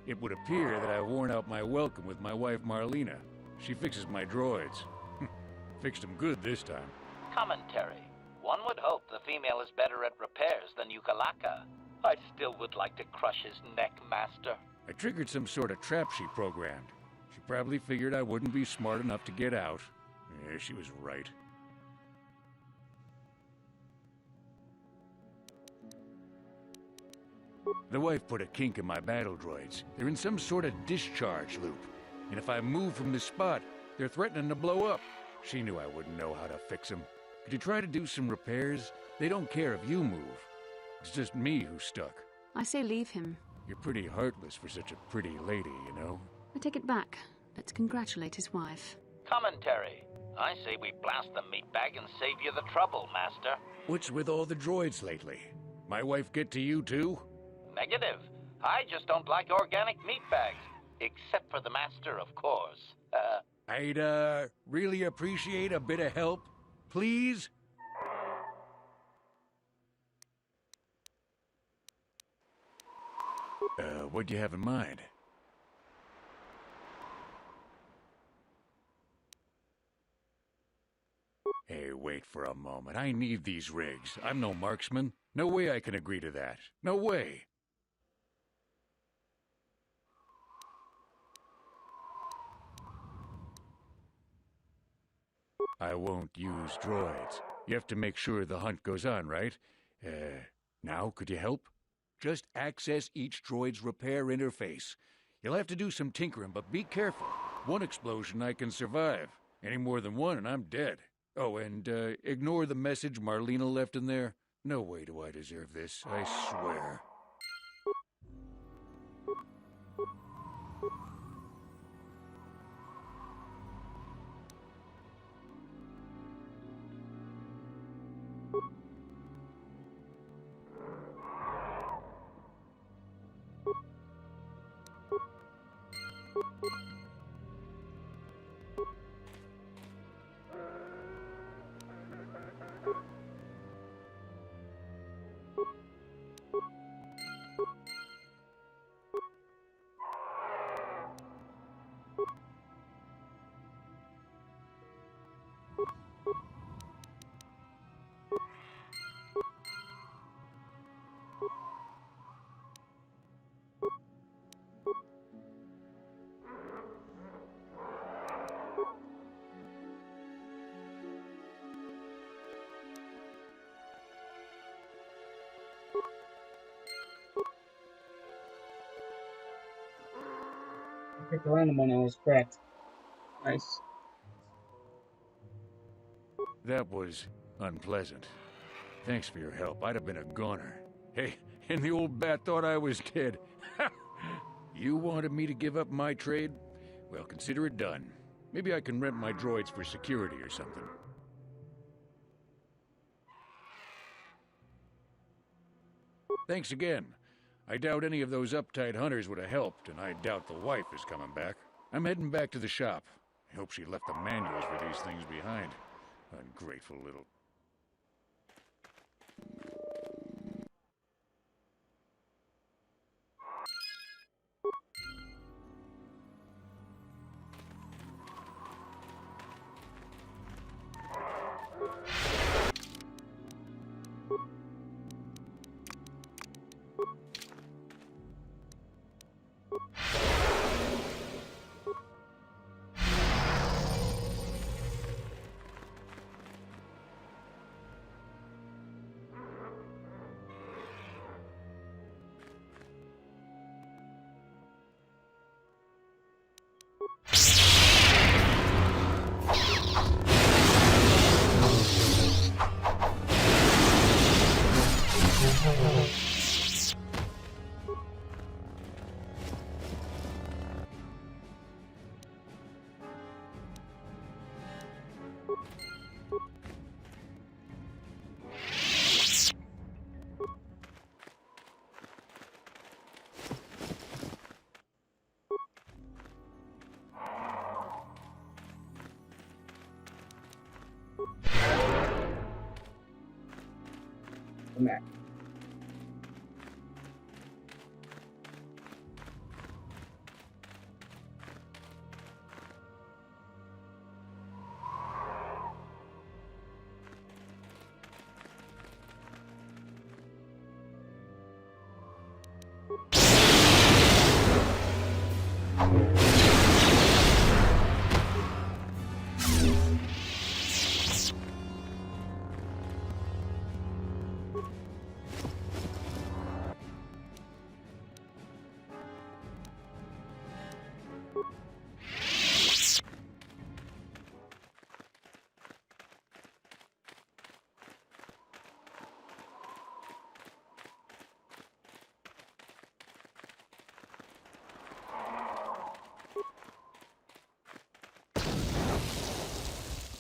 it would appear that I've worn out my welcome with my wife Marlena. She fixes my droids. Fixed them good this time. Commentary. One would hope the female is better at repairs than Yukalaka. I still would like to crush his neck, Master. I triggered some sort of trap she programmed. She probably figured I wouldn't be smart enough to get out. Yeah, she was right. The wife put a kink in my battle droids. They're in some sort of discharge loop. And if I move from this spot, they're threatening to blow up. She knew I wouldn't know how to fix them. Could you try to do some repairs? They don't care if you move. It's just me who's stuck. I say leave him. You're pretty heartless for such a pretty lady, you know? I take it back. Let's congratulate his wife. Commentary. I say we blast the meatbag and save you the trouble, Master. What's with all the droids lately? My wife get to you too? Negative. I just don't like organic meatbags. Except for the Master, of course. I'd, really appreciate a bit of help. Please? What do you have in mind? Hey, wait for a moment. I need these rigs. I'm no marksman. No way I can agree to that. No way. I won't use droids. You have to make sure the hunt goes on, right? Now, could you help? Just access each droid's repair interface. You'll have to do some tinkering, but be careful. One explosion I can survive. Any more than one and I'm dead. Oh, and ignore the message Marlena left in there. No way do I deserve this, I swear. I picked a random one and it was correct. Nice. That was unpleasant. Thanks for your help. I'd have been a goner. Hey, and the old bat thought I was dead. You wanted me to give up my trade? Well, consider it done. Maybe I can rent my droids for security or something. Thanks again. I doubt any of those uptight hunters would have helped, and I doubt the wife is coming back. I'm heading back to the shop. I hope she left the manuals for these things behind. Ungrateful little... Come back.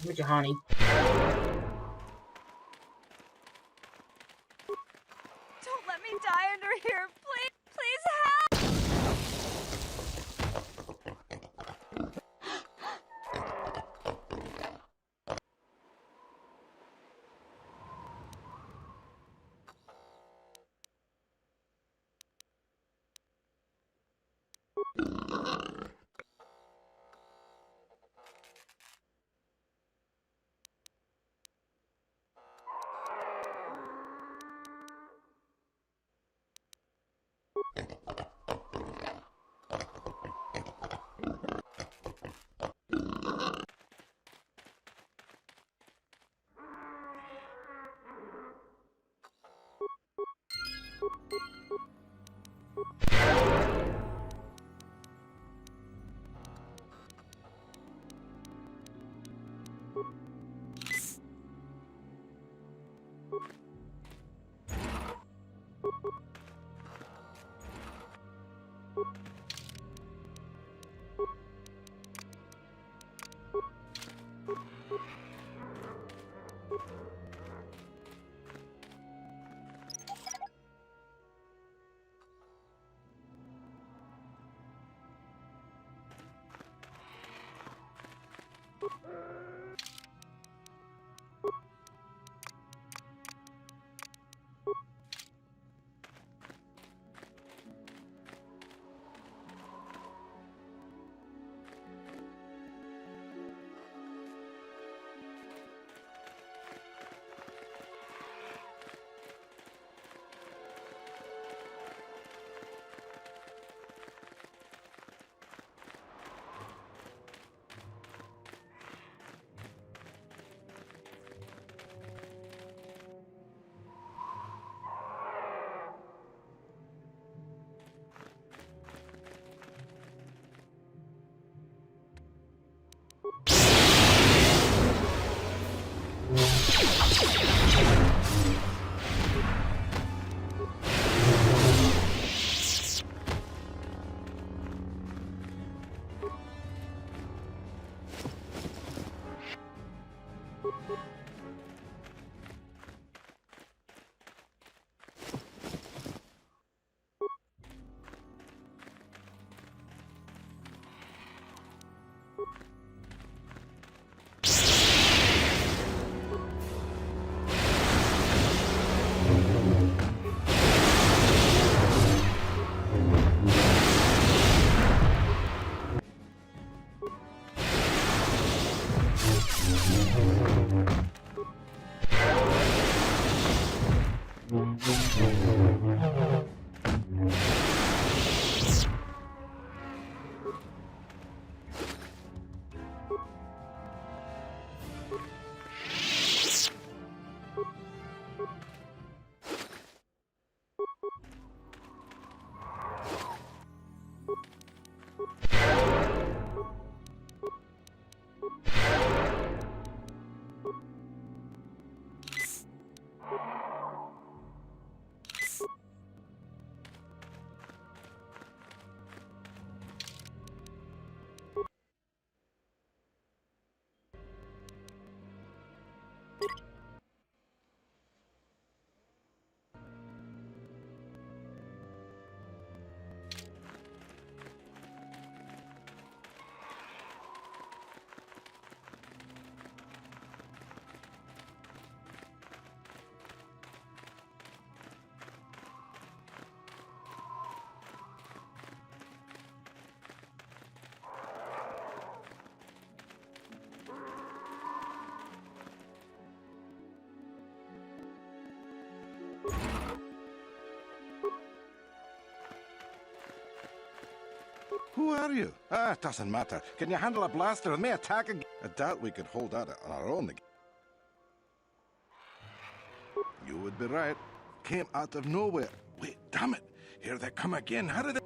With your honey. Don't let me die under here. Please, please help! Who are you? Ah, it doesn't matter. Can you handle a blaster and may attack again? I doubt we could hold out on our own again. You would be right. Came out of nowhere. Wait, damn it. Here they come again. How did they...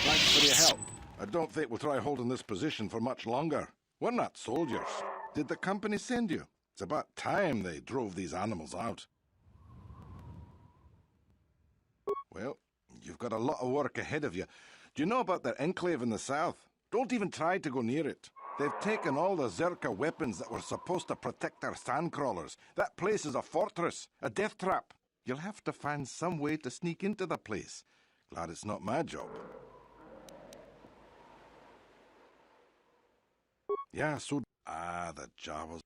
Thanks for your help. I don't think we'll try holding this position for much longer. We're not soldiers. Did the company send you? It's about time they drove these animals out. Well, you've got a lot of work ahead of you. Do you know about their enclave in the south? Don't even try to go near it. They've taken all the Zerka weapons that were supposed to protect our sandcrawlers. That place is a fortress, a death trap. You'll have to find some way to sneak into the place. Glad it's not my job. Yeah, so... Ah, the Jawas.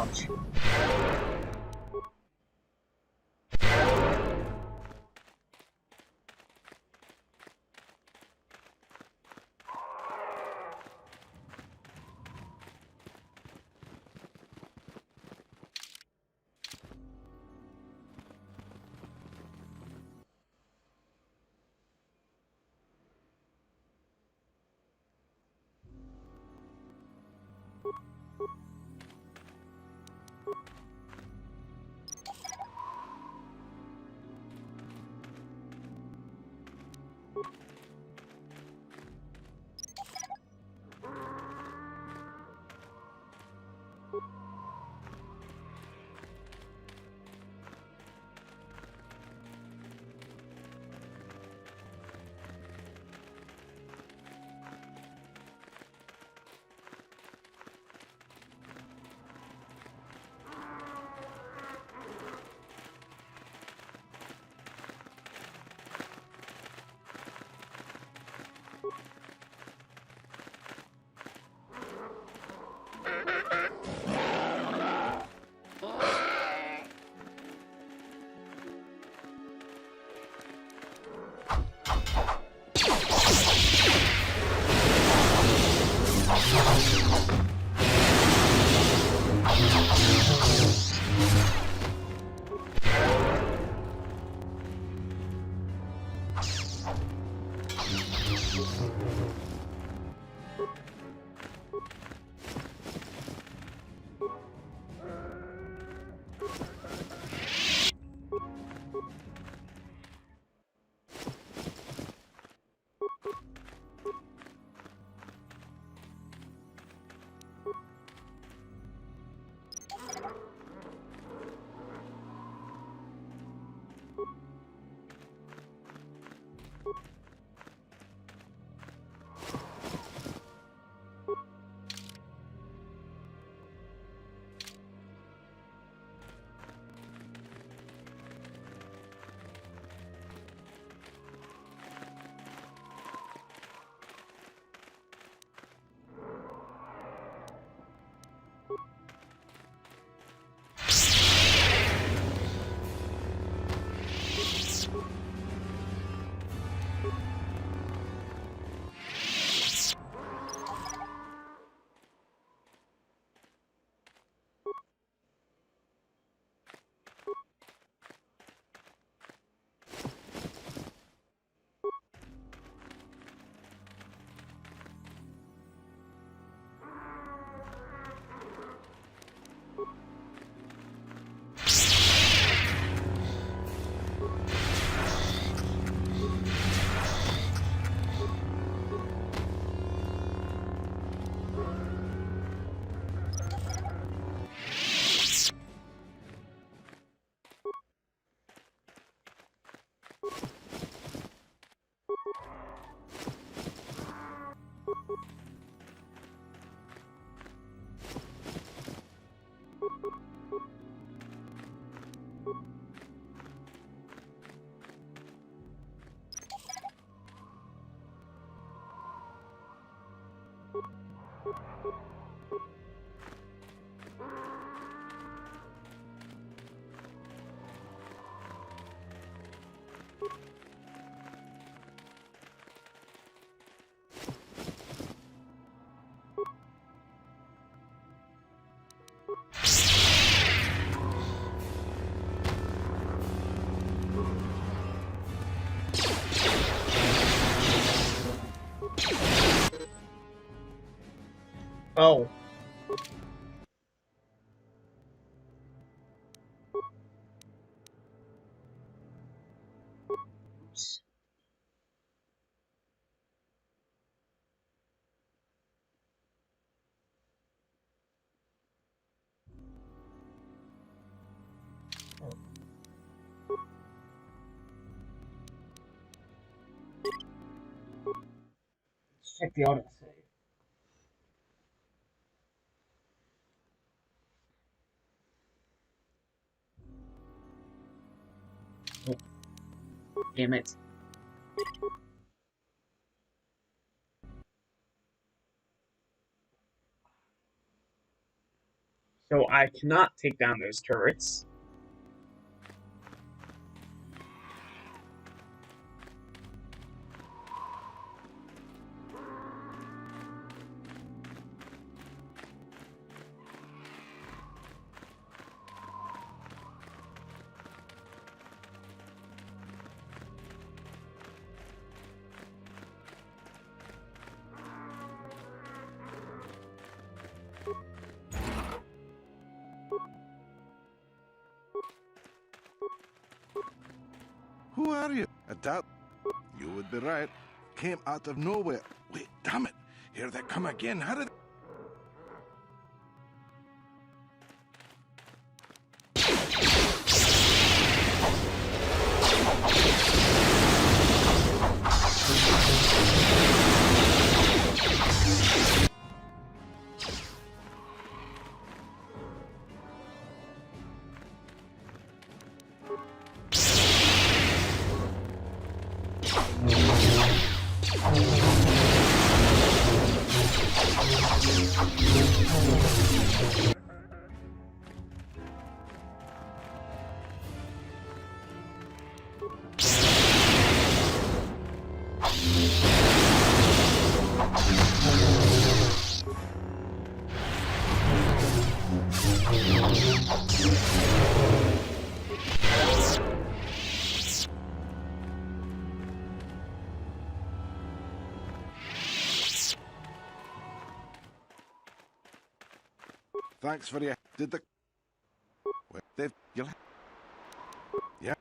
Ouch. Oh. Oops. Let's check the autosave. Oh. Damn it. So I cannot take down those turrets. Who are you? A doubt. You would be right. Came out of nowhere. Wait, damn it. Here they come again. How did... Thanks for your... Did the... Well, they've... You'll... Yeah.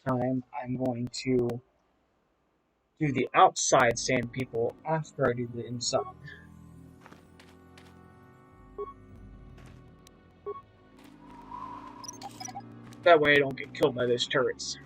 time, I'm going to do the outside sand people after I do the inside. That way I don't get killed by those turrets.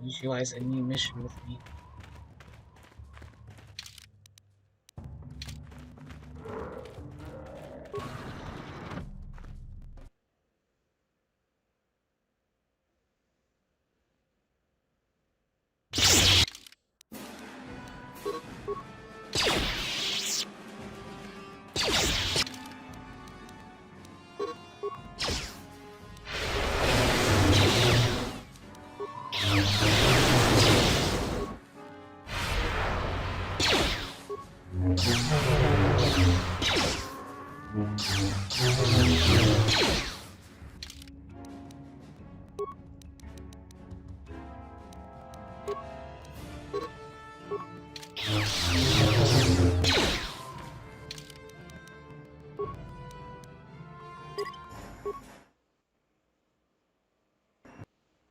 Visualize a new mission with me.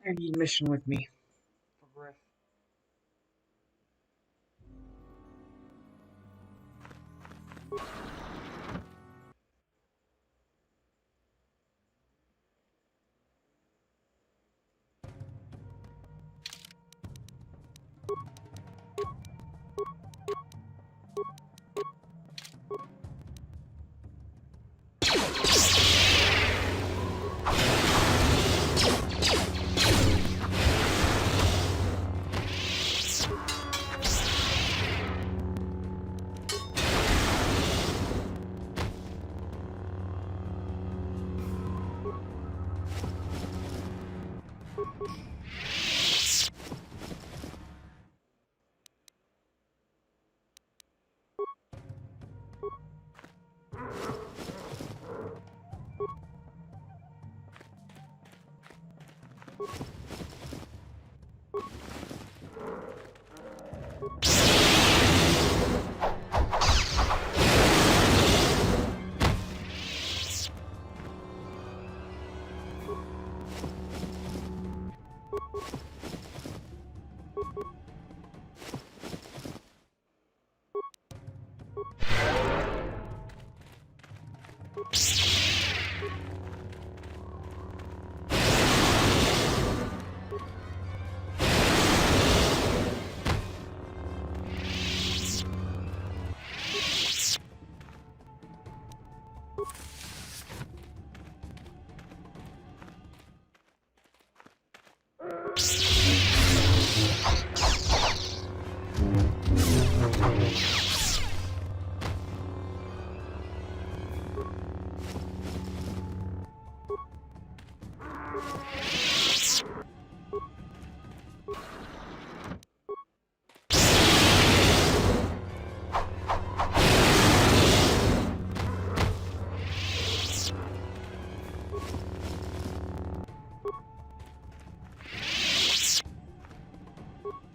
I need mission with me.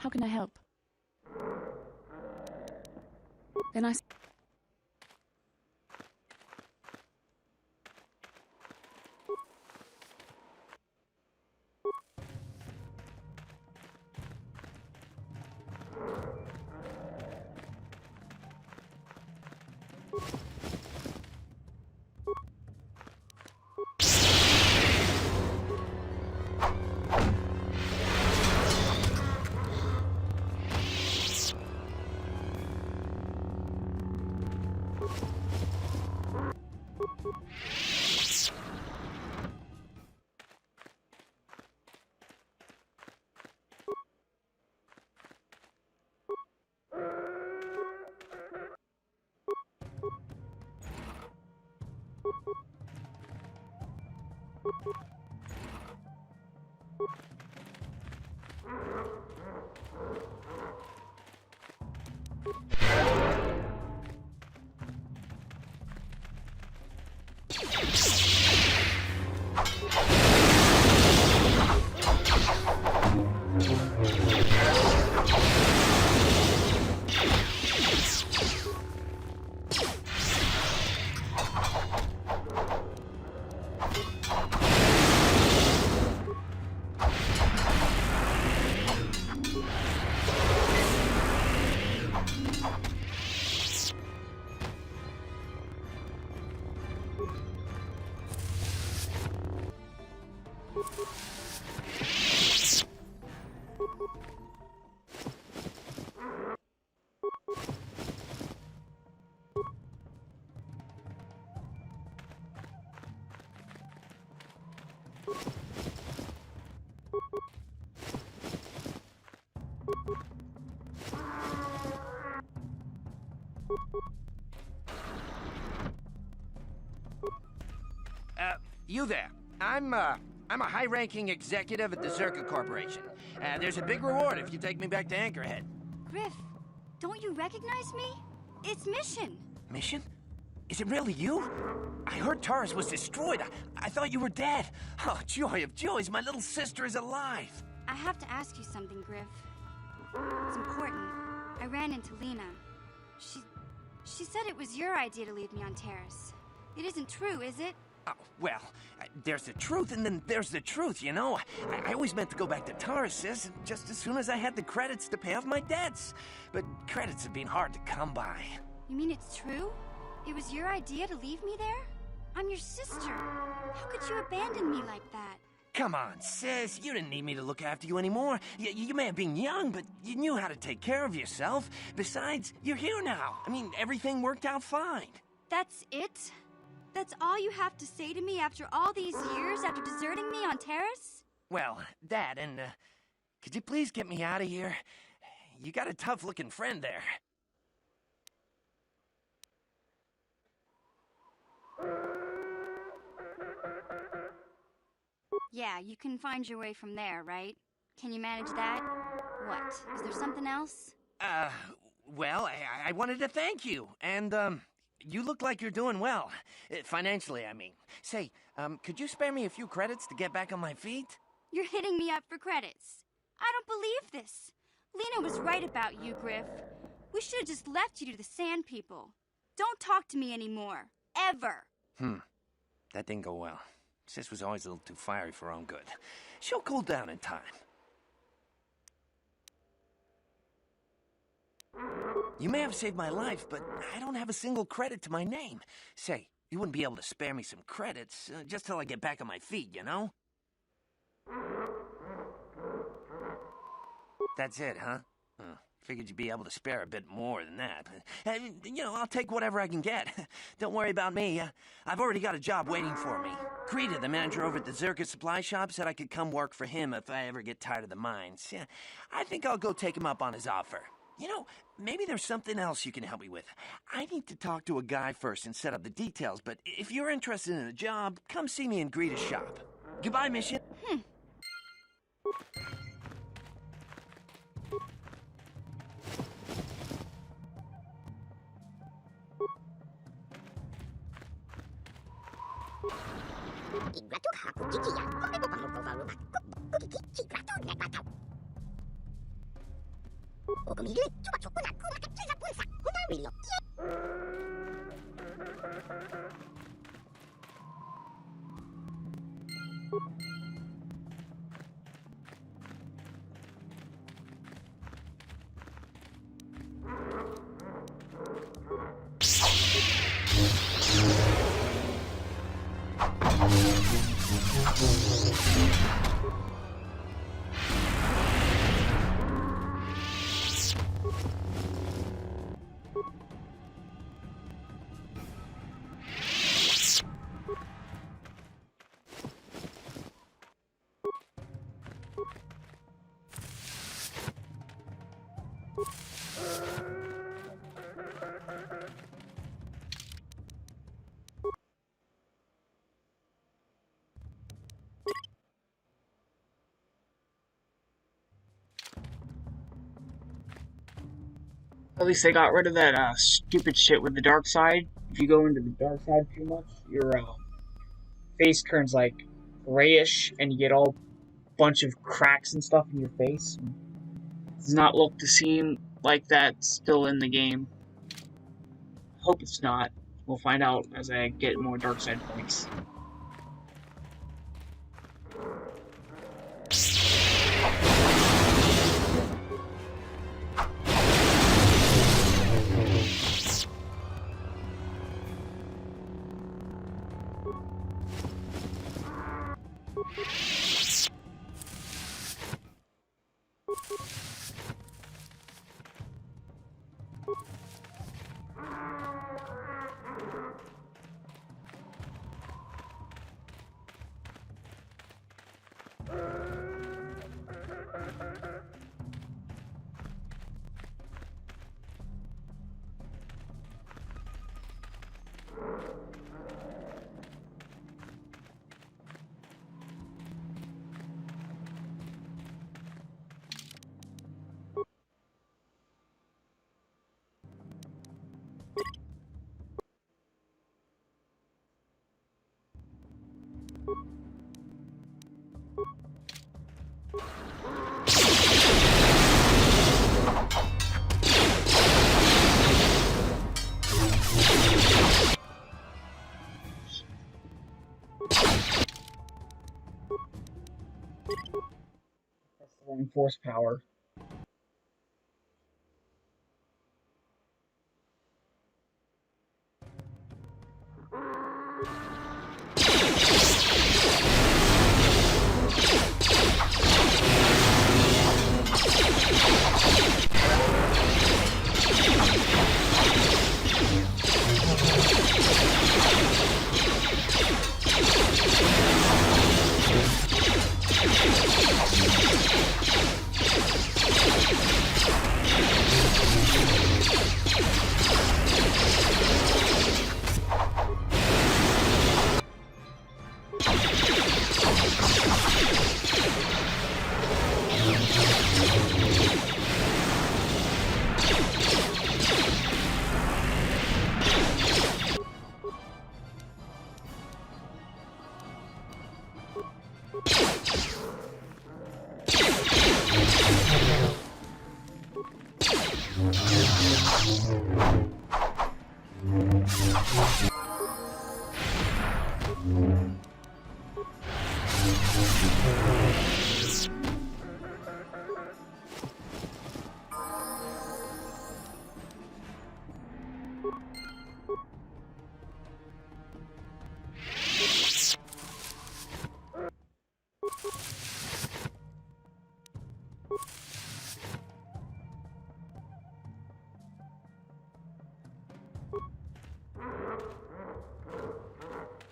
How can I help? Then I... you there. I'm a high-ranking executive at the Zerka Corporation. There's a big reward if you take me back to Anchorhead. Griff, don't you recognize me? It's Mission. Mission? Is it really you? I heard Taurus was destroyed. I thought you were dead. Oh, joy of joys, my little sister is alive. I have to ask you something, Griff. It's important. I ran into Lena. She said it was your idea to leave me on Terrace. It isn't true, is it? Oh, well, there's the truth and then there's the truth, you know? I always meant to go back to Taurus, sis, just as soon as I had the credits to pay off my debts. But credits have been hard to come by. You mean it's true? It was your idea to leave me there? I'm your sister. How could you abandon me like that? Come on, sis. You didn't need me to look after you anymore. You may have been young, but you knew how to take care of yourself. Besides, you're here now. I mean, everything worked out fine. That's it? That's all you have to say to me after all these years, after deserting me on Terrace? Well, that, and, could you please get me out of here? You got a tough-looking friend there. Yeah, you can find your way from there, right? Can you manage that? What? Is there something else? Well, I wanted to thank you, and, you look like you're doing well. Financially, I mean. Say, could you spare me a few credits to get back on my feet? You're hitting me up for credits. I don't believe this. Lena was right about you, Griff. We should have just left you to the Sand People. Don't talk to me anymore. Ever. That didn't go well. Sis was always a little too fiery for her own good. She'll cool down in time. You may have saved my life, but I don't have a single credit to my name. Say, you wouldn't be able to spare me some credits, just till I get back on my feet, you know? That's it, huh? Figured you'd be able to spare a bit more than that. You know, I'll take whatever I can get. Don't worry about me. I've already got a job waiting for me. Krita, the manager over at the Zerka supply shop, said I could come work for him if I ever get tired of the mines. Yeah, I think I'll go take him up on his offer. You know, maybe there's something else you can help me with. I need to talk to a guy first and set up the details, but if you're interested in a job, come see me in Greta's shop. Goodbye, Mission. At least they got rid of that stupid shit with the dark side. If you go into the dark side too much, your face turns like grayish, and you get all bunch of cracks and stuff in your face. It does not look to seem like that's still in the game. Hope it's not. We'll find out as I get more dark side points. That's the wrong force power.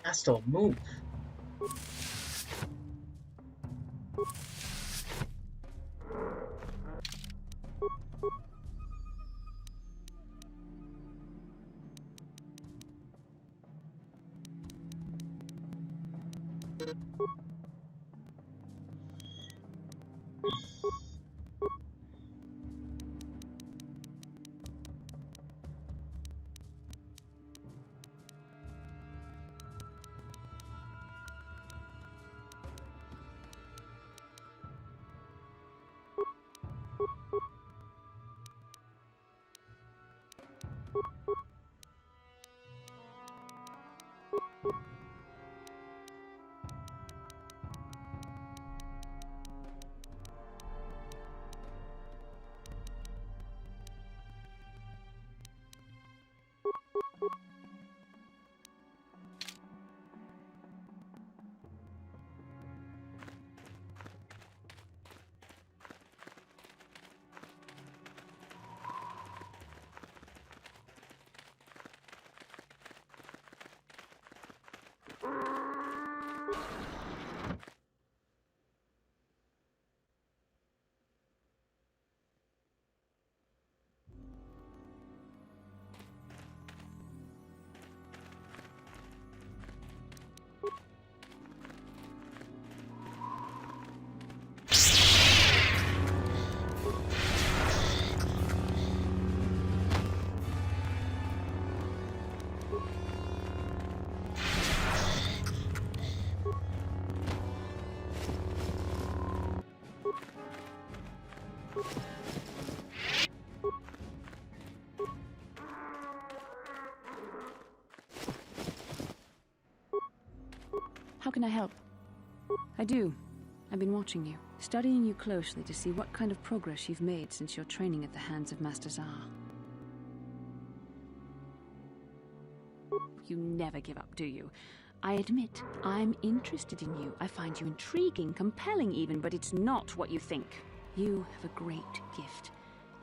I still move. How can I help? I do. I've been watching you, studying you closely to see what kind of progress you've made since your training at the hands of Master Zar. You never give up, do you? I admit, I'm interested in you. I find you intriguing, compelling even, but it's not what you think. You have a great gift.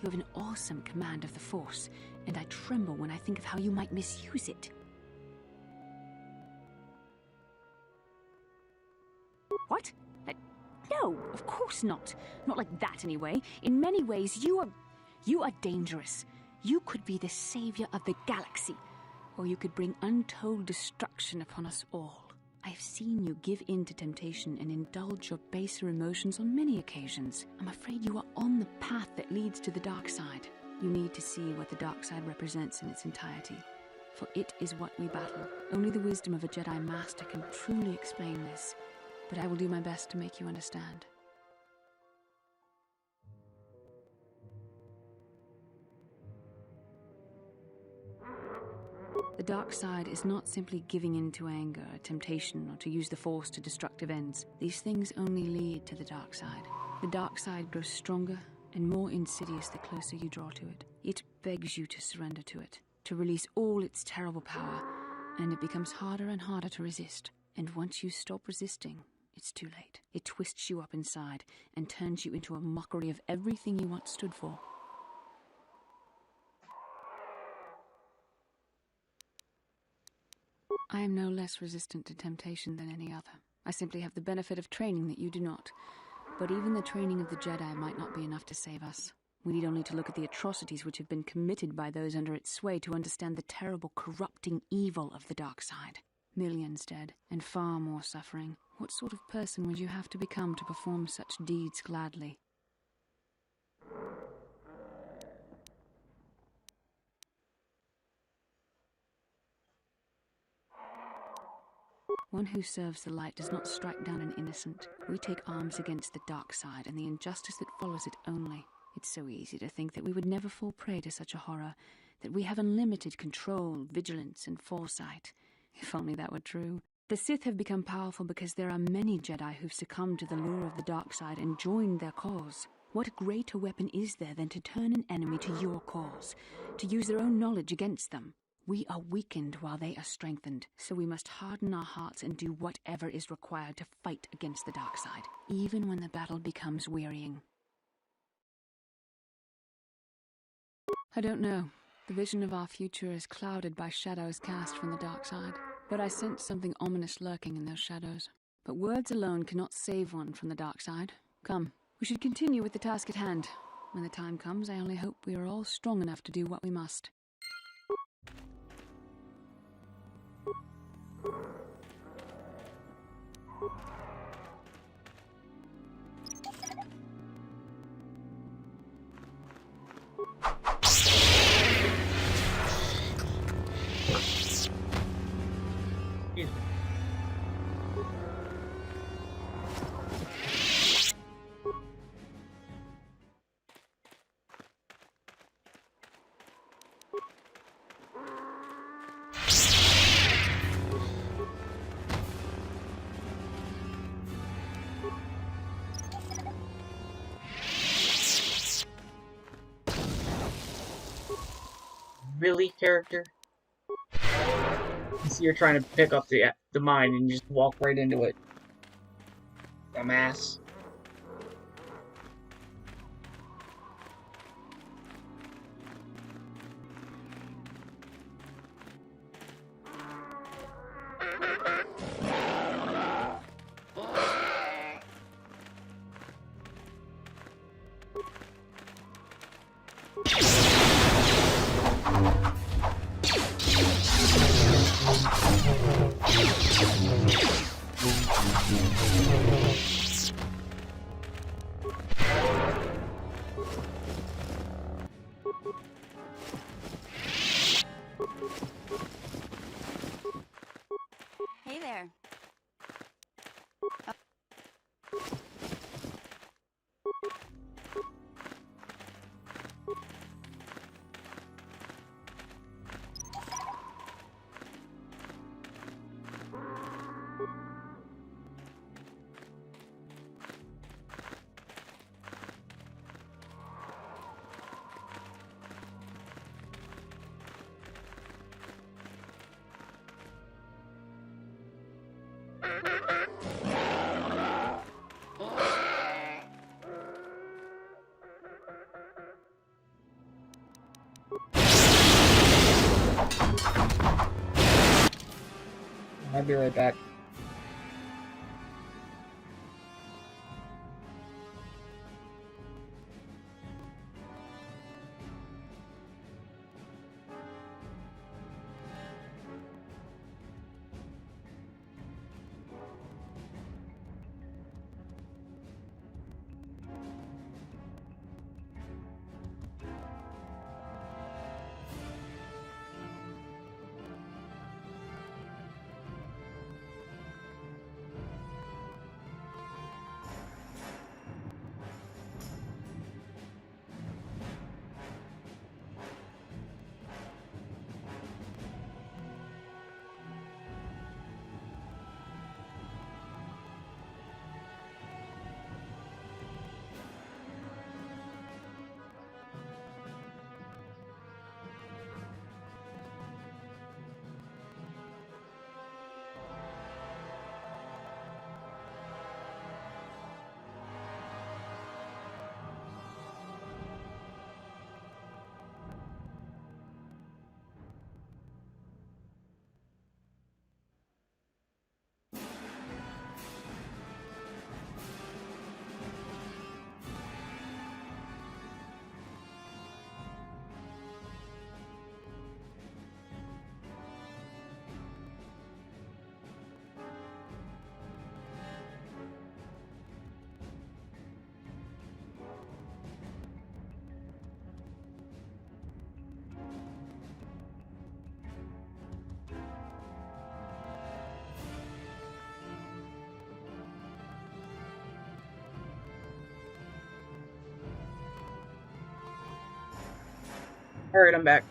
You have an awesome command of the Force, and I tremble when I think of how you might misuse it. What? No, of course not. Not like that, anyway. In many ways, you are dangerous. You could be the savior of the galaxy, or you could bring untold destruction upon us all. I have seen you give in to temptation and indulge your baser emotions on many occasions. I'm afraid you are on the path that leads to the dark side. You need to see what the dark side represents in its entirety. for it is what we battle. Only the wisdom of a Jedi Master can truly explain this, but I will do my best to make you understand. The dark side is not simply giving in to anger, temptation, or to use the Force to destructive ends. These things only lead to the dark side. The dark side grows stronger and more insidious the closer you draw to it. It begs you to surrender to it, to release all its terrible power, and it becomes harder and harder to resist. And once you stop resisting, it's too late. It twists you up inside and turns you into a mockery of everything you once stood for. I am no less resistant to temptation than any other. I simply have the benefit of training that you do not. But even the training of the Jedi might not be enough to save us. We need only to look at the atrocities which have been committed by those under its sway to understand the terrible, corrupting evil of the dark side. Millions dead, and far more suffering. What sort of person would you have to become to perform such deeds gladly? One who serves the light does not strike down an innocent. We take arms against the dark side and the injustice that follows it only. It's so easy to think that we would never fall prey to such a horror, that we have unlimited control, vigilance, and foresight. If only that were true. The Sith have become powerful because there are many Jedi who've succumbed to the lure of the dark side and joined their cause. What greater weapon is there than to turn an enemy to your cause, to use their own knowledge against them? We are weakened while they are strengthened, so we must harden our hearts and do whatever is required to fight against the dark side, even when the battle becomes wearying. I don't know. The vision of our future is clouded by shadows cast from the dark side, but I sense something ominous lurking in those shadows. But words alone cannot save one from the dark side. Come, we should continue with the task at hand. When the time comes, I only hope we are all strong enough to do what we must. Really, character? I see you're trying to pick up the mine and just walk right into it. Dumbass. Hey there. I'll be right back. Alright, I'm back.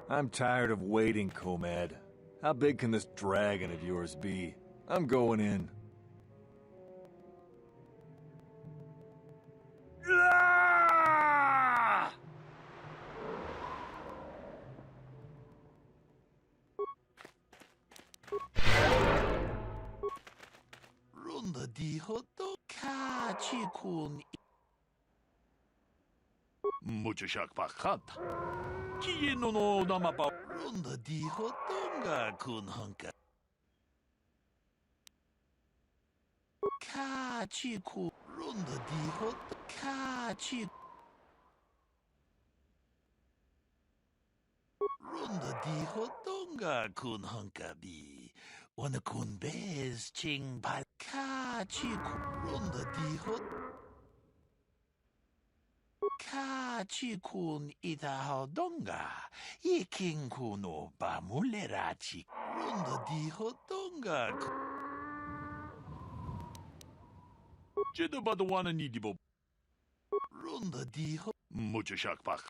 I'm tired of waiting, Comad. How big can this dragon of yours be? I'm going in. Runda dijo kachikun. Mucho shakpakat. Kino no namapa. Runda dijo donga kun hunka. Kachiku. Runda dijo kachiku. Runda dijo donga kun hunka bi. Wana kun bez ching pal. Kachiku. Runda dijo. Kachikun itahao donga. Iking kuno bamulerachi. Runda dijo donga. Jeda badawana nidibo. Runda dijo. Mucho shakpak.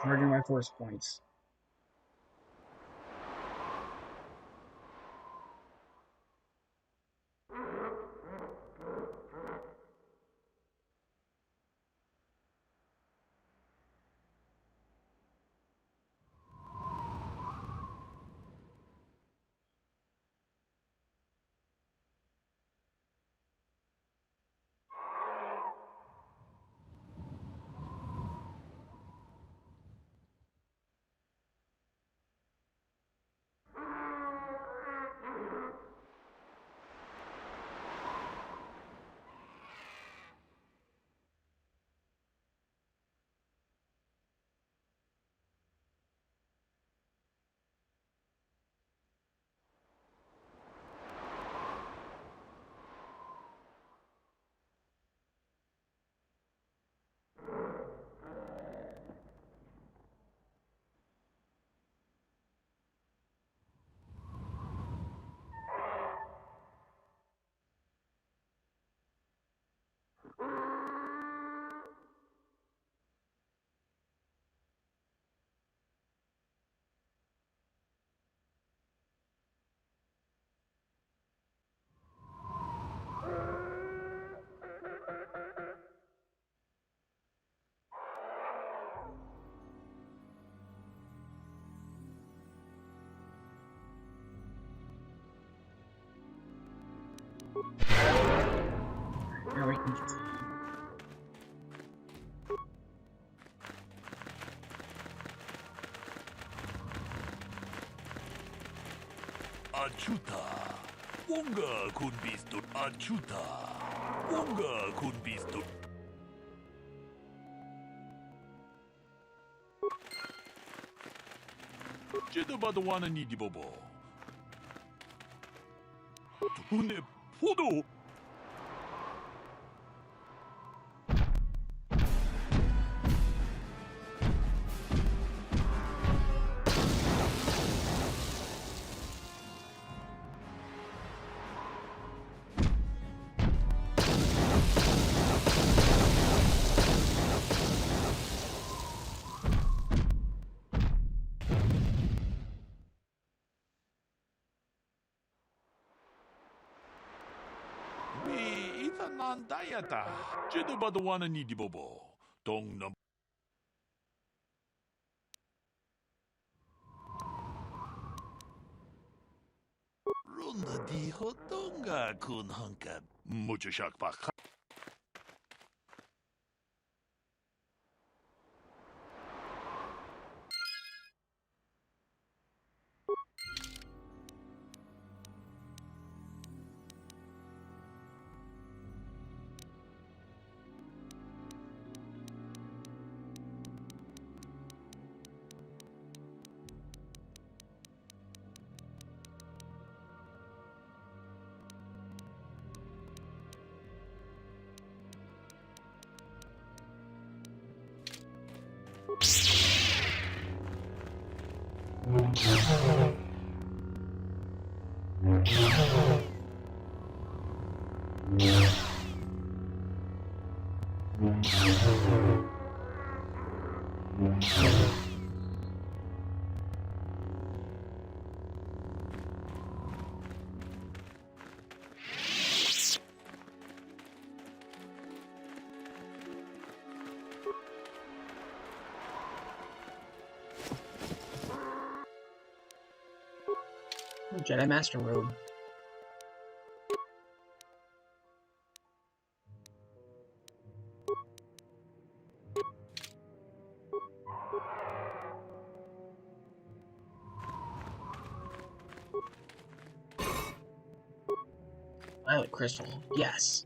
Recharging my force points. Now we can Achuta. Wonga kun bistut achuta. Wonga kun bistut. 제도바도와는 이디보보. 돈의 포도. 난 다이아다. 제도바도와는 이디보보. 동남. 룬나디 호동가 군한갑. 무주샥박. Jedi Master Robe. Violet Crystal, yes.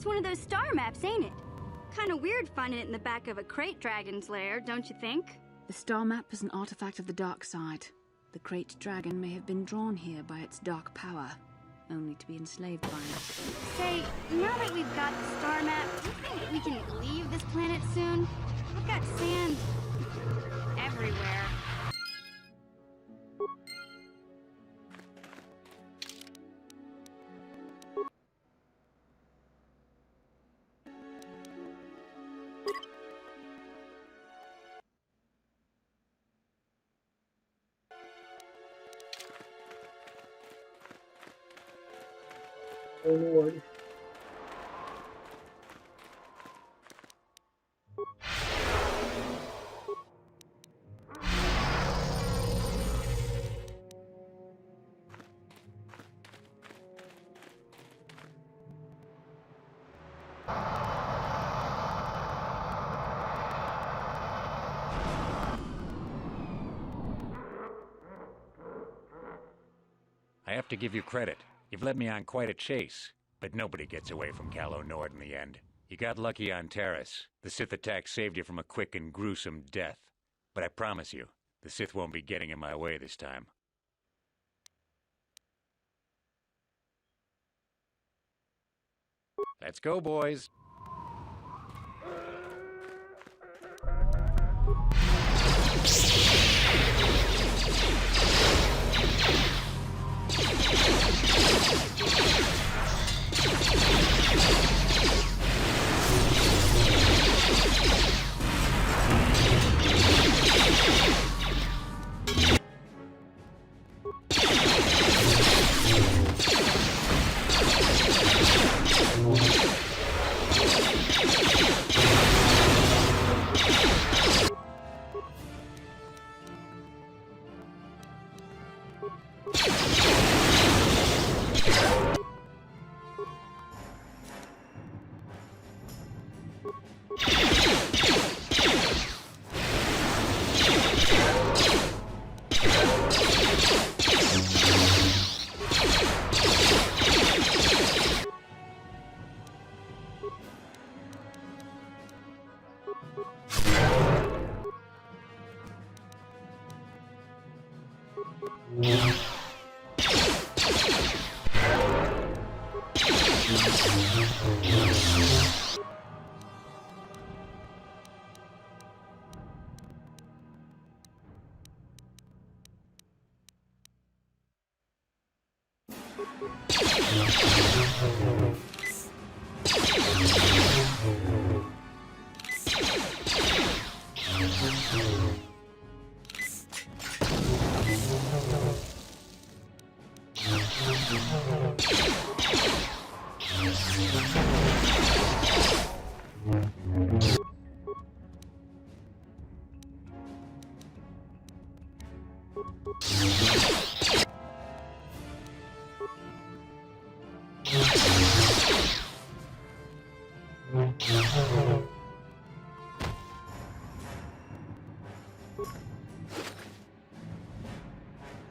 It's one of those star maps, ain't it? Kinda weird finding it in the back of a crate dragon's lair, don't you think? The star map is an artifact of the dark side. The Great Dragon may have been drawn here by its dark power, only to be enslaved by it. Say, now that we've got the star map, do you think we can leave this planet soon? I've got sand everywhere. Oh Lord. I have to give you credit. You've led me on quite a chase. But nobody gets away from Calo Nord in the end. You got lucky on Terrace. The Sith attack saved you from a quick and gruesome death. But I promise you, the Sith won't be getting in my way this time. Let's go, boys.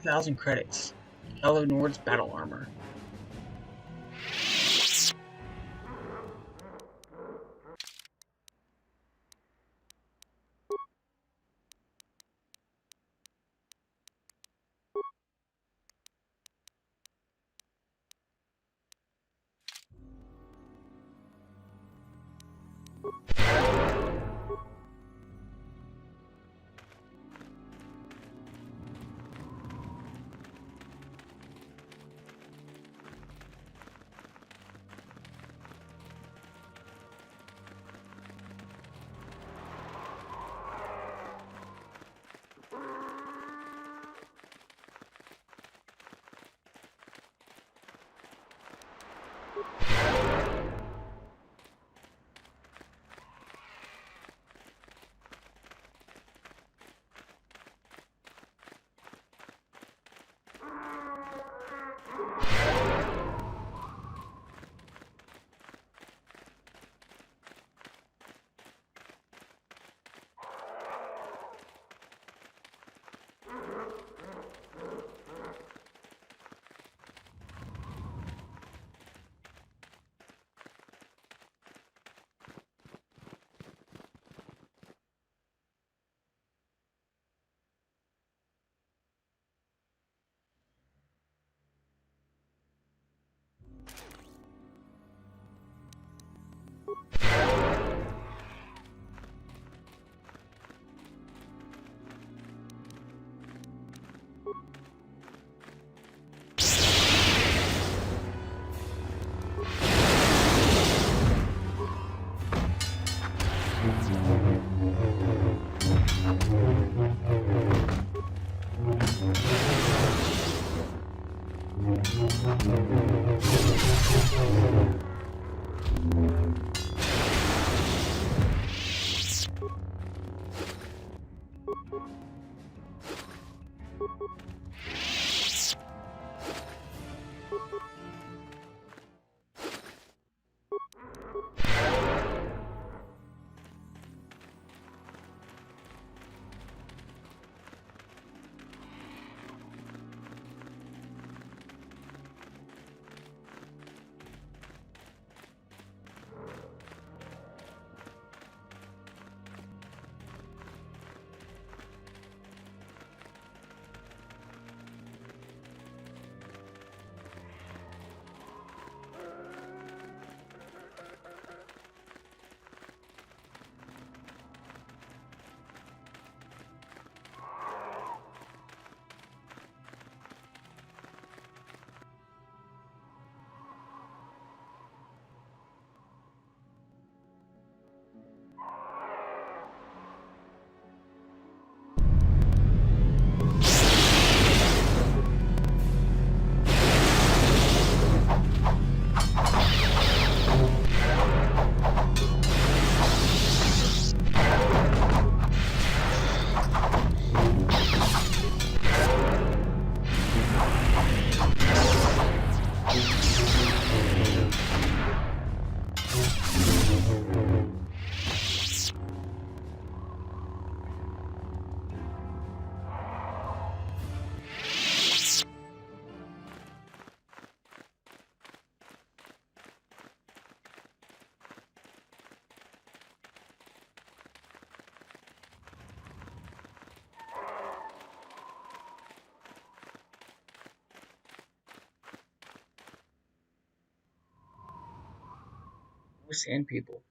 $1,000 credits. Calo Nord's battle armor. Sand people.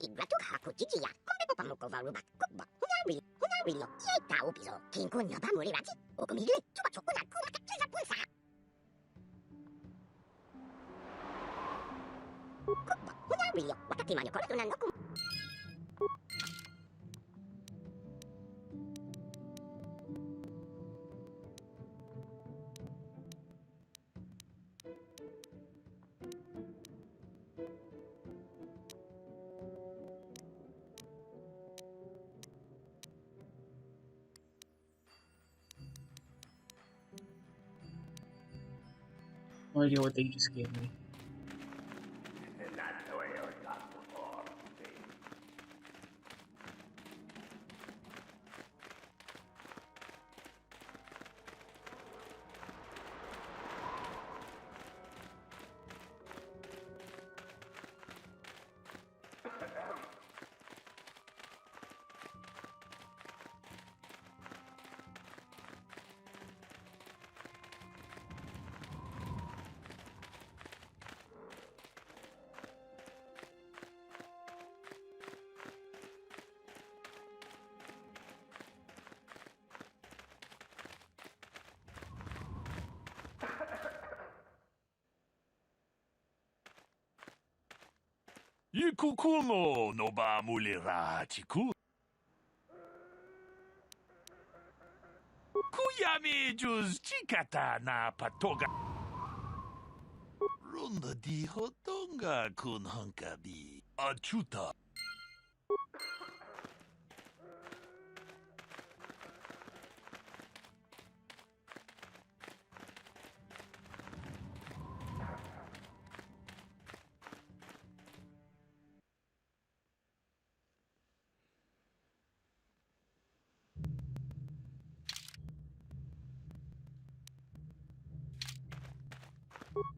Ibratuk haku jijiya, kombe pamuko varubat kubba, hunari lo, yeta upiso, kinkun yoba murirati, okumigli, chupa chokuna kuna katriza punsa. Kubba, hunari lo, wakati manyo kore tunan nokum. No idea what they just gave me. Yikukuno no ba mulira chiku. Kuyami juz chikata na patoga. Ronda di hotonga kun hankabi. Achuta.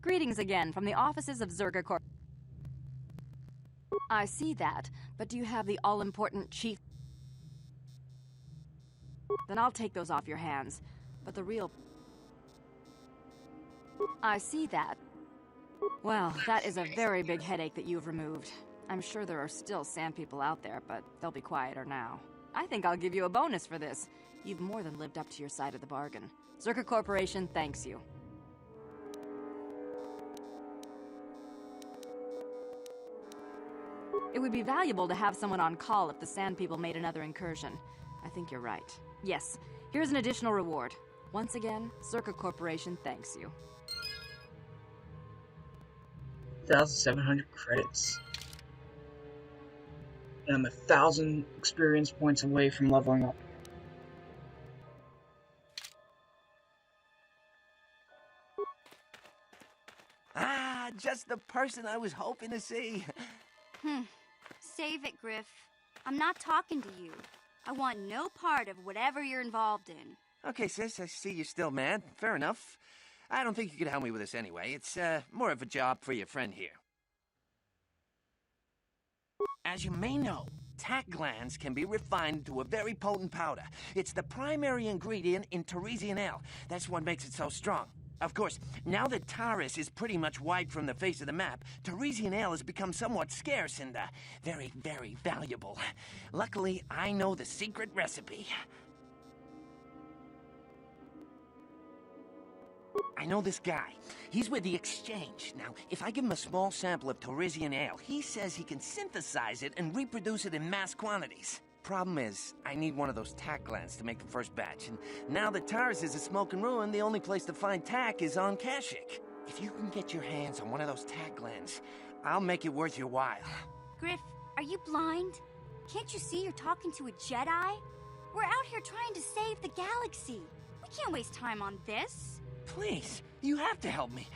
Greetings again from the offices of Zerga Corp. I see that, but do you have the all-important chief? Then I'll take those off your hands. But the real... I see that. Well, that is a very big headache that you've removed. I'm sure there are still sand people out there, but they'll be quieter now. I think I'll give you a bonus for this. You've more than lived up to your side of the bargain. Zerka Corporation thanks you. It would be valuable to have someone on call if the Sand People made another incursion. I think you're right. Yes, here's an additional reward. Once again, Zerka Corporation thanks you. 1,700 credits. And I'm 1,000 experience points away from leveling up. Ah, just the person I was hoping to see. Save it, Griff. I'm not talking to you. I want no part of whatever you're involved in. Okay, sis, I see you're still mad. Fair enough. I don't think you could help me with this anyway. It's more of a job for your friend here. As you may know, tack glands can be refined to a very potent powder. It's the primary ingredient in Teresian ale. That's what makes it so strong. Of course, now that Taris is pretty much wiped from the face of the map, Teresian ale has become somewhat scarce and very, very valuable. Luckily, I know the secret recipe. I know this guy. He's with the Exchange. Now, if I give him a small sample of Teresian ale, he says he can synthesize it and reproduce it in mass quantities. Problem is, I need one of those tack glands to make the first batch, and now that Taris is a smoking ruin, the only place to find tack is on Kashyyyk. If you can get your hands on one of those tack glands, I'll make it worth your while. Griff, are you blind? Can't you see you're talking to a Jedi? We're out here trying to save the galaxy. We can't waste time on this. Please, you have to help me.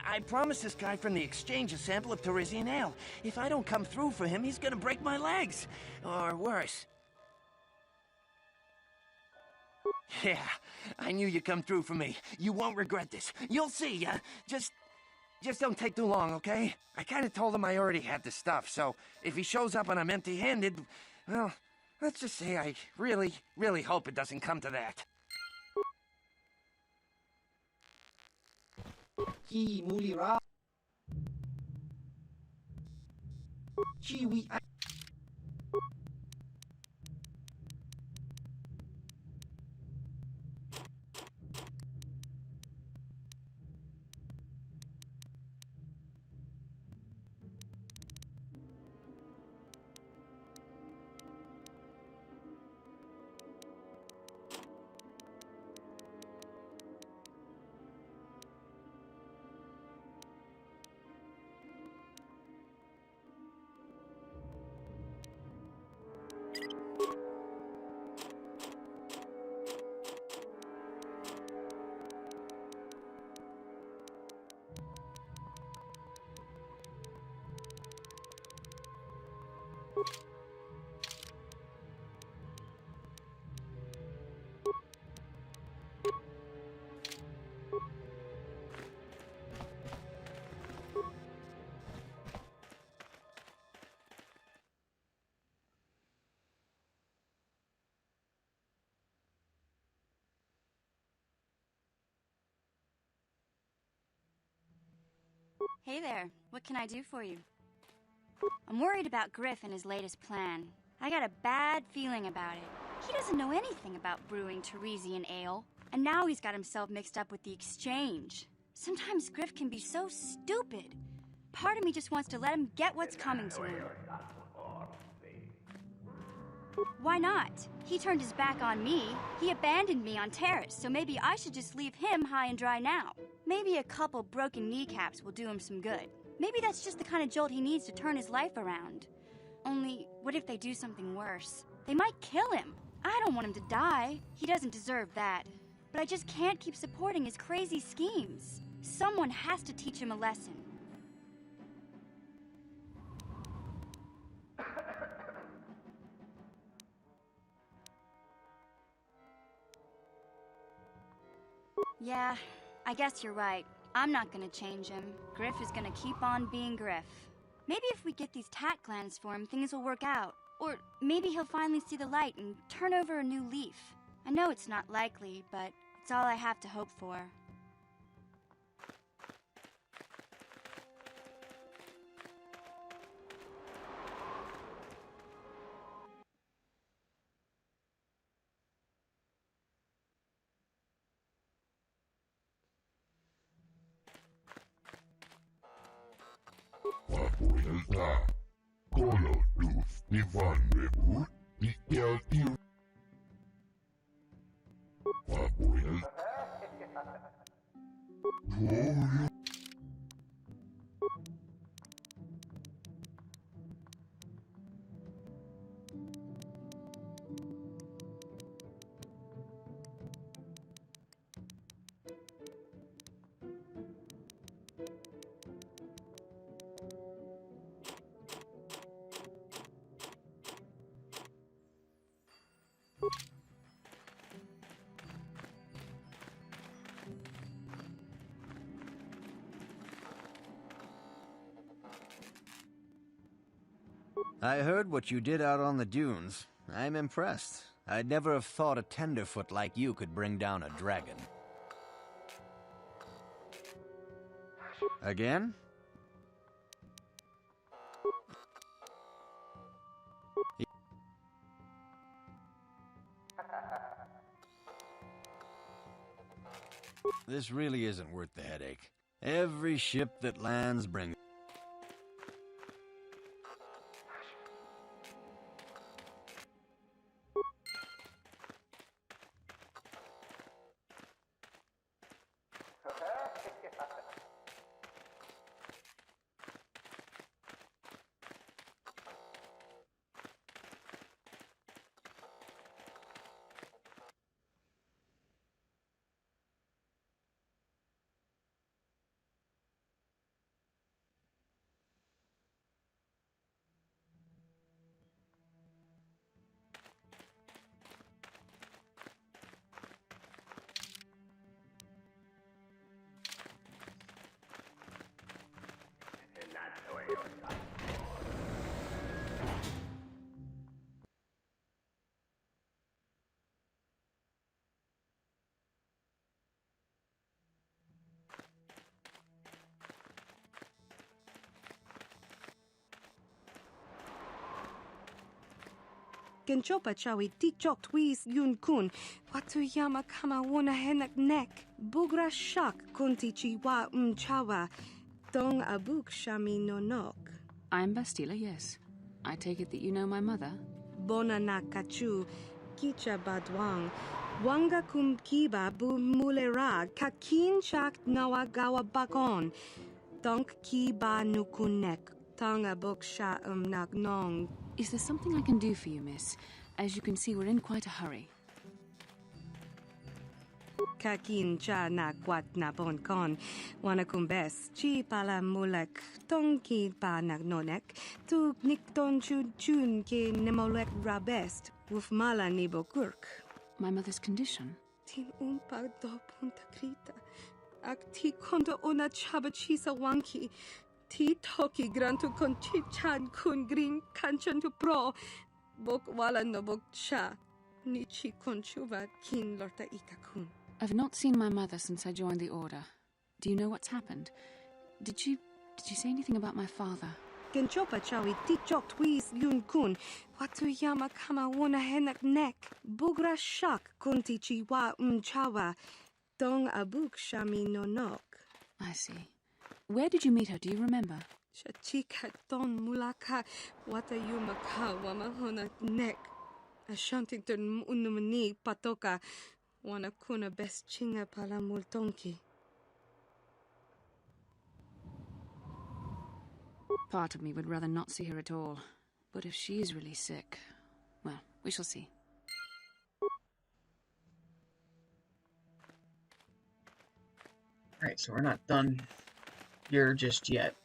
I promised this guy from the Exchange a sample of Teresian ale. If I don't come through for him, he's gonna break my legs. Or worse. Yeah, I knew you'd come through for me. You won't regret this. You'll see. Just don't take too long, okay? I kind of told him I already had the stuff, so if he shows up and I'm empty-handed, well, let's just say I really, really hope it doesn't come to that. Ki mulira. Chiwi. Hey there, what can I do for you? I'm worried about Griff and his latest plan. I got a bad feeling about it. He doesn't know anything about brewing Teresian ale, and now he's got himself mixed up with the Exchange. Sometimes Griff can be so stupid. Part of me just wants to let him get what's coming to him. Why not? He turned his back on me. He abandoned me on Terrace, so maybe I should just leave him high and dry now. Maybe a couple broken kneecaps will do him some good. Maybe that's just the kind of jolt he needs to turn his life around. Only, what if they do something worse? They might kill him. I don't want him to die. He doesn't deserve that. But I just can't keep supporting his crazy schemes. Someone has to teach him a lesson. Yeah, I guess you're right. I'm not gonna change him. Griff is gonna keep on being Griff. Maybe if we get these tat clans for him, things will work out. Or maybe he'll finally see the light and turn over a new leaf. I know it's not likely, but it's all I have to hope for. Papuilta. Kolotus Ivan Rebut. Ikeltiu. Papuilta. Gloria. I heard what you did out on the dunes. I'm impressed. I'd never have thought a tenderfoot like you could bring down a dragon. Again? This really isn't worth the headache. Every ship that lands brings... Genchopa chawi tichok twis yun kun. Watuyama kama wona henak nek. Bugra shak kunti chiwa chawa. Dong abuk shami nonok. I'm Bastila, yes. I take it that you know my mother? Bona na kachu. Kicha badwang. Wanga kum kiba bu mulera. Kakin chak nawagawa bakon. Donk kiba nukunek. Tong abuk sha nak nong. Is there something I can do for you, miss? As you can see, we're in quite a hurry. Kakin cha na kwat na bon kon. Wana kumbes. Chi pala mulek. Tong ki pa nagnonek. Tu nikton chun chun ke nemolek rabest. Wuf mala nibo kurk. My mother's condition? Tin umpa do punta krita. Ak ti kondo ona chaba chisa wanki. Ti toki grantu kon chichan kun green kanchan tu pro. Bok wala no bok cha. Nichi kon chuva kin lorta ikakun. I've not seen my mother since I joined the Order. Do you know what's happened? Did she say anything about my father? Genchopa chawi tichok twis yun kun. Watuyama kama wona henak nek. Bugra shak kunti chiwa chawa. Dong abuk shami nonok. I see. Where did you meet her? Do you remember? Shachika don mulaka watayuma ka wamahona nek. Ashantington unumani patoka. Wana kuna best chinga pala multonki. Part of me would rather not see her at all. But if she is really sick, well, we shall see. Alright, so we're not done here just yet.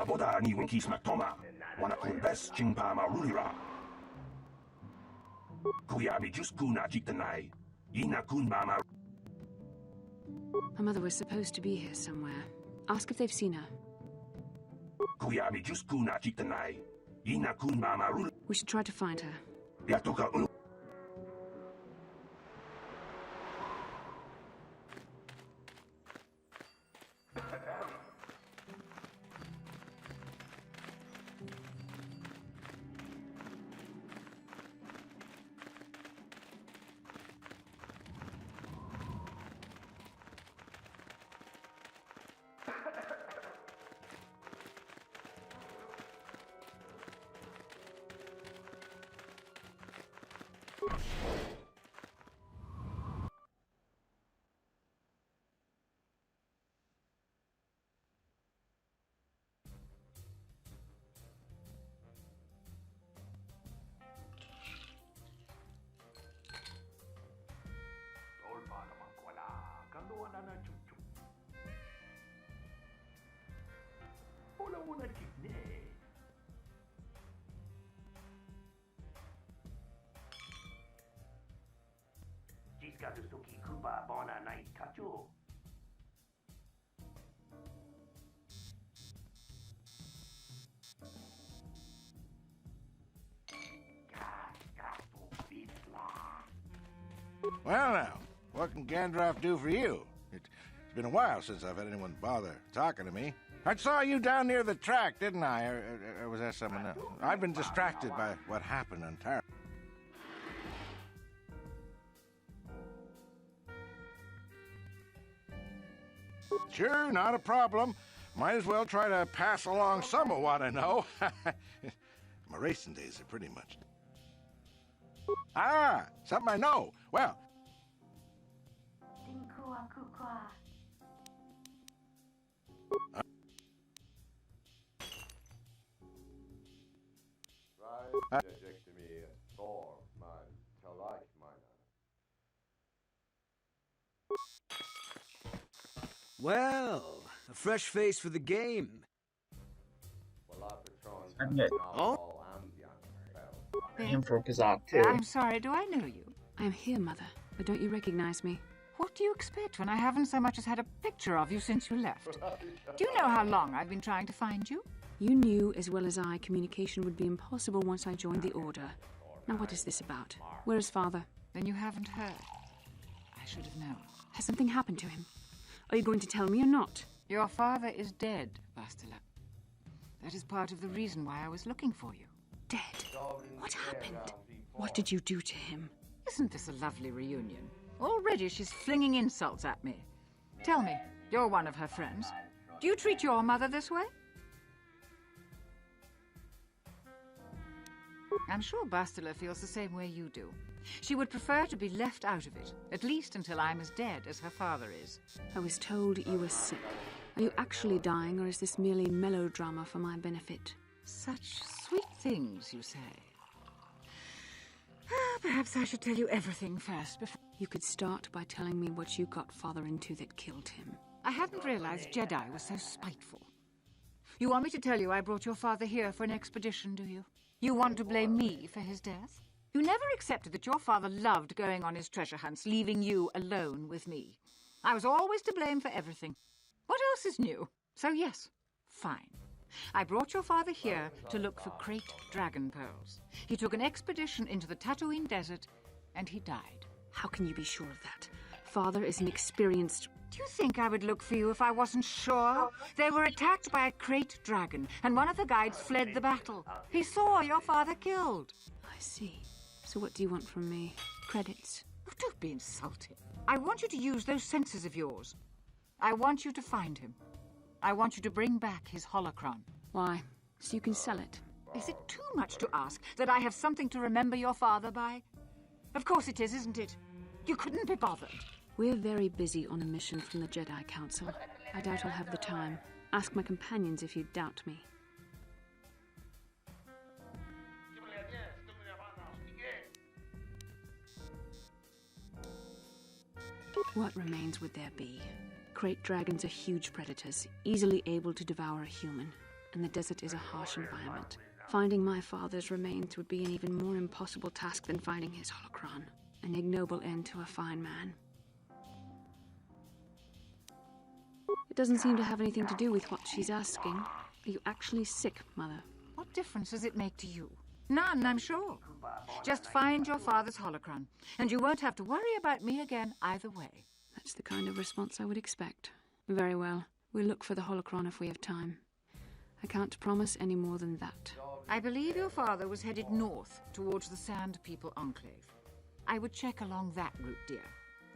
boda ni winkis matoma. Wana kun bes chingpa marulira. Kuyabi just kuna jitanai. Ina kun mama. My mother was supposed to be here somewhere. Ask if they've seen her. Kuyabi just kuna jitanai. Ina kun mama rul. We should try to find her. Yatoka un. Well now, what can Gandalf do for you? It's been a while since I've had anyone bother talking to me. I saw you down near the track, didn't I? Or was that someone else? I've been distracted by what happened on Tara. Sure, not a problem. Might as well try to pass along some of what I know. My racing days are pretty much... Ah, something I know. Well... Well, a fresh face for the game. Oh? Him for Kazakh too. I'm sorry, do I know you? I am here, Mother, but don't you recognize me? What do you expect when I haven't so much as had a picture of you since you left? Do you know how long I've been trying to find you? You knew as well as I communication would be impossible once I joined the Order. Now what is this about? Where is Father? Then you haven't heard. I should have known. Has something happened to him? Are you going to tell me or not? Your father is dead, Bastila. That is part of the reason why I was looking for you. Dead? What happened? What did you do to him? Isn't this a lovely reunion? Already she's flinging insults at me. Tell me, you're one of her friends. Do you treat your mother this way? I'm sure Bastila feels the same way you do. She would prefer to be left out of it, at least until I'm as dead as her father is. I was told you were sick. Are you actually dying, or is this merely melodrama for my benefit? Such sweet things, you say. Perhaps I should tell you everything first before... You could start by telling me what you got Father into that killed him. I hadn't realized Jedi was so spiteful. You want me to tell you I brought your father here for an expedition, do you? You want to blame me for his death? You never accepted that your father loved going on his treasure hunts, leaving you alone with me. I was always to blame for everything. What else is new? So yes, fine. I brought your father here to look for great dragon pearls. He took an expedition into the Tatooine desert, and he died. How can you be sure of that? Father is an experienced... Do you think I would look for you if I wasn't sure? They were attacked by a great dragon, and one of the guides fled the battle. He saw your father killed. I see. So what do you want from me? Credits? Oh, don't be insulting. I want you to use those senses of yours. I want you to find him. I want you to bring back his holocron. Why? So you can sell it? Is it too much to ask that I have something to remember your father by? Of course it is, isn't it? You couldn't be bothered. We're very busy on a mission from the Jedi Council. I doubt I'll have the time. Ask my companions if you doubt me. What remains would there be? Great dragons are huge predators, easily able to devour a human. and the desert is a harsh environment. Finding my father's remains would be an even more impossible task than finding his holocron. An ignoble end to a fine man. It doesn't seem to have anything to do with what she's asking. Are you actually sick, Mother? What difference does it make to you? None, I'm sure. Just find your father's holocron, and you won't have to worry about me again either way. That's the kind of response I would expect. Very well. We'll look for the holocron if we have time. I can't promise any more than that. I believe your father was headed north towards the Sand People Enclave. I would check along that route, dear.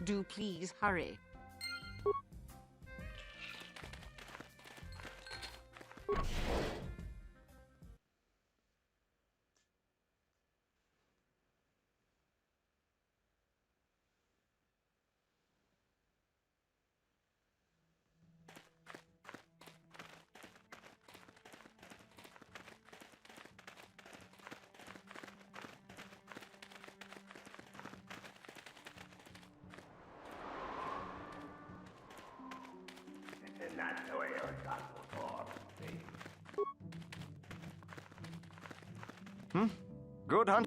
Do please hurry. Good hunt.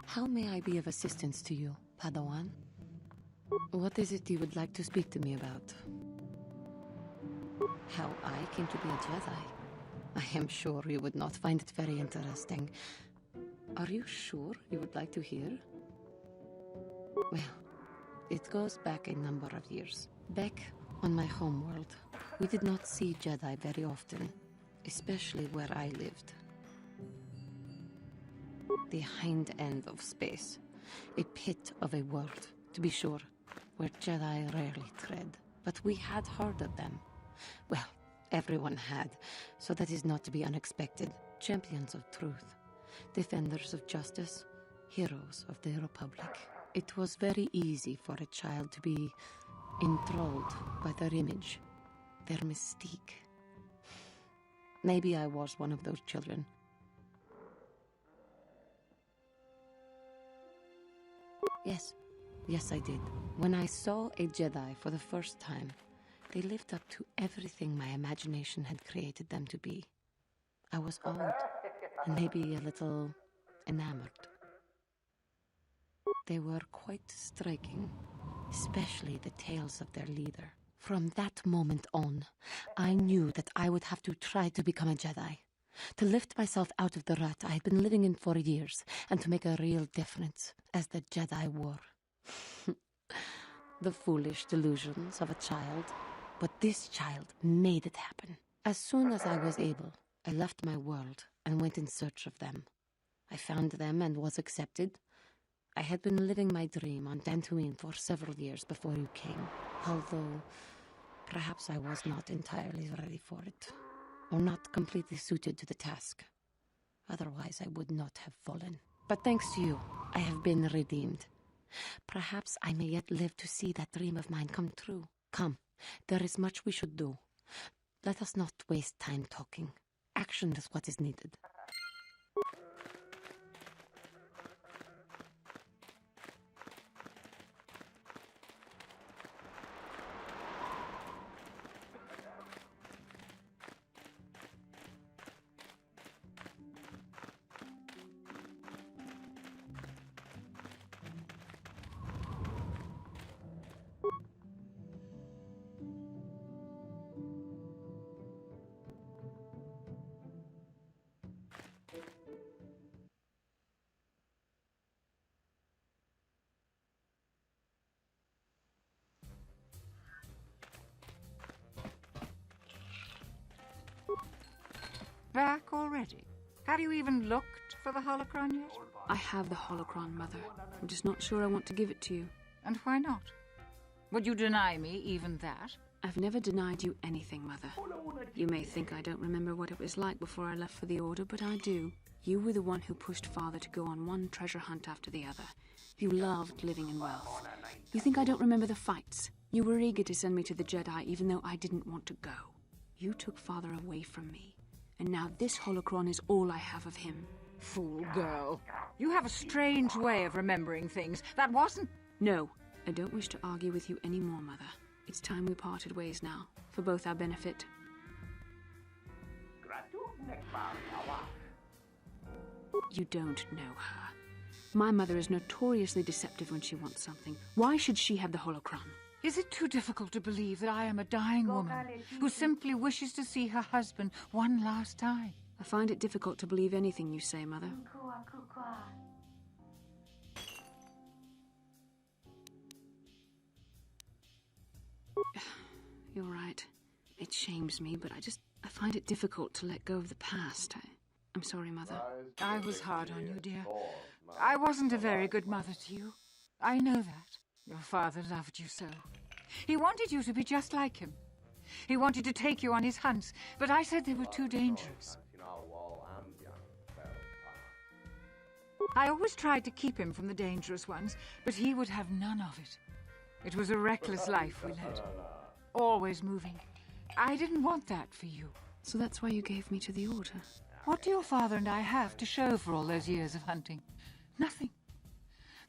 How may I be of assistance to you, Padawan? What is it you would like to speak to me about? How I came to be a Jedi? I am sure you would not find it very interesting. Are you sure you would like to hear? Well, it goes back a number of years. Back on my homeworld, we did not see Jedi very often, especially where I lived. The hind end of space. A pit of a world, to be sure, where Jedi rarely tread. But we had heard of them. Well, everyone had, so that is not to be unexpected. Champions of truth, defenders of justice, heroes of the Republic. It was very easy for a child to be enthralled by their image, their mystique. Maybe I was one of those children. Yes, I did. When I saw a Jedi for the first time, they lived up to everything my imagination had created them to be. I was awed, and maybe a little enamored. They were quite striking, especially the tales of their leader. From that moment on, I knew that I would have to try to become a Jedi, to lift myself out of the rut I had been living in for years, and to make a real difference as the Jedi wore. The foolish delusions of a child, but this child made it happen. As soon as I was able, I left my world and went in search of them. I found them and was accepted. I had been living my dream on Dantooine for several years before you came, although perhaps I was not entirely ready for it, or not completely suited to the task. Otherwise, I would not have fallen. But thanks to you, I have been redeemed. Perhaps I may yet live to see that dream of mine come true. Come, there is much we should do. Let us not waste time talking. Action is what is needed. Back already? Have you even looked for the holocron yet? I have the holocron, Mother. I'm just not sure I want to give it to you. And why not? Would you deny me even that? I've never denied you anything, Mother. You may think I don't remember what it was like before I left for the Order, but I do. You were the one who pushed Father to go on one treasure hunt after the other. You loved living in wealth. You think I don't remember the fights? You were eager to send me to the Jedi even though I didn't want to go. You took Father away from me. And now this holocron is all I have of him. Fool girl. You have a strange way of remembering things. That wasn't... No, I don't wish to argue with you anymore, Mother. It's time we parted ways now, for both our benefit. You don't know her. My mother is notoriously deceptive when she wants something. Why should she have the holocron? Is it too difficult to believe that I am a dying woman who simply wishes to see her husband one last time? I find it difficult to believe anything you say, Mother. You're right. It shames me, but I find it difficult to let go of the past. I'm sorry, Mother. I was hard on you, dear. I wasn't a very good mother to you. I know that. Your father loved you so. He wanted you to be just like him. He wanted to take you on his hunts, but I said they were too dangerous. I always tried to keep him from the dangerous ones, but he would have none of it. It was a reckless life we led. Always moving. I didn't want that for you. So that's why you gave me to the Order? What do your father and I have to show for all those years of hunting? Nothing.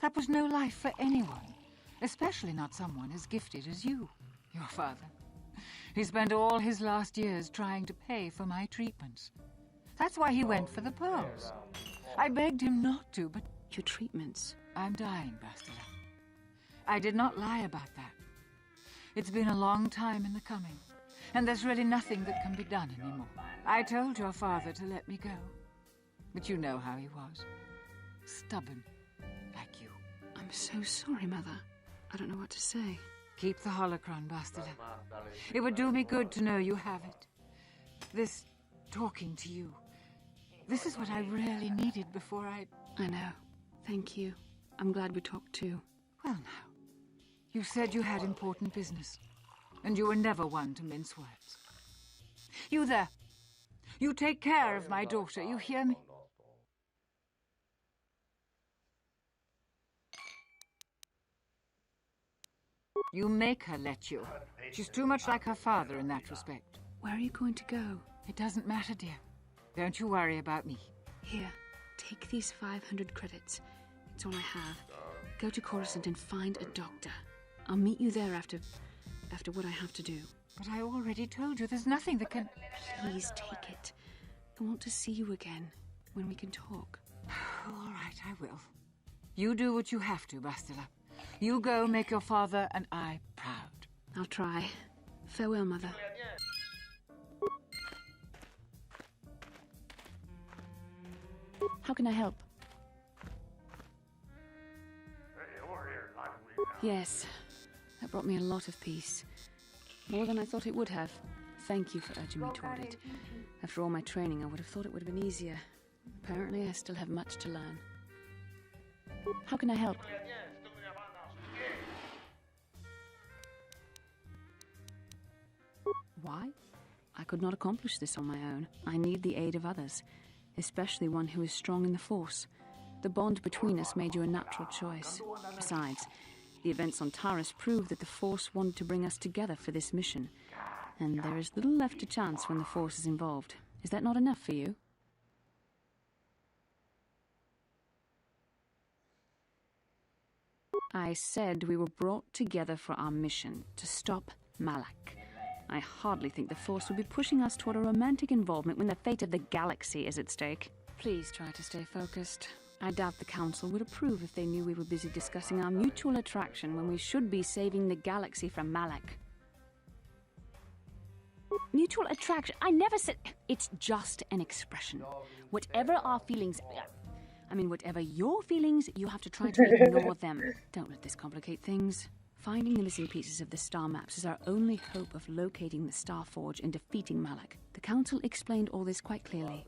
That was no life for anyone, especially not someone as gifted as you, your father. He spent all his last years trying to pay for my treatments. That's why he went for the pearls. I begged him not to, but... Your treatments? I'm dying, Bastila. I did not lie about that. It's been a long time in the coming, and there's really nothing that can be done anymore. I told your father to let me go, but you know how he was. Stubborn, like you. I'm so sorry, Mother. I don't know what to say. Keep the holocron, Bastila. It would do me good to know you have it. This talking to you. This is what I really needed before I know. Thank you. I'm glad we talked too. Well, now. You said you had important business, and you were never one to mince words. You there. You take care of my daughter, you hear me? You make her let you. She's too much like her father in that respect. Where are you going to go? It doesn't matter, dear. Don't you worry about me. Here, take these 500 credits. It's all I have. Go to Coruscant and find a doctor. I'll meet you there after what I have to do. But I already told you there's nothing that can... Please take it. I want to see you again, when we can talk. All right, I will. You do what you have to, Bastila. You go make your father and I proud. I'll try. Farewell, Mother. How can I help? Yes, that brought me a lot of peace. More than I thought it would have. Thank you for urging me toward it. After all my training, I would have thought it would have been easier. Apparently, I still have much to learn. How can I help? Why? I could not accomplish this on my own. I need the aid of others, especially one who is strong in the Force. The bond between us made you a natural choice. Besides, the events on Taris prove that the Force wanted to bring us together for this mission, and there is little left to chance when the Force is involved. Is that not enough for you? I said we were brought together for our mission, to stop Malak. I hardly think the Force would be pushing us toward a romantic involvement when the fate of the galaxy is at stake. Please try to stay focused. I doubt the Council would approve if they knew we were busy discussing our mutual attraction when we should be saving the galaxy from Malak. Mutual attraction? I never said... It's just an expression. Whatever our feelings... whatever your feelings, you have to try to ignore them. Don't let this complicate things. Finding the missing pieces of the star maps is our only hope of locating the Star Forge and defeating Malik. The Council explained all this quite clearly.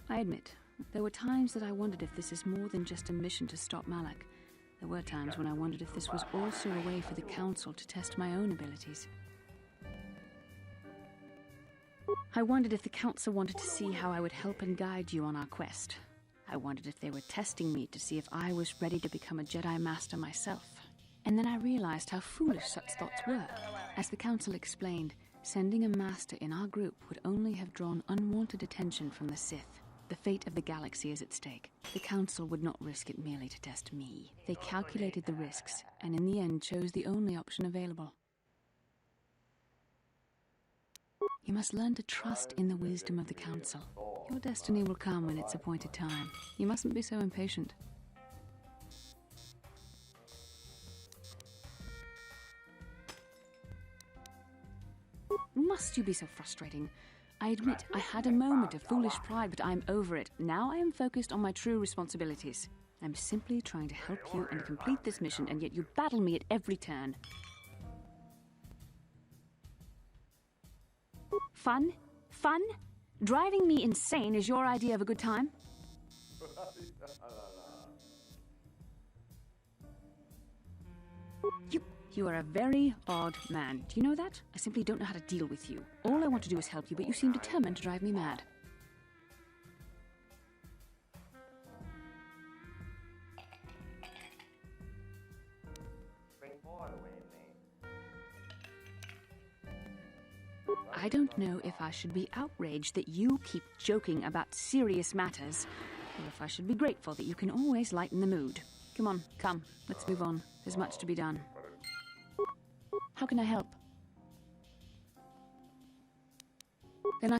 I admit, there were times that I wondered if this is more than just a mission to stop Malik. There were times when I wondered if this was also a way for the Council to test my own abilities. I wondered if the Council wanted to see how I would help and guide you on our quest. I wondered if they were testing me to see if I was ready to become a Jedi Master myself. And then I realized how foolish such thoughts were. As the Council explained, sending a Master in our group would only have drawn unwanted attention from the Sith. The fate of the galaxy is at stake. The Council would not risk it merely to test me. They calculated the risks, and in the end chose the only option available. You must learn to trust in the wisdom of the Council. Your destiny will come when it's appointed time. You mustn't be so impatient. Must you be so frustrating? I admit I had a moment of foolish pride, but I'm over it. Now I am focused on my true responsibilities. I'm simply trying to help you and complete this mission, and yet you battle me at every turn. Fun? Fun? Driving me insane is your idea of a good time? You are a very odd man. Do you know that? I simply don't know how to deal with you. All I want to do is help you, but you seem determined to drive me mad. I don't know if I should be outraged that you keep joking about serious matters, or if I should be grateful that you can always lighten the mood. Come on, come, let's move on. There's much to be done. How can I help? Then I...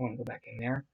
I want to go back in there.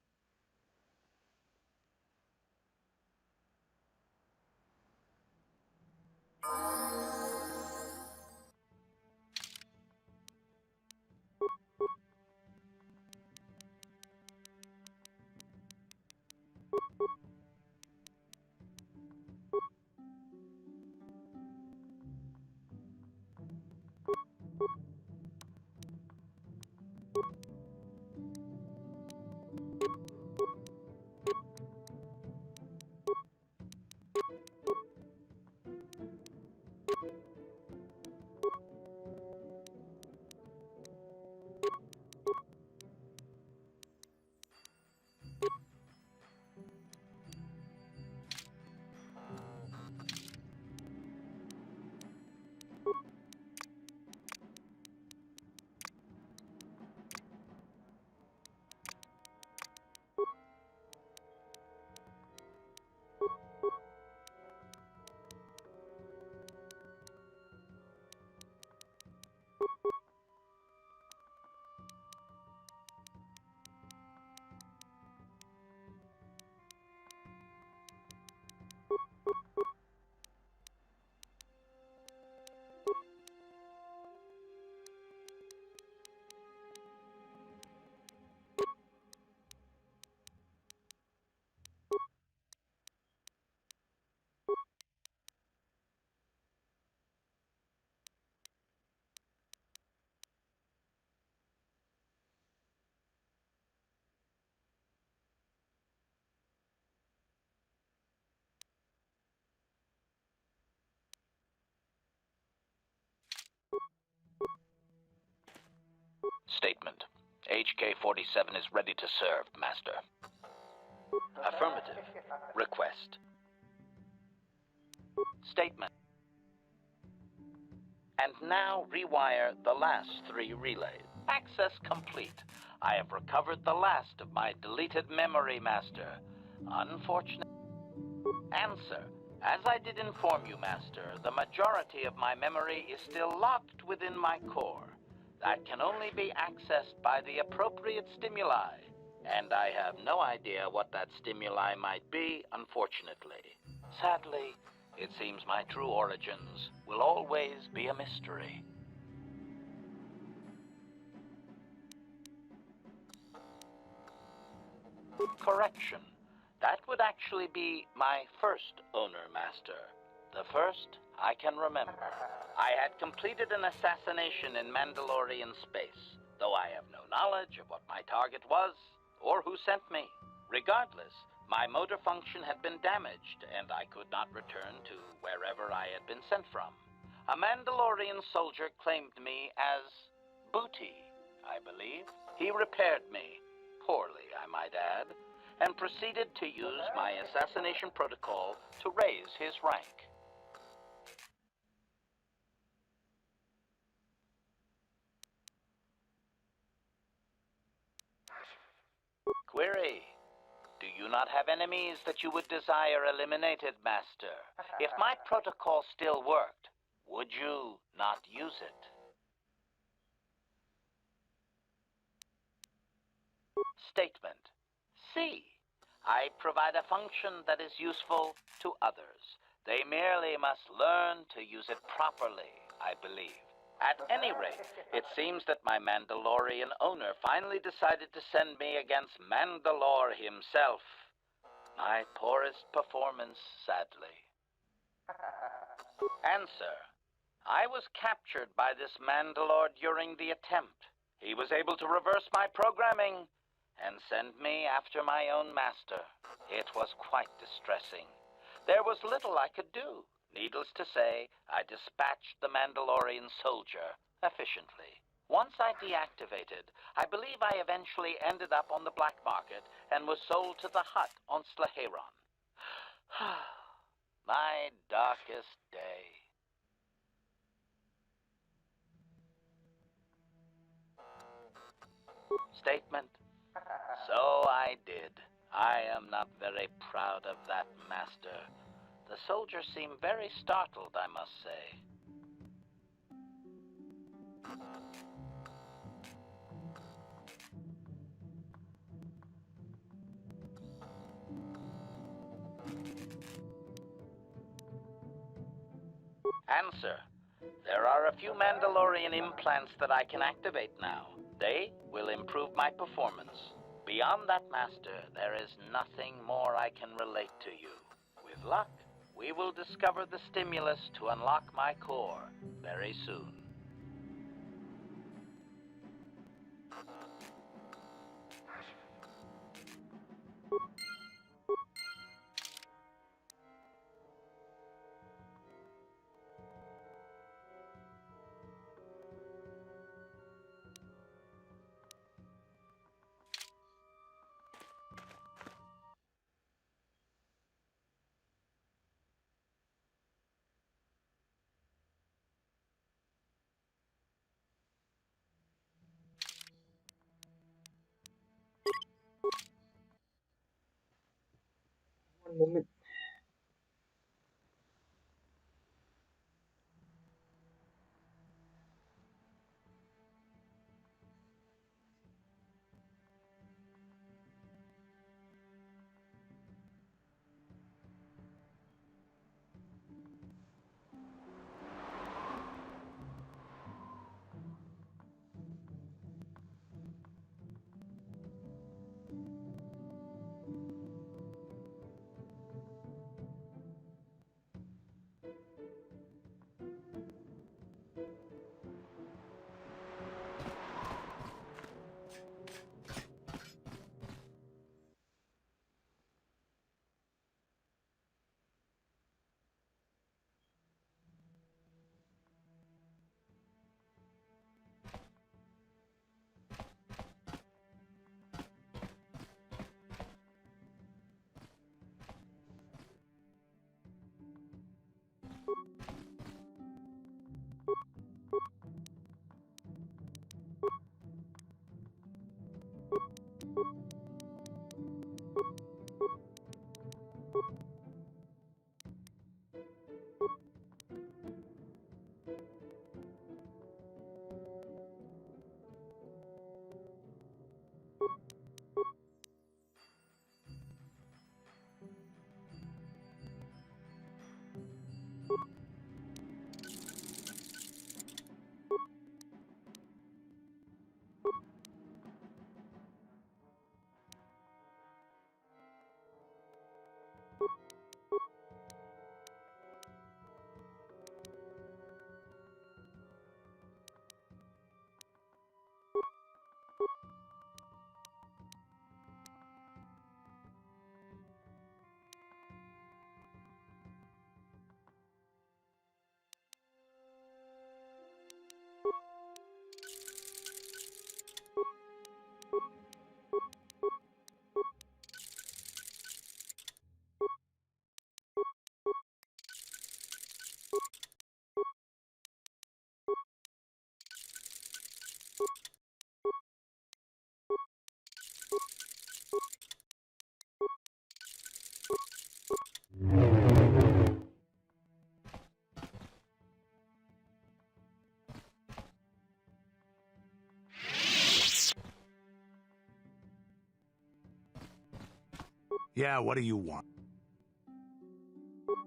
Statement. HK-47 is ready to serve, Master. Affirmative. Request. Statement. And now rewire the last 3 relays. Access complete. I have recovered the last of my deleted memory, Master. Unfortunate. Answer. As I did inform you, Master, the majority of my memory is still locked within my core. That can only be accessed by the appropriate stimuli. And I have no idea what that stimuli might be, unfortunately. Sadly, it seems my true origins will always be a mystery. Correction. That would actually be my first owner, Master. The first I can remember. I had completed an assassination in Mandalorian space, though I have no knowledge of what my target was or who sent me. Regardless, my motor function had been damaged, and I could not return to wherever I had been sent from. A Mandalorian soldier claimed me as booty, I believe. He repaired me, poorly I might add, and proceeded to use my assassination protocol to raise his rank. Query. Do you not have enemies that you would desire eliminated, Master? If my protocol still worked, would you not use it? Statement. C. I provide a function that is useful to others. They merely must learn to use it properly, I believe. At any rate, it seems that my Mandalorian owner finally decided to send me against Mandalore himself. My poorest performance, sadly. Answer. I was captured by this Mandalore during the attempt. He was able to reverse my programming and send me after my own master. It was quite distressing. There was little I could do. Needless to say, I dispatched the Mandalorian soldier efficiently. Once I deactivated, I believe I eventually ended up on the black market and was sold to the hut on Slaheron. My darkest day. Statement. So I did. I am not very proud of that, Master. The soldier seemed very startled, I must say. Answer. There are a few Mandalorian implants that I can activate now. They will improve my performance. Beyond that, Master, there is nothing more I can relate to you. With luck, we will discover the stimulus to unlock my core very soon. One moment. Yeah, what do you want?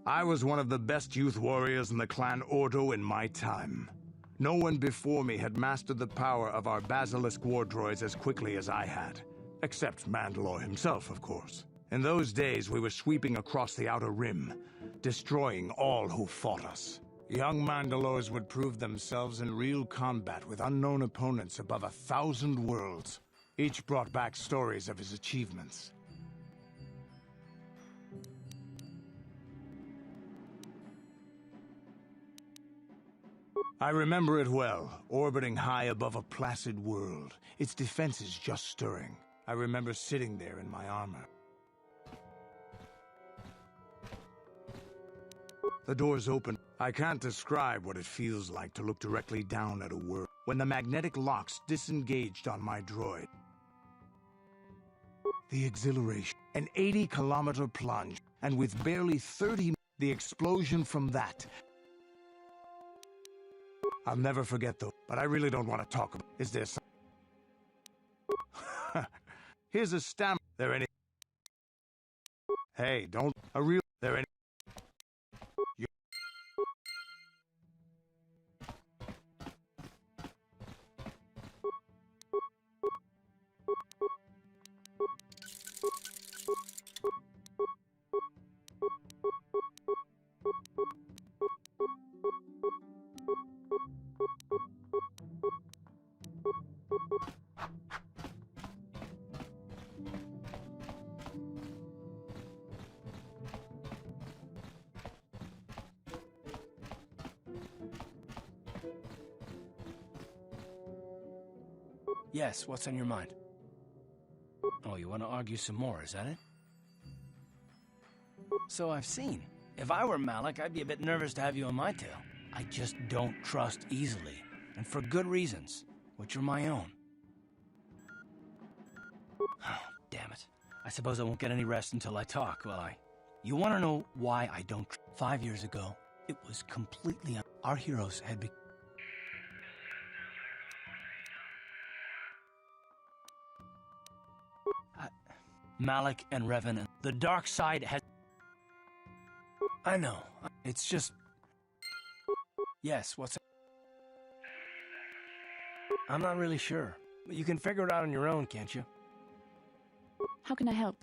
I was one of the best youth warriors in the clan Ordo in my time. No one before me had mastered the power of our basilisk war droids as quickly as I had. Except Mandalore himself, of course. In those days, we were sweeping across the Outer Rim, destroying all who fought us. Young Mandalores would prove themselves in real combat with unknown opponents above 1,000 worlds. Each brought back stories of his achievements. I remember it well, orbiting high above a placid world, its defenses just stirring. I remember sitting there in my armor. The doors open. I can't describe what it feels like to look directly down at a world when the magnetic locks disengaged on my droid. The exhilaration, an 80-kilometer plunge, and with barely 30, the explosion from that. I'll never forget though, but I really don't want to talk about it. Is there some... Here's a stamp. There any... Hey, don't... A real... There any... Yes, what's on your mind? Oh, you want to argue some more, is that it? So I've seen. If I were Malik, I'd be a bit nervous to have you on my tail. I just don't trust easily, and for good reasons, which are my own. Oh, damn it. I suppose I won't get any rest until I talk, will I? You want to know why I don't 5 years ago, it was completely our heroes had become... Malik and Revan, and the dark side has... I know. It's just... Yes, what's... I'm not really sure. But you can figure it out on your own, can't you? How can I help?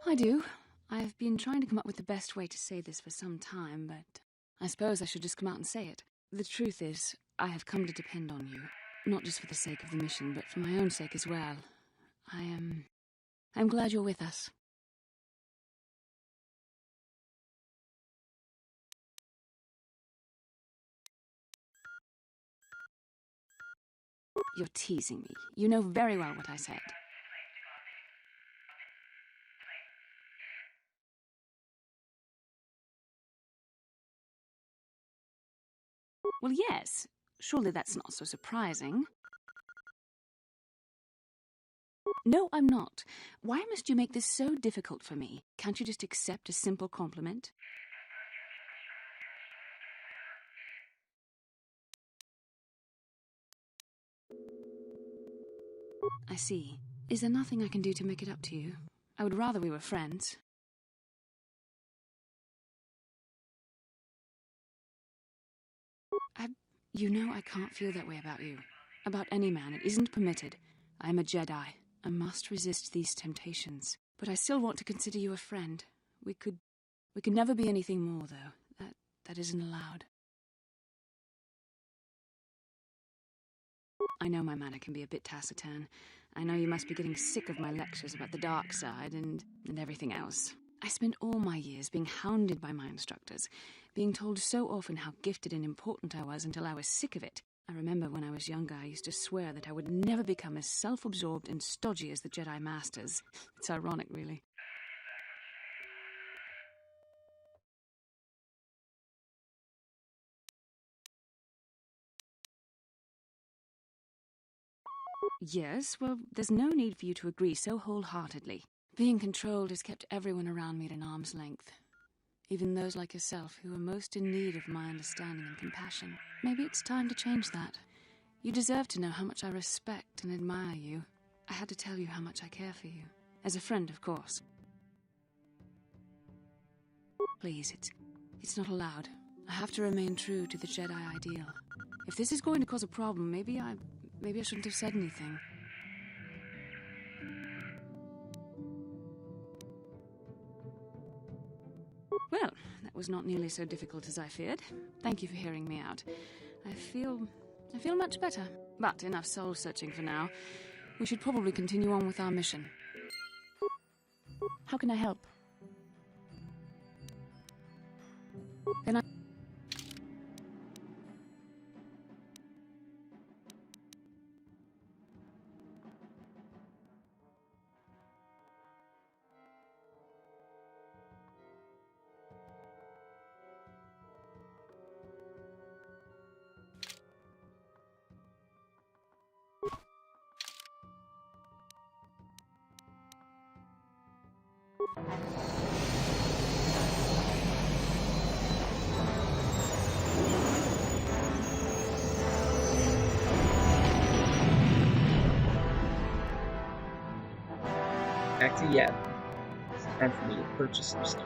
I do. I've been trying to come up with the best way to say this for some time, but I suppose I should just come out and say it. The truth is, I have come to depend on you. Not just for the sake of the mission, but for my own sake as well. I'm glad you're with us. You're teasing me. You know very well what I said. Well, yes. Surely that's not so surprising. No, I'm not. Why must you make this so difficult for me? Can't you just accept a simple compliment? I see. Is there nothing I can do to make it up to you? I would rather we were friends. You know I can't feel that way about you. About any man. It isn't permitted. I am a Jedi. I must resist these temptations. But I still want to consider you a friend. We could never be anything more, though. That isn't allowed. I know my manner can be a bit taciturn. I know you must be getting sick of my lectures about the dark side and everything else. I spent all my years being hounded by my instructors, being told so often how gifted and important I was until I was sick of it. I remember when I was younger, I used to swear that I would never become as self-absorbed and stodgy as the Jedi Masters. It's ironic, really. Yes, well, there's no need for you to agree so wholeheartedly. Being controlled has kept everyone around me at an arm's length. Even those like yourself who are most in need of my understanding and compassion. Maybe it's time to change that. You deserve to know how much I respect and admire you. I had to tell you how much I care for you. As a friend, of course. Please, it's not allowed. I have to remain true to the Jedi ideal. If this is going to cause a problem, maybe I shouldn't have said anything. Well, that was not nearly so difficult as I feared. Thank you for hearing me out. I feel much better. But enough soul-searching for now. We should probably continue on with our mission. How can I help? Then back to Yeb. It's time for me to purchase some stuff.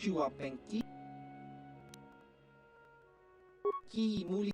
Chua penki. Ki muli.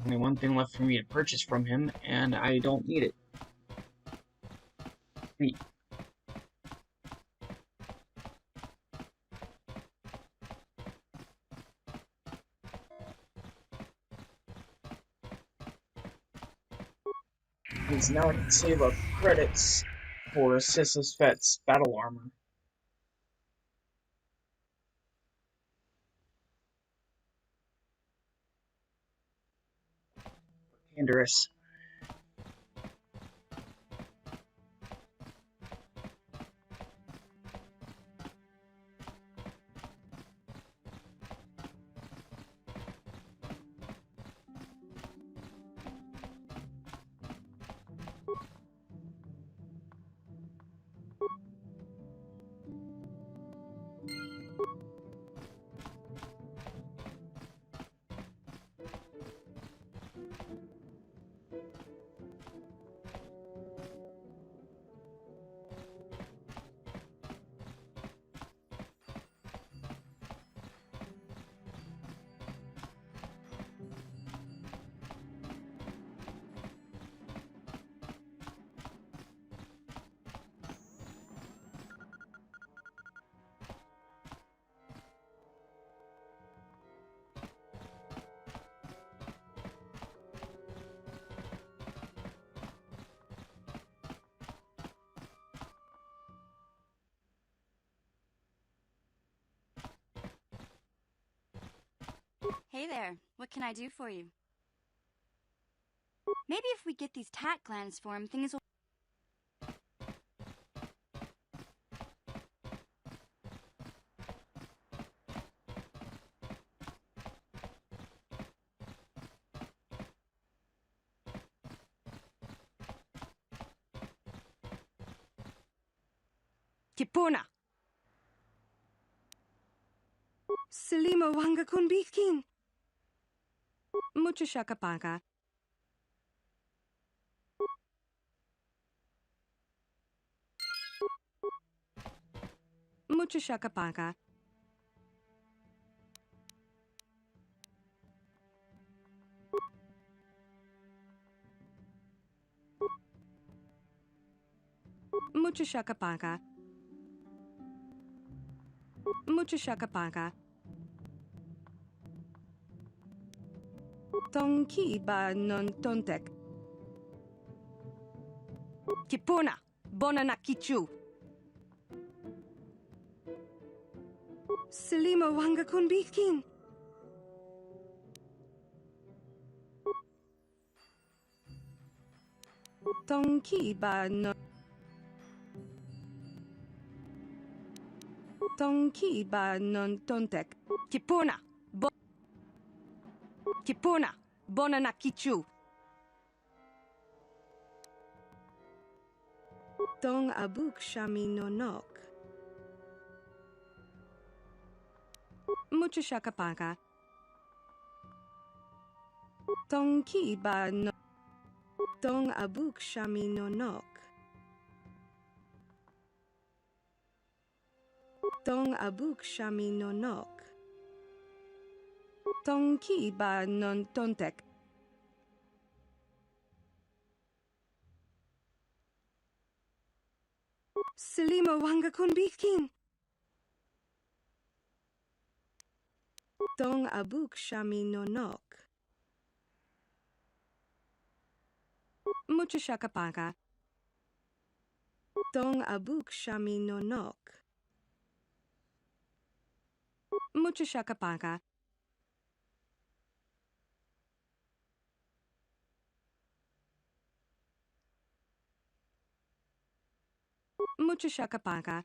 Only one thing left for me to purchase from him, and I don't need it. Sweet. Because now I can save up credits for Sis's Fet's battle armor. Dangerous. Hey there, what can I do for you? Maybe if we get these tat glands for him, things will... Kipona. Selima wanga kun bikin. Mucha shakapanka. Mucha shakapanka. Mucha shakapanka. Mucha shakapanka. Tonki ba non tontek. Kipona. Bona na kichu. Selima wanga kun bikin. Tonki ba non... Tonki ba non tontek. Kipona. Kipona. Bona na kichu. Tong abuk shami no nok. Mucha shakapanka. Tong ki ba no... Tong abuk shami no nok. Tong abuk shami no nok. Tong ki ba non tontek. Selima wanga kun bikin. Tong abuk shami no nok. Mucha shakapaka. Dong abuk shami no nok. Mucha shakapaka. Mucha shakapaka.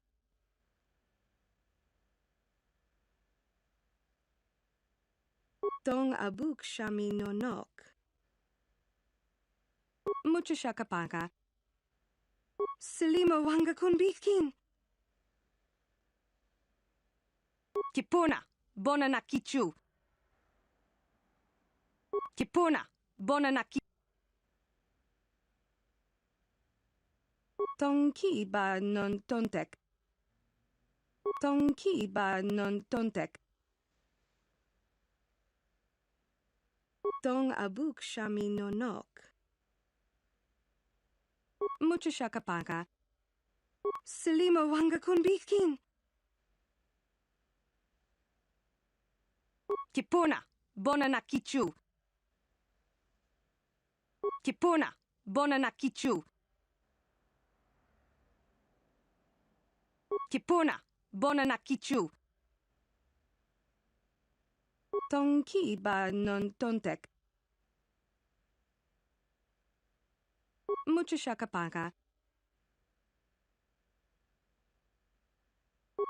Dong abuk shami no nok. Mucha shakapaka. Selima wanga kunbitkin. Kipuna, bona na kichu. Kipuna, bona na ki. Tonki ba non tontek. Tonki ba non tontek. Dong abuk shami no nok. Mucha shakapaka. Selima wanga kunbitkin. Kipuna, bona na kichu. Kipuna, bona na kichu. Kipuna, bona na kichu. Tonki ba non tontek. Mucha shakapaka.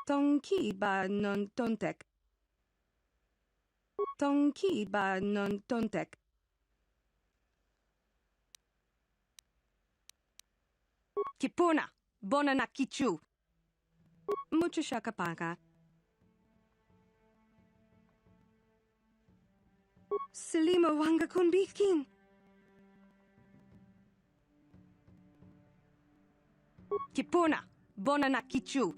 Tonki ba non tontek. Tonki ba non tontek. Kipuna, bona na kichu. Mucha shakapaka. Selima wanga kunbitkin. Kipuna, bona na kichu.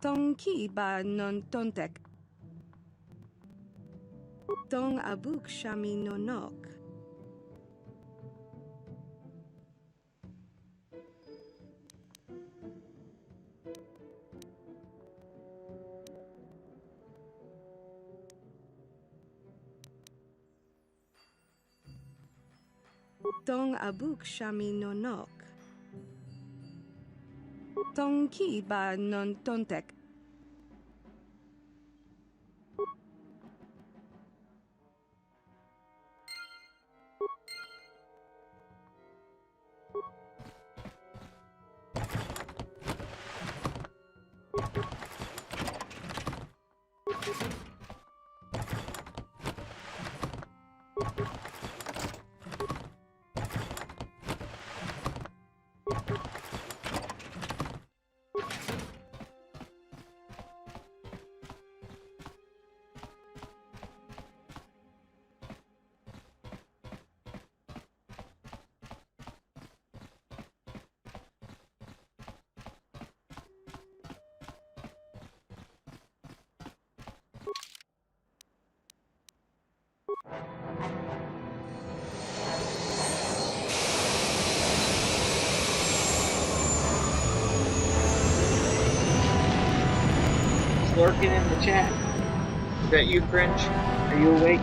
Tonki ba non tontek. Dong abuk shami no nok. Dong abuk shami no nok. Tonki ba non tontek. Lurking in the chat. Is that you, Cringe? Are you awake?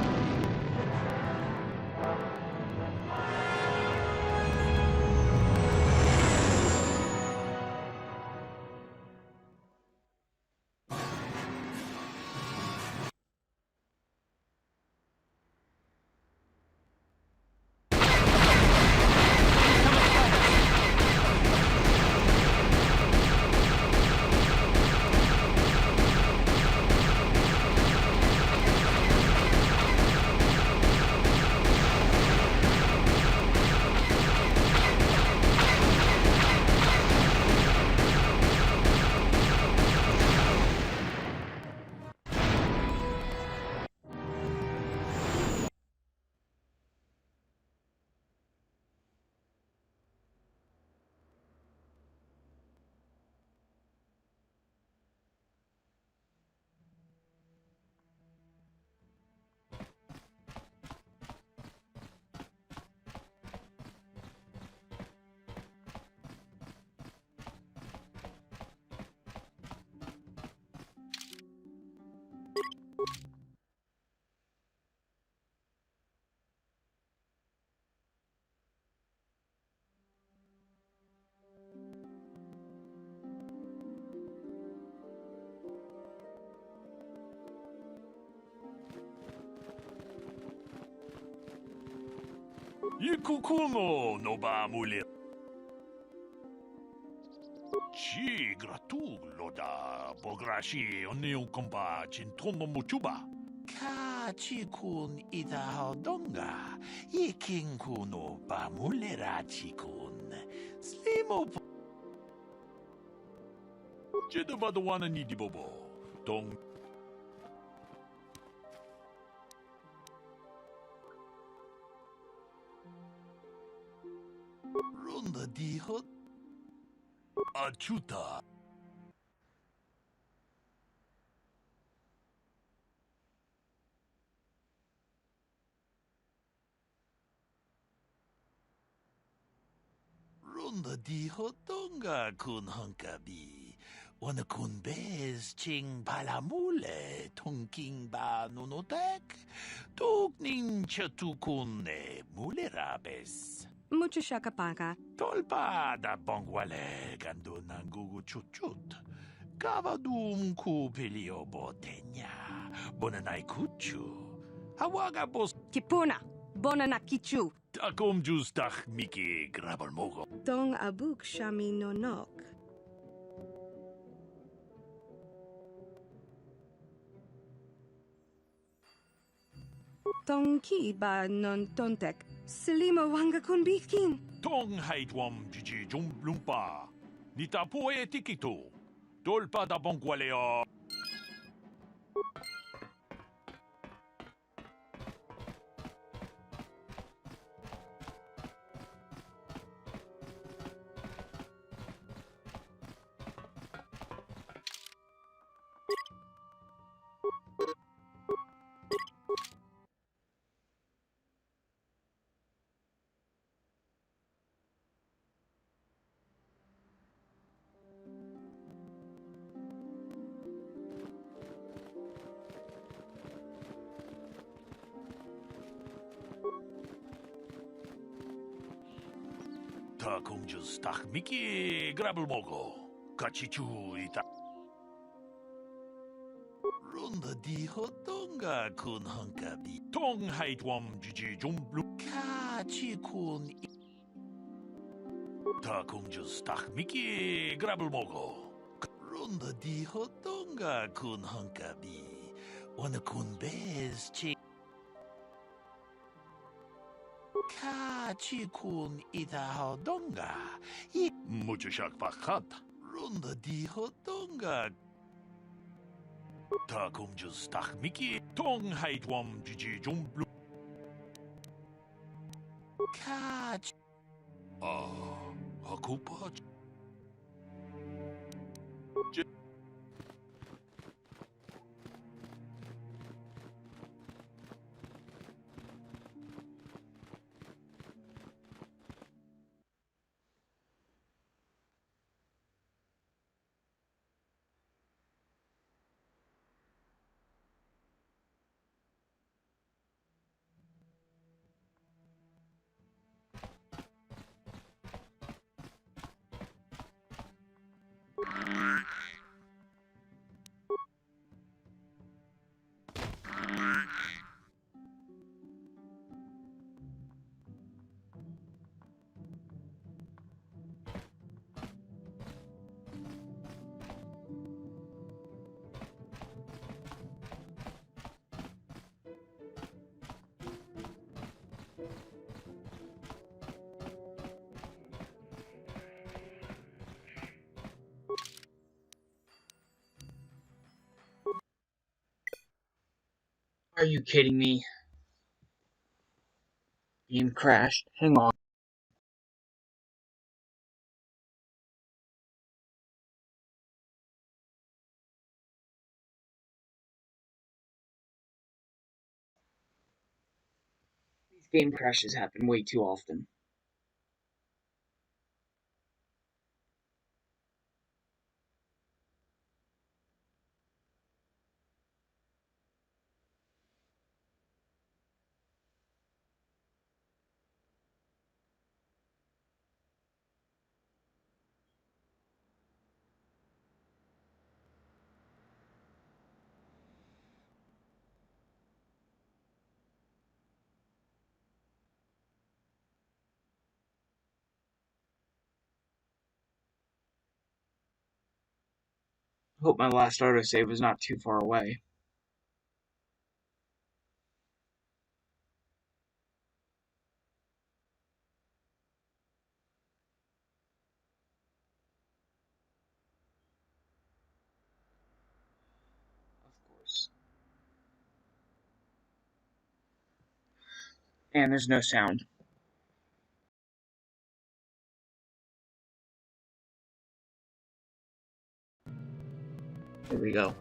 Ikukuno no ba muli. Chi gratu loda bograshi oniu kompa chintomo muchuba. Ka chikun ida donga. Ikin kuno ba mulera chikun. Slimo. Jeda ba the one ni di bobo. Dong. Ronda di hot. Achuta. Ronda di hotonga kun hunkabi. Wana kun bez ching palamule tonking ba nonotek. Tukning chatukune mulerabes. Mucho shakapaka. Tolpa da bongwale gando nangugu chuchut. Kavadum ku pelio botenya. Bonanai kuchu. Hawaga bos. Kipuna. Bonanakichu. Takom justach miki grabalmogo. Dong abuk shami nonok. Tong ki ba non tontek. Selima wanga kun bikin. Tong haitwam jiji jum lumpa. Nitapoe tikito. Tolpa da bongwaleo. Takom justach miki grabalmogo. Kachichu ita. Ronda di hotonga kun hunkabi. Tong haitwam jiji jum lumpa. Kachi kun. Takom justach miki grabalmogo. Ronda di hotonga kun hunkabi. Wana kun bez chi. Kachi kun ita hodonga. Mucho shak pakat. Ronda di hodonga. Takom justach miki. Tong haitwam jiji jum lumpa. Kachi. Aku pach. Are you kidding me? Game crashed. Hang on. These game crashes happen way too often. Hope my last autosave was not too far away. Of course. And there's no sound. Here we go.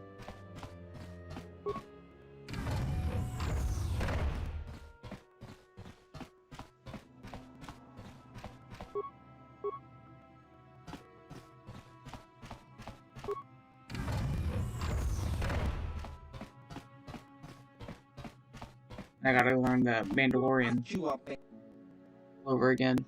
I gotta learn the Mandalorian over again.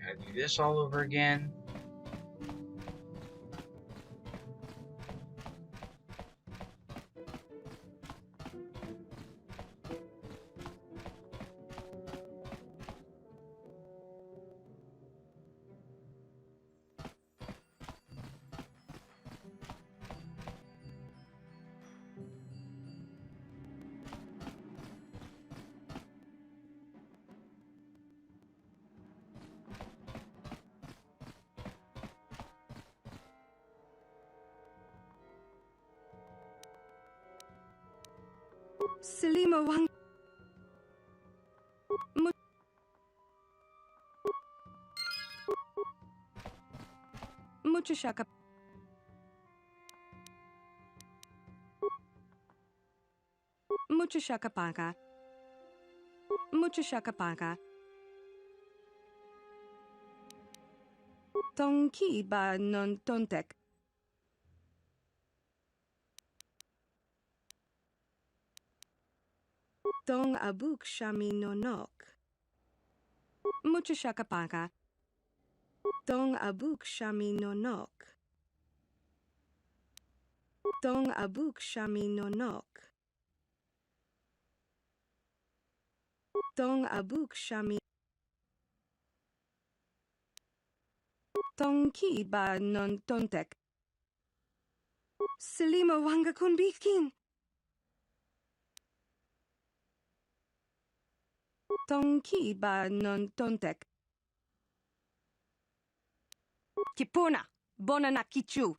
Gotta do this all over again. Selima Wang. Mucho shaka. Mucho shaka paga. Mucho shaka paga. Tonki ba non tontek. Tong abuk shami no nok. Mucho shaka paga. Tong abuk shami no nok. Tong abuk shami no nok. Tong abuk shami. Tong ki ba non tontek. Selima wanga kun bikin. Tong ki ba non tontek. Kipuna, bona na kichu.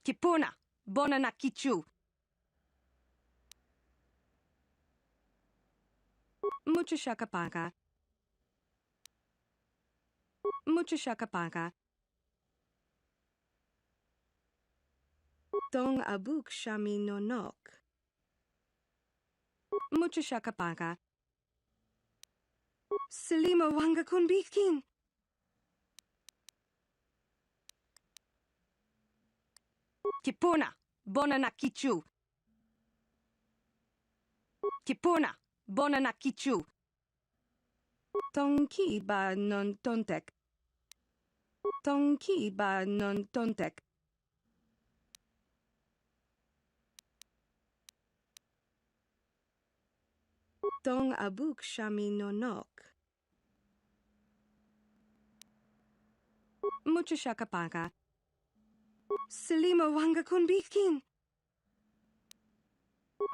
Kipuna, bona na kichu. Mucha shakapanka. Mucha shakapanka. Tong abuk shami no nok. Mucha shakapanka. Selima wanga kunbikin. Kipuna, bona na kichu. Kipuna, bona na kichu. Tonki ba non tontek. Tonki ba non tontek. Tong abuk shami no nok. Mucha shakapanka. Selima wanga kunbikin.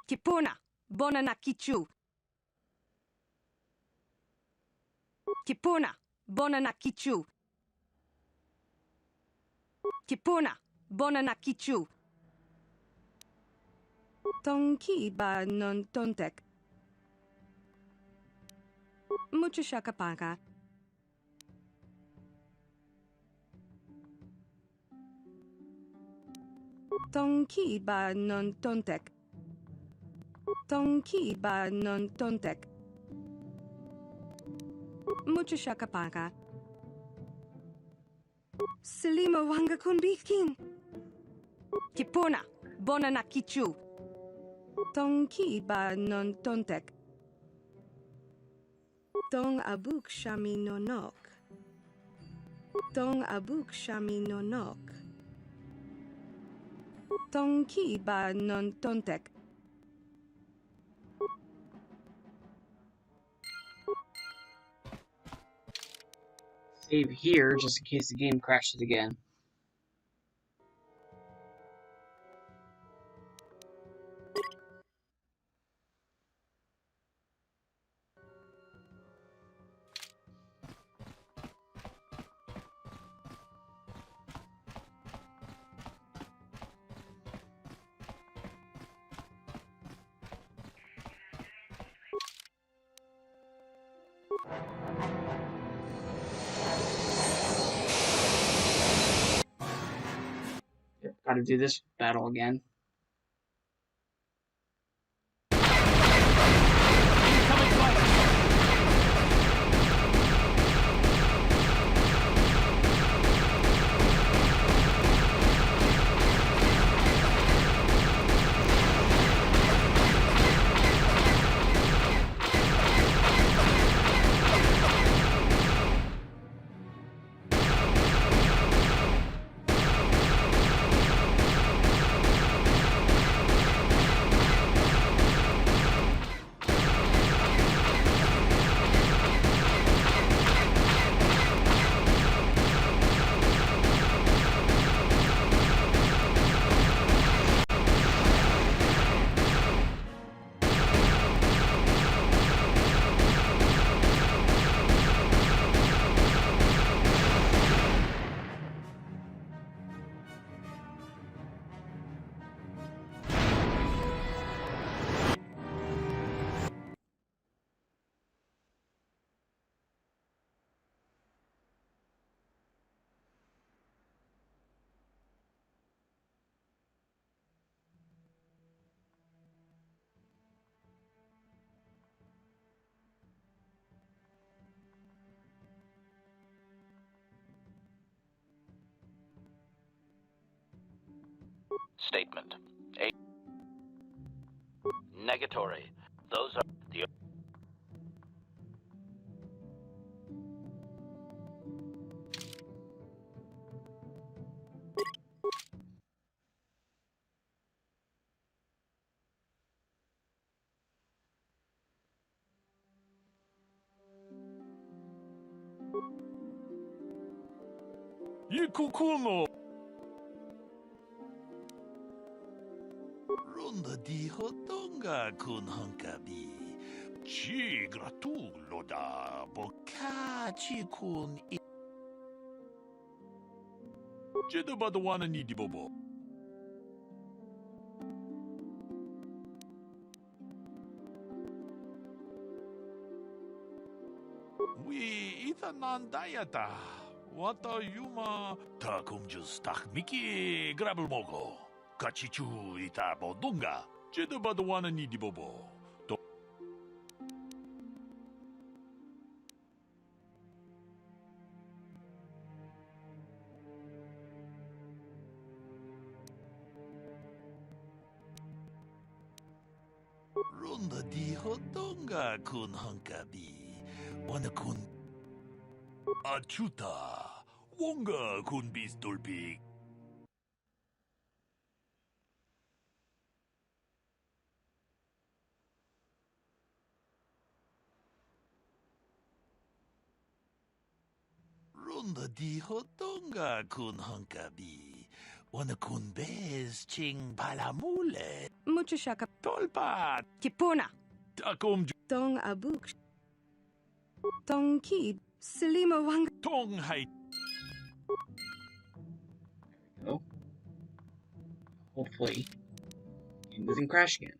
Kipuna, bona na kichu. Kipuna, bona na kichu. Kipuna, bona na kichu. Tonki ba non tontek. Mucha shakapanka. Tonki ba non tontek. Tonki ba non tontek. Mucha shakapanka. Selima wanga kunbikin. Kipuna, bona na kichu. Tonki ba non tontek. Tong abuk shami no nok. Tong abuk shami no nok. Tonki ba non tontek. Save here, just in case the game crashes again. Yep, gotta do this battle again. Statement. A. Negatory. Those are the... Ikukuno. Ronda di hotonga kun hankabi. Chi gratulo da bokachi kun i. Jedabadawana ni di bobo. We itanan dayata. Wata yuma takumjus takmiki grabel mogo. Kachichu ita bodunga. Jedabadawana nidibobo. Runda di hodonga kun hankabi. Wana kun achuta. Wonga kun bistulpik. Runda di hodonga kun hankabi. Wana kun bez ching palamule. Mucho shaka. Tolpat. Kipuna. Takum Tong abuk. Tong ki. Selima wang. Tong hai. Oh. Hopefully, it doesn't crash again.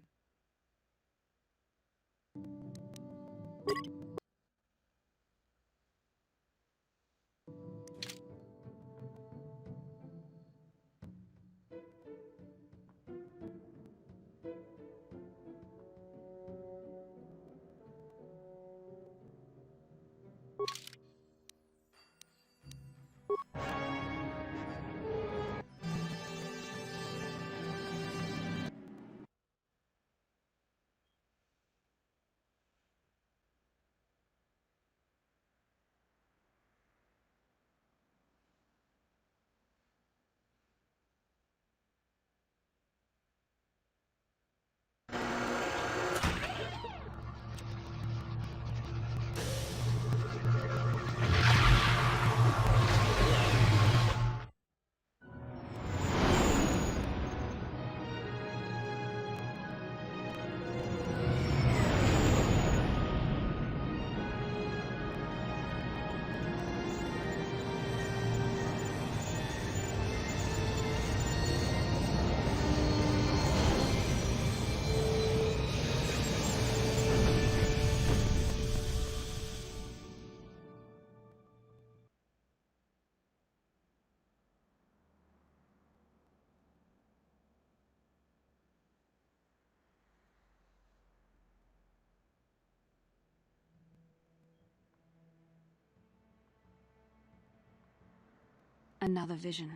Another vision.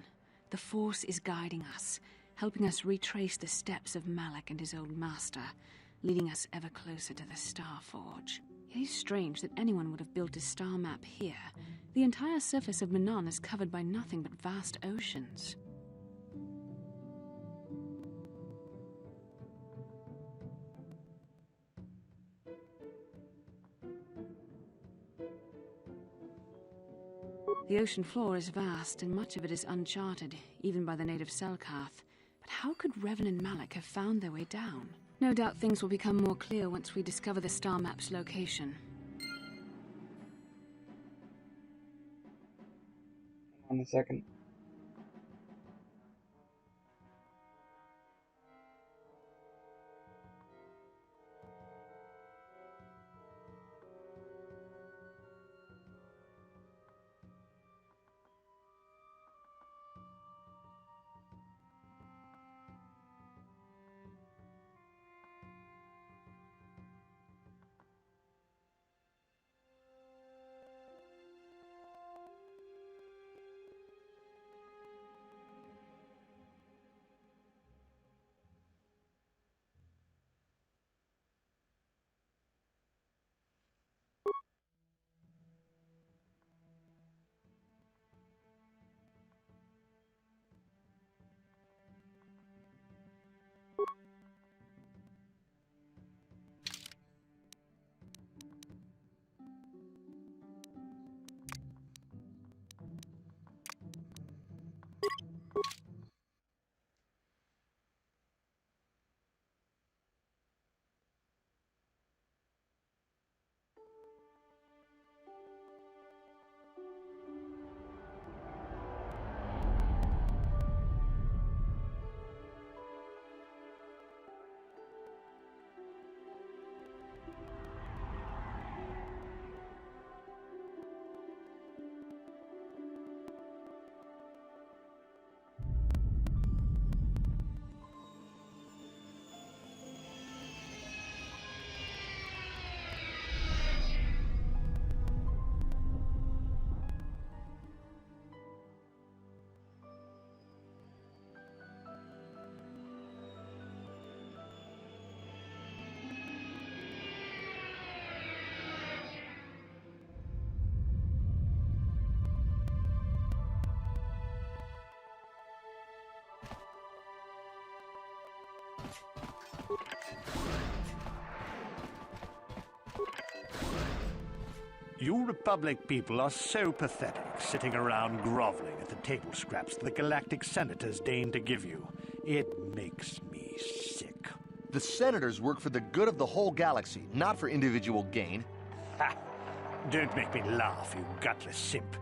The Force is guiding us, helping us retrace the steps of Malak and his old master, leading us ever closer to the Star Forge. It is strange that anyone would have built a star map here. The entire surface of Manon is covered by nothing but vast oceans. The ocean floor is vast, and much of it is uncharted, even by the native Selkath. But how could Revan and Malak have found their way down? No doubt things will become more clear once we discover the star map's location. Hold on a second. You Republic people are so pathetic, sitting around groveling at the table scraps the galactic senators deign to give you. It makes me sick. The senators work for the good of the whole galaxy, not for individual gain. Ha! Don't make me laugh, you gutless simp.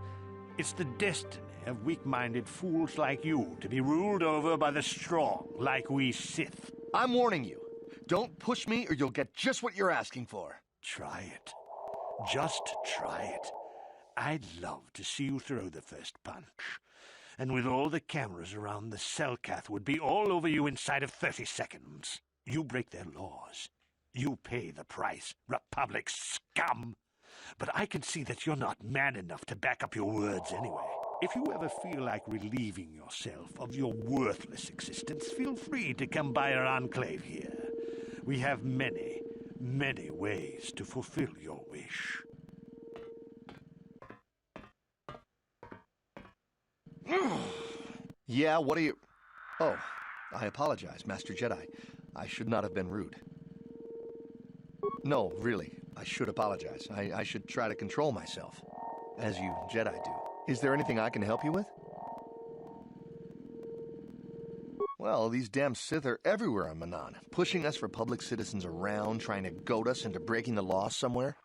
It's the destiny of weak-minded fools like you to be ruled over by the strong, like we Sith. I'm warning you. Don't push me or you'll get just what you're asking for. Try it. Just try it. I'd love to see you throw the first punch. And with all the cameras around, the Selkath would be all over you inside of 30 seconds. You break their laws. You pay the price, Republic scum. But I can see that you're not man enough to back up your words anyway. If you ever feel like relieving yourself of your worthless existence, feel free to come by our enclave here. We have many, many ways to fulfill your wish. Yeah, what are you... Oh, I apologize, Master Jedi. I should not have been rude. No, really, I should apologize. I should try to control myself, as you Jedi do. Is there anything I can help you with? Well, these damn Sith are everywhere on Manan, pushing us Republic citizens around, trying to goad us into breaking the law somewhere.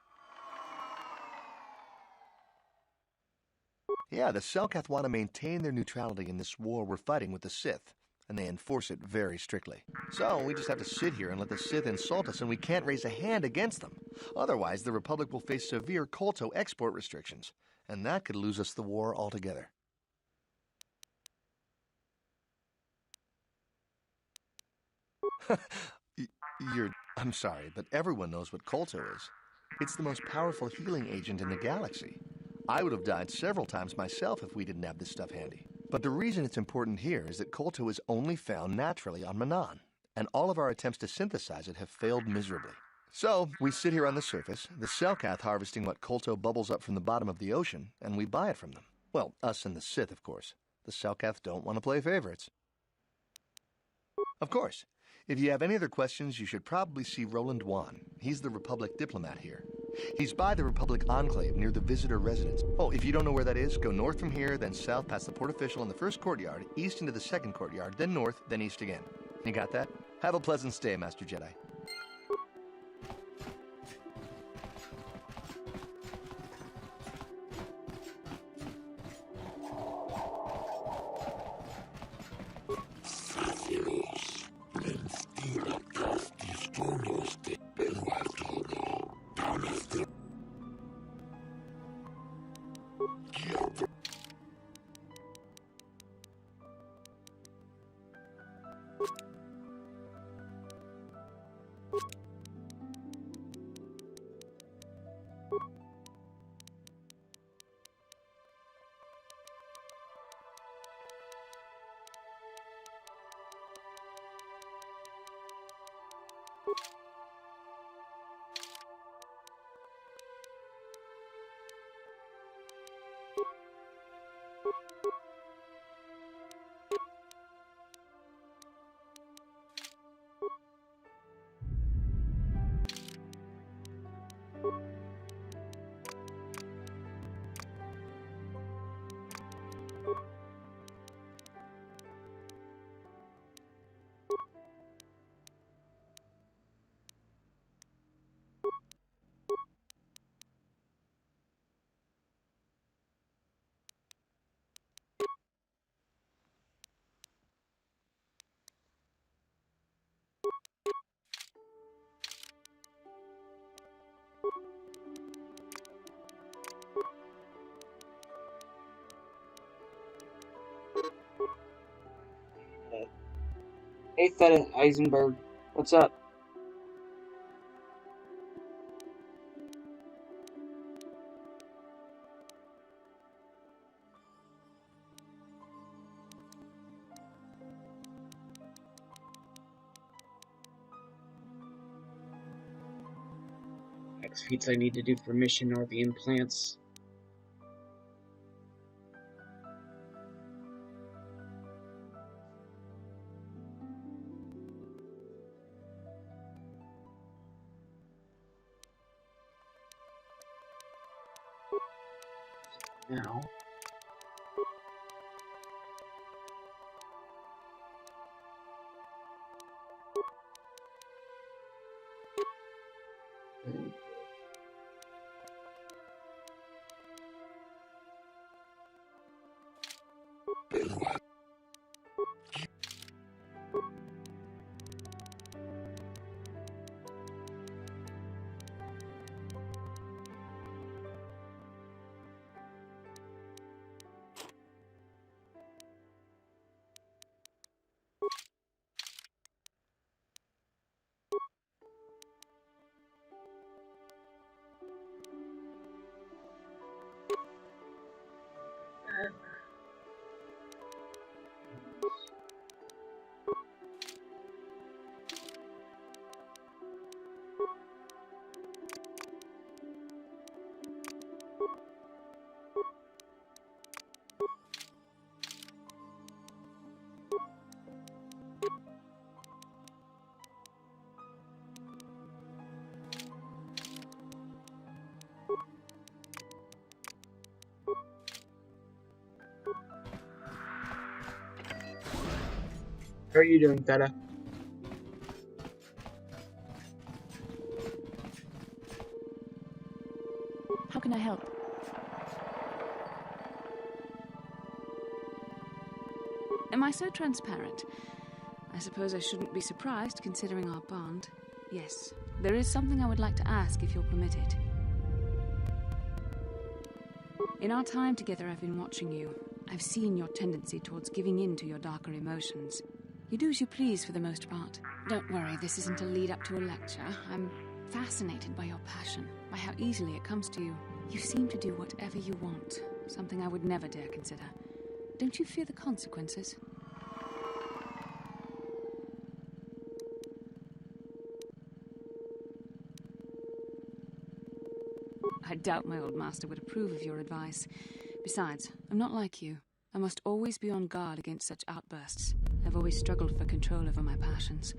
Yeah, the Selkath want to maintain their neutrality in this war we're fighting with the Sith, and they enforce it very strictly. So we just have to sit here and let the Sith insult us, and we can't raise a hand against them. Otherwise, the Republic will face severe Kolto export restrictions, and that could lose us the war altogether. I'm sorry, but everyone knows what Kolto is. It's the most powerful healing agent in the galaxy. I would have died several times myself if we didn't have this stuff handy. But the reason it's important here is that Kolto is only found naturally on Manan, and all of our attempts to synthesize it have failed miserably. So, we sit here on the surface, the Selkath harvesting what Kolto bubbles up from the bottom of the ocean, and we buy it from them. Well, us and the Sith, of course. The Selkath don't want to play favorites. Of course. If you have any other questions, you should probably see Roland Wan. He's the Republic diplomat here. He's by the Republic Enclave near the visitor residence. Oh, if you don't know where that is, go north from here, then south past the port official in the first courtyard, east into the second courtyard, then north, then east again. You got that? Have a pleasant stay, Master Jedi. Hey, Theta Eisenberg, what's up? Next feats I need to do for mission are the implants. now. How are you doing, Feta? How can I help? Am I so transparent? I suppose I shouldn't be surprised, considering our bond. Yes, there is something I would like to ask, if you'll permit it. In our time together, I've been watching you. I've seen your tendency towards giving in to your darker emotions. You do as you please for the most part. Don't worry, this isn't a lead up to a lecture. I'm fascinated by your passion, by how easily it comes to you. You seem to do whatever you want, something I would never dare consider. Don't you fear the consequences? I doubt my old master would approve of your advice. Besides, I'm not like you. I must always be on guard against such outbursts. I've always struggled for control over my passions.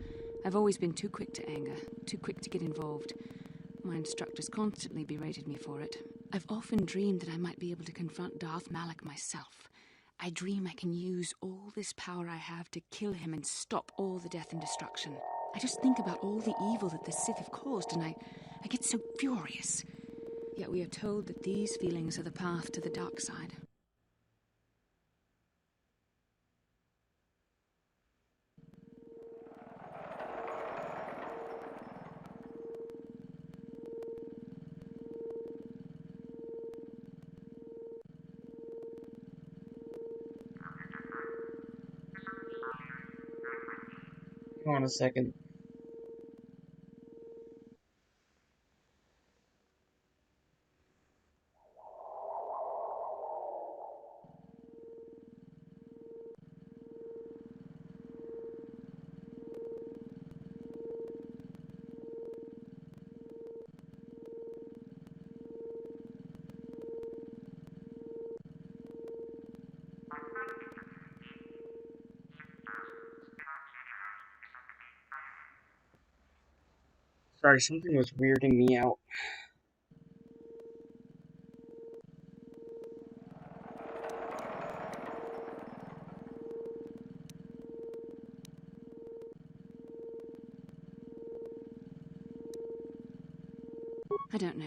I've always been too quick to anger, too quick to get involved. My instructors constantly berated me for it. I've often dreamed that I might be able to confront Darth Malak myself. I dream I can use all this power I have to kill him and stop all the death and destruction. I just think about all the evil that the Sith have caused, and I get so furious. Yet we are told that these feelings are the path to the dark side. Hold on a second. Sorry, something was weirding me out. I don't know.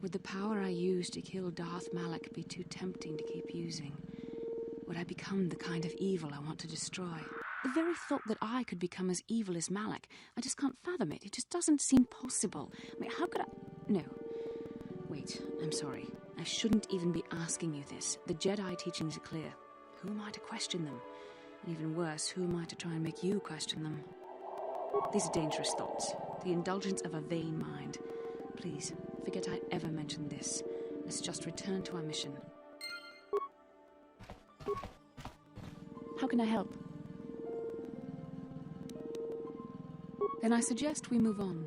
Would the power I use to kill Darth Malak be too tempting to keep using? Would I become the kind of evil I want to destroy? The very thought that I could become as evil as Malak, I just can't fathom it. It just doesn't seem possible. I mean, how could I... No. Wait, I'm sorry. I shouldn't even be asking you this. The Jedi teachings are clear. Who am I to question them? And even worse, who am I to try and make you question them? These are dangerous thoughts. The indulgence of a vain mind. Please, forget I ever mentioned this. Let's just return to our mission. How can I help? Then I suggest we move on.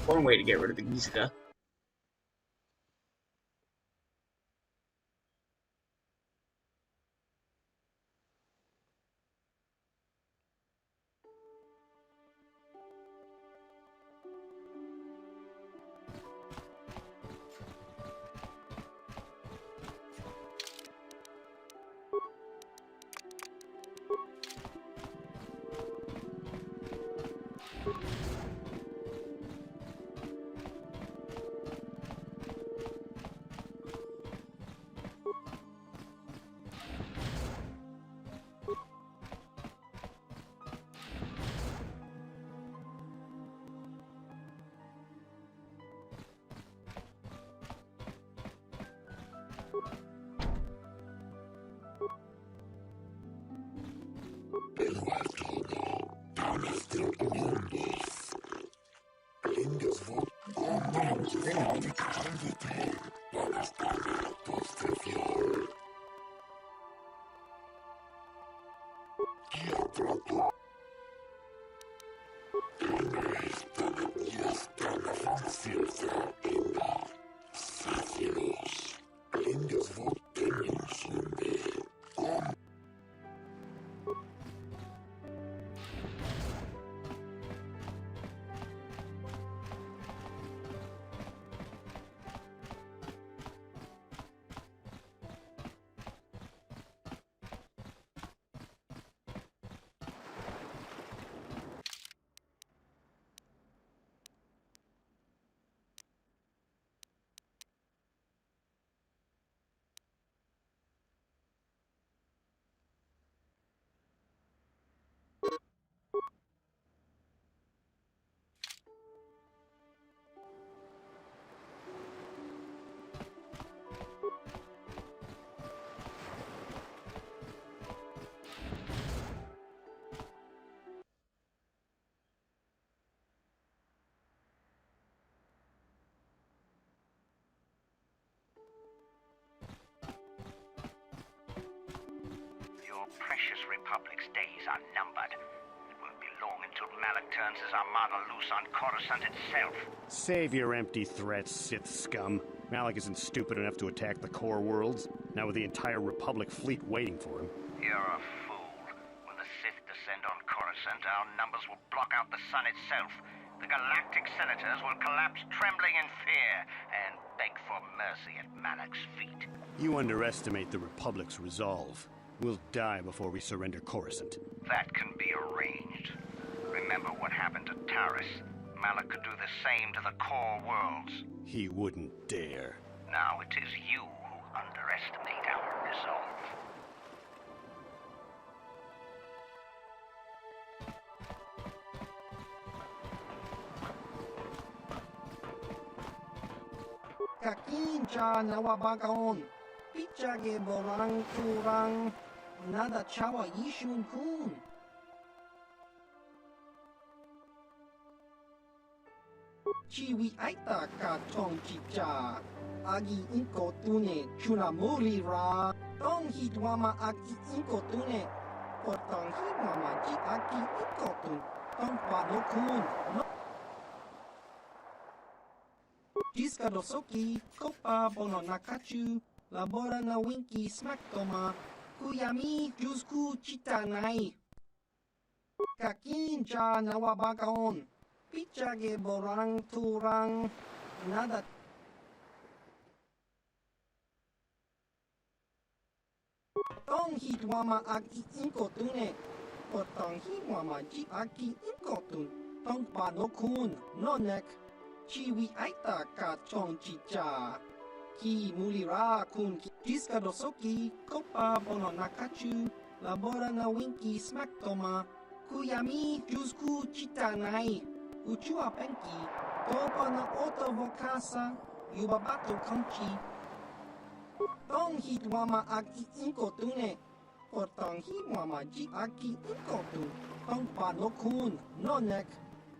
One way to get rid of the Gizka. Your precious Republic's days are numbered. It won't be long until Malak turns his armada loose on Coruscant itself. Save your empty threats, Sith scum. Malak isn't stupid enough to attack the core worlds, now with the entire Republic fleet waiting for him. You're a fool. When the Sith descend on Coruscant, our numbers will block out the sun itself. The galactic senators will collapse trembling in fear and beg for mercy at Malak's feet. You underestimate the Republic's resolve. We'll die before we surrender Coruscant. That can be arranged. Remember what happened to Taris. Malak could do the same to the core worlds. He wouldn't dare. Now it is you who underestimate our resolve. Kakincha nawabagaon. Pichage borang turang. Nada chawa yishun kun. Chiwi aita ka chong chicha. Agi inko tune chunamuri ra. Tong hitwama agi inko tune. Potong hitwama ji agi inko tun. Tong pano kun. Jiska dosoki, kopa bono nakachu, labora na winki smack toma, Kuyami Jusku Chitanai. Kakincha Nawabakaon. Pichage Borang Turang. Nada. Tong Hitwama Aki Inkotune. Potong Hitwama Ji Aki Inkotun. Tong Panokun. Nonek. Chiwi Aita Ka Chong Chicha. Ki mulira kun jiska dosoki kopa bono nakachu labora na winki smack toma kuyami jusku chitanai uchua penki topa na oto vokasa yubabato kanchi tong hitwama aki inkotune potong hitwama ji aki inkotun tong panokun nonek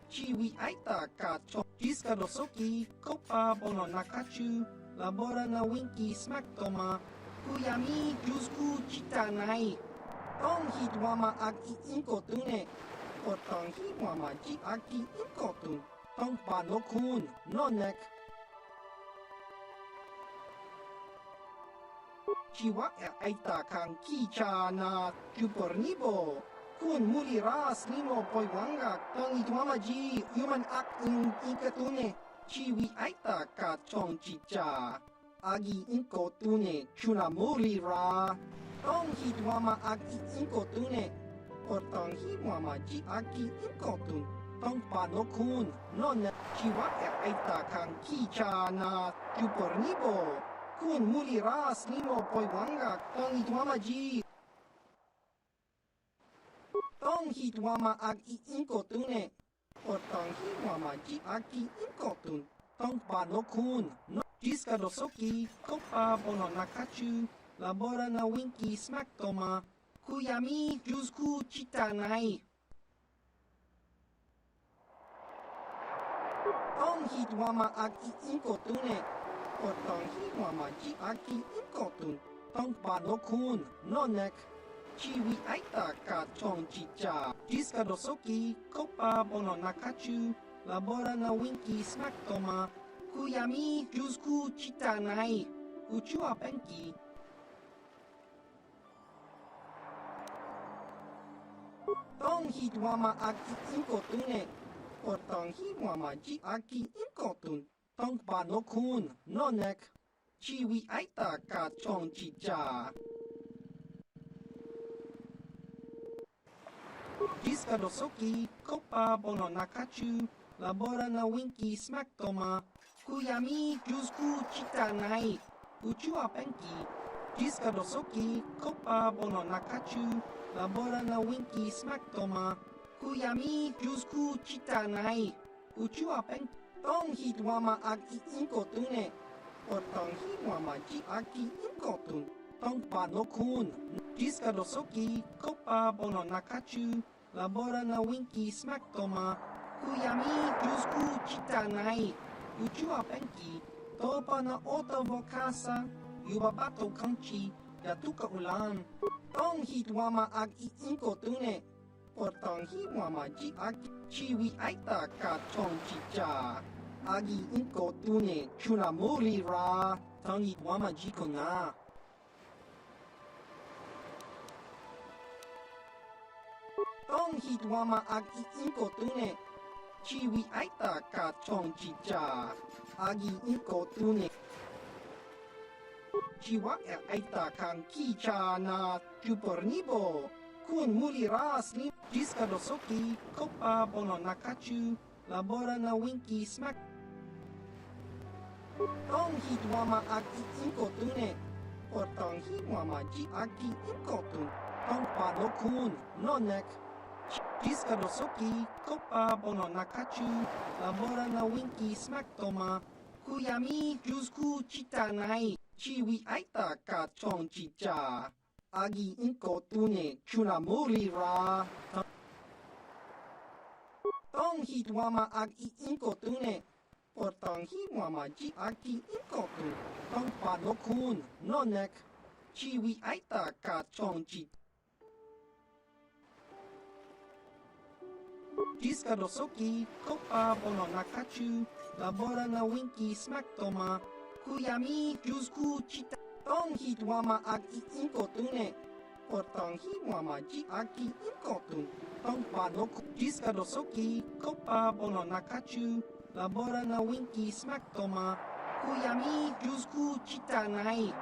chiwi aita ka chong jiska dosoki kopa bono nakachu labora na winki smack toma kuyami jusku chitanai tong hitwama aki inkotune potong hitwama ji aki inkotun tong panokun nonek chiwa aita kang kicha na jupornibo kun muliras limo poiwanga tong hitwama ji human ak inkatune Chiwi aita ka chong chicha. Agi inko tune chuna muli ra. Tong hitwama agi inko tune. Potong hitwama ji agi inko tun. Tong panokun non chiwa aita kang kicha na jupornibo. Kun muli ras limo poiwanga tong hitwama ji. Tong hitwama agi inko tune. Potong hitwama ji aki inkotun tong panokun no jiska dosoki kopa bono nakachu labora na winki smack toma kuyami jusku chitanai tong hitwama aki inkotune potong hitwama ji aki inkotun tong panokun nonek Chiwi aita ka chong chicha. Jiska dosoki kopa bono nakachu. Labora na winki smack toma. Kuyami jusku chitanai. Uchua penki. Tong hitwama aki inkotune. Potong hitwama ji aki inkotun. Tong panokun nonek. Chiwi aita ka chong chicha. Jiska dosoki kopa bono nakachu labora na winki smack toma kuyami jusku chitanai uchua penki Jiska dosoki kopa bono nakachu labora na winki smack toma kuyami jusku chitanai uchua penki tong hitwama aki inkotune potong hitwama ji aki inkotun tong panokun Jiska dosoki kopa bono nakachu labora na winki smack toma kuyami jusku chitanai uchua penki topa na oto vokasa yubabato kanchi yatuka ulan tong hitwama aki inkotune potong hitwama ji aki chiwi aita ka chong chicha agi inkotune chuna muli ra tong hitwama ji kona Tong hitwama aki inkotune chiwi aita ka chong chicha agi inkotune chiwa aita kang kicha na jupornibo kun muliras ni jiska dosoki kopa bono nakachu labora na winki smack tong hitwama aki inkotune potong hitwama ji aki inkotun tong panokun nonek Jiska dosoki kopa bono nakachu labora na winki smack toma kuyami jusku chitanai chiwi aita ka chong chicha agi inkotune chuna muli ra tong hitwama agi inkotune potong hitwama ji aki inkotun tong panokun nonek chiwi aita ka chong chicha Jiska dosoki kopa bono nakachu labora na winki smack toma kuyami jusku chita tong hitwama aki inkotune Portangi Wamaji Aki Inkotun. Tongpa no Jiska Dosoki, Kopa Bono Nakachu, Labora na Winki Smaktoma, Kuyami Jusku Chitanai,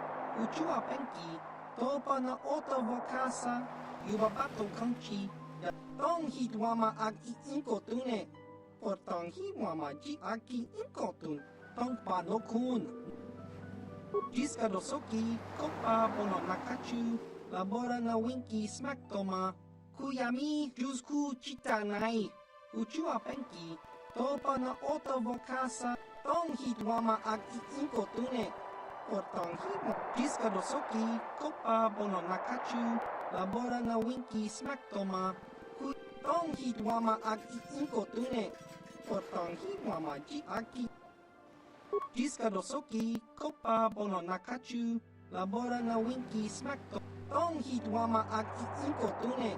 Uchua Penki, Topa na Ota Vokasa, Yubabato Kanchi, Tong Hitwama Aki Inkotune, Portangi Wamaji Aki Inkotun, Tongpa no Kun. Jiska Dosoki, Kopa Bono Nakachu, Labora na Winki Smaktoma, Kuyami Jusku Chitanai, Uchua Penki, Topa na Ota Vokasa, Tong Hitwama Aki Inkotune, Portangi Jiska Dosoki, Kopa Bono Nakachu, Labora na Winki Smaktoma, Tong Hitwama Aki Inkotune, Portangi Wamaji Aki Jiska Dosoki, Kopa Bono Nakachu, Labora na Winki Smackto, Tong Hitwama Aki Inkotune.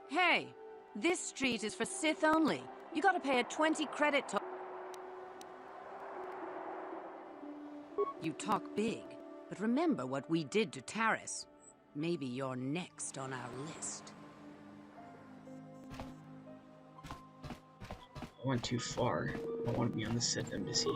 Hey, this street is for Sith only. You gotta pay a 20 credit toll. You talk big, but remember what we did to Taris. Maybe you're next on our list. I went too far. I want to be on the Sith embassy.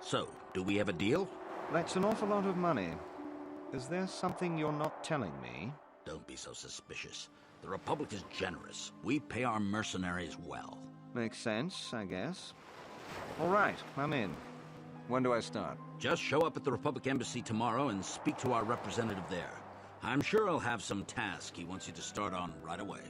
So, do we have a deal? That's an awful lot of money. Is there something you're not telling me? Don't be so suspicious. The Republic is generous. We pay our mercenaries well. Makes sense, I guess. All right, I'm in. When do I start? Just show up at the Republic Embassy tomorrow and speak to our representative there. I'm sure he'll have some task he wants you to start on right away.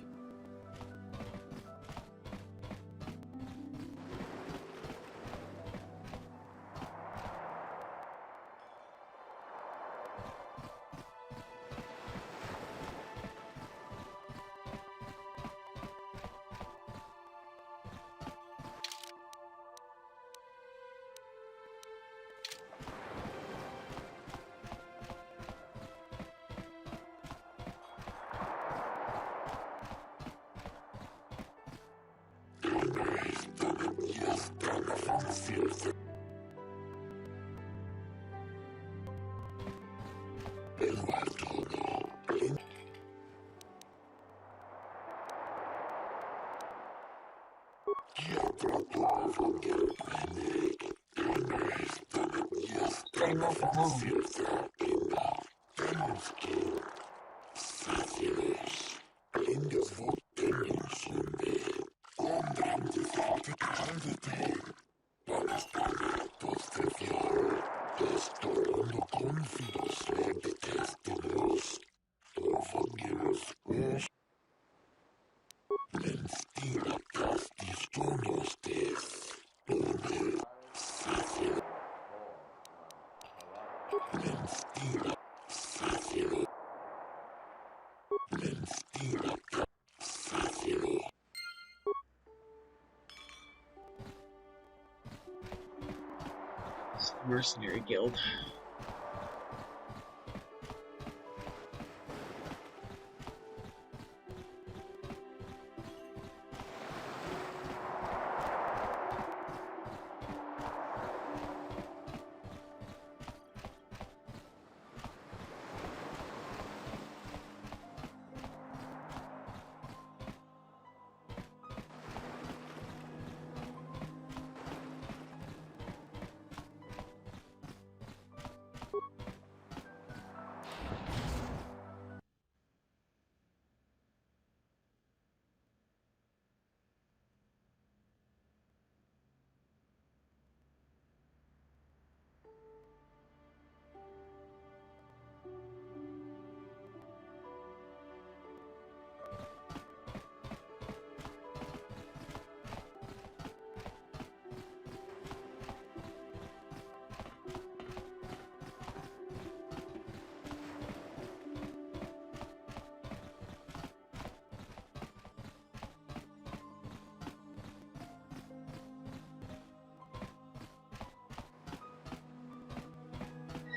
Mercenary guild.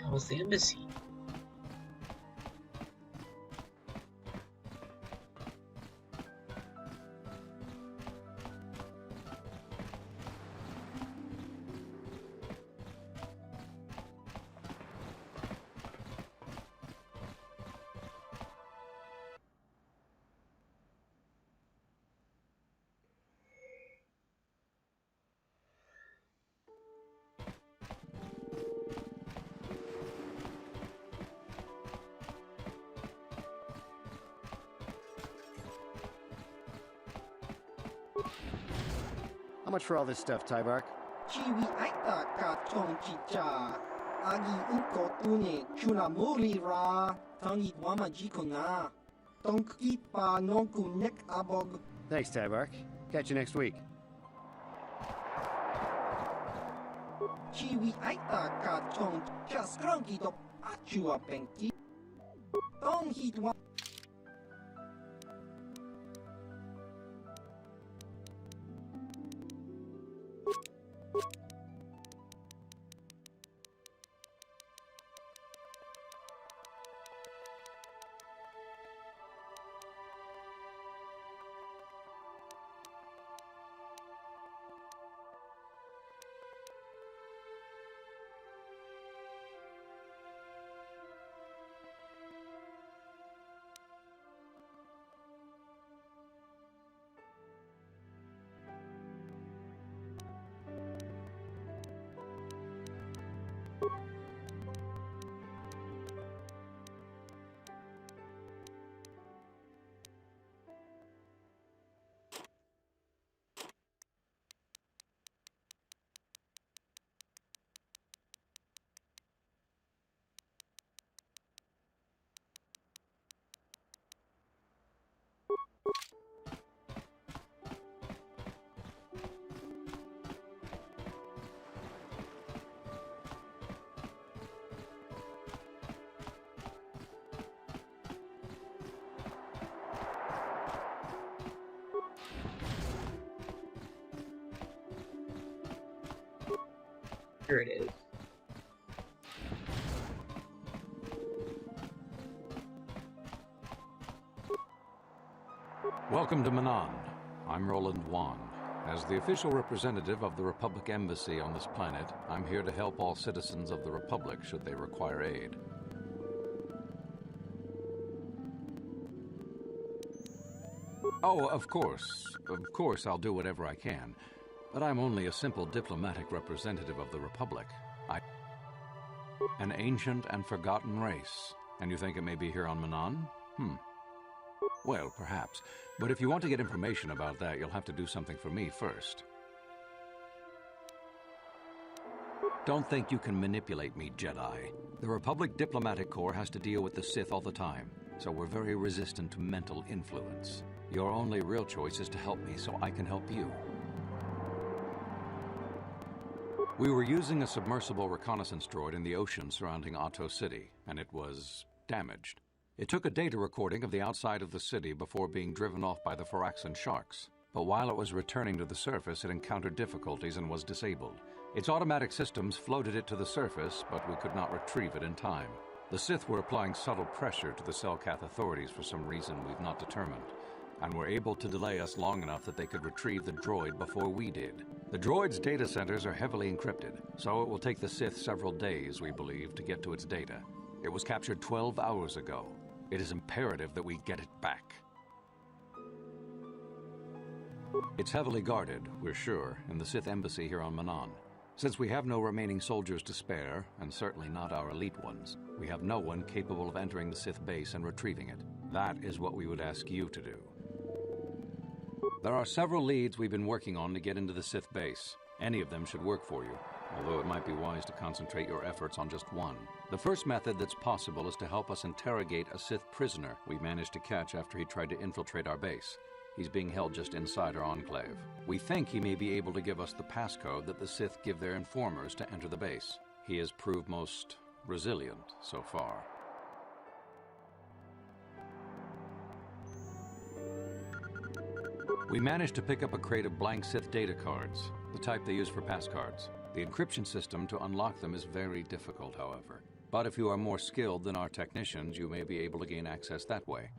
How was the embassy? How much for all this stuff, Tybark? Chiwi aita ka chong chicha. Agi inko tune chunamuri ra. Tangi wama jikona. Tonki pa nonku nek abog. Thanks, Tybark. Catch you next week. Chiwi aita ka chong chaskranki do achua penki. Tong hit wa. Here it is. Welcome to Manan. I'm Roland Wan. As the official representative of the Republic Embassy on this planet, I'm here to help all citizens of the Republic should they require aid. Oh, of course. Of course I'll do whatever I can. But I'm only a simple diplomatic representative of the Republic. An ancient and forgotten race. And you think it may be here on Manan? Well, perhaps. But if you want to get information about that, you'll have to do something for me first. Don't think you can manipulate me, Jedi. The Republic Diplomatic Corps has to deal with the Sith all the time, so we're very resistant to mental influence. Your only real choice is to help me so I can help you. We were using a submersible reconnaissance droid in the ocean surrounding Otto City, and it was damaged. It took a data recording of the outside of the city before being driven off by the Firaxan sharks. But while it was returning to the surface, it encountered difficulties and was disabled. Its automatic systems floated it to the surface, but we could not retrieve it in time. The Sith were applying subtle pressure to the Selkath authorities for some reason we've not determined, and were able to delay us long enough that they could retrieve the droid before we did. The droid's data centers are heavily encrypted, so it will take the Sith several days, we believe, to get to its data. It was captured 12 hours ago. It is imperative that we get it back. It's heavily guarded, we're sure, in the Sith embassy here on Manan. Since we have no remaining soldiers to spare, and certainly not our elite ones, we have no one capable of entering the Sith base and retrieving it. That is what we would ask you to do. There are several leads we've been working on to get into the Sith base. Any of them should work for you, although it might be wise to concentrate your efforts on just one. The first method that's possible is to help us interrogate a Sith prisoner we managed to catch after he tried to infiltrate our base. He's being held just inside our enclave. We think he may be able to give us the passcode that the Sith give their informers to enter the base. He has proved most resilient so far. We managed to pick up a crate of blank Sith data cards, the type they use for passcards. The encryption system to unlock them is very difficult, however. But if you are more skilled than our technicians, you may be able to gain access that way.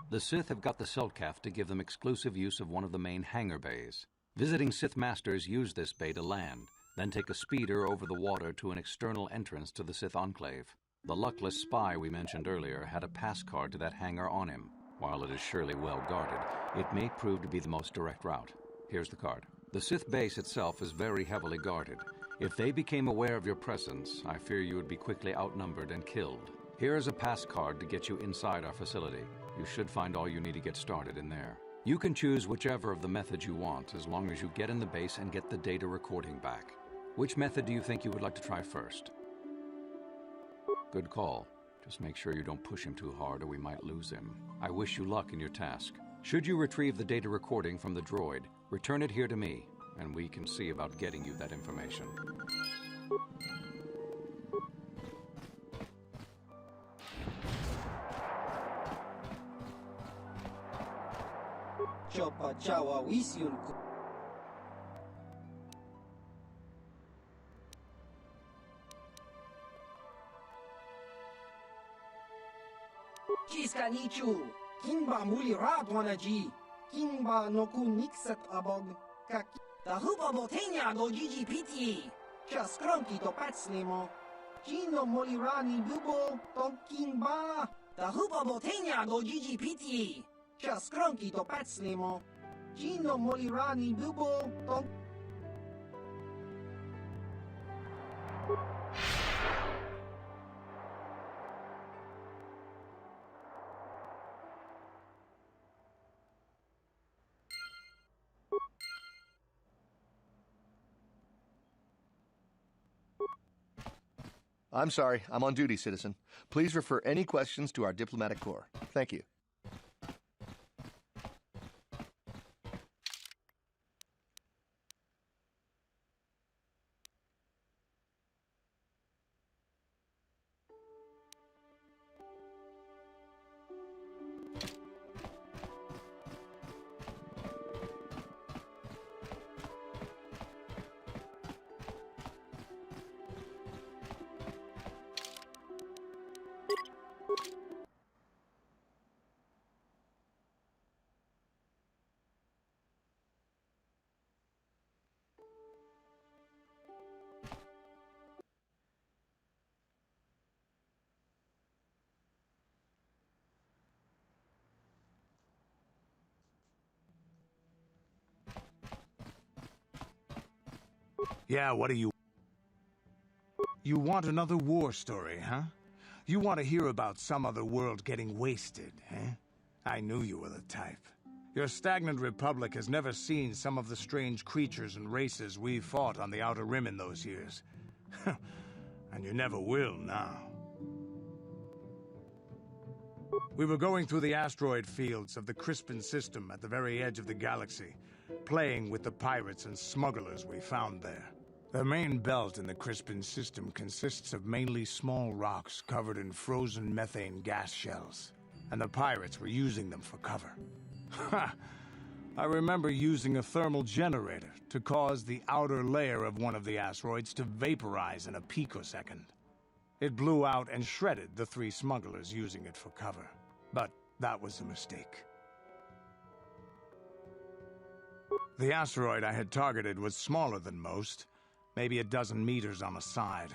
The Sith have got the Selkath to give them exclusive use of one of the main hangar bays. Visiting Sith Masters use this bay to land, then take a speeder over the water to an external entrance to the Sith Enclave. The luckless spy we mentioned earlier had a pass card to that hangar on him. While it is surely well guarded, it may prove to be the most direct route. Here's the card. The Sith base itself is very heavily guarded. If they became aware of your presence, I fear you would be quickly outnumbered and killed. Here is a pass card to get you inside our facility. You should find all you need to get started in there. You can choose whichever of the methods you want, as long as you get in the base and get the data recording back. Which method do you think you would like to try first? Good call. Just make sure you don't push him too hard or we might lose him. I wish you luck in your task. Should you retrieve the data recording from the droid, return it here to me, and we can see about getting you that information. Chopa chawa wisyun ko. Chiska nichu, kinba muli radwanaji, kinba noku niksat abog, kaki. Tahupa botenya do gigi piti. Chaskronki to patslimo. Chino molirani bubo, ton kinba. Tahupa botenya do gigi piti. Chaskronki to patslimo. Chino molirani bubo, ton. I'm sorry, I'm on duty, citizen. Please refer any questions to our diplomatic corps. Thank you. Yeah, what do you... You want another war story, huh? You want to hear about some other world getting wasted, eh? I knew you were the type. Your stagnant republic has never seen some of the strange creatures and races we fought on the Outer Rim in those years. And you never will now. We were going through the asteroid fields of the Crispin system at the very edge of the galaxy, playing with the pirates and smugglers we found there. The main belt in the Crispin system consists of mainly small rocks covered in frozen methane gas shells, and the pirates were using them for cover. Ha! I remember using a thermal generator to cause the outer layer of one of the asteroids to vaporize in a picosecond. It blew out and shredded the 3 smugglers using it for cover. But that was a mistake. The asteroid I had targeted was smaller than most, maybe a dozen meters on a side.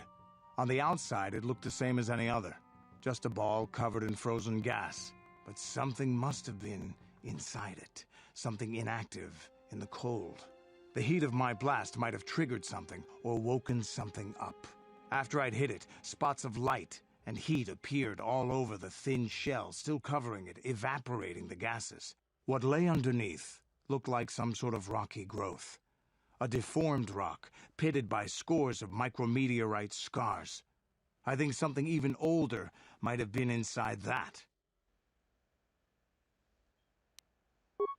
On the outside, it looked the same as any other, just a ball covered in frozen gas. But something must have been inside it, something inactive in the cold. The heat of my blast might have triggered something or woken something up. After I'd hit it, spots of light and heat appeared all over the thin shell, still covering it, evaporating the gases. What lay underneath looked like some sort of rocky growth. A deformed rock, pitted by scores of micrometeorite scars. I think something even older might have been inside that.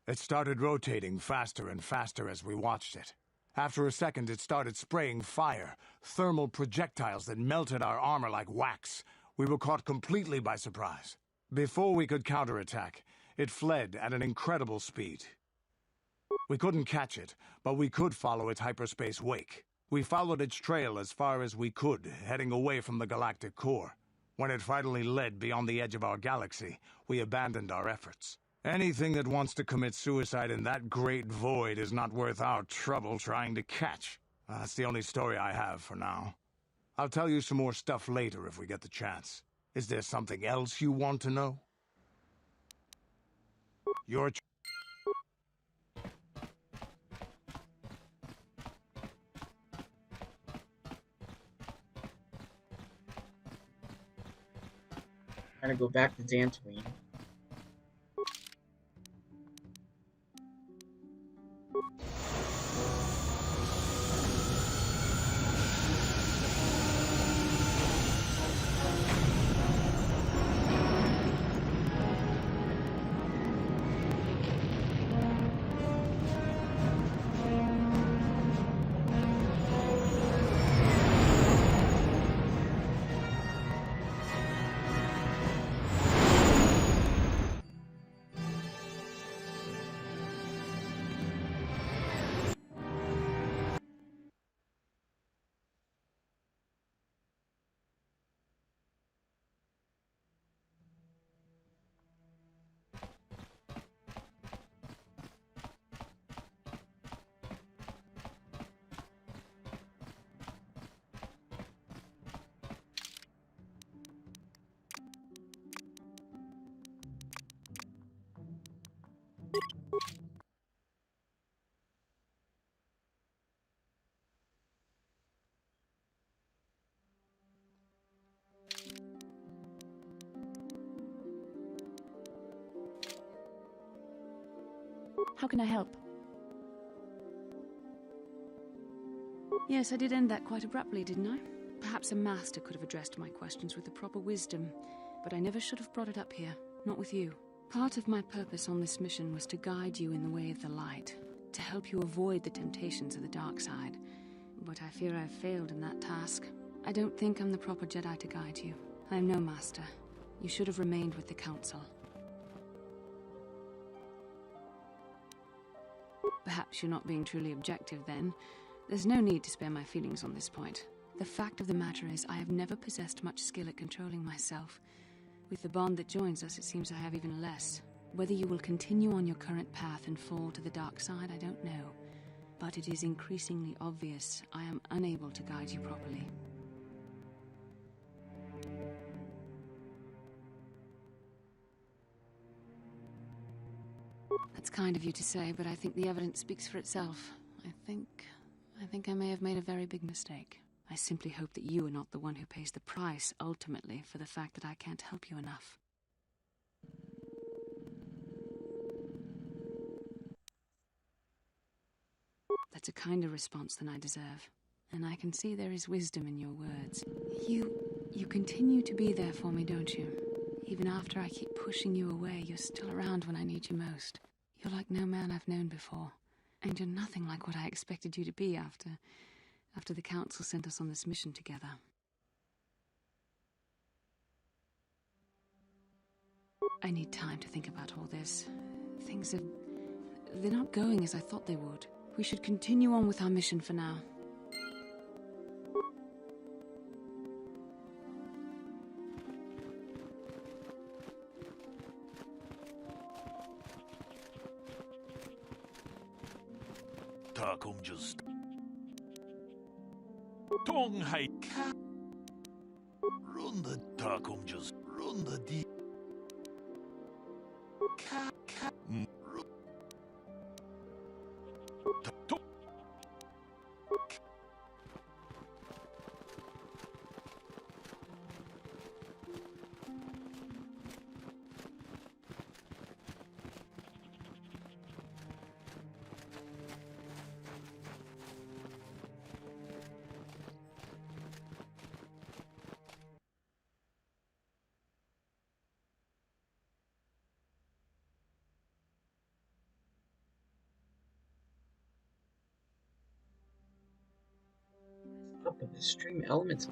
It started rotating faster and faster as we watched it. After a second, it started spraying fire, thermal projectiles that melted our armor like wax. We were caught completely by surprise. Before we could counterattack, it fled at an incredible speed. We couldn't catch it, but we could follow its hyperspace wake. We followed its trail as far as we could, heading away from the galactic core. When it finally led beyond the edge of our galaxy, we abandoned our efforts. Anything that wants to commit suicide in that great void is not worth our trouble trying to catch. That's the only story I have for now. I'll tell you some more stuff later if we get the chance. Is there something else you want to know? Your Gotta go back to Dantooine. How can I help? Yes, I did end that quite abruptly, didn't I? Perhaps a master could have addressed my questions with the proper wisdom, but I never should have brought it up here, not with you. Part of my purpose on this mission was to guide you in the way of the light, to help you avoid the temptations of the dark side. But I fear I've failed in that task. I don't think I'm the proper Jedi to guide you. I am no master. You should have remained with the Council. Perhaps you're not being truly objective then. There's no need to spare my feelings on this point. The fact of the matter is, I have never possessed much skill at controlling myself. With the bond that joins us, it seems I have even less. Whether you will continue on your current path and fall to the dark side, I don't know. But it is increasingly obvious I am unable to guide you properly. That's kind of you to say, but I think the evidence speaks for itself. I think I think I may have made a very big mistake. I simply hope that you are not the one who pays the price, ultimately, for the fact that I can't help you enough. That's a kinder response than I deserve. And I can see there is wisdom in your words. You continue to be there for me, don't you? Even after I keep pushing you away, you're still around when I need you most. You're like no man I've known before. And you're nothing like what I expected you to be after the Council sent us on this mission together. I need time to think about all this. They're not going as I thought they would. We should continue on with our mission for now. 다 공주스 동하이카 룬드 다 공주스 룬드 디 카카 Up with the stream elements.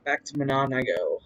Back to Manon I go.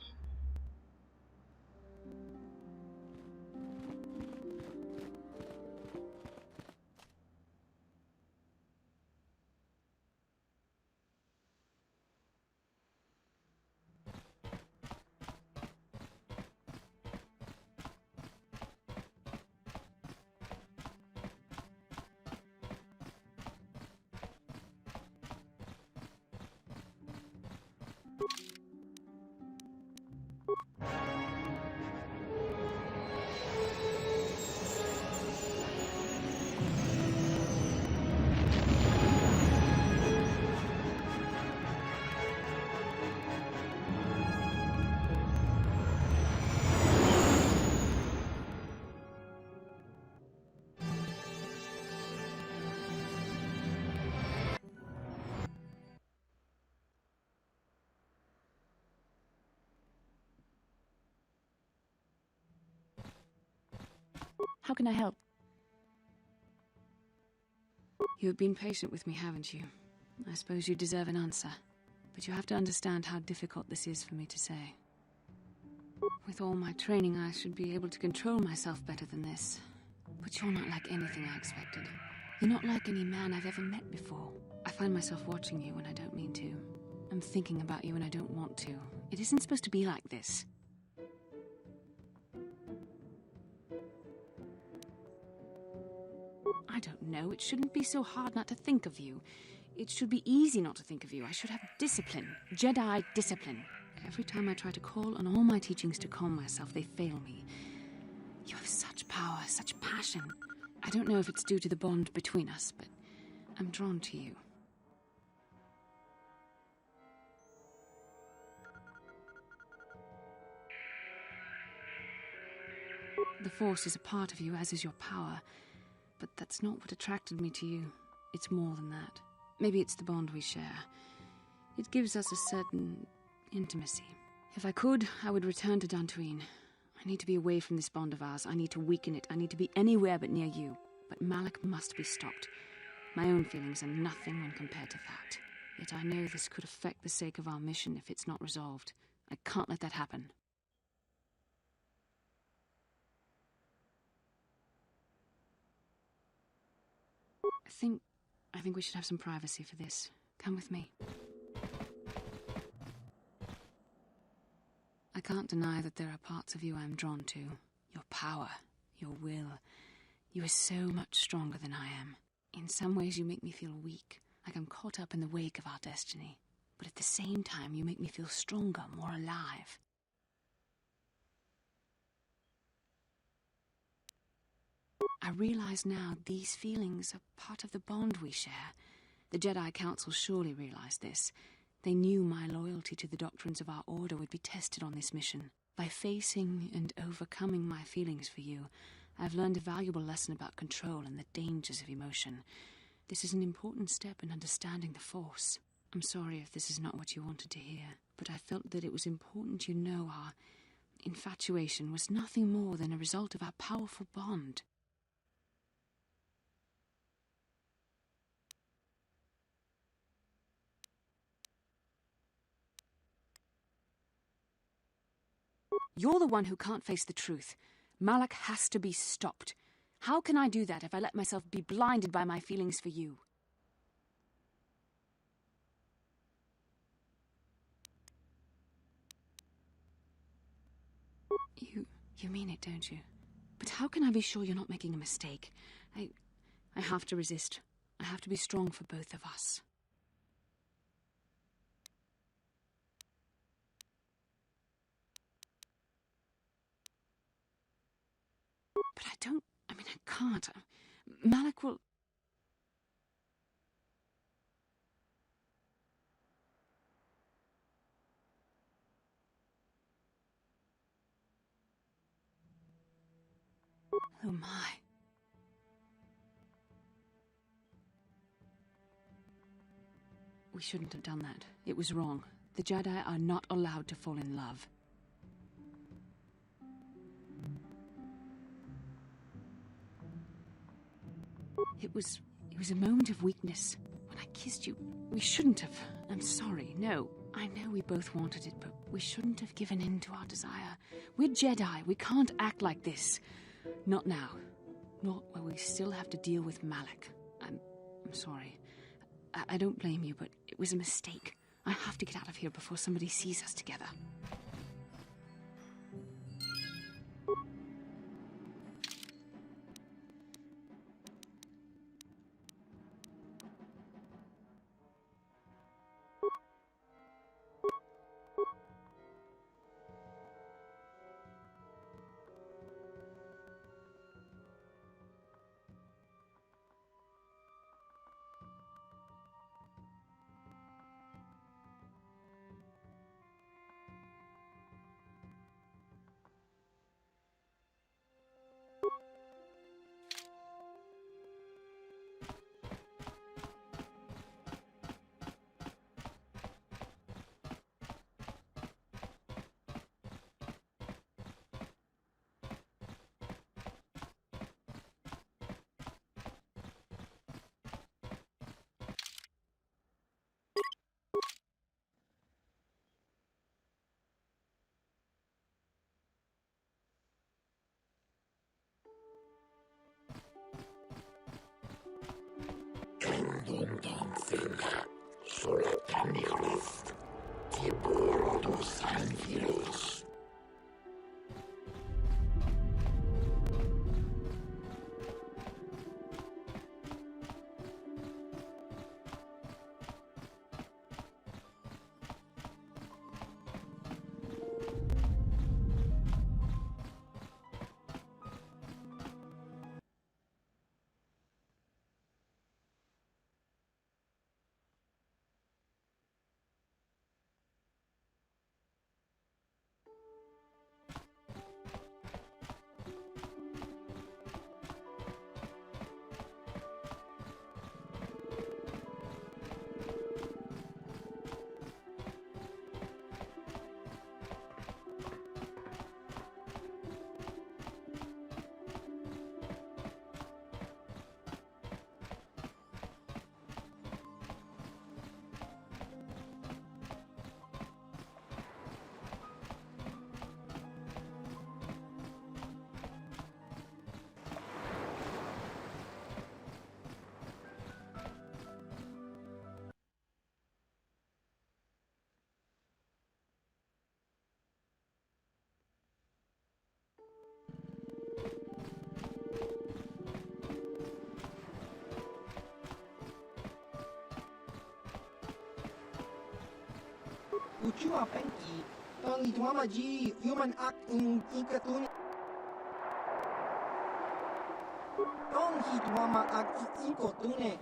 How can I help? You have been patient with me, haven't you? I suppose you deserve an answer. But you have to understand how difficult this is for me to say. With all my training, I should be able to control myself better than this. But you're not like anything I expected. You're not like any man I've ever met before. I find myself watching you when I don't mean to. I'm thinking about you when I don't want to. It isn't supposed to be like this. I don't know. It shouldn't be so hard not to think of you. It should be easy not to think of you. I should have discipline. Jedi discipline. Every time I try to call on all my teachings to calm myself, they fail me. You have such power, such passion. I don't know if it's due to the bond between us, but I'm drawn to you. The Force is a part of you, as is your power. But that's not what attracted me to you. It's more than that. Maybe it's the bond we share. It gives us a certain intimacy. If I could, I would return to Dantooine. I need to be away from this bond of ours. I need to weaken it. I need to be anywhere but near you. But Malak must be stopped. My own feelings are nothing when compared to that. Yet I know this could affect the sake of our mission if it's not resolved. I can't let that happen. I think we should have some privacy for this. Come with me. I can't deny that there are parts of you I'm drawn to. Your power, your will. You are so much stronger than I am. In some ways you make me feel weak, like I'm caught up in the wake of our destiny. But at the same time you make me feel stronger, more alive. I realize now these feelings are part of the bond we share. The Jedi Council surely realized this. They knew my loyalty to the doctrines of our order would be tested on this mission. By facing and overcoming my feelings for you, I've learned a valuable lesson about control and the dangers of emotion. This is an important step in understanding the Force. I'm sorry if this is not what you wanted to hear, but I felt that it was important you know our infatuation was nothing more than a result of our powerful bond. You're the one who can't face the truth. Malak has to be stopped. How can I do that if I let myself be blinded by my feelings for you? You mean it, don't you? But how can I be sure you're not making a mistake? I have to resist. I have to be strong for both of us. But I can't. Malak will... Oh my. We shouldn't have done that. It was wrong. The Jedi are not allowed to fall in love. It was a moment of weakness. When I kissed you, we shouldn't have. I'm sorry. No, I know we both wanted it, but we shouldn't have given in to our desire. We're Jedi. We can't act like this. Not now. Not where we still have to deal with Malik. I'm sorry. I don't blame you, but it was a mistake. I have to get out of here before somebody sees us together. Uchua penki, tong ituama ji human act in ikatun. Tong hituama aki inkotune,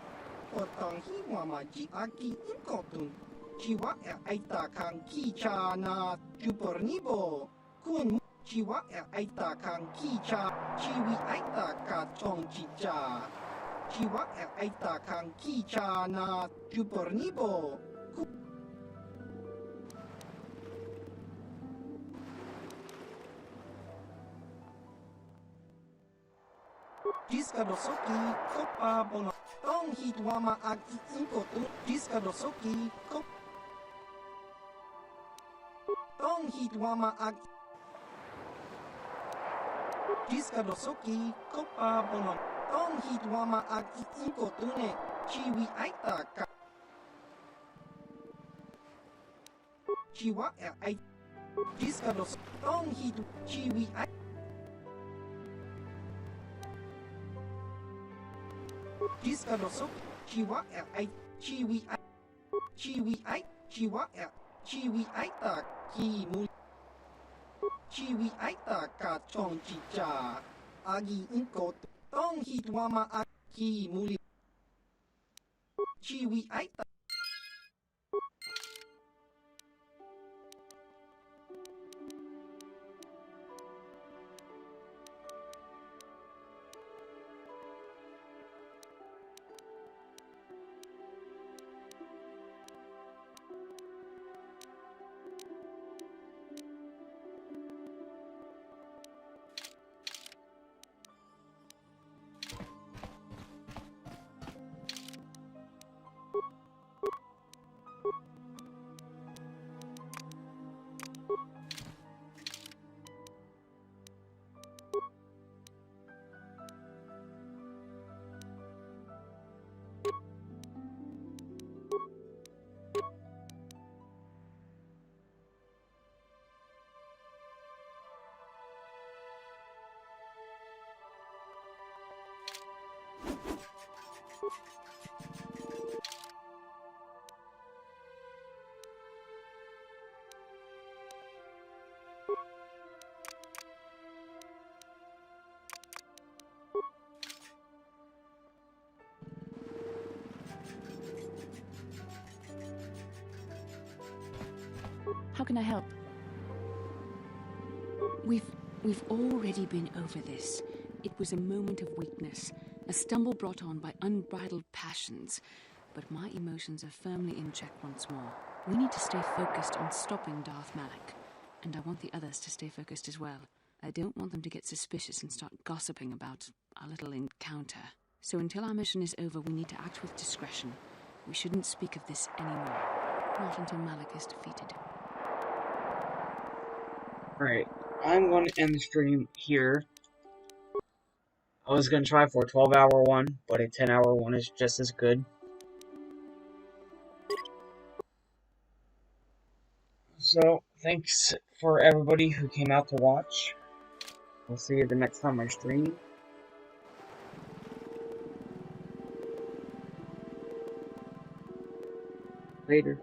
o tong hiwama ji aki inkotun. Chiwa aita kang kicha na jupornibo. Kun chiwa aita kang kicha, chiwi aita ka tong chicha. Chiwa aita kang kicha na jupornibo. Jiskadosoki kopa bono tong hitwama aki inkotu Jiskadosoki kop tong hitwama aki Jiskadosoki kopa bono tong hitwama aki inkotune chiwi aita ka chiwa ai Jiskados tong hitu chiwi ai Jiskadoso, chiwa ai, chiwi ai, chiwa chiwi aita ki mu, chiwi aita ka chong chicha, agi inko tong hitwama aki muli, chiwi aita. can I help? We've already been over this. It was a moment of weakness, a stumble brought on by unbridled passions. But my emotions are firmly in check once more. We need to stay focused on stopping Darth Malak. And I want the others to stay focused as well. I don't want them to get suspicious and start gossiping about our little encounter. So until our mission is over, we need to act with discretion. We shouldn't speak of this anymore. Not until Malak is defeated. Alright, I'm going to end the stream here. I was going to try for a 12-hour one, but a 10-hour one is just as good. So, thanks for everybody who came out to watch. We'll see you the next time I stream. Later.